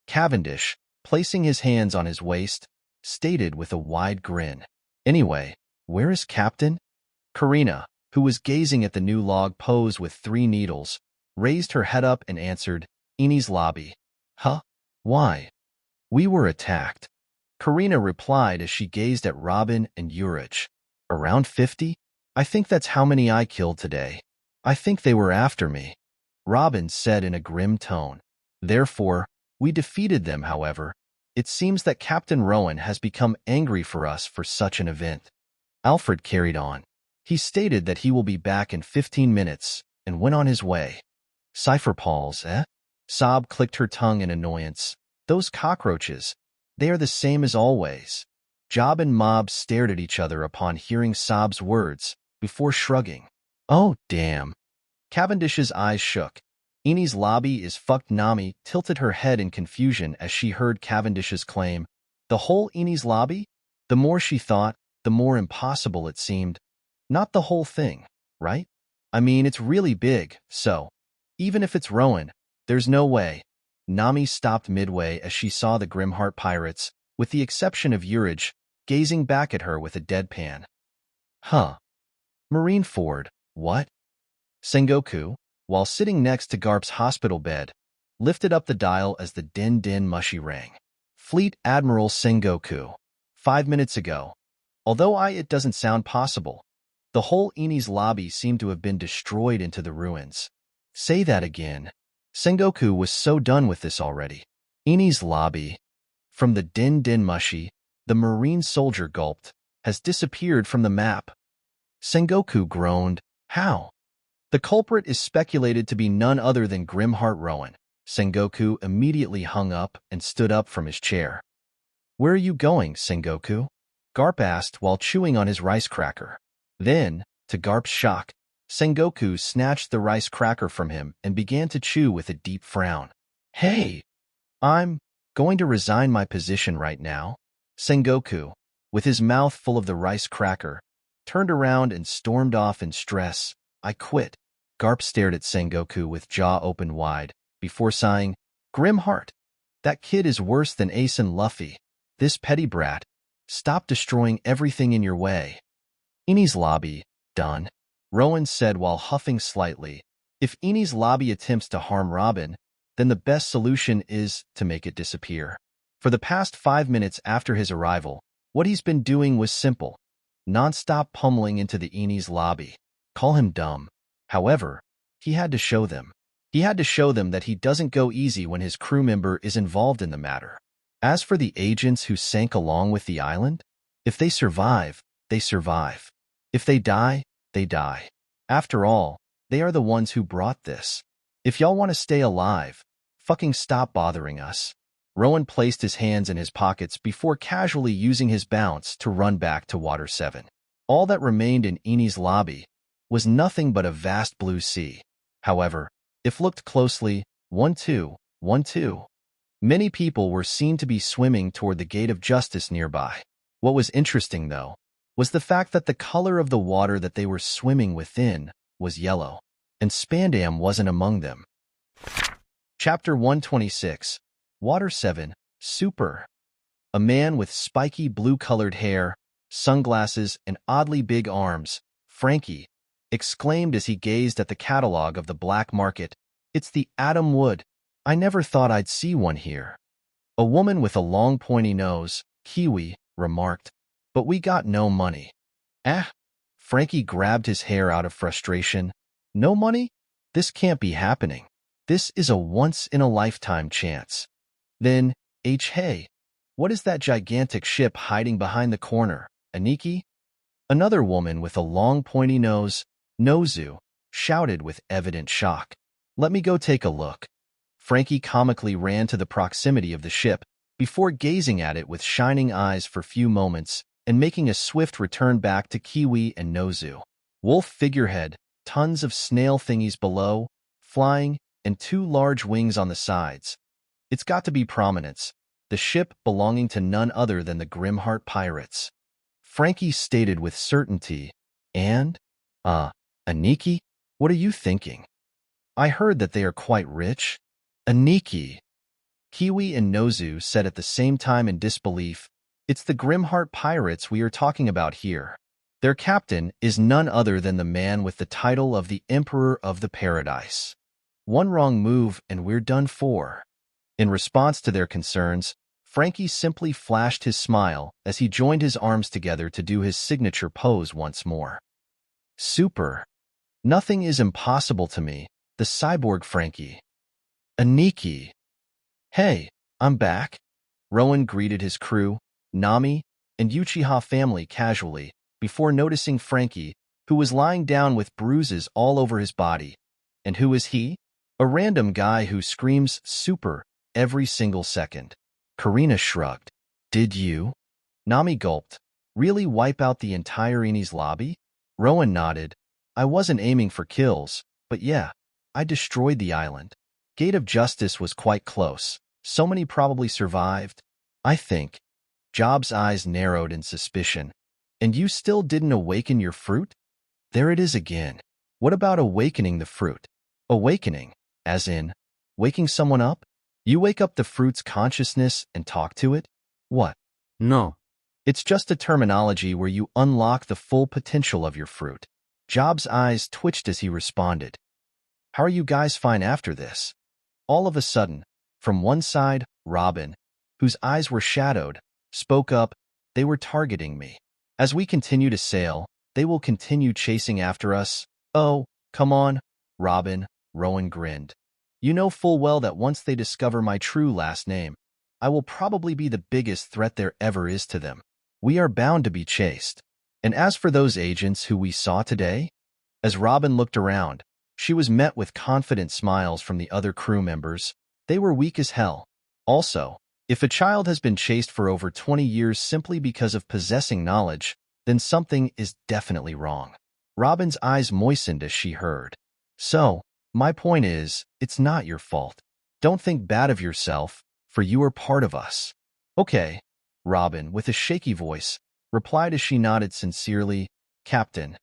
Cavendish, placing his hands on his waist, stated with a wide grin. Anyway, where is Captain? Karina, who was gazing at the new log pose with 3 needles, raised her head up and answered, Enies lobby. Huh? Why? We were attacked. Karina replied as she gazed at Robin and Urich. Around 50? I think that's how many I killed today. I think they were after me. Robin said in a grim tone. Therefore, we defeated them, however. It seems that Captain Rowan has become angry for us for such an event. Alfred carried on. He stated that he will be back in 15 minutes and went on his way. Cipher Pauls, eh? Sob clicked her tongue in annoyance. Those cockroaches, they are the same as always. Job and Mob stared at each other upon hearing Sob's words, before shrugging. Oh, damn. Cavendish's eyes shook. Enies lobby is fucked. Nami tilted her head in confusion as she heard Cavendish's claim. The whole Enies lobby? The more she thought, the more impossible it seemed. Not the whole thing, right? I mean, it's really big, so. Even if it's Rowan, there's no way. Nami stopped midway as she saw the Grimheart pirates, with the exception of Urich, gazing back at her with a deadpan. Huh. Marine Ford, what? Sengoku, while sitting next to Garp's hospital bed, lifted up the dial as the Din Din Mushy rang. Fleet Admiral Sengoku. 5 minutes ago. Although it doesn't sound possible. The whole Enies lobby seemed to have been destroyed into the ruins. Say that again. Sengoku was so done with this already. Enies lobby. From the Din Din Mushy, the Marine soldier gulped, has disappeared from the map. Sengoku groaned. How? The culprit is speculated to be none other than Grimheart Rowan. Sengoku immediately hung up and stood up from his chair. Where are you going, Sengoku? Garp asked while chewing on his rice cracker. Then, to Garp's shock, Sengoku snatched the rice cracker from him and began to chew with a deep frown. Hey! I'm going to resign my position right now. Sengoku, with his mouth full of the rice cracker, turned around and stormed off in stress. I quit. Garp stared at Sengoku with jaw open wide, before sighing, Grimheart, that kid is worse than Ace and Luffy. This petty brat. Stop destroying everything in your way. Enies lobby, done. Rowan said while huffing slightly. If Enies lobby attempts to harm Robin, then the best solution is to make it disappear. For the past 5 minutes after his arrival, what he's been doing was simple. Non-stop pummeling into the Enies lobby. Call him dumb. However, he had to show them. He had to show them that he doesn't go easy when his crew member is involved in the matter. As for the agents who sank along with the island, if they survive, they survive. If they die, they die. After all, they are the ones who brought this. If y'all want to stay alive, fucking stop bothering us. Rowan placed his hands in his pockets before casually using his bounce to run back to Water 7. All that remained in Eni's lobby was nothing but a vast blue sea. However, if looked closely, 1-2, 1-2. Many people were seen to be swimming toward the Gate of Justice nearby. What was interesting, though, was the fact that the color of the water that they were swimming within was yellow, and Spandam wasn't among them. Chapter 126, Water 7, Super. A man with spiky blue-colored hair, sunglasses, and oddly big arms, Frankie, exclaimed as he gazed at the catalog of the black market, "It's the Atom Wood. I never thought I'd see one here." A woman with a long pointy nose, Kiwi, remarked, "But we got no money." "Ah." Frankie grabbed his hair out of frustration. "No money? This can't be happening. This is a once-in-a-lifetime chance." Then, hey, what is that gigantic ship hiding behind the corner, Aniki? Another woman with a long pointy nose, Nozu, shouted with evident shock. "Let me go take a look." Frankie comically ran to the proximity of the ship before gazing at it with shining eyes for few moments and making a swift return back to Kiwi and Nozu. Wolf figurehead, tons of snail thingies below, flying, and 2 large wings on the sides. It's got to be Prominence, the ship belonging to none other than the Grimheart Pirates. Frankie stated with certainty. And? Aniki? What are you thinking? I heard that they are quite rich. Aniki. Kiwi and Nozu said at the same time in disbelief. It's the Grimheart Pirates we are talking about here. Their captain is none other than the man with the title of the Emperor of the Paradise. One wrong move and we're done for. In response to their concerns, Frankie simply flashed his smile as he joined his arms together to do his signature pose once more. Super. Nothing is impossible to me, the cyborg Frankie. Aniki. Hey, I'm back. Rowan greeted his crew, Nami, and Uchiha family casually before noticing Frankie, who was lying down with bruises all over his body. And who is he? A random guy who screams super every single second. Karina shrugged. Did you? Nami gulped. Really wipe out the entire Eni's lobby? Rowan nodded. I wasn't aiming for kills, but yeah, I destroyed the island. Gate of Justice was quite close. So many probably survived. I think. Job's eyes narrowed in suspicion. And you still didn't awaken your fruit? There it is again. What about awakening the fruit? Awakening, as in, waking someone up? You wake up the fruit's consciousness and talk to it? What? No. It's just a terminology where you unlock the full potential of your fruit. Job's eyes twitched as he responded. How are you guys fine after this? All of a sudden, from one side, Robin, whose eyes were shadowed, spoke up. They were targeting me. As we continue to sail, they will continue chasing after us. Oh, come on, Robin, Rowan grinned. You know full well that once they discover my true last name, I will probably be the biggest threat there ever is to them. We are bound to be chased. And as for those agents who we saw today? As Robin looked around, she was met with confident smiles from the other crew members. They were weak as hell. Also, if a child has been chased for over 20 years simply because of possessing knowledge, then something is definitely wrong. Robin's eyes moistened as she heard. So, my point is, it's not your fault. Don't think bad of yourself, for you are part of us. Okay, Robin, with a shaky voice, replied as she nodded sincerely, Captain.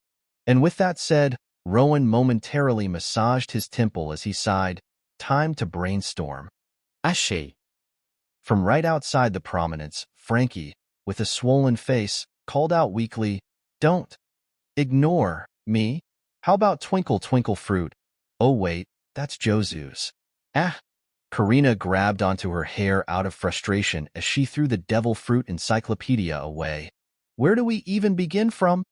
And with that said, Rowan momentarily massaged his temple as he sighed, time to brainstorm. Ashe. From right outside the Prominence, Frankie, with a swollen face, called out weakly, Don't ignore me. How about Twinkle Twinkle Fruit? Oh wait, that's Jozu's. Ah! Karina grabbed onto her hair out of frustration as she threw the Devil Fruit Encyclopedia away. Where do we even begin from?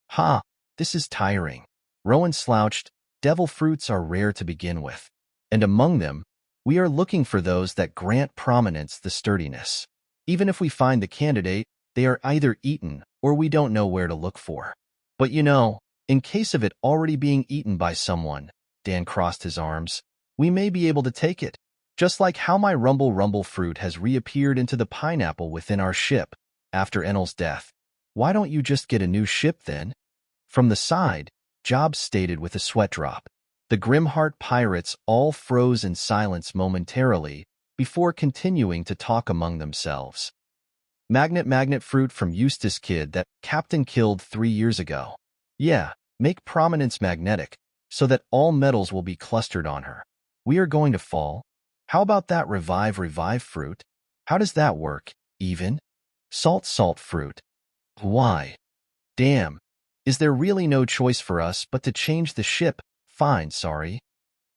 Ha! This is tiring. Rowan slouched. Devil fruits are rare to begin with. And among them, we are looking for those that grant Prominence the sturdiness. Even if we find the candidate, they are either eaten or we don't know where to look for. But you know, in case of it already being eaten by someone, Dan crossed his arms, we may be able to take it, just like how my rumble fruit has reappeared into the pineapple within our ship after Enel's death. Why don't you just get a new ship then? From the side, Job stated with a sweat drop. The Grimheart pirates all froze in silence momentarily before continuing to talk among themselves. Magnet fruit from Eustace Kid that Captain killed 3 years ago. Yeah, make prominence magnetic, so that all metals will be clustered on her. We are going to fall. How about that revive fruit? How does that work, even? Salt fruit. Why? Damn. Is there really no choice for us but to change the ship? Fine, sorry.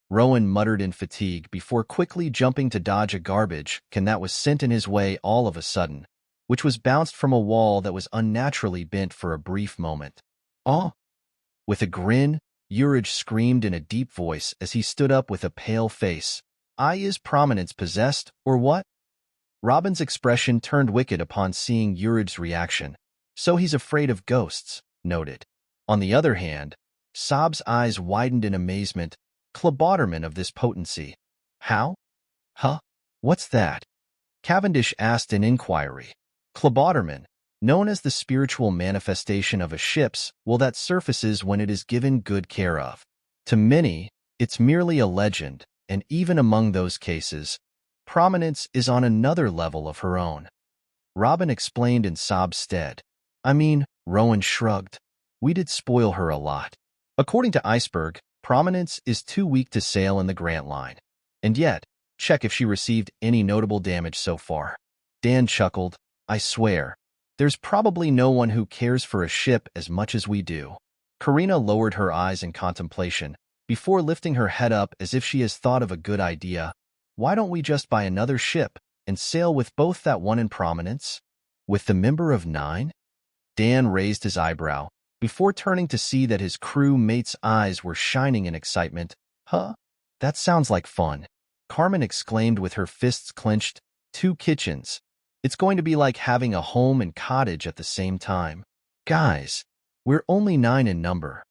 Rowan muttered in fatigue before quickly jumping to dodge a garbage can that was sent in his way all of a sudden, which was bounced from a wall that was unnaturally bent for a brief moment. Oh! With a grin, Urge screamed in a deep voice as he stood up with a pale face. Is prominence possessed, or what? Robin's expression turned wicked upon seeing Urge's reaction. So he's afraid of ghosts, noted. On the other hand, Sob's eyes widened in amazement. Cloboterman of this potency. How? Huh? What's that? Cavendish asked in inquiry. Cloboterman, known as the spiritual manifestation of a ship's, that surfaces when it is given good care of. To many, it's merely a legend, and even among those cases, prominence is on another level of her own. Robin explained in Sob's stead. Rowan shrugged. We did spoil her a lot. According to Iceberg, prominence is too weak to sail in the Grant Line. And yet, check if she received any notable damage so far. Dan chuckled. I swear, there's probably no one who cares for a ship as much as we do. Karina lowered her eyes in contemplation, before lifting her head up as if she has thought of a good idea. Why don't we just buy another ship and sail with both that one in prominence? With the member of 9? Dan raised his eyebrow, before turning to see that his crew mate's eyes were shining in excitement. Huh? That sounds like fun. Carmen exclaimed with her fists clenched. 2 kitchens. It's going to be like having a home and cottage at the same time. Guys, we're only 9 in number.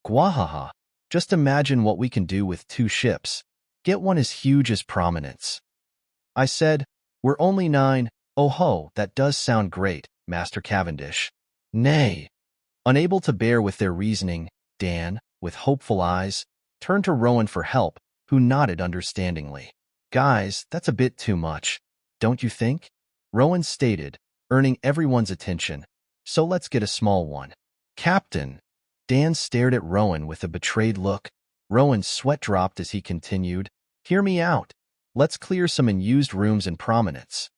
Gwahaha. Just imagine what we can do with 2 ships. Get one as huge as prominence. I said, we're only 9. Oh ho, that does sound great, Master Cavendish. Nay. Unable to bear with their reasoning, Dan, with hopeful eyes, turned to Rowan for help, who nodded understandingly. Guys, that's a bit too much, don't you think? Rowan stated, earning everyone's attention. So let's get a small one. Captain. Dan stared at Rowan with a betrayed look. Rowan's sweat dropped as he continued. Hear me out. Let's clear some unused rooms in prominence.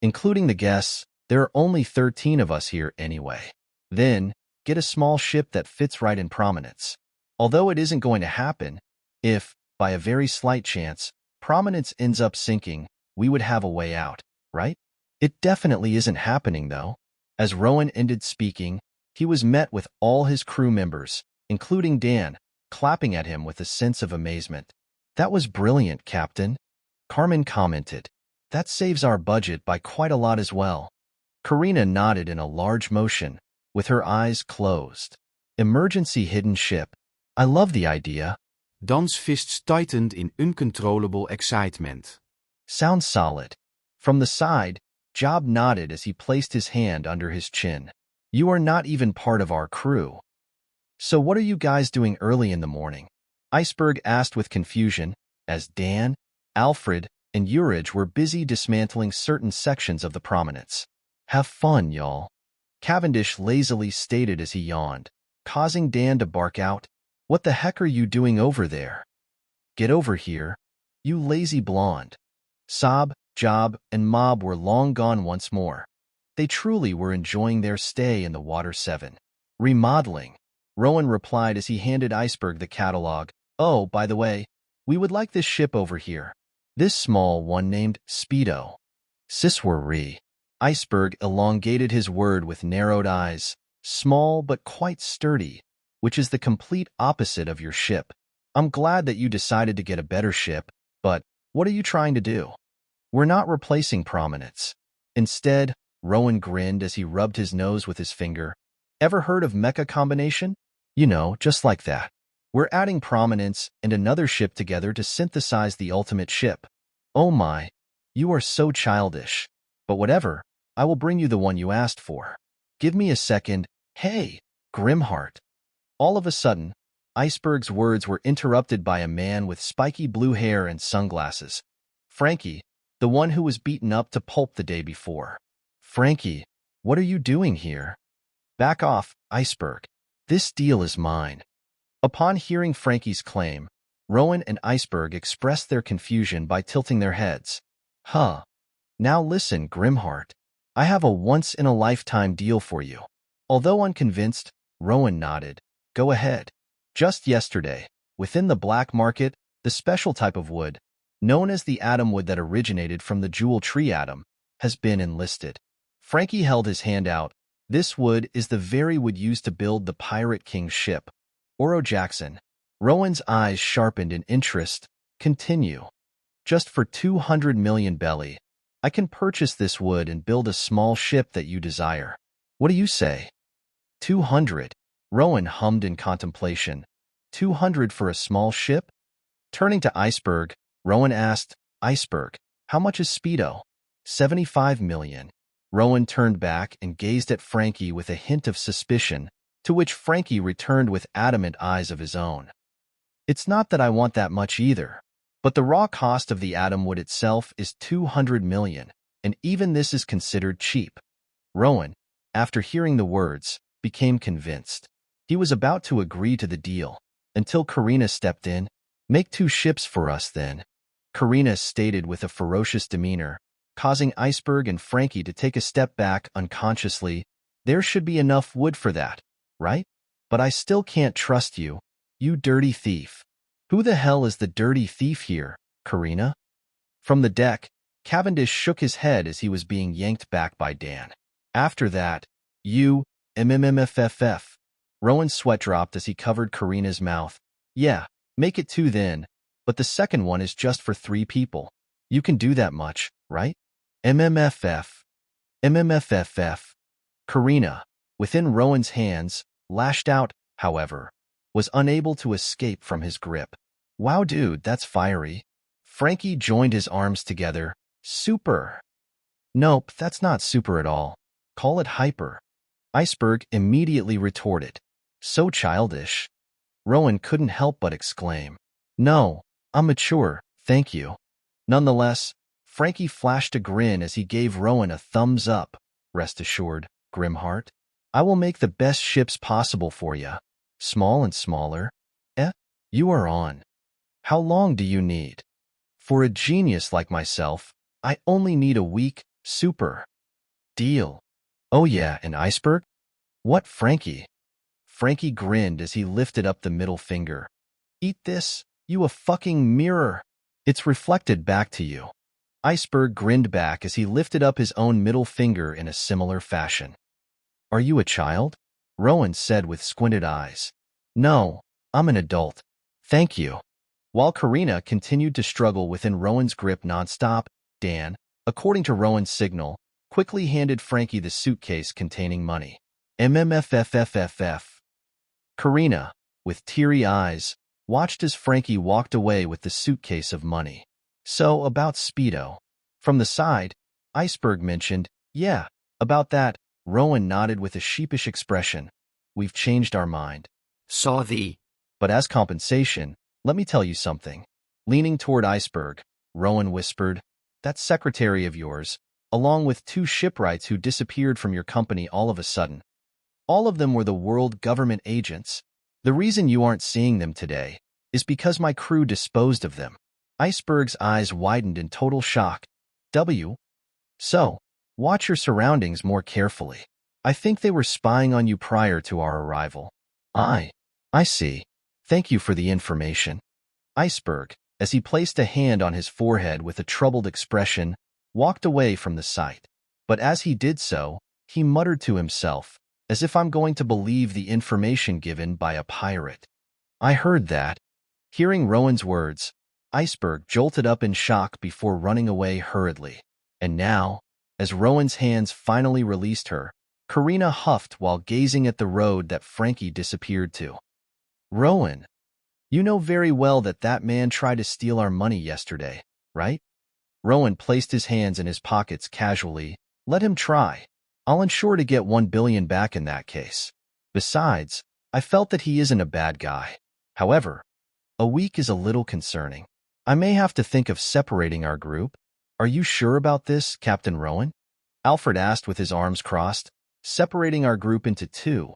Including the guests, there are only 13 of us here anyway. Then, get a small ship that fits right in prominence. Although it isn't going to happen, if, by a very slight chance, prominence ends up sinking, we would have a way out, right? It definitely isn't happening, though. As Rowan ended speaking, he was met with all his crew members, including Dan, clapping at him with a sense of amazement. That was brilliant, Captain. Carmen commented. That saves our budget by quite a lot as well. Karina nodded in a large motion, with her eyes closed. Emergency hidden ship. I love the idea. Dan's fists tightened in uncontrollable excitement. Sounds solid. From the side, Job nodded as he placed his hand under his chin. You are not even part of our crew. So what are you guys doing early in the morning? Iceberg asked with confusion, as Dan, Alfred, and Urge were busy dismantling certain sections of the prominence. Have fun, y'all. Cavendish lazily stated as he yawned, causing Dan to bark out. What the heck are you doing over there? Get over here, you lazy blonde. Sob, Job, and Mob were long gone once more. They truly were enjoying their stay in the Water 7. Remodeling, Rowan replied as he handed Iceberg the catalog. Oh, by the way, we would like this ship over here. This small one named Speedo. Siswari. Iceberg elongated his word with narrowed eyes. Small but quite sturdy, which is the complete opposite of your ship. I'm glad that you decided to get a better ship, but what are you trying to do? We're not replacing prominence. Instead, Rowan grinned as he rubbed his nose with his finger. Ever heard of mecha combination? You know, just like that. We're adding prominence and another ship together to synthesize the ultimate ship. Oh my, you are so childish. But whatever, I will bring you the one you asked for. Give me a second. Hey, Grimheart. All of a sudden, Iceberg's words were interrupted by a man with spiky blue hair and sunglasses. Frankie, the one who was beaten up to pulp the day before. Frankie, what are you doing here? Back off, Iceberg. This deal is mine. Upon hearing Frankie's claim, Rowan and Iceberg expressed their confusion by tilting their heads. Huh. Now listen, Grimheart. I have a once-in-a-lifetime deal for you. Although unconvinced, Rowan nodded. Go ahead. Just yesterday, within the black market, the special type of wood, known as the atom wood that originated from the jewel tree atom, has been enlisted. Frankie held his hand out. This wood is the very wood used to build the Pirate King's ship. Oro Jackson. Rowan's eyes sharpened in interest. Continue. Just for 200 million belly, I can purchase this wood and build a small ship that you desire. What do you say? 200. Rowan hummed in contemplation. 200 for a small ship? Turning to Iceberg, Rowan asked, Iceberg, how much is Speedo? 75 million. Rowan turned back and gazed at Frankie with a hint of suspicion, to which Frankie returned with adamant eyes of his own. It's not that I want that much either, but the raw cost of the atom wood itself is 200 million, and even this is considered cheap. Rowan, after hearing the words, became convinced. He was about to agree to the deal, until Karina stepped in. Make 2 ships for us, then. Karina stated with a ferocious demeanor, causing Iceberg and Frankie to take a step back unconsciously. There should be enough wood for that, right? But I still can't trust you, you dirty thief. Who the hell is the dirty thief here, Karina? From the deck, Cavendish shook his head as he was being yanked back by Dan. After that, you, MMMFFF. Rowan's sweat dropped as he covered Karina's mouth. Yeah, make it 2 then, but the second one is just for 3 people. You can do that much, right? MMFF. MMFFF. Karina, within Rowan's hands, lashed out, however, was unable to escape from his grip. Wow dude, that's fiery. Frankie joined his arms together. Super. Nope, that's not super at all. Call it hyper. Iceberg immediately retorted. So childish. Rowan couldn't help but exclaim. No, I'm mature, thank you. Nonetheless, Frankie flashed a grin as he gave Rowan a thumbs up. Rest assured, Grimheart, I will make the best ships possible for you. Small and smaller. You are on. How long do you need? For a genius like myself, I only need a week. Super. Deal. Oh yeah, an iceberg? What, Frankie? Frankie grinned as he lifted up the middle finger. Eat this, you a fucking mirror. It's reflected back to you. Iceberg grinned back as he lifted up his own middle finger in a similar fashion. Are you a child? Rowan said with squinted eyes. No, I'm an adult. Thank you. While Karina continued to struggle within Rowan's grip nonstop, Dan, according to Rowan's signal, quickly handed Frankie the suitcase containing money. MMFFFFF. Karina, with teary eyes, watched as Frankie walked away with the suitcase of money. So, about Speedo. From the side, Iceberg mentioned, yeah, about that. Rowan nodded with a sheepish expression. We've changed our mind. Sorry. But as compensation, let me tell you something. Leaning toward Iceberg, Rowan whispered, that secretary of yours, along with 2 shipwrights who disappeared from your company all of a sudden. All of them were the world government agents. The reason you aren't seeing them today is because my crew disposed of them. Iceberg's eyes widened in total shock. So, watch your surroundings more carefully. I think they were spying on you prior to our arrival. I see. Thank you for the information. Iceberg, as he placed a hand on his forehead with a troubled expression, walked away from the sight. But as he did so, he muttered to himself, as if I'm going to believe the information given by a pirate. I heard that. Hearing Rowan's words, Iceberg jolted up in shock before running away hurriedly. And now, As Rowan's hands finally released her, Karina huffed while gazing at the road that Frankie disappeared to. Rowan, you know very well that that man tried to steal our money yesterday, right? Rowan placed his hands in his pockets casually. Let him try. I'll ensure to get 1 billion back in that case. Besides, I felt that he isn't a bad guy. However, a week is a little concerning. I may have to think of separating our group. Are you sure about this, Captain Rowan? Alfred asked with his arms crossed. Separating our group into two.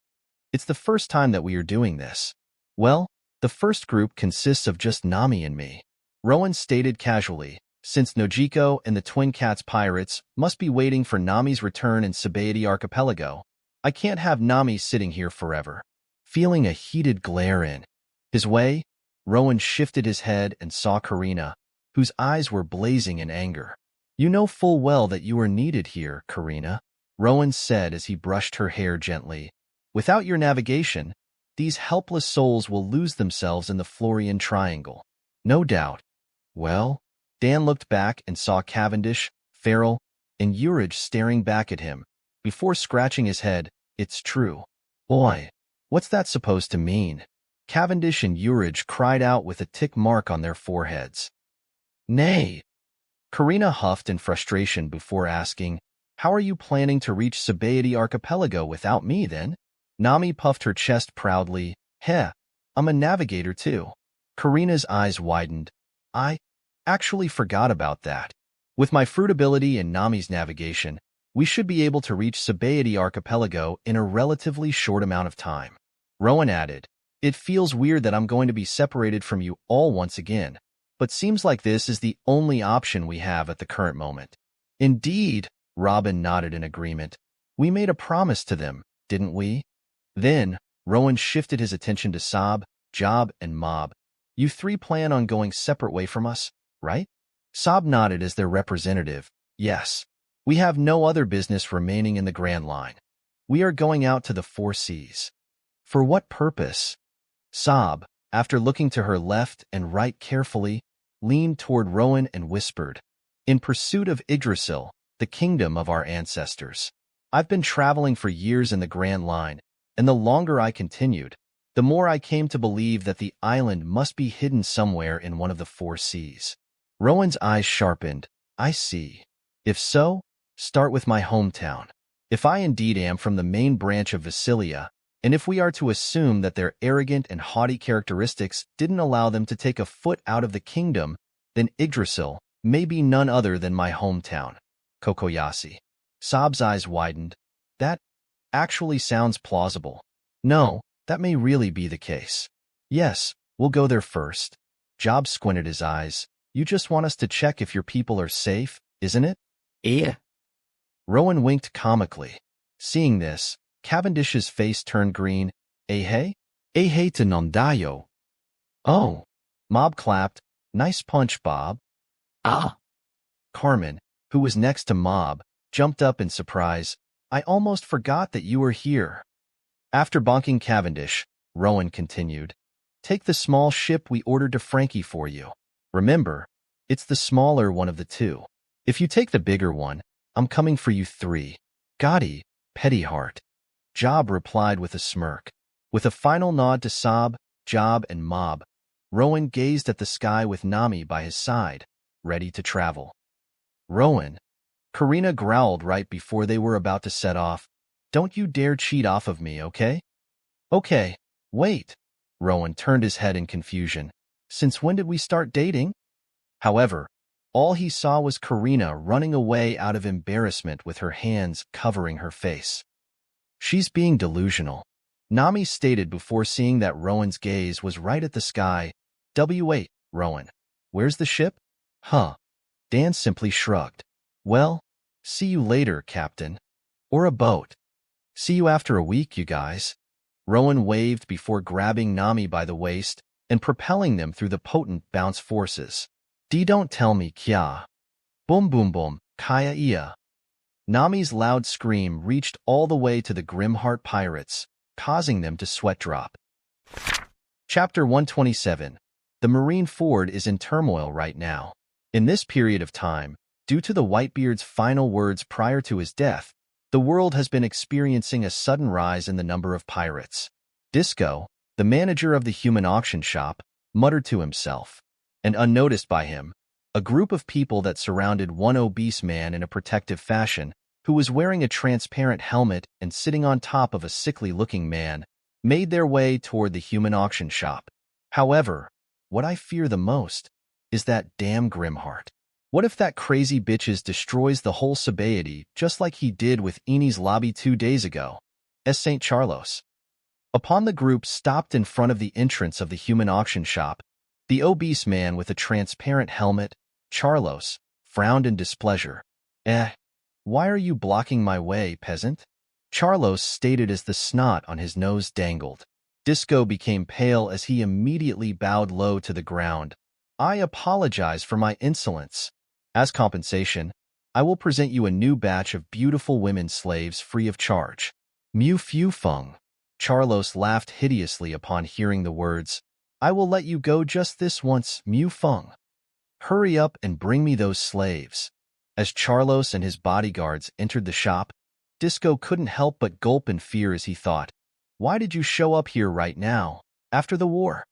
It's the first time that we are doing this. Well, the first group consists of just Nami and me. Rowan stated casually, since Nojiko and the Twin Cats pirates must be waiting for Nami's return in Sabaody Archipelago, I can't have Nami sitting here forever. Feeling a heated glare in his way, Rowan shifted his head and saw Karina, whose eyes were blazing in anger. You know full well that you are needed here, Karina, Rowan said as he brushed her hair gently. Without your navigation, these helpless souls will lose themselves in the Florian Triangle. No doubt. Well, Dan looked back and saw Cavendish, Farrell, and Urage staring back at him. Before scratching his head, it's true. Boy, what's that supposed to mean? Cavendish and Urage cried out with a tick mark on their foreheads. Nay. Karina huffed in frustration before asking, how are you planning to reach Sabaody Archipelago without me, then? Nami puffed her chest proudly. Heh, I'm a navigator too. Karina's eyes widened. I actually forgot about that. With my fruit ability and Nami's navigation, we should be able to reach Sabaody Archipelago in a relatively short amount of time. Rowan added, it feels weird that I'm going to be separated from you all once again, but seems like this is the only option we have at the current moment. Indeed, Robin nodded in agreement. We made a promise to them, didn't we? Then, Rowan shifted his attention to Sob, Job, and Mob. You three plan on going separate way from us, right? Sob nodded as their representative. Yes. We have no other business remaining in the Grand Line. We are going out to the 4 seas. For what purpose? Sob, after looking to her left and right carefully, leaned toward Rowan and whispered, in pursuit of Yggdrasil, the kingdom of our ancestors. I've been traveling for years in the Grand Line, and the longer I continued, the more I came to believe that the island must be hidden somewhere in one of the 4 seas. Rowan's eyes sharpened. I see. If so, start with my hometown. If I indeed am from the main branch of Vasilia, and if we are to assume that their arrogant and haughty characteristics didn't allow them to take a foot out of the kingdom, then Yggdrasil may be none other than my hometown, Cocoyasi. Sob's eyes widened. That actually sounds plausible. No, that may really be the case. Yes, we'll go there first. Job squinted his eyes. You just want us to check if your people are safe, isn't it? Yeah. Rowan winked comically. Seeing this, Cavendish's face turned green. Hey to Nondayo. Oh. Mob clapped. Nice punch, Bob. Ah. Carmen, who was next to Mob, jumped up in surprise. I almost forgot that you were here. After bonking Cavendish, Rowan continued, take the small ship we ordered to Frankie for you. Remember, it's the smaller one of the two. If you take the bigger one, I'm coming for you 3. Gotti, petty heart. Job replied with a smirk. With a final nod to Sob, Job, and Mob, Rowan gazed at the sky with Nami by his side, ready to travel. Rowan, Karina growled right before they were about to set off. Don't you dare cheat off of me, okay? Okay, wait. Rowan turned his head in confusion. Since when did we start dating? However, all he saw was Karina running away out of embarrassment with her hands covering her face. She's being delusional, Nami stated before seeing that Rowan's gaze was right at the sky. Wait, Rowan, where's the ship? Huh. Dan simply shrugged. Well, see you later, Captain. Or a boat. See you after a week, you guys. Rowan waved before grabbing Nami by the waist and propelling them through the potent bounce forces. Don't tell me, kya. Boom boom boom, kaya iya. Nami's loud scream reached all the way to the Grimheart pirates, causing them to sweat drop. Chapter 127. The Marine Ford is in turmoil right now. In this period of time, Due to the Whitebeard's final words prior to his death, the world has been experiencing a sudden rise in the number of pirates. Disco, the manager of the human auction shop, muttered to himself. And unnoticed by him, a group of people that surrounded one obese man in a protective fashion, who was wearing a transparent helmet and sitting on top of a sickly-looking man, made their way toward the human auction shop. However, what I fear the most is that damn Grimheart. What if that crazy bitches destroys the whole society just like he did with Eni's lobby 2 days ago? S. St. Charlos. Upon the group stopped in front of the entrance of the human auction shop, the obese man with a transparent helmet, Charlos, frowned in displeasure. Why are you blocking my way, peasant? Charlos stated as the snot on his nose dangled. Disco became pale as he immediately bowed low to the ground. I apologize for my insolence. As compensation, I will present you a new batch of beautiful women slaves free of charge. Mu Fu Feng. Charlos laughed hideously upon hearing the words. I will let you go just this once, Mu Feng. Hurry up and bring me those slaves. As Charlos and his bodyguards entered the shop, Disco couldn't help but gulp in fear as he thought, why did you show up here right now, after the war?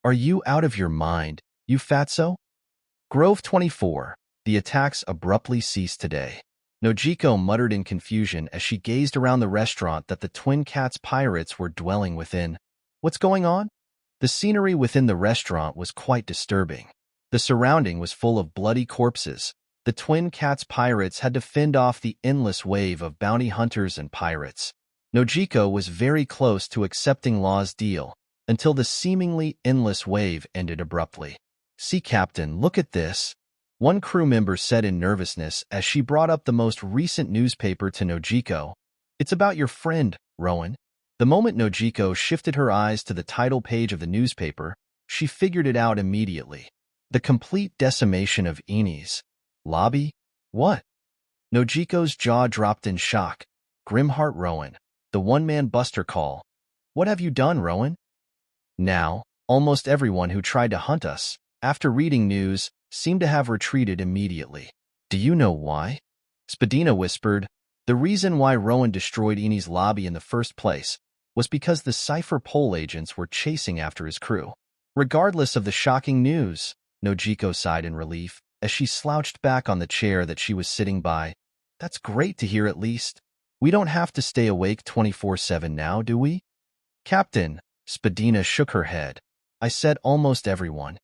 Are you out of your mind, you fatso? Grove 24. The attacks abruptly ceased today. Nojiko muttered in confusion as she gazed around the restaurant that the Twin Cats pirates were dwelling within. What's going on? The scenery within the restaurant was quite disturbing. The surrounding was full of bloody corpses. The Twin Cats pirates had to fend off the endless wave of bounty hunters and pirates. Nojiko was very close to accepting Law's deal until the seemingly endless wave ended abruptly. See, Captain, look at this. One crew member said in nervousness as she brought up the most recent newspaper to Nojiko. It's about your friend, Rowan. The moment Nojiko shifted her eyes to the title page of the newspaper, she figured it out immediately. The complete decimation of Eni's lobby? What? Nojiko's jaw dropped in shock. Grimheart Rowan, the one-man buster call. What have you done, Rowan? Now, almost everyone who tried to hunt us, after reading news, seemed to have retreated immediately. Do you know why? Spadina whispered. The reason why Rowan destroyed Eni's lobby in the first place was because the Cypher Pole agents were chasing after his crew. Regardless of the shocking news, Nojiko sighed in relief as she slouched back on the chair that she was sitting by. That's great to hear at least. We don't have to stay awake 24/7 now, do we? Captain, Spadina shook her head. I said almost everyone.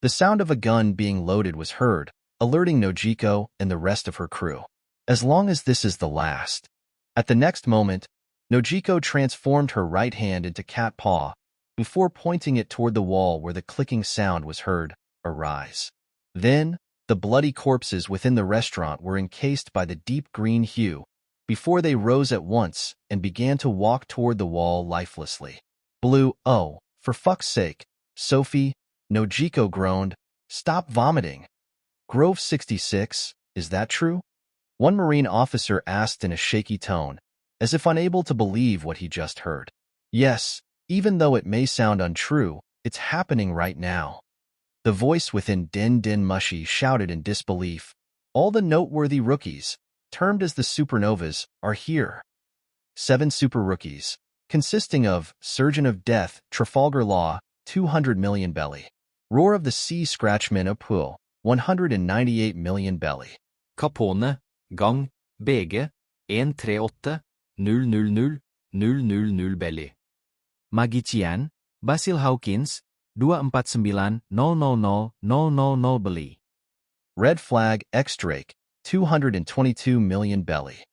The sound of a gun being loaded was heard, alerting Nojiko and the rest of her crew. As long as this is the last. At the next moment, Nojiko transformed her right hand into cat paw, before pointing it toward the wall where the clicking sound was heard, arise. Then, the bloody corpses within the restaurant were encased by the deep green hue, before they rose at once and began to walk toward the wall lifelessly. Blue, oh, for fuck's sake, Sophie, Nojiko groaned, stop vomiting. Grove 66, is that true? One Marine officer asked in a shaky tone, as if unable to believe what he just heard. Yes, even though it may sound untrue, it's happening right now. The voice within Din Din Mushi shouted in disbelief. All the noteworthy rookies, termed as the supernovas, are here. 7 super rookies, consisting of Surgeon of Death, Trafalgar Law, 200 million belly. Roar of the Sea Scratchman Apul, 198 million belly. Capone, gang, BG, 138, 000, 000 belly. Magician, Basil Hawkins, 249,000,000 belly. Red Flag X Drake, 222 million belly.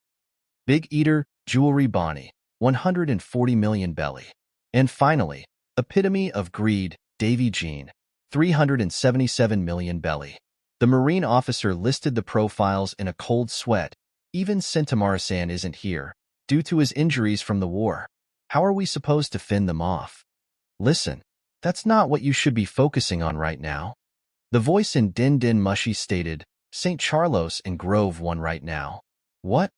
Big Eater, Jewelry Bonnie, 140 million belly. And finally, Epitome of Greed, Davy Jean, 377 million belly. The Marine officer listed the profiles in a cold sweat. Even Sentamara-san isn't here, due to his injuries from the war. How are we supposed to fend them off? Listen, that's not what you should be focusing on right now. The voice in Din Din Mushi stated, St. Charlos and Grove 1 right now. What?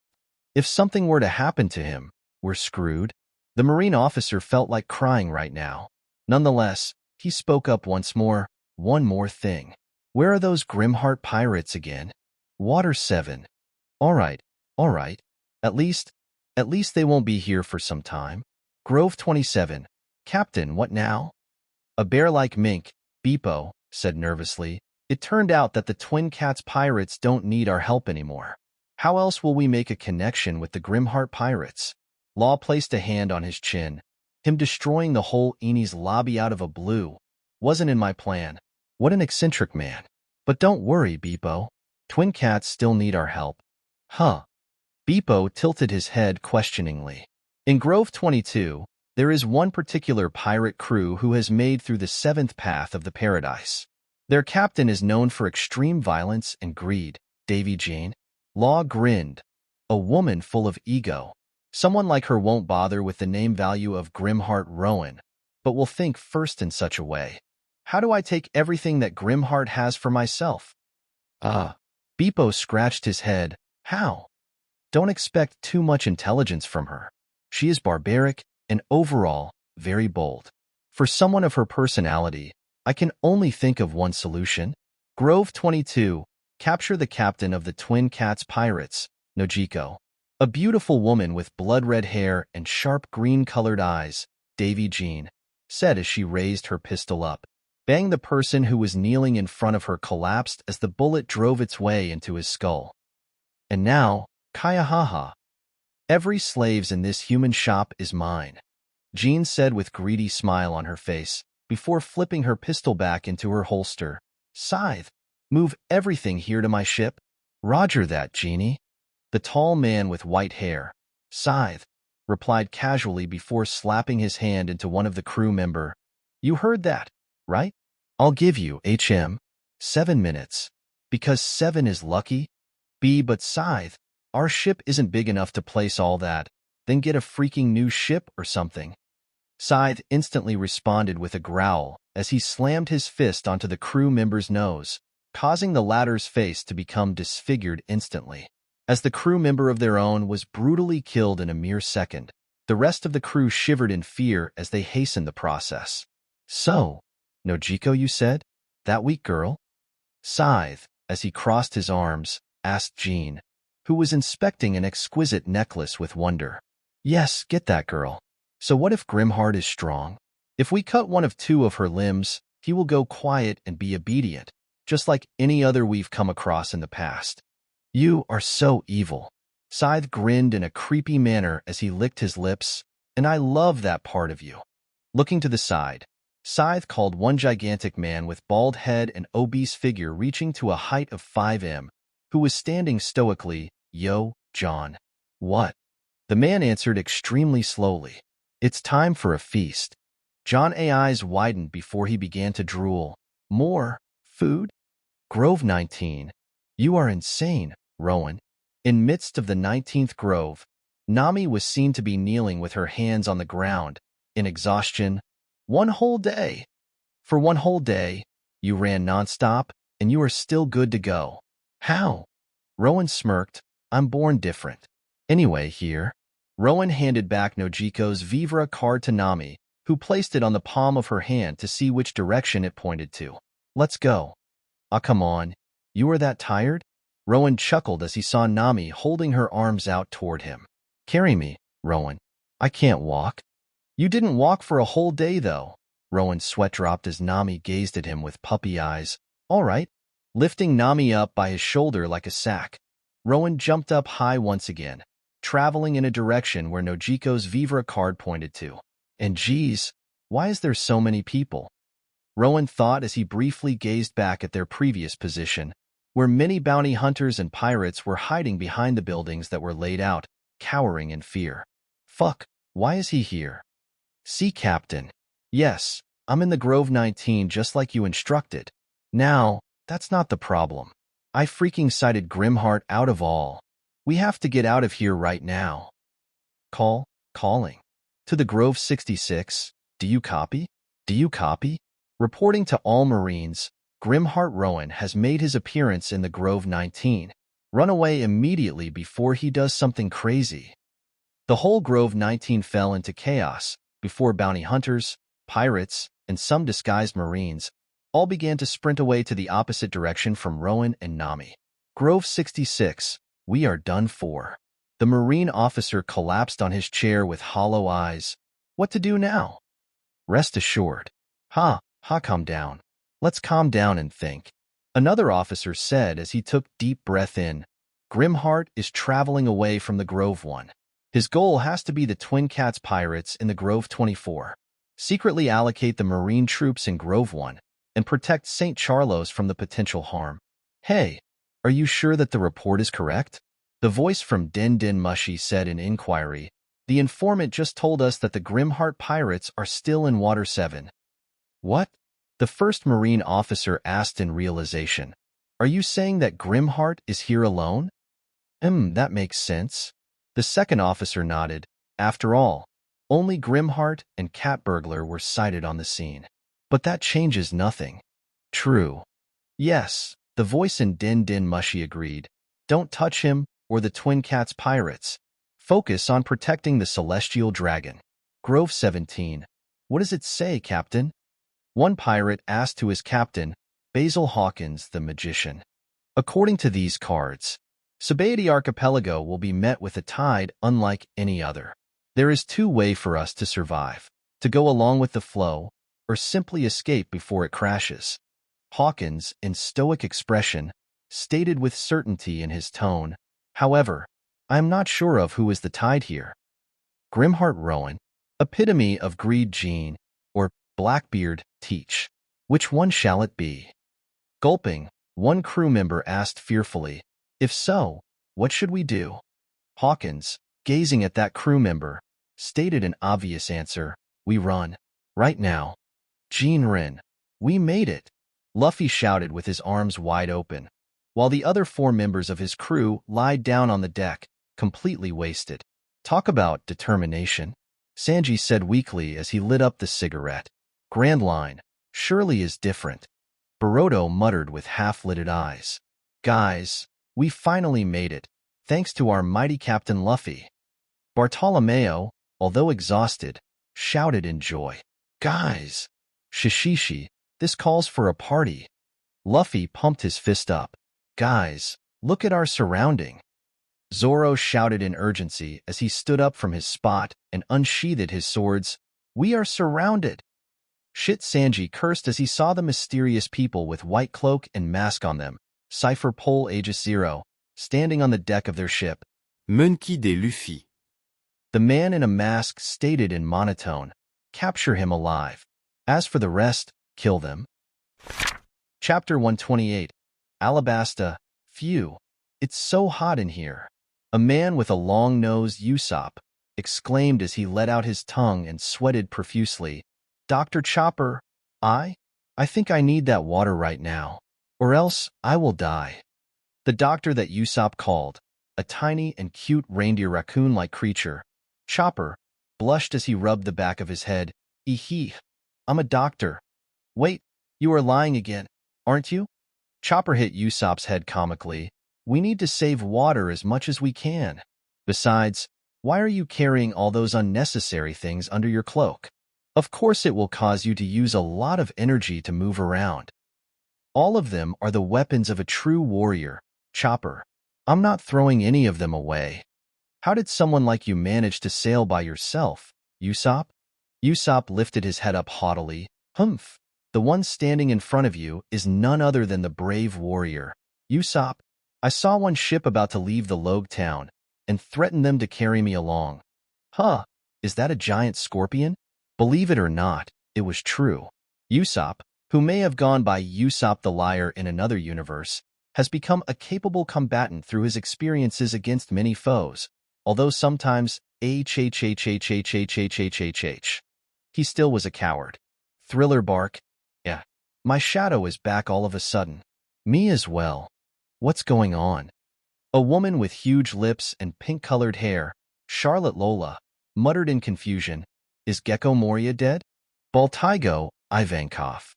If something were to happen to him, we're screwed. The Marine officer felt like crying right now. Nonetheless, he spoke up once more. One more thing. Where are those Grimheart pirates again? Water 7. All right, all right. At least they won't be here for some time. Grove 27. Captain, what now? A bear-like mink, Beepo, said nervously. It turned out that the Twin Cats pirates don't need our help anymore. How else will we make a connection with the Grimheart pirates? Law placed a hand on his chin. Him destroying the whole Eni's lobby out of a blue wasn't in my plan. What an eccentric man. But don't worry, Beepo. Twin Cats still need our help. Huh. Beepo tilted his head questioningly. In Grove 22, there is one particular pirate crew who has made through the seventh path of the paradise. Their captain is known for extreme violence and greed, Davy Jane. Law grinned. A woman full of ego. Someone like her won't bother with the name value of Grimheart Rowan, but will think first in such a way. How do I take everything that Grimheart has for myself? Beepo scratched his head. How? Don't expect too much intelligence from her. She is barbaric and overall very bold. For someone of her personality, I can only think of one solution. Grove 22. Capture the captain of the Twin Cats pirates, Nojiko. A beautiful woman with blood-red hair and sharp green-colored eyes, Davy Jean, said as she raised her pistol up. Bang! The person who was kneeling in front of her collapsed as the bullet drove its way into his skull. And now, Kayahaha. Every slaves in this human shop is mine, Jean said with greedy smile on her face, before flipping her pistol back into her holster. Scythe, move everything here to my ship. Roger that, Jeannie. The tall man with white hair, Scythe, replied casually before slapping his hand into one of the crew member. You heard that, right? I'll give you, 7 minutes. Because 7 is lucky? But Scythe, our ship isn't big enough to place all that. Then get a freaking new ship or something. Scythe instantly responded with a growl as he slammed his fist onto the crew member's nose, causing the latter's face to become disfigured instantly. As the crew member of their own was brutally killed in a mere second, the rest of the crew shivered in fear as they hastened the process. So, Nojiko, you said? That weak girl? Scythe, as he crossed his arms, asked Jean, who was inspecting an exquisite necklace with wonder. Yes, get that girl. So what if Grimheart is strong? If we cut one of 2 of her limbs, he will go quiet and be obedient, just like any other we've come across in the past. You are so evil. Scythe grinned in a creepy manner as he licked his lips, and I love that part of you. Looking to the side, Scythe called one gigantic man with bald head and obese figure reaching to a height of 5 m, who was standing stoically. Yo, John. What? The man answered extremely slowly. It's time for a feast. John's eyes widened before he began to drool. More? Food? Grove 19. You are insane, Rowan. In midst of the 19th grove, Nami was seen to be kneeling with her hands on the ground, in exhaustion. 1 whole day. For 1 whole day, you ran nonstop, and you are still good to go. How? Rowan smirked. I'm born different. Anyway, here. Rowan handed back Nojiko's Vivra card to Nami, who placed it on the palm of her hand to see which direction it pointed to. Let's go. Come on. You are that tired? Rowan chuckled as he saw Nami holding her arms out toward him. Carry me, Rowan. I can't walk. You didn't walk for a whole day, though. Rowan's sweat dropped as Nami gazed at him with puppy eyes. All right. Lifting Nami up by his shoulder like a sack, Rowan jumped up high once again, traveling in a direction where Nojiko's Vivra card pointed to. And geez, why is there so many people? Rowan thought as he briefly gazed back at their previous position, where many bounty hunters and pirates were hiding behind the buildings that were laid out, cowering in fear. Fuck, why is he here? Sea Captain. Yes, I'm in the Grove 19 just like you instructed. Now, that's not the problem. I freaking sighted Grimheart out of all. We have to get out of here right now. Calling. To the Grove 66, do you copy? Do you copy? Reporting to all Marines, Grimheart Rowan has made his appearance in the Grove 19. Run away immediately before he does something crazy. The whole Grove 19 fell into chaos before bounty hunters, pirates, and some disguised Marines all began to sprint away to the opposite direction from Rowan and Nami. Grove 66, we are done for. The Marine officer collapsed on his chair with hollow eyes. What to do now? Rest assured. Calm down. Let's calm down and think. Another officer said as he took deep breath in. Grimheart is traveling away from the Grove 1. His goal has to be the Twin Cats pirates in the Grove 24. Secretly allocate the Marine troops in Grove 1 and protect St. Charlos from the potential harm. Hey, are you sure that the report is correct? The voice from Din Din Mushi said in inquiry. The informant just told us that the Grimheart pirates are still in Water 7. What? The first Marine officer asked in realization. Are you saying that Grimheart is here alone? That makes sense. The second officer nodded. After all, only Grimheart and Cat Burglar were sighted on the scene. But that changes nothing. True. Yes, the voice in Din Din Mushi agreed. Don't touch him or the Twin Cats pirates. Focus on protecting the Celestial Dragon. Grove 17. What does it say, Captain? One pirate asked to his captain, Basil Hawkins, the magician. According to these cards, Sabaody Archipelago will be met with a tide unlike any other. There is two ways for us to survive, to go along with the flow, or simply escape before it crashes. Hawkins, in stoic expression, stated with certainty in his tone. However, I am not sure of who is the tide here. Grimheart Rowan, epitome of greed gene, or Blackbeard, teach. Which one shall it be? Gulping, one crew member asked fearfully. If so, what should we do? Hawkins, gazing at that crew member, stated an obvious answer. We run. Right now. Jean Rin. We made it. Luffy shouted with his arms wide open, while the other 4 members of his crew lied down on the deck, completely wasted. Talk about determination, Sanji said weakly as he lit up the cigarette. Grand line, surely is different. Boruto muttered with half-lidded eyes. Guys, we finally made it, thanks to our mighty Captain Luffy. Bartolomeo, although exhausted, shouted in joy. Guys! Shishishi, this calls for a party. Luffy pumped his fist up. Guys, look at our surrounding. Zoro shouted in urgency as he stood up from his spot and unsheathed his swords. We are surrounded. Shit, Sanji cursed as he saw the mysterious people with white cloak and mask on them, Cypher Pole Aegis Zero, standing on the deck of their ship. Monkey de Luffy. The man in a mask stated in monotone, capture him alive. As for the rest, kill them. Chapter 128. Alabasta. Phew. It's so hot in here. A man with a long-nosed Usopp exclaimed as he let out his tongue and sweated profusely. Dr. Chopper, I think I need that water right now, or else I will die. The doctor that Usopp called, a tiny and cute reindeer raccoon-like creature, Chopper, blushed as he rubbed the back of his head. Eehee, I'm a doctor. Wait, you are lying again, aren't you? Chopper hit Usopp's head comically. We need to save water as much as we can. Besides, why are you carrying all those unnecessary things under your cloak? Of course it will cause you to use a lot of energy to move around. All of them are the weapons of a true warrior, Chopper. I'm not throwing any of them away. How did someone like you manage to sail by yourself, Usopp? Usopp lifted his head up haughtily. Humph. The one standing in front of you is none other than the brave warrior. Usopp, I saw one ship about to leave the Logue town and threatened them to carry me along. Huh, is that a giant scorpion? Believe it or not, it was true. Usopp, who may have gone by Usopp the Liar in another universe, has become a capable combatant through his experiences against many foes, although sometimes he still was a coward. Thriller bark. Yeah, my shadow is back all of a sudden. Me as well. What's going on? A woman with huge lips and pink-colored hair, Charlotte Lola, muttered in confusion. Is Gecko Moria dead? Baltigo Ivankov,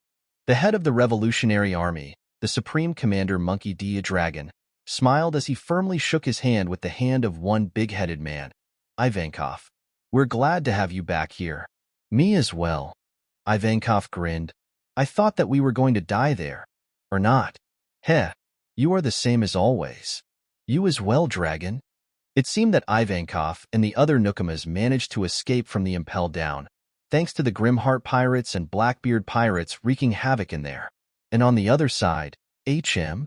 the head of the Revolutionary Army, the Supreme Commander Monkey D. Dragon, smiled as he firmly shook his hand with the hand of one big-headed man. Ivankov, we're glad to have you back here. Me as well. Ivankov grinned. I thought that we were going to die there. Or not. Heh. You are the same as always. You as well, dragon. It seemed that Ivankov and the other Nukamas managed to escape from the impel down, thanks to the Grimheart pirates and Blackbeard pirates wreaking havoc in there. And on the other side, HM,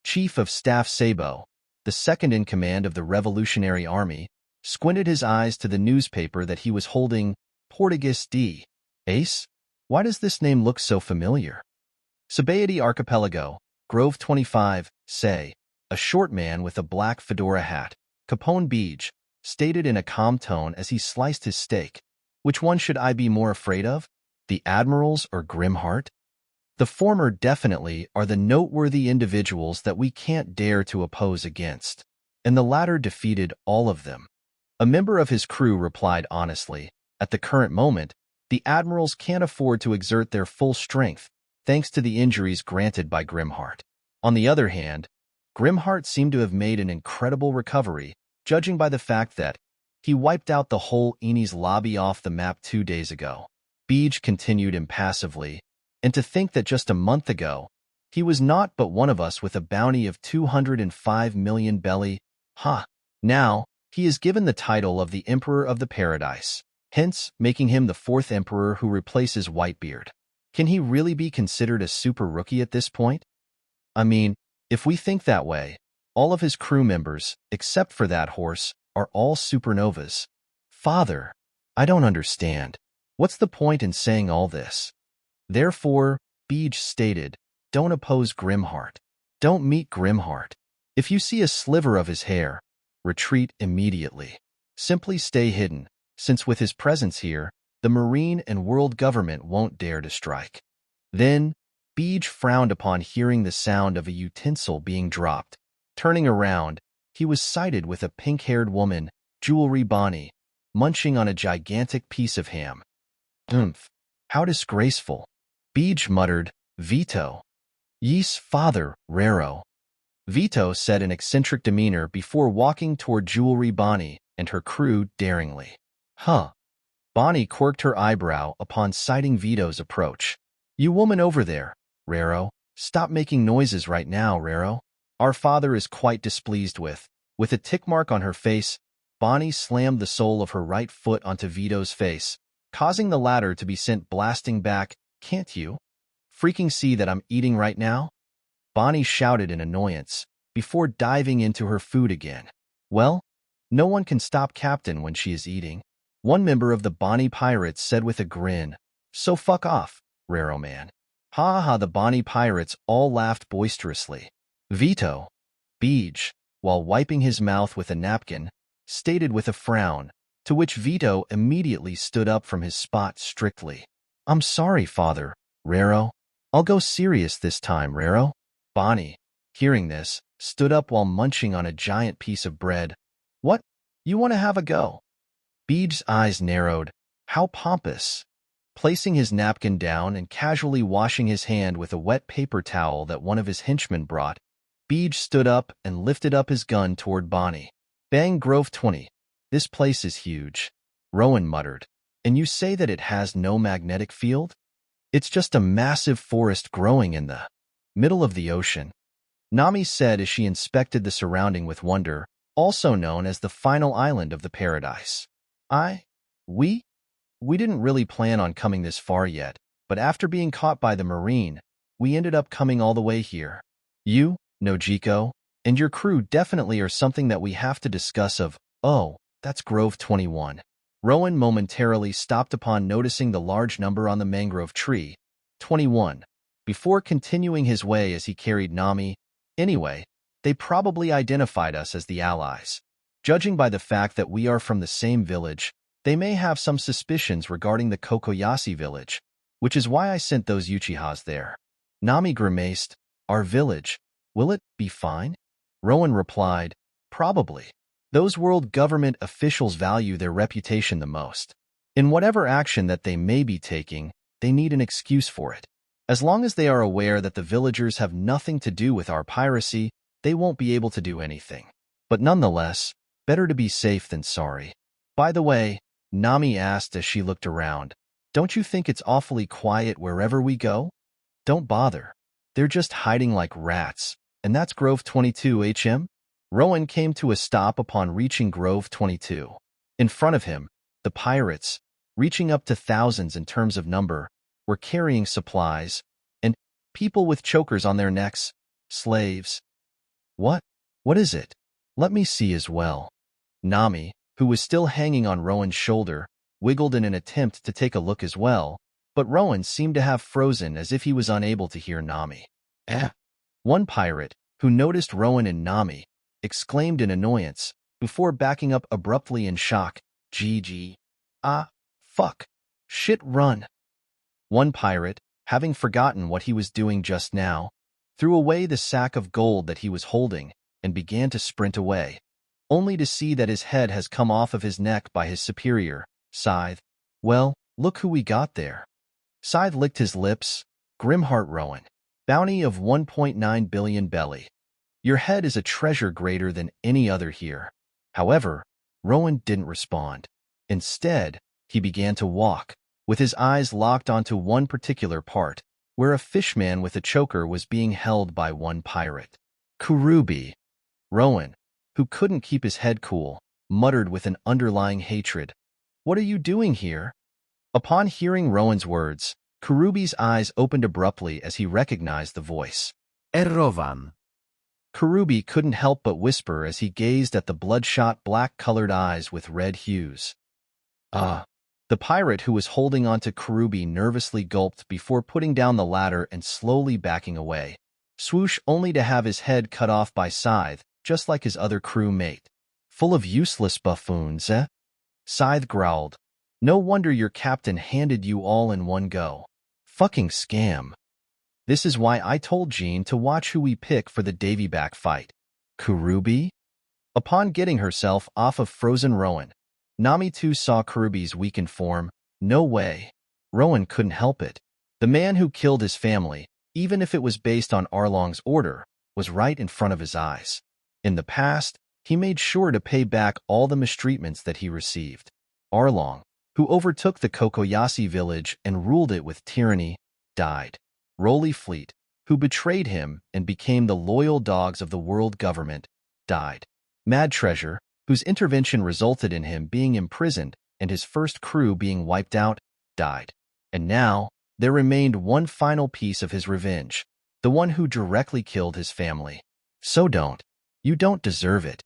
Chief of Staff Sabo, the second in command of the Revolutionary Army, squinted his eyes to the newspaper that he was holding. Portuguese D. Ace? Why does this name look so familiar? Sabaody Archipelago, Grove 25, say, a short man with a black fedora hat, Capone Beach, stated in a calm tone as he sliced his steak. Which one should I be more afraid of? The admirals or Grimheart? The former definitely are the noteworthy individuals that we can't dare to oppose against, and the latter defeated all of them. A member of his crew replied honestly, at the current moment, the admirals can't afford to exert their full strength, thanks to the injuries granted by Grimheart. On the other hand, Grimheart seemed to have made an incredible recovery, judging by the fact that he wiped out the whole Eni's lobby off the map 2 days ago. Beej continued impassively, and to think that just a month ago, he was not but one of us with a bounty of 205 million belly. Now, he is given the title of the Emperor of the Paradise, hence making him the 4th emperor who replaces Whitebeard. Can he really be considered a super rookie at this point? I mean, if we think that way, all of his crew members, except for that horse, are all supernovas. Father, I don't understand. What's the point in saying all this? Therefore, Beej stated, don't oppose Grimheart. Don't meet Grimheart. If you see a sliver of his hair, retreat immediately. Simply stay hidden, since with his presence here, the Marine and world government won't dare to strike. Then, Beej frowned upon hearing the sound of a utensil being dropped. Turning around, he was sighted with a pink-haired woman, Jewelry Bonnie, munching on a gigantic piece of ham. How disgraceful. Beej muttered, Vito. Ye's father, Rero. Vito said in eccentric demeanor before walking toward Jewelry Bonnie and her crew daringly. Bonnie quirked her eyebrow upon sighting Vito's approach. You woman over there, Rero. Stop making noises right now, Rero. Our father is quite displeased with a tick mark on her face. Bonnie slammed the sole of her right foot onto Vito's face, causing the latter to be sent blasting back. Can't you freaking see that I'm eating right now? Bonnie shouted in annoyance, before diving into her food again. Well, no one can stop Captain when she is eating. One member of the Bonnie Pirates said with a grin, so fuck off, Rero man. The Bonnie Pirates all laughed boisterously. Vito, Beej, while wiping his mouth with a napkin, stated with a frown, to which Vito immediately stood up from his spot strictly. I'm sorry, father, Rero. I'll go serious this time, Rero. Bonnie, hearing this, stood up while munching on a giant piece of bread. What? You want to have a go? Beej's eyes narrowed. How pompous. Placing his napkin down and casually washing his hand with a wet paper towel that one of his henchmen brought, Beej stood up and lifted up his gun toward Bonnie. Bang Grove 20. This place is huge, Rowan muttered. And you say that it has no magnetic field? It's just a massive forest growing in the middle of the ocean, Nami said as she inspected the surrounding with wonder, also known as the final island of the paradise. We didn't really plan on coming this far yet, but after being caught by the Marine, we ended up coming all the way here. You, Nojiko, and your crew definitely are something that we have to discuss of. Oh, that's Grove 21. Rowan momentarily stopped upon noticing the large number on the mangrove tree, 21, before continuing his way as he carried Nami. Anyway, they probably identified us as the allies. Judging by the fact that we are from the same village, they may have some suspicions regarding the Cocoyasi village, which is why I sent those Uchihas there. Nami grimaced, our village, will it be fine? Rowan replied, probably. Those world government officials value their reputation the most. In whatever action that they may be taking, they need an excuse for it. As long as they are aware that the villagers have nothing to do with our piracy, they won't be able to do anything. But nonetheless, better to be safe than sorry. By the way, Nami asked as she looked around, don't you think it's awfully quiet wherever we go? Don't bother. They're just hiding like rats, And that's Grove 22, HM? Rowan came to a stop upon reaching Grove 22. In front of him, the pirates, reaching up to thousands in terms of number, were carrying supplies, and people with chokers on their necks, slaves. What? What is it? Let me see as well. Nami, who was still hanging on Rowan's shoulder, wiggled in an attempt to take a look as well, but Rowan seemed to have frozen as if he was unable to hear Nami. One pirate, who noticed Rowan and Nami, exclaimed in annoyance, before backing up abruptly in shock. GG. Ah, fuck. Shit, run. One pirate, having forgotten what he was doing just now, threw away the sack of gold that he was holding and began to sprint away, only to see that his head has come off of his neck by his superior, Scythe. Well, look who we got there. Scythe licked his lips. Grimheart Rowan. Bounty of 1.9 billion belly. Your head is a treasure greater than any other here. However, Rowan didn't respond. Instead, he began to walk, with his eyes locked onto one particular part, where a fishman with a choker was being held by one pirate. Karubi. Rowan, who couldn't keep his head cool, muttered with an underlying hatred. What are you doing here? Upon hearing Rowan's words, Karubi's eyes opened abruptly as he recognized the voice. Rowan. Karubi couldn't help but whisper as he gazed at the bloodshot black-colored eyes with red hues. The pirate who was holding onto Karubi nervously gulped before putting down the ladder and slowly backing away. Swoosh, only to have his head cut off by Scythe, just like his other crew mate. Full of useless buffoons, eh? Scythe growled. No wonder your captain handed you all in one go. Fucking scam. This is why I told Jean to watch who we pick for the Davyback fight. Karubi? Upon getting herself off of frozen Rowan, Nami too saw Karubi's weakened form. No way. Rowan couldn't help it. The man who killed his family, even if it was based on Arlong's order, was right in front of his eyes. In the past, he made sure to pay back all the mistreatments that he received. Arlong, who overtook the Cocoyasi village and ruled it with tyranny, died. Rolly Fleet, who betrayed him and became the loyal dogs of the world government, died. Mad Treasure, whose intervention resulted in him being imprisoned and his first crew being wiped out, died. And now, there remained one final piece of his revenge, the one who directly killed his family. So you don't deserve it.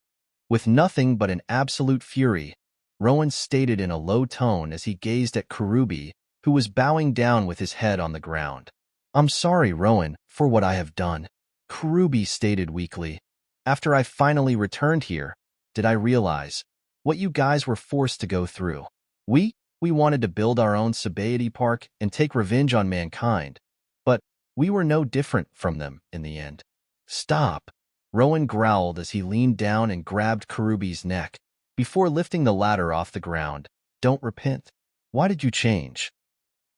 With nothing but an absolute fury, Rowan stated in a low tone as he gazed at Karubi, who was bowing down with his head on the ground. I'm sorry, Rowan, for what I have done. Karubi stated weakly. After I finally returned here, did I realize what you guys were forced to go through. We wanted to build our own Sabayati Park and take revenge on mankind, but we were no different from them in the end. Stop, Rowan growled as he leaned down and grabbed Karubi's neck, before lifting the ladder off the ground. Don't repent. Why did you change?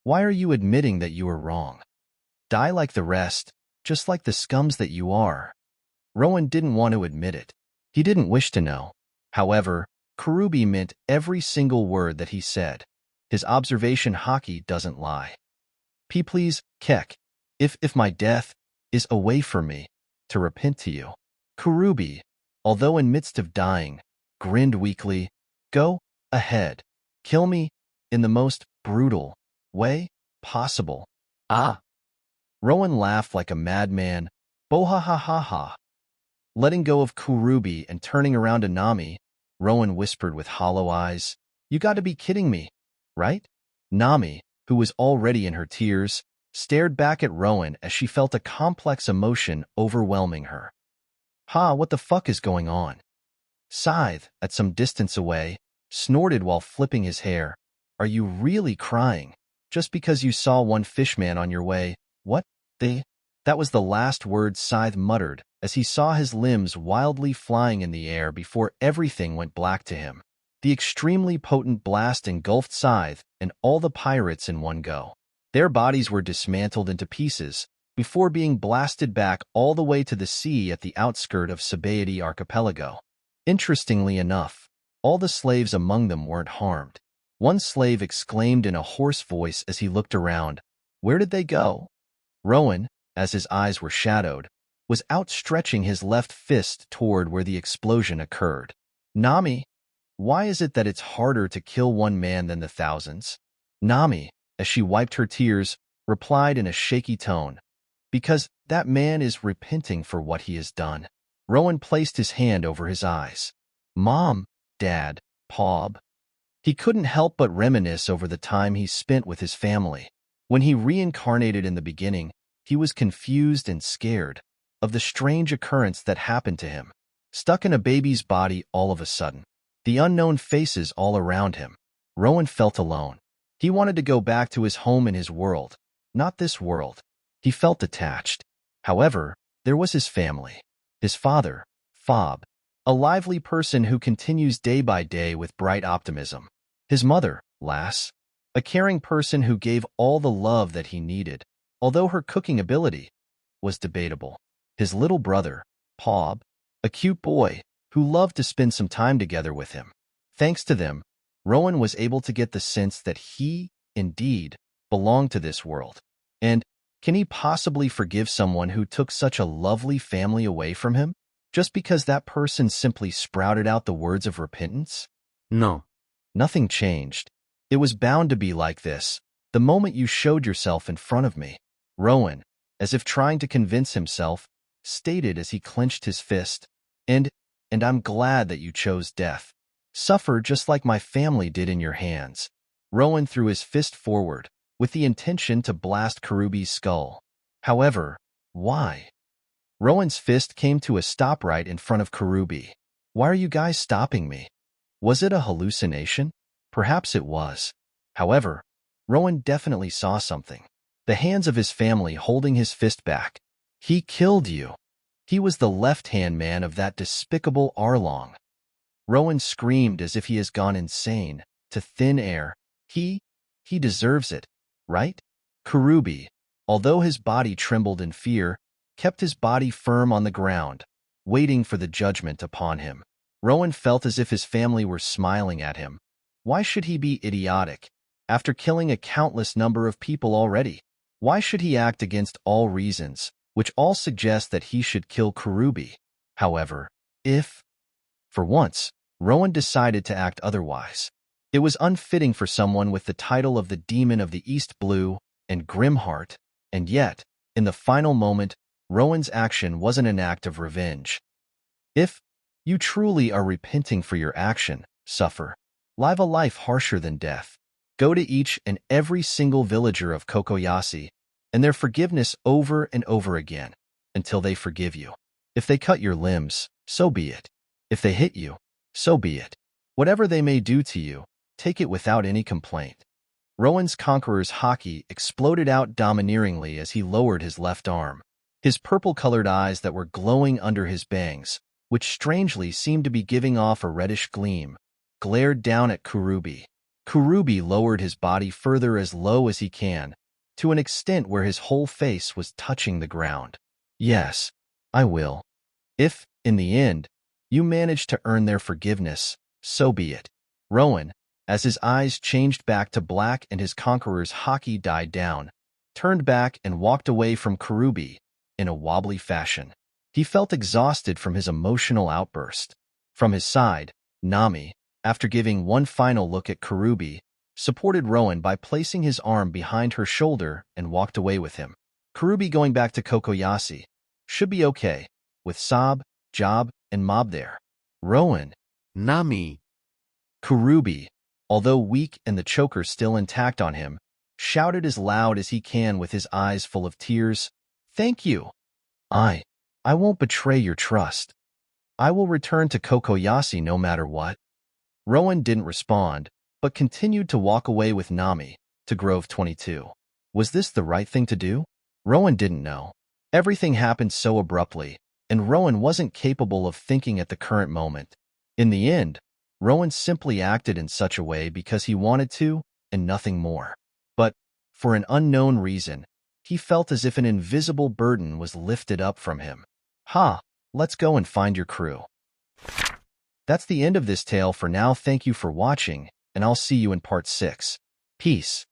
Why are you admitting that you were wrong? Die like the rest, just like the scums that you are. Rowan didn't want to admit it. He didn't wish to know. However, Karubi meant every single word that he said. His observation hockey doesn't lie. Please, Kek, if my death is a way for me to repent to you. Karubi, although in midst of dying, grinned weakly. Go ahead. Kill me in the most brutal way possible. Rowan laughed like a madman. Boha-ha-ha-ha. Letting go of Karubi and turning around to Nami, Rowan whispered with hollow eyes, You got to be kidding me, right? Nami, who was already in her tears, stared back at Rowan as she felt a complex emotion overwhelming her. What the fuck is going on? Scythe, at some distance away, snorted while flipping his hair. Are you really crying? Just because you saw one fishman on your way? What? That was the last word Scythe muttered as he saw his limbs wildly flying in the air before everything went black to him. The extremely potent blast engulfed Scythe and all the pirates in one go. Their bodies were dismantled into pieces before being blasted back all the way to the sea at the outskirt of Sabayati Archipelago. Interestingly enough, all the slaves among them weren't harmed. One slave exclaimed in a hoarse voice as he looked around, Where did they go? Rowan, as his eyes were shadowed, was outstretching his left fist toward where the explosion occurred. Nami, why is it that it's harder to kill one man than the thousands? Nami, as she wiped her tears, replied in a shaky tone, because that man is repenting for what he has done. Rowan placed his hand over his eyes. Mom, Dad, Pob. He couldn't help but reminisce over the time he spent with his family. When he reincarnated in the beginning, he was confused and scared of the strange occurrence that happened to him. Stuck in a baby's body all of a sudden. The unknown faces all around him. Rowan felt alone. He wanted to go back to his home in his world, not this world. He felt detached. However, there was his family. His father, Fob, a lively person who continues day by day with bright optimism. His mother, Lass, a caring person who gave all the love that he needed, although her cooking ability was debatable. His little brother, Pob, a cute boy who loved to spend some time together with him. Thanks to them, Rowan was able to get the sense that he, indeed, belonged to this world. And can he possibly forgive someone who took such a lovely family away from him, just because that person simply sprouted out the words of repentance? No. Nothing changed. It was bound to be like this, the moment you showed yourself in front of me. Rowan, as if trying to convince himself, stated as he clenched his fist, And I'm glad that you chose death. Suffer just like my family did in your hands. Rowan threw his fist forward, with the intention to blast Karubi's skull. However, why? Rowan's fist came to a stop right in front of Karubi. Why are you guys stopping me? Was it a hallucination? Perhaps it was. However, Rowan definitely saw something. The hands of his family holding his fist back. He killed you. He was the left-hand man of that despicable Arlong. Rowan screamed as if he has gone insane, to thin air. He deserves it, right? Karubi, although his body trembled in fear, kept his body firm on the ground, waiting for the judgment upon him. Rowan felt as if his family were smiling at him. Why should he be idiotic? After killing a countless number of people already, why should he act against all reasons, which all suggest that he should kill Karubi? However, for once, Rowan decided to act otherwise. It was unfitting for someone with the title of the Demon of the East Blue and Grimheart, and yet, in the final moment, Rowan's action wasn't an act of revenge. If you truly are repenting for your action, suffer. Live a life harsher than death. Go to each and every single villager of Cocoyasi and their forgiveness over and over again, until they forgive you. If they cut your limbs, so be it. If they hit you, so be it. Whatever they may do to you, take it without any complaint. Rowan's Conqueror's haki exploded out domineeringly as he lowered his left arm. His purple-colored eyes that were glowing under his bangs, which strangely seemed to be giving off a reddish gleam, glared down at Karubi. Karubi lowered his body further as low as he can, to an extent where his whole face was touching the ground. Yes, I will. If, in the end, you manage to earn their forgiveness, so be it. Rowan, as his eyes changed back to black and his Conqueror's haki died down, turned back and walked away from Karubi in a wobbly fashion. He felt exhausted from his emotional outburst. From his side, Nami, after giving one final look at Karubi, supported Rowan by placing his arm behind her shoulder and walked away with him. Karubi going back to Cocoyasi should be okay, with Sob, Job, and Mob there. Rowan. Nami. Karubi, although weak and the choker still intact on him, shouted as loud as he can with his eyes full of tears, "Thank you. I won't betray your trust. I will return to Cocoyasi no matter what." Rowan didn't respond, but continued to walk away with Nami to Grove 22. Was this the right thing to do? Rowan didn't know. Everything happened so abruptly, and Rowan wasn't capable of thinking at the current moment. In the end, Rowan simply acted in such a way because he wanted to, and nothing more. But, for an unknown reason, he felt as if an invisible burden was lifted up from him. Let's go and find your crew. That's the end of this tale for now. Thank you for watching, and I'll see you in part 6. Peace.